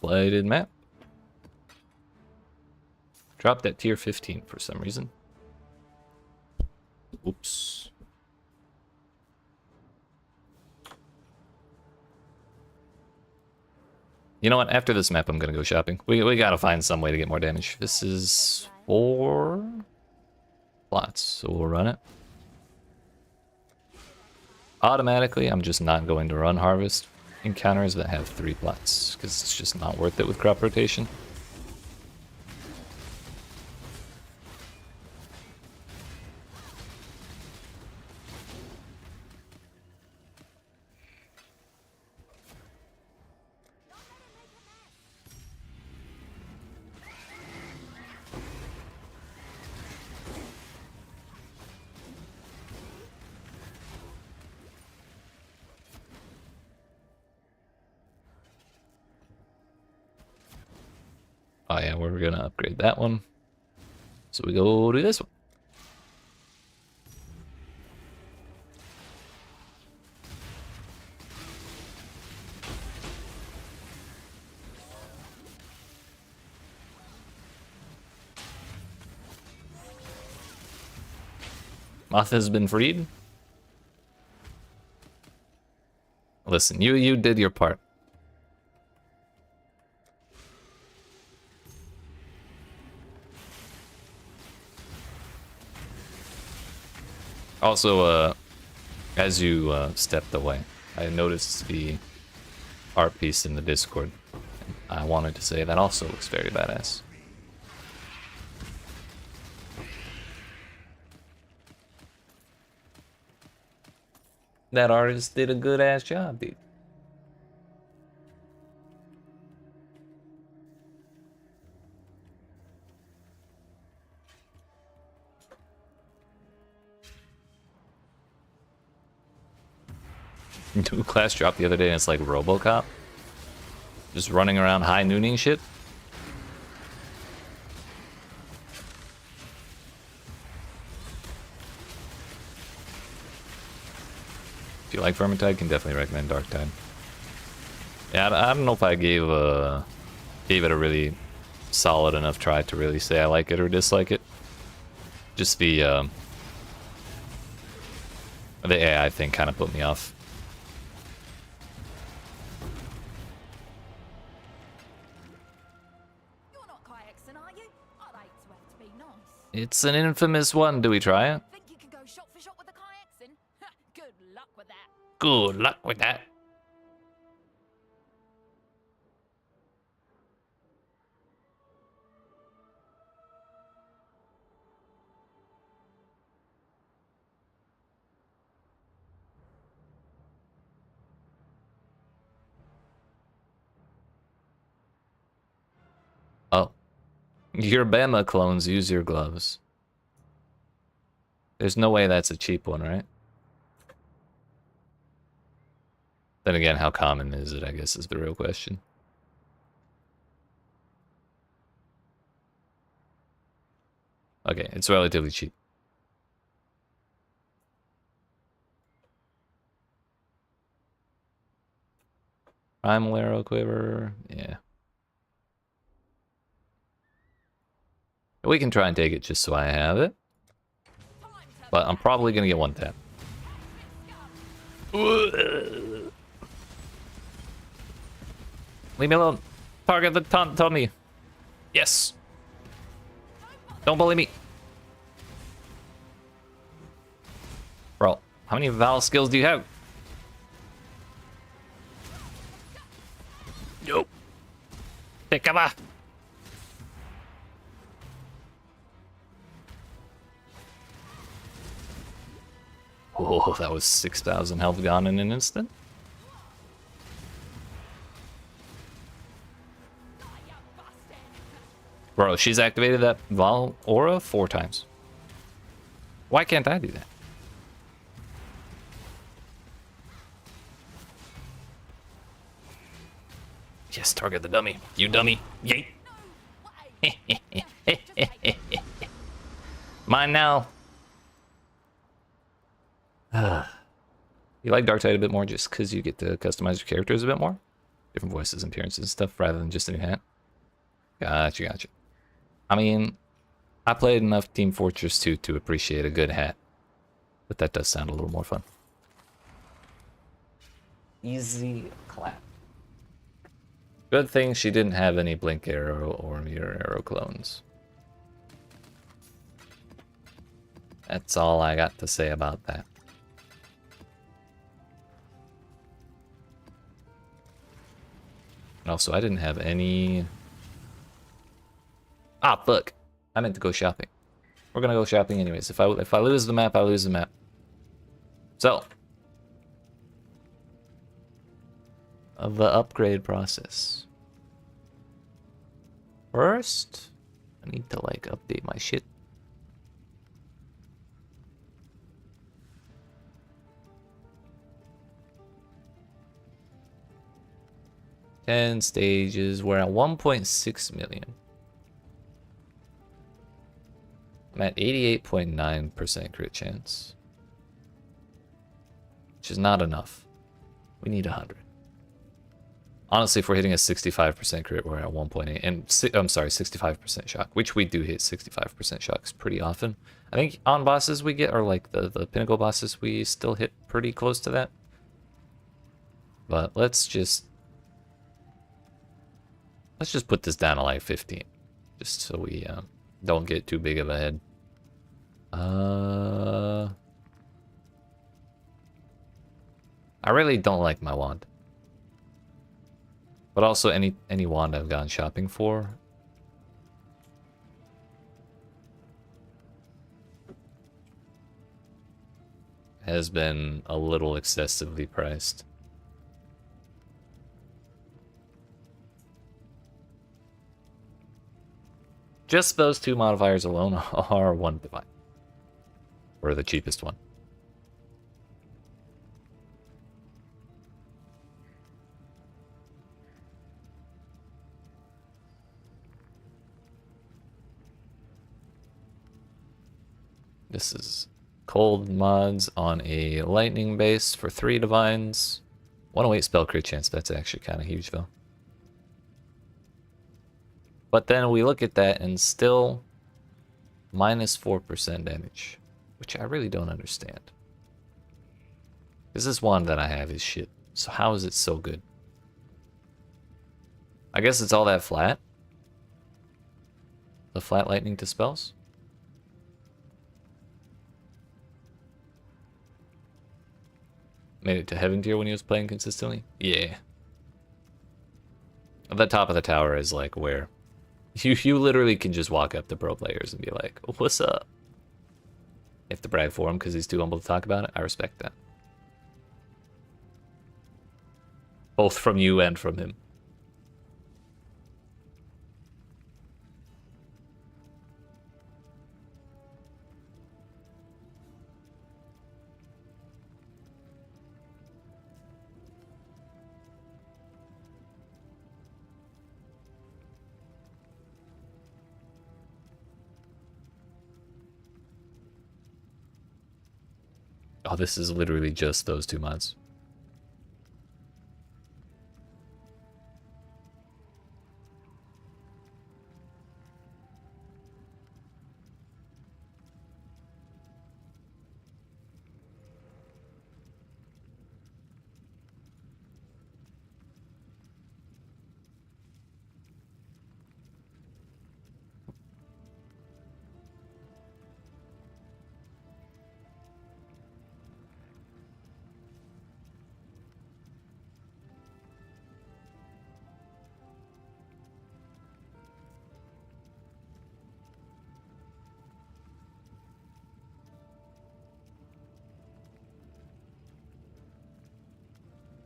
Speaker 1: Blighted map. Dropped at tier 15 for some reason. Oops. You know what? After this map, I'm gonna go shopping. We gotta find some way to get more damage. This is 4 plots, so we'll run it. Automatically, I'm just not going to run harvest encounters that have 3 plots, because it's just not worth it with crop rotation. Oh yeah, we're gonna upgrade that one. So we go do this one. Moth has been freed. Listen, you did your part. Also, as you stepped away, I noticed the art piece in the Discord. I wanted to say that also looks very badass. That artist did a good ass job, dude. New class dropped the other day and it's like RoboCop. Just running around high nooning shit. If you like Vermintide, can definitely recommend Darktide. Yeah, I don't know if I gave it a really solid enough try to really say I like it or dislike it. Just the AI thing kind of put me off.
Speaker 2: You're not Kayakson, are you? I'd hate to have to be nice.
Speaker 1: It's an infamous one. Do we try it?
Speaker 2: Think you can go shot for shot with the Kayakson? Good luck with that.
Speaker 1: Good luck with that. Oh. Your Bama clones use your gloves. There's no way that's a cheap one, right? Then again, how common is it, I guess, is the real question. Okay, it's relatively cheap. Primal Arrow Quiver, yeah. We can try and take it just so I have it. But I'm probably gonna get one tap. Leave me alone. Target the tummy. Yes. Don't bully me. Bro, how many Val skills do you have? Yo. Take cover. Oh, that was 6,000 health gone in an instant. Bro, she's activated that Val aura 4 times. Why can't I do that? Yes, target the dummy. You dummy. Yay. Mine now. You like Darktide a bit more just because you get to customize your characters a bit more? Different voices and appearances and stuff rather than just a new hat? Gotcha, gotcha. I mean, I played enough Team Fortress 2 to appreciate a good hat. But that does sound a little more fun. Easy clap. Good thing she didn't have any Blink Arrow or Mirror Arrow clones. That's all I got to say about that. And also, I didn't have any... Ah, fuck. I meant to go shopping. We're gonna go shopping anyways. If I lose the map, I lose the map. So... of the upgrade process. First, I need to, like, update my shit. Ten stages. We're at 1.6 million. I'm at 88.9% crit chance, which is not enough. We need 100. Honestly, if we're hitting a 65% crit, we're at 1.8. And I'm sorry, 65% shock, which we do hit 65% shocks pretty often. I think on bosses we get, or like the pinnacle bosses, we still hit pretty close to that. But let's just put this down to like 15, just so we don't get too big of a head. I really don't like my wand. But also any wand I've gone shopping for. has been a little excessively priced. Just those two modifiers alone are one divine. Or the cheapest one. This is cold mods on a lightning base for 3 divines. 108 spell crit chance, that's actually kind of huge though. But then we look at that and still minus 4% damage, which I really don't understand. Because this wand that I have is shit, so how is it so good? I guess it's all that flat? The flat lightning to spells? Made it to heaven tier when he was playing consistently? Yeah. The top of the tower is like where you literally can just walk up to pro players and be like, what's up? You have to brag for him because he's too humble to talk about it. I respect that. Both from you and from him. Oh, this is literally just those 2 mods.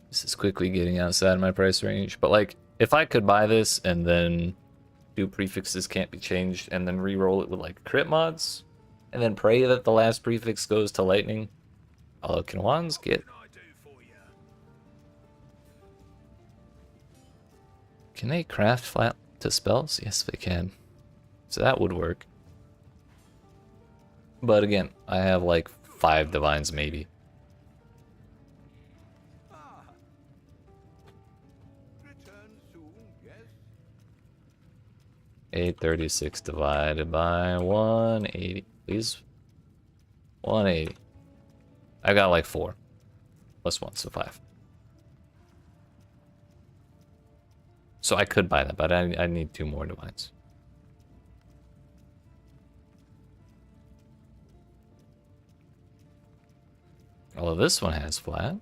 Speaker 1: This is quickly getting outside my price range, but like, if I could buy this and then do prefixes can't be changed and then re-roll it with like crit mods, and then pray that the last prefix goes to lightning, although can wands get... Can they craft flat to spells? Yes, they can. So that would work. But again, I have like 5 divines maybe.
Speaker 3: Return soon, yes?
Speaker 1: 836 divided by 180. Please. 180. I got like 4. Plus 1, so 5. So I could buy that, but I need 2 more divines. Although this one has flat.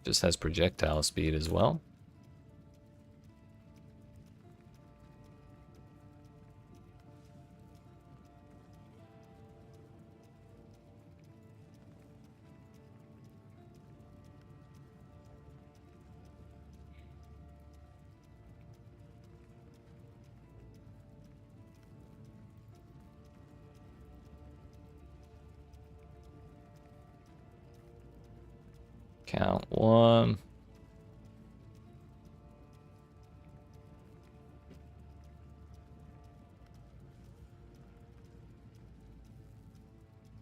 Speaker 1: Just has projectile speed as well. Count 1.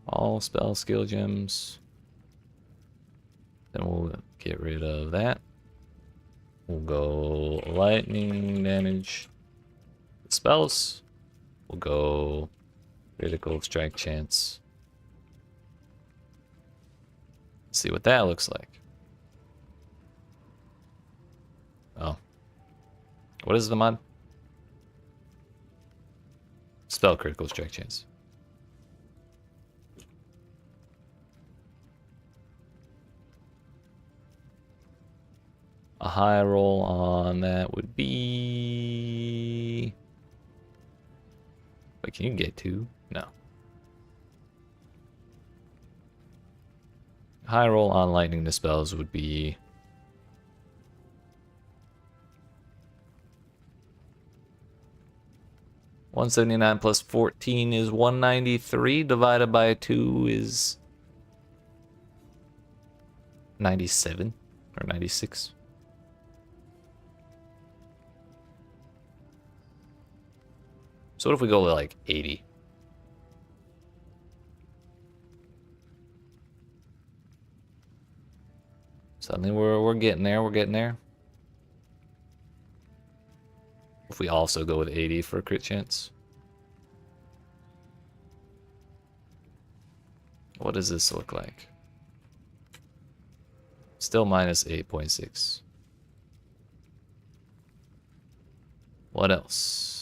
Speaker 1: All spell skill gems. Then we'll get rid of that. We'll go lightning damage. Spells. We'll go critical strike chance. See what that looks like. Oh. What is the mod? Spell critical strike chance. A high roll on that would be... Wait, can you get 2? No. High roll on lightning dispels would be 179 plus 14 is 193, divided by 2 is 97 or 96. So what if we go with like 80? Suddenly we're getting there, we're getting there. If we also go with 80 for a crit chance. What does this look like? Still minus 8.6. What else?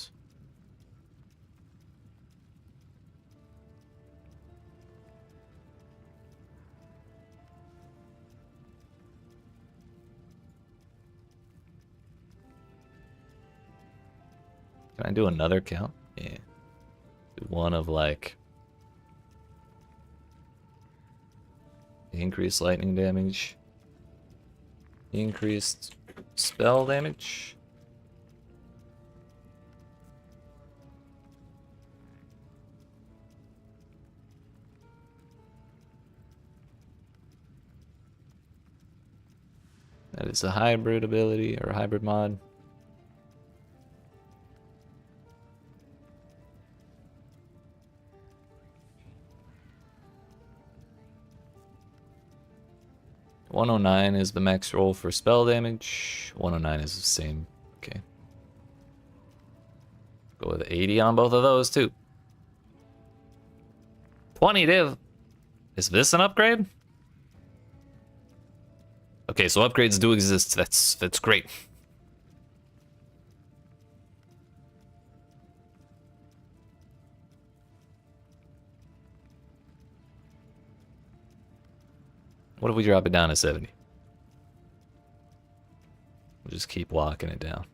Speaker 1: Can I do another count? Yeah. Do one of like increased lightning damage, increased spell damage. That is a hybrid ability or a hybrid mod. $109 is the max roll for spell damage. 109 is the same. Okay. Go with 80 on both of those too. 20 div. Is this an upgrade? Okay, so upgrades do exist. That's great. What if we drop it down to 70? We'll just keep walking it down.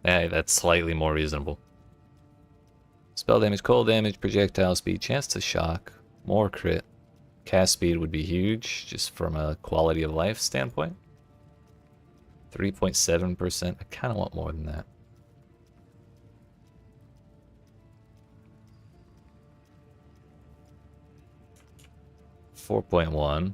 Speaker 1: Hey, that's slightly more reasonable. Spell damage, cold damage, projectile speed, chance to shock, more crit. Cast speed would be huge, just from a quality of life standpoint. 3.7%. I kind of want more than that. $4.1.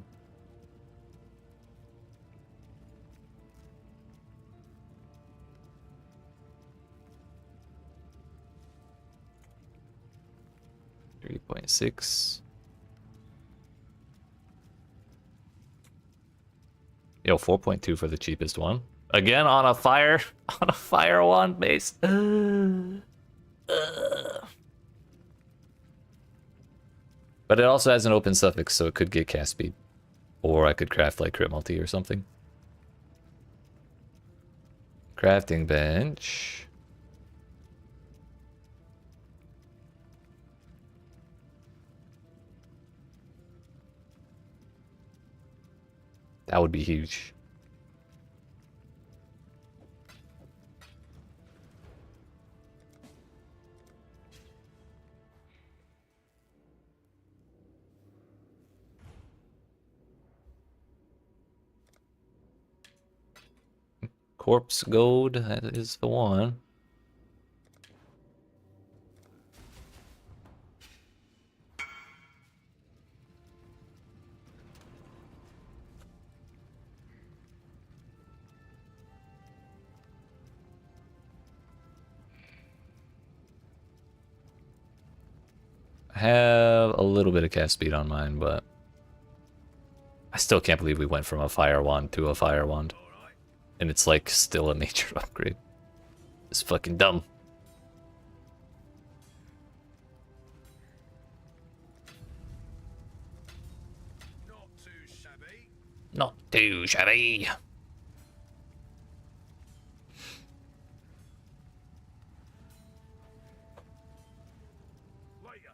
Speaker 1: $3.6. Yo, 4.2 for the cheapest one. Again on a fire wand base. But it also has an open suffix, so it could get cast speed. Or I could craft like crit multi or something. Crafting bench. That would be huge. Corpse gold, that is the one. I have a little bit of cast speed on mine, but I still can't believe we went from a fire wand to a fire wand. And it's like still a nature upgrade. It's fucking dumb.
Speaker 3: Not too shabby.
Speaker 1: Not too shabby.
Speaker 3: Later.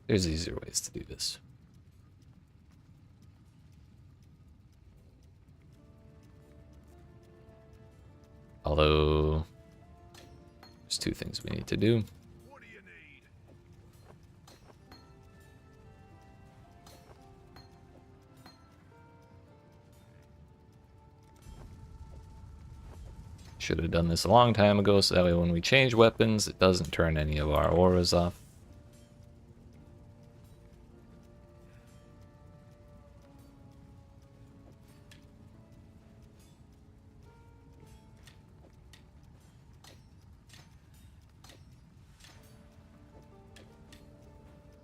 Speaker 1: There's easier ways to do this. Although, there's two things we need to do.
Speaker 3: What do you need?
Speaker 1: Should have done this a long time ago, so that way when we change weapons, it doesn't turn any of our auras off.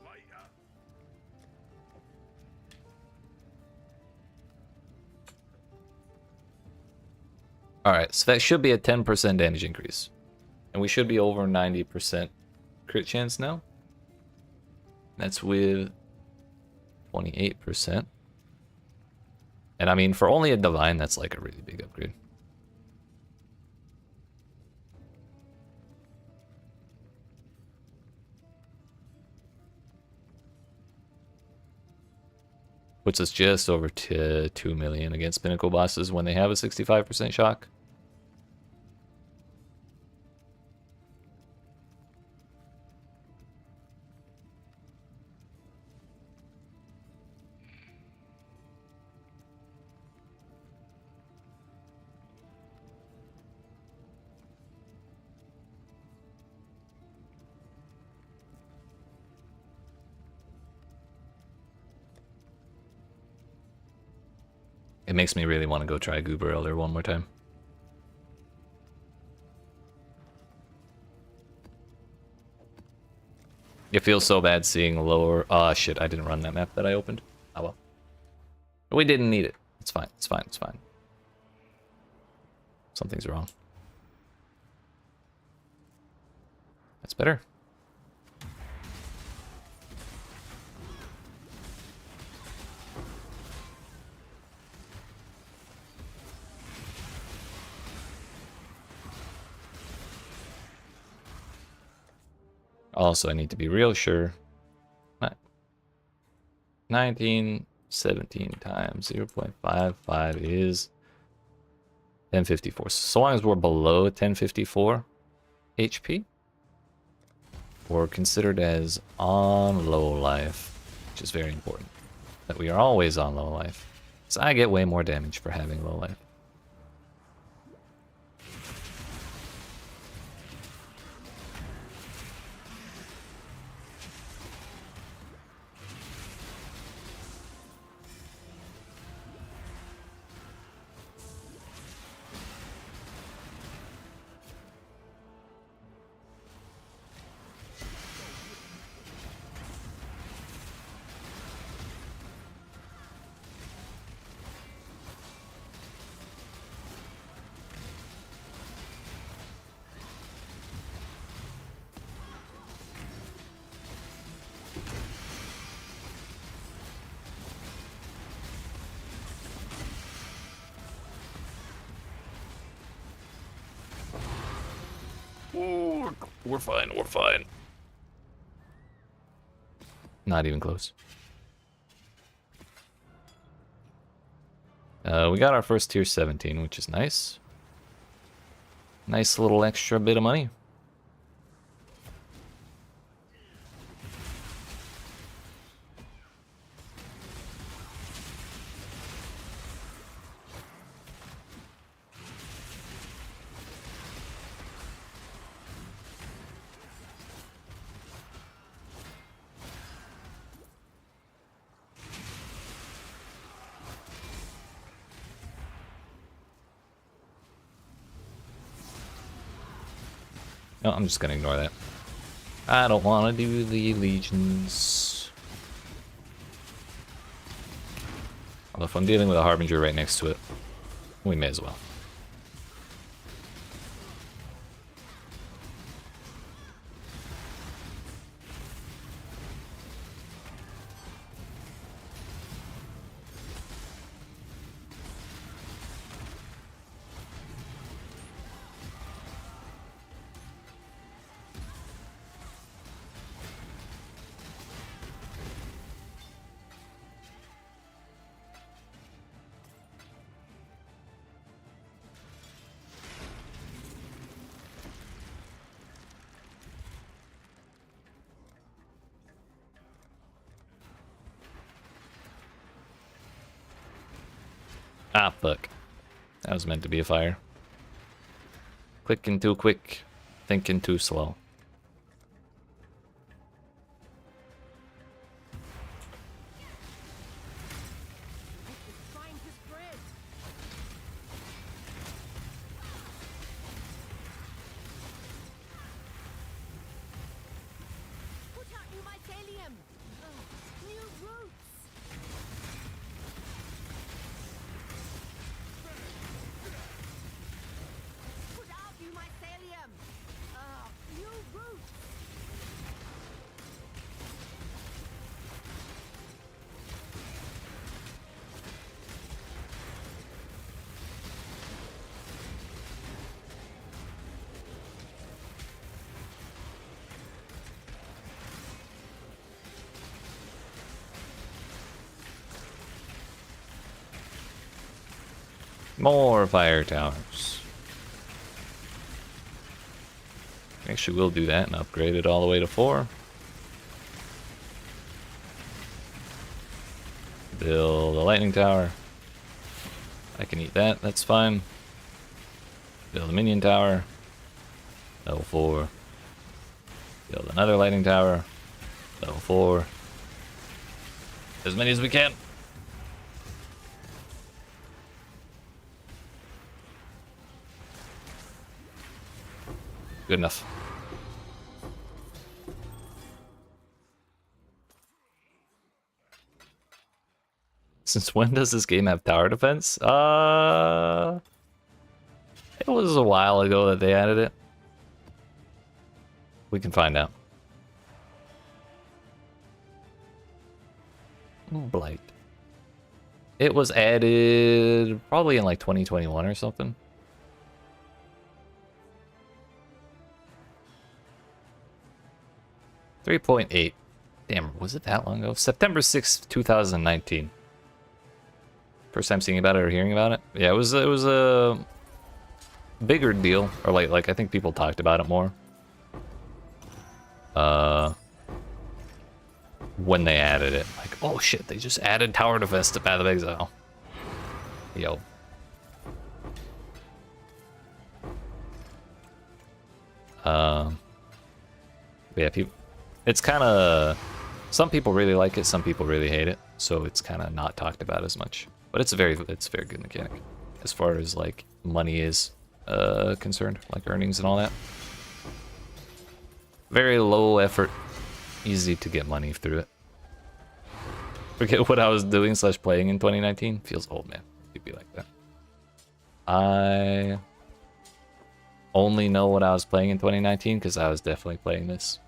Speaker 3: Later.
Speaker 1: Alright, so that should be a 10% damage increase. And we should be over 90% crit chance now. That's with 28%. And I mean, for only a divine, that's like a really big upgrade. Puts us just over to 2 million against pinnacle bosses when they have a 65% shock. It makes me really want to go try Goober Elder one more time. It feels so bad seeing lower... Ah, shit, I didn't run that map that I opened. Oh well. We didn't need it. It's fine, it's fine, it's fine. Something's wrong. That's better. Also, I need to be real sure. 19, 17 times 0.55 is 1054. So long as we're below 1054 HP, we're considered as on low life, which is very important. That we are always on low life. So I get way more damage for having low life. Ooh, we're fine, we're fine. Not even close. We got our first tier 17, which is nice. Nice little extra bit of money. No, I'm just gonna ignore that. I don't want to do the legions. Although if I'm dealing with a Harbinger right next to it, we may as well. Ah, fuck. That was meant to be a fire. Clicking too quick, thinking too slow.
Speaker 2: Trying to spread. Put out new mycelium. New roots. Put out new mycelium. New roots.
Speaker 1: More fire towers. Actually, we'll do that and upgrade it all the way to 4. Build a lightning tower. I can eat that, that's fine. Build a minion tower. Level 4. Build another lightning tower. Level 4. As many as we can. Good enough. Since when does this game have tower defense? It was a while ago that they added it. We can find out. Blight. It was added probably in like 2021 or something. .8. Damn, was it that long ago? September 6th, 2019. First time seeing about it or hearing about it. Yeah, it was a bigger deal, or like I think people talked about it more. When they added it, like, oh shit, they just added tower defense to Path of Exile. Yo. Yeah, people. It's kind of, some people really like it, some people really hate it, so it's kind of not talked about as much. But it's a very good mechanic as far as like money is concerned, like earnings and all that. Very low effort, easy to get money through it. Forget what I was doing / playing in 2019. Feels old, man. It'd be like that. I only know what I was playing in 2019 because I was definitely playing this.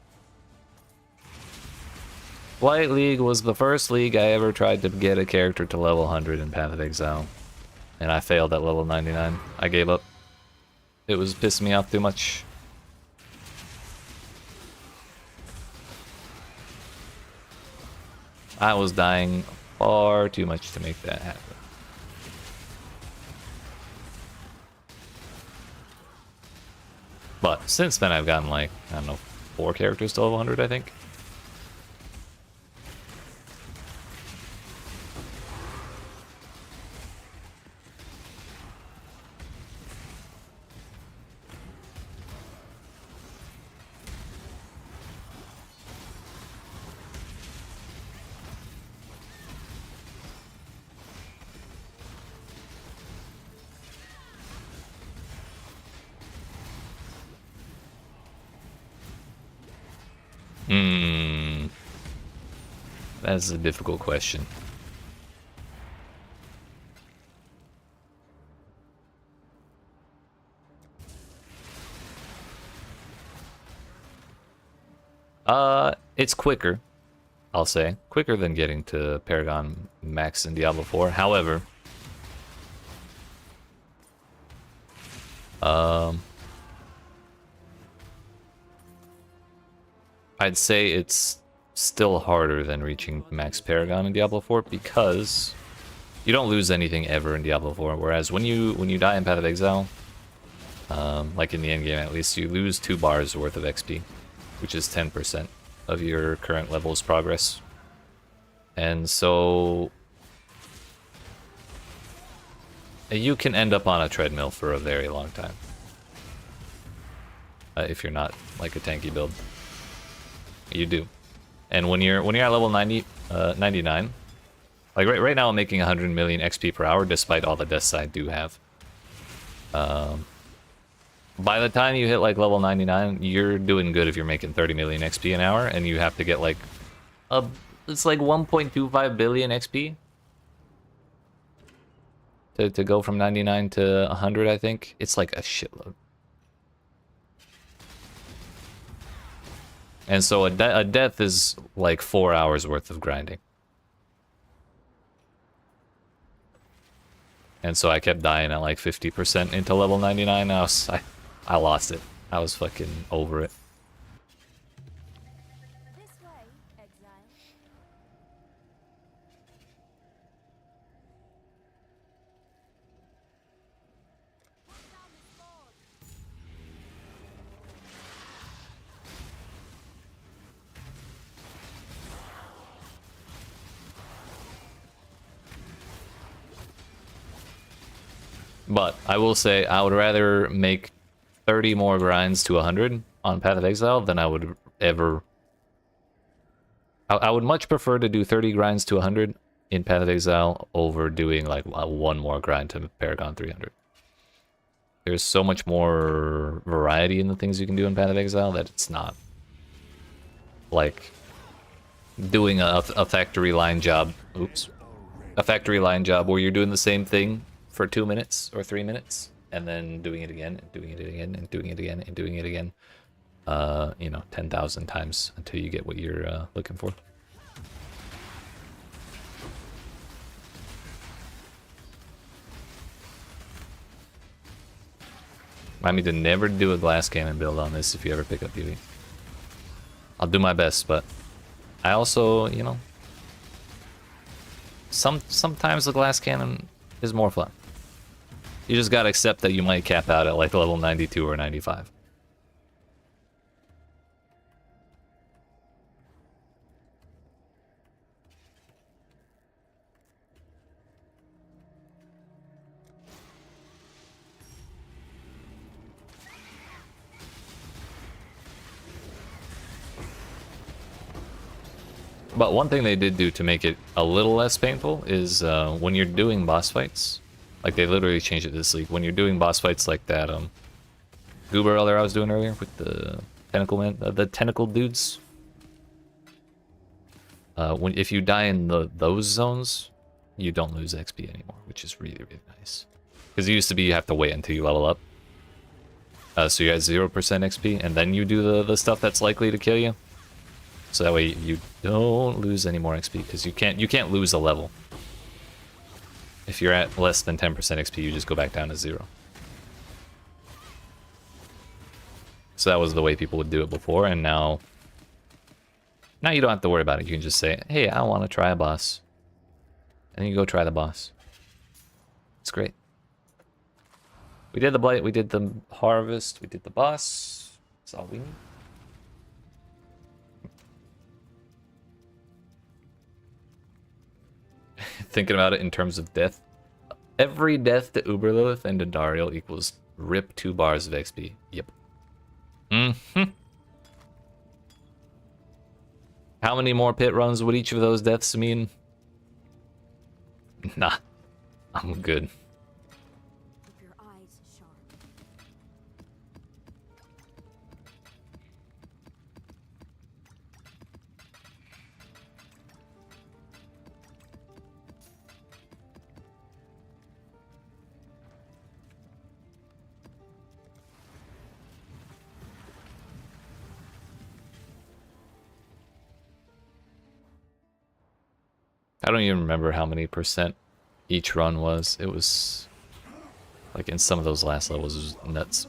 Speaker 1: Blight League was the first league I ever tried to get a character to level 100 in Path of Exile. And I failed at level 99. I gave up. It was pissing me off too much. I was dying far too much to make that happen. But since then I've gotten like, I don't know, 4 characters to level 100, I think. That's a difficult question. It's quicker, I'll say. Quicker than getting to Paragon Max in Diablo 4. However, I'd say it's still harder than reaching Max Paragon in Diablo 4 because you don't lose anything ever in Diablo 4. Whereas when you die in Path of Exile, like in the endgame at least, you lose 2 bars worth of XP, which is 10% of your current level's progress. And so You can end up on a treadmill for a very long time. If you're not like a tanky build. You do. And when you're at level 99, like right now I'm making 100 million XP per hour despite all the deaths I do have. By the time you hit like level 99, you're doing good if you're making 30 million XP an hour, and you have to get like it's like 1.25 billion XP to go from 99 to 100, I think. It's like a shitload. And so a death is like 4 hours worth of grinding. And so I kept dying at like 50% into level 99. I lost it. I was fucking over it.
Speaker 2: This way, Exile. Put down the sword.
Speaker 1: But I will say I would rather make 30 more grinds to 100 on Path of Exile than I would ever... I would much prefer to do 30 grinds to 100 in Path of Exile over doing like one more grind to Paragon 300. There's so much more variety in the things you can do in Path of Exile that it's not like doing a factory line job. Oops. A factory line job where you're doing the same thing for 2 minutes or 3 minutes, and then doing it again, and doing it again, and doing it again, and doing it again. You know, 10,000 times until you get what you're looking for. Remind me to never do a glass cannon build on this if you ever pick up PoE. I'll do my best, but I also, you know, sometimes the glass cannon is more fun. You just gotta accept that you might cap out at like level 92 or 95. But one thing they did do to make it a little less painful is when you're doing boss fights, like they literally changed it this league. When you're doing boss fights like that, Goober Elder I was doing earlier with the tentacle man, the tentacle dudes. If you die in those zones, you don't lose XP anymore, which is really nice. Because it used to be you have to wait until you level up, so you're at 0% XP, and then you do the stuff that's likely to kill you. So that way you don't lose any more XP, because you can't lose a level. If you're at less than 10% XP, you just go back down to 0. So that was the way people would do it before, and now you don't have to worry about it. You can just say, hey, I want to try a boss. And then you go try the boss. It's great. We did the Blight, we did the Harvest, we did the boss. That's all we need. Thinking about it in terms of death, every death to Uberlilith and to Dariel equals rip 2 bars of XP. Yep. How many more pit runs would each of those deaths mean? Nah, I'm good.
Speaker 2: Keep your eyes sharp.
Speaker 1: I don't even remember how many percent each run was. It was like in some of those last levels, it was nuts.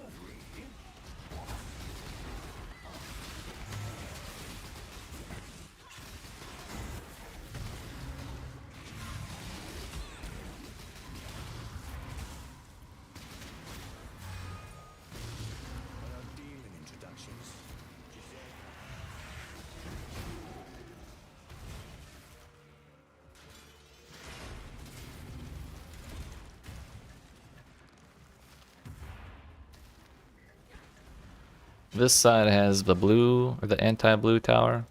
Speaker 1: This side has the blue, or the anti-blue tower.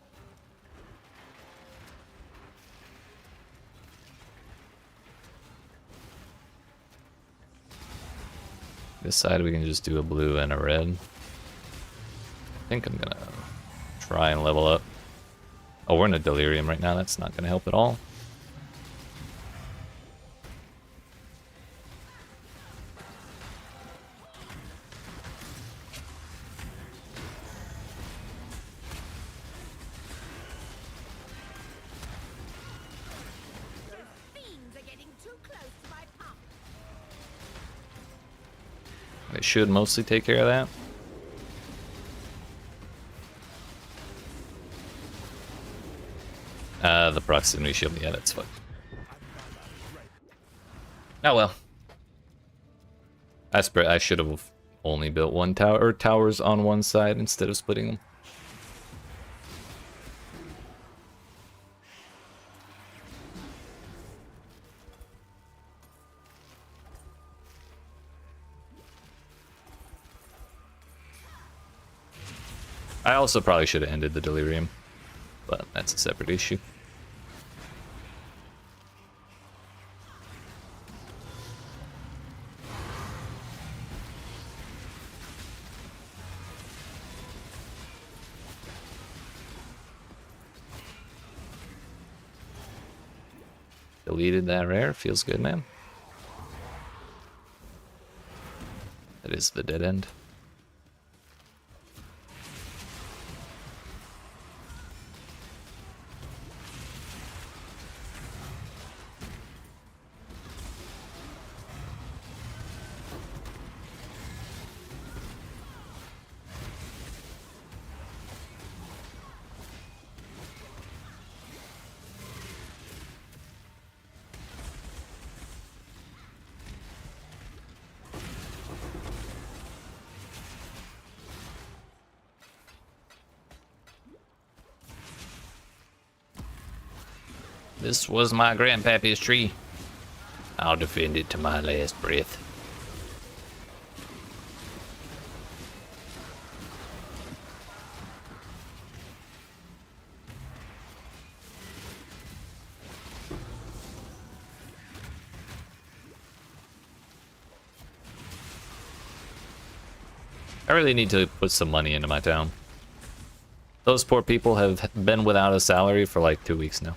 Speaker 1: This side we can just do a blue and a red. I think I'm gonna try and level up. Oh, we're in a delirium right now. That's not gonna help at all.
Speaker 2: Fiends are getting too close to my pump.
Speaker 1: They should mostly take care of that. The proximity shield, yeah, that's fucked. Oh well. I should have only built one tower, or towers on one side instead of splitting them. I also probably should have ended the delirium, but that's a separate issue. Deleted that rare, feels good, man. That is the dead end. This was my grandpappy's tree. I'll defend it to my last breath. I really need to put some money into my town. Those poor people have been without a salary for like 2 weeks now.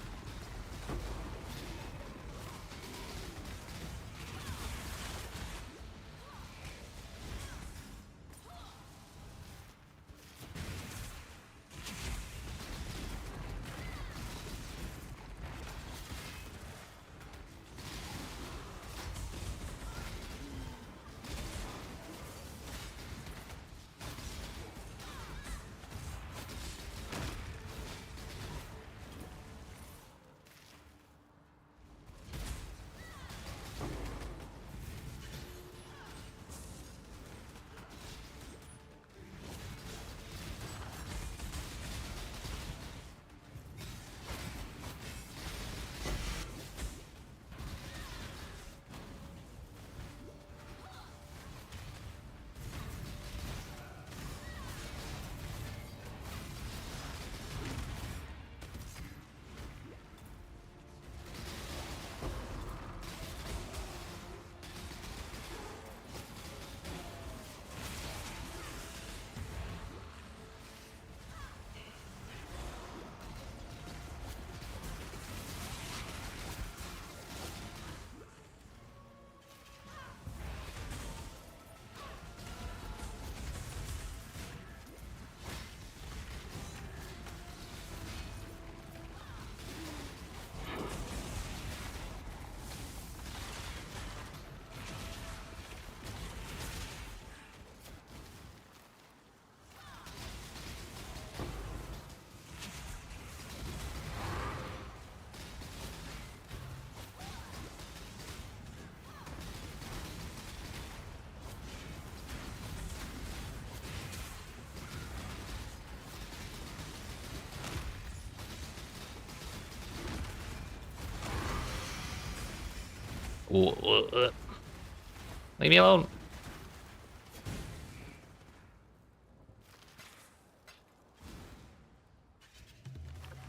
Speaker 1: Leave me alone.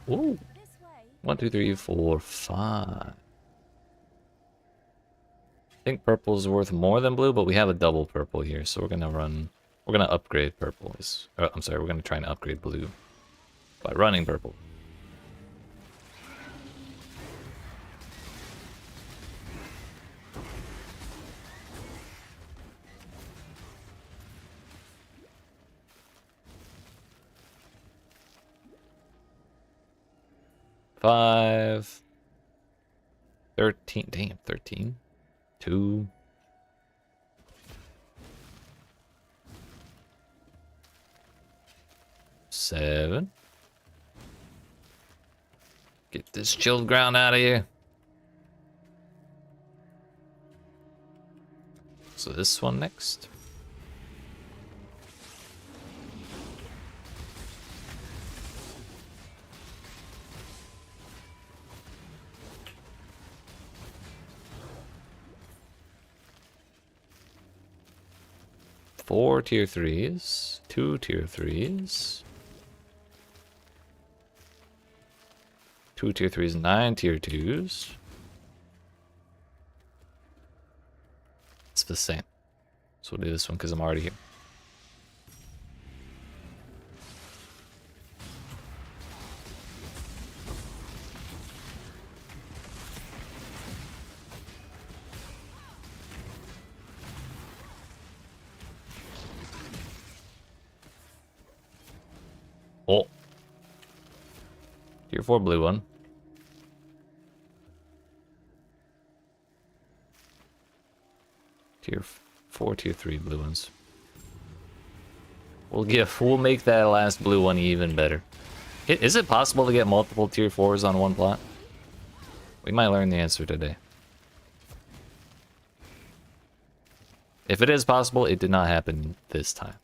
Speaker 1: Ooh.
Speaker 2: This way.
Speaker 1: 1, 2, 3, 4, 5. I think purple's worth more than blue, but we have a double purple here, so we're gonna upgrade purple. I'm sorry, we're gonna try and upgrade blue by running purple. Five. 13. Damn, 13. 2. 7. Get this chilled ground out of here. So this one next. Four tier 3s, 2 tier 3s, 2 tier 3s, 9 tier 2s. It's the same. So we'll do this one because I'm already here. Oh. Tier 4 blue one. Tier 4, tier 3 blue ones. We'll make that last blue one even better. Is it possible to get multiple tier 4s on one plot? We might learn the answer today. If it is possible, it did not happen this time.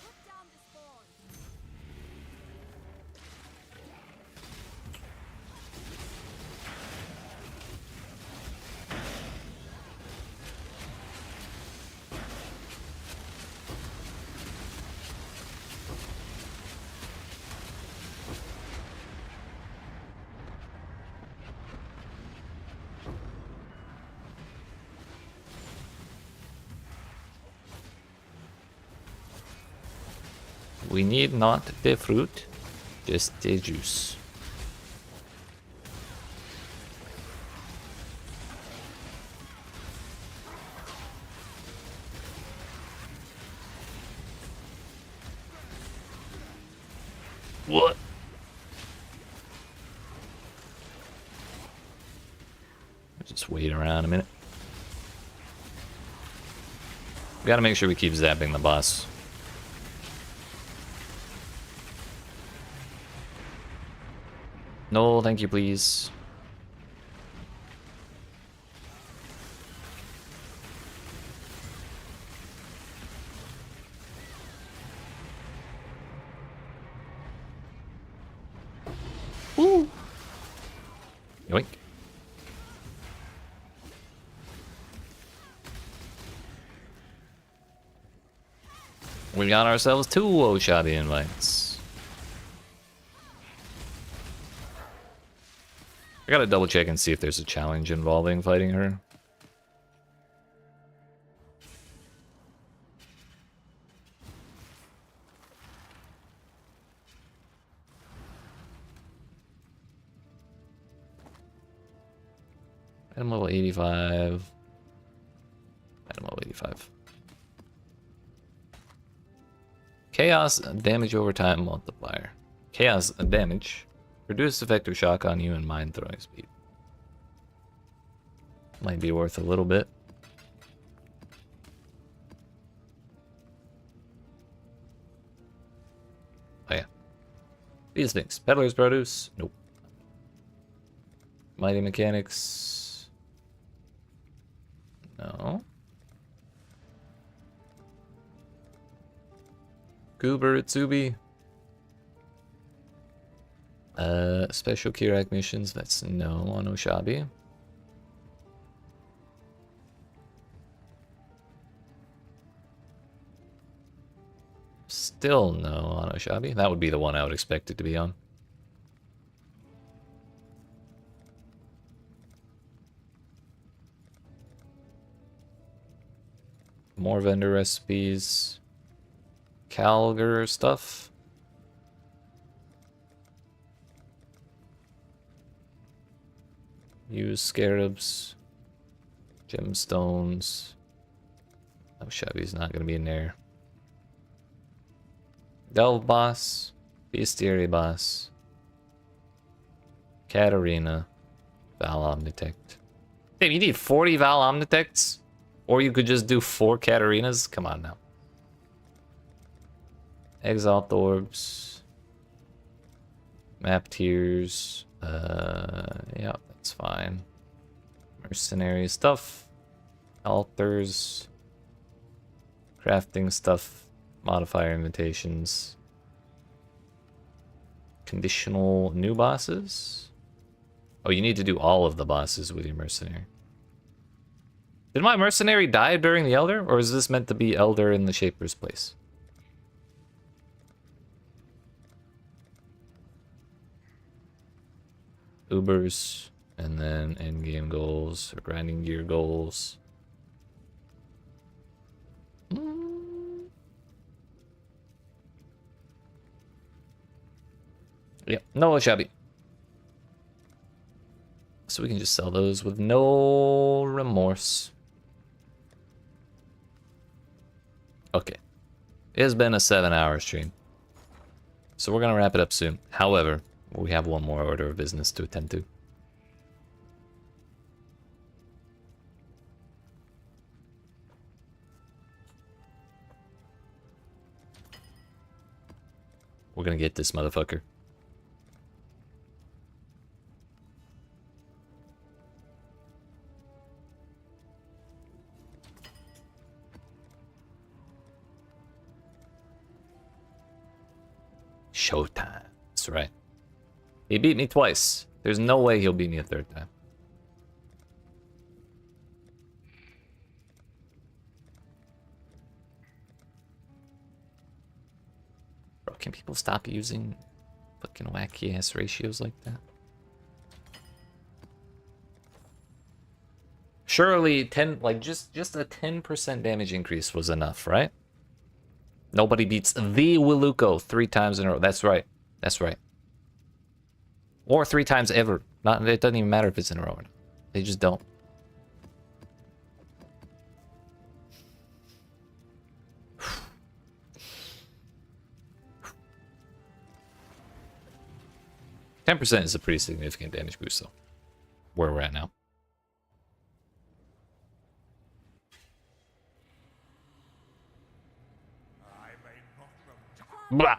Speaker 2: Put down the spawn.
Speaker 1: We need not the fruit, just the juice. What? Just wait around a minute. We gotta make sure we keep zapping the boss. No, thank you, please. Ooh. Yoink. We got ourselves 2 Oshabi invites. I gotta double check and see if there's a challenge involving fighting her. Item level 85. Item level 85. Chaos damage over time multiplier. Chaos damage. Reduce effective shock on you and mind throwing speed. Might be worth a little bit. Oh yeah. These things. Peddler's produce. Nope. Mighty mechanics. No. Goober Itsubi. Special Kirak missions, that's no on Oshabi. Still no on Oshabi. That would be the one I would expect it to be on. More vendor recipes. Calgar stuff. Use scarabs. Gemstones. Oshabi's not going to be in there. Delve boss. Bestiary boss. Katarina. Val Omnitect. Damn, you need 40 Val Omnitects? Or you could just do 4 Katarinas? Come on now. Exile Orbs. Map tiers. Yeah, that's fine. Mercenary stuff. Altars. Crafting stuff. Modifier invitations. Conditional new bosses. Oh, you need to do all of the bosses with your mercenary. Did my mercenary die during the Elder? Or is this meant to be Elder in the Shaper's place? Ubers. And then endgame goals. Or grinding gear goals. Yep, no shabby. So we can just sell those with no remorse. Okay. It has been a 7-hour stream. So we're going to wrap it up soon. However, we have one more order of business to attend to. We're going to get this motherfucker. Showtime. That's right. He beat me twice. There's no way he'll beat me a third time. Bro, can people stop using fucking wacky ass ratios like that? Surely 10, like just a 10% damage increase was enough, right? Nobody beats the Wiluko 3 times in a row. That's right. That's right. Or 3 times ever. Not, it doesn't even matter if it's in a row or not. They just don't. %10 is a pretty significant damage boost, though. Where we're at now. Blah.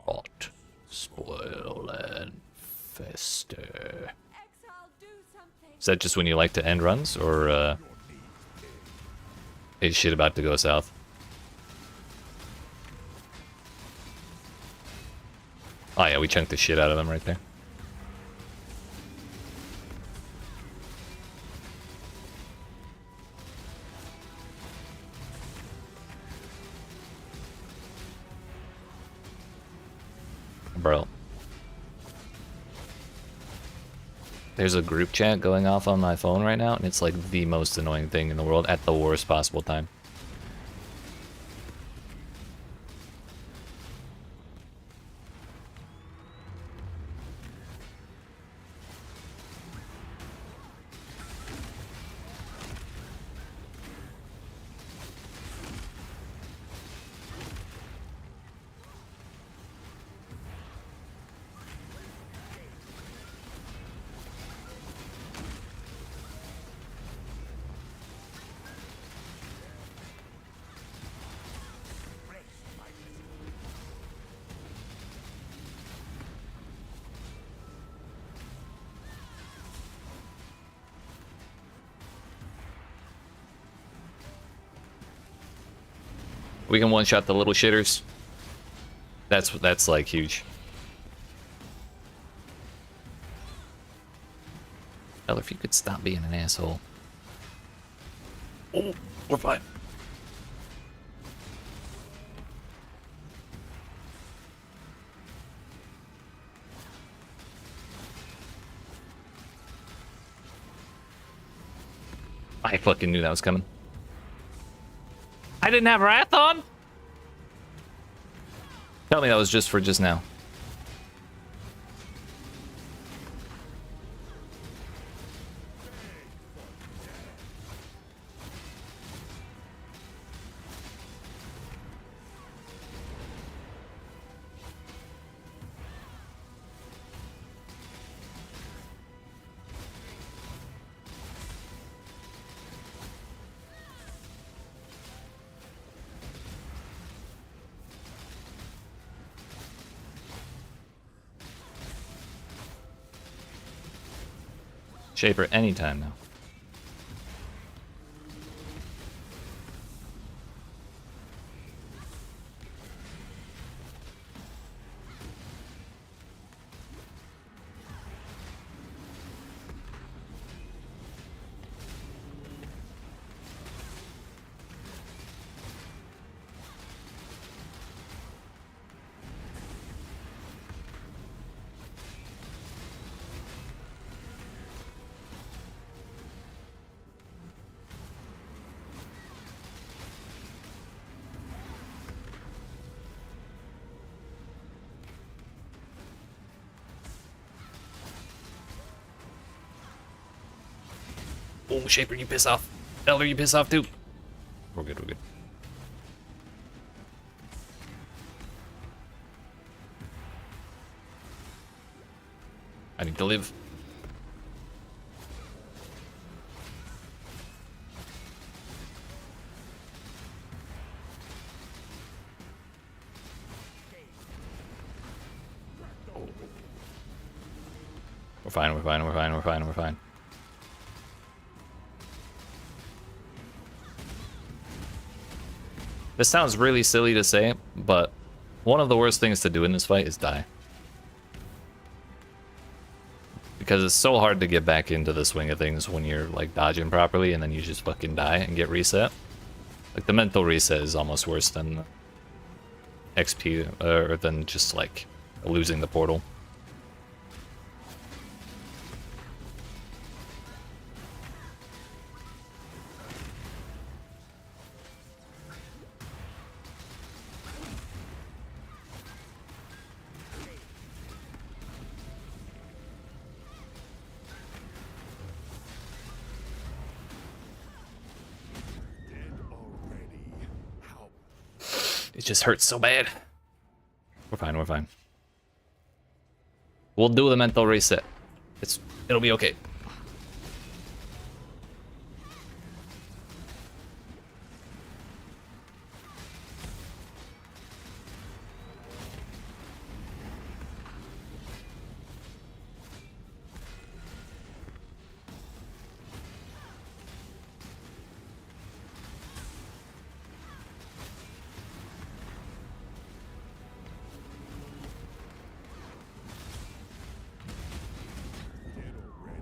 Speaker 1: Rot, spoil, and fester. Is that just when you like to end runs, or is shit about to go south? Oh yeah, we chunked the shit out of them right there. Bro. There's a group chat going off on my phone right now, and it's like the most annoying thing in the world at the worst possible time. We can one-shot the little shitters. That's like huge. Hell, if you could stop being an asshole. Oh, we're fine. I fucking knew that was coming. I didn't have Wrath on? Tell me that was just for just now. Shaper anytime now. Oh, Shaper, you piss off. Elder, you piss off too. We're good, we're good. I need to live. We're fine, we're fine, we're fine, we're fine, we're fine. This sounds really silly to say, but one of the worst things to do in this fight is die. Because it's so hard to get back into the swing of things when you're like dodging properly and then you just fucking die and get reset. Like the mental reset is almost worse than XP, or than just like losing the portal. It just hurts so bad. We're fine, we're fine. We'll do the mental reset. It'll be okay.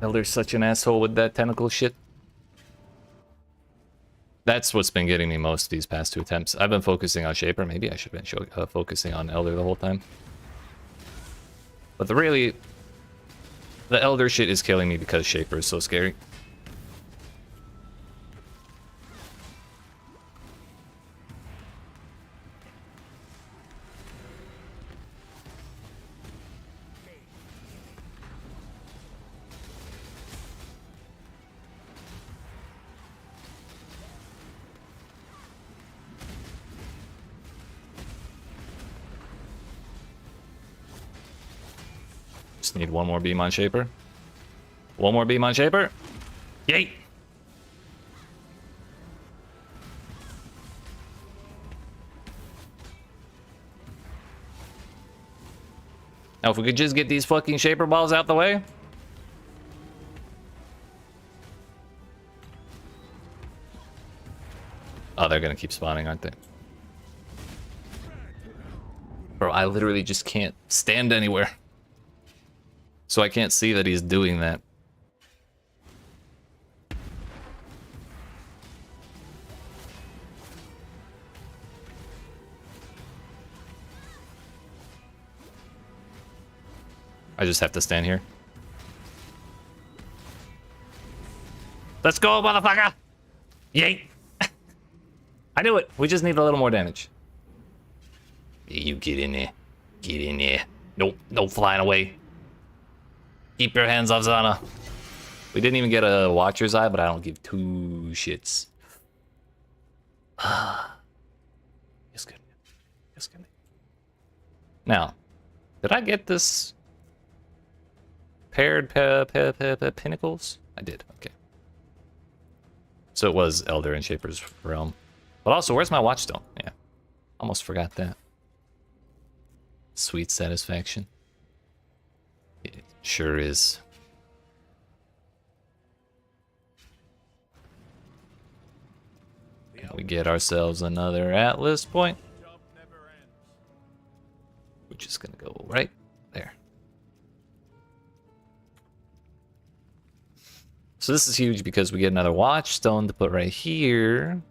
Speaker 1: Elder's such an asshole with that tentacle shit. That's what's been getting me most these past two attempts. I've been focusing on Shaper. Maybe I should have been focusing on Elder the whole time. But the Elder shit is killing me because Shaper is so scary. Just need one more beam on Shaper. One more beam on Shaper. Yay! Now if we could just get these fucking Shaper balls out the way. Oh, they're gonna keep spawning, aren't they? Bro, I literally just can't stand anywhere. So I can't see that he's doing that. I just have to stand here. Let's go, motherfucker! Yay! I knew it. We just need a little more damage. You get in there. Get in there. Nope, no flying away. Keep your hands off Zana. We didn't even get a Watcher's Eye, but I don't give two shits. Yes, good. Yes, good. Now, did I get this paired pinnacles? I did. Okay. So it was Elder and Shaper's Realm. But also, where's my Watchstone? Yeah. Almost forgot that. Sweet satisfaction. It sure is. And we get ourselves another Atlas point. Which is gonna go right there. So this is huge because we get another Watchstone to put right here,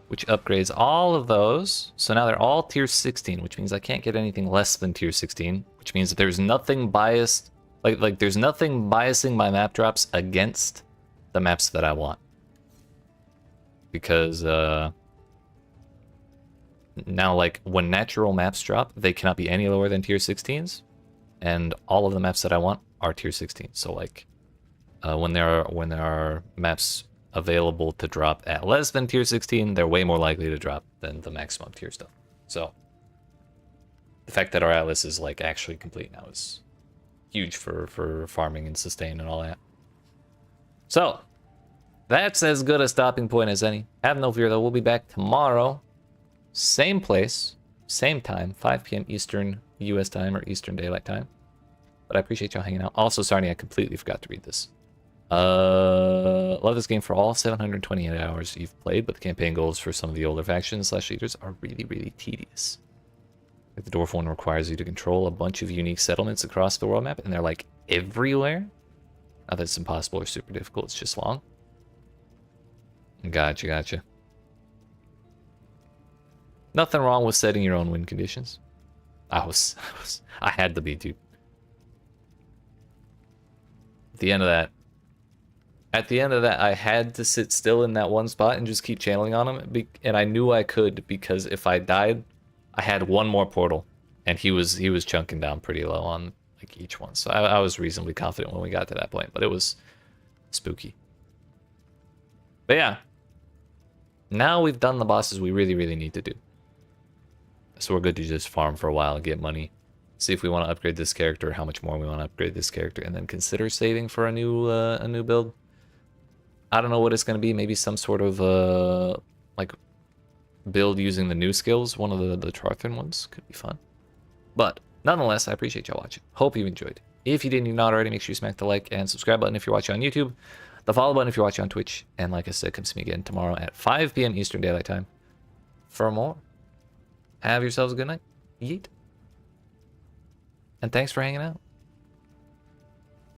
Speaker 1: which upgrades all of those. So now they're all tier 16, which means I can't get anything less than tier 16, which means that there's nothing biased, like there's nothing biasing my map drops against the maps that I want. Because now, like, when natural maps drop, they cannot be any lower than tier 16s, and all of the maps that I want are tier 16. So like, when there are maps available to drop at less than tier 16, they're way more likely to drop than the maximum tier stuff. So the fact that our Atlas is like actually complete now is huge for farming and sustain and all that. So that's as good a stopping point as any. Have no fear though, we'll be back tomorrow. Same place, same time, 5 p.m. Eastern US time or Eastern Daylight Time. But I appreciate y'all hanging out. Also, sorry, I completely forgot to read this. Love this game for all 728 hours you've played, but the campaign goals for some of the older factions / leaders are really, really tedious. Like the Dwarf one requires you to control a bunch of unique settlements across the world map, and they're like everywhere. Not that it's impossible or super difficult, it's just long. Gotcha. Nothing wrong with setting your own win conditions. I had to be, dude. At the end of that, I had to sit still in that one spot and just keep channeling on him, and I knew I could because if I died, I had one more portal, and he was chunking down pretty low on like each one. So I was reasonably confident when we got to that point, but it was spooky. But yeah, now we've done the bosses we really, really need to do. So we're good to just farm for a while and get money. See if we want to upgrade this character, how much more we want to upgrade this character, and then consider saving for a new build. I don't know what it's going to be. Maybe some sort of like build using the new skills. One of the Charthran ones could be fun. But nonetheless, I appreciate y'all watching. Hope you enjoyed. If you didn't not already, make sure you smack the like and subscribe button if you're watching on YouTube. The follow button if you're watching on Twitch. And like I said, come see me again tomorrow at 5 p.m. Eastern Daylight Time for more. Have yourselves a good night. Yeet. And thanks for hanging out.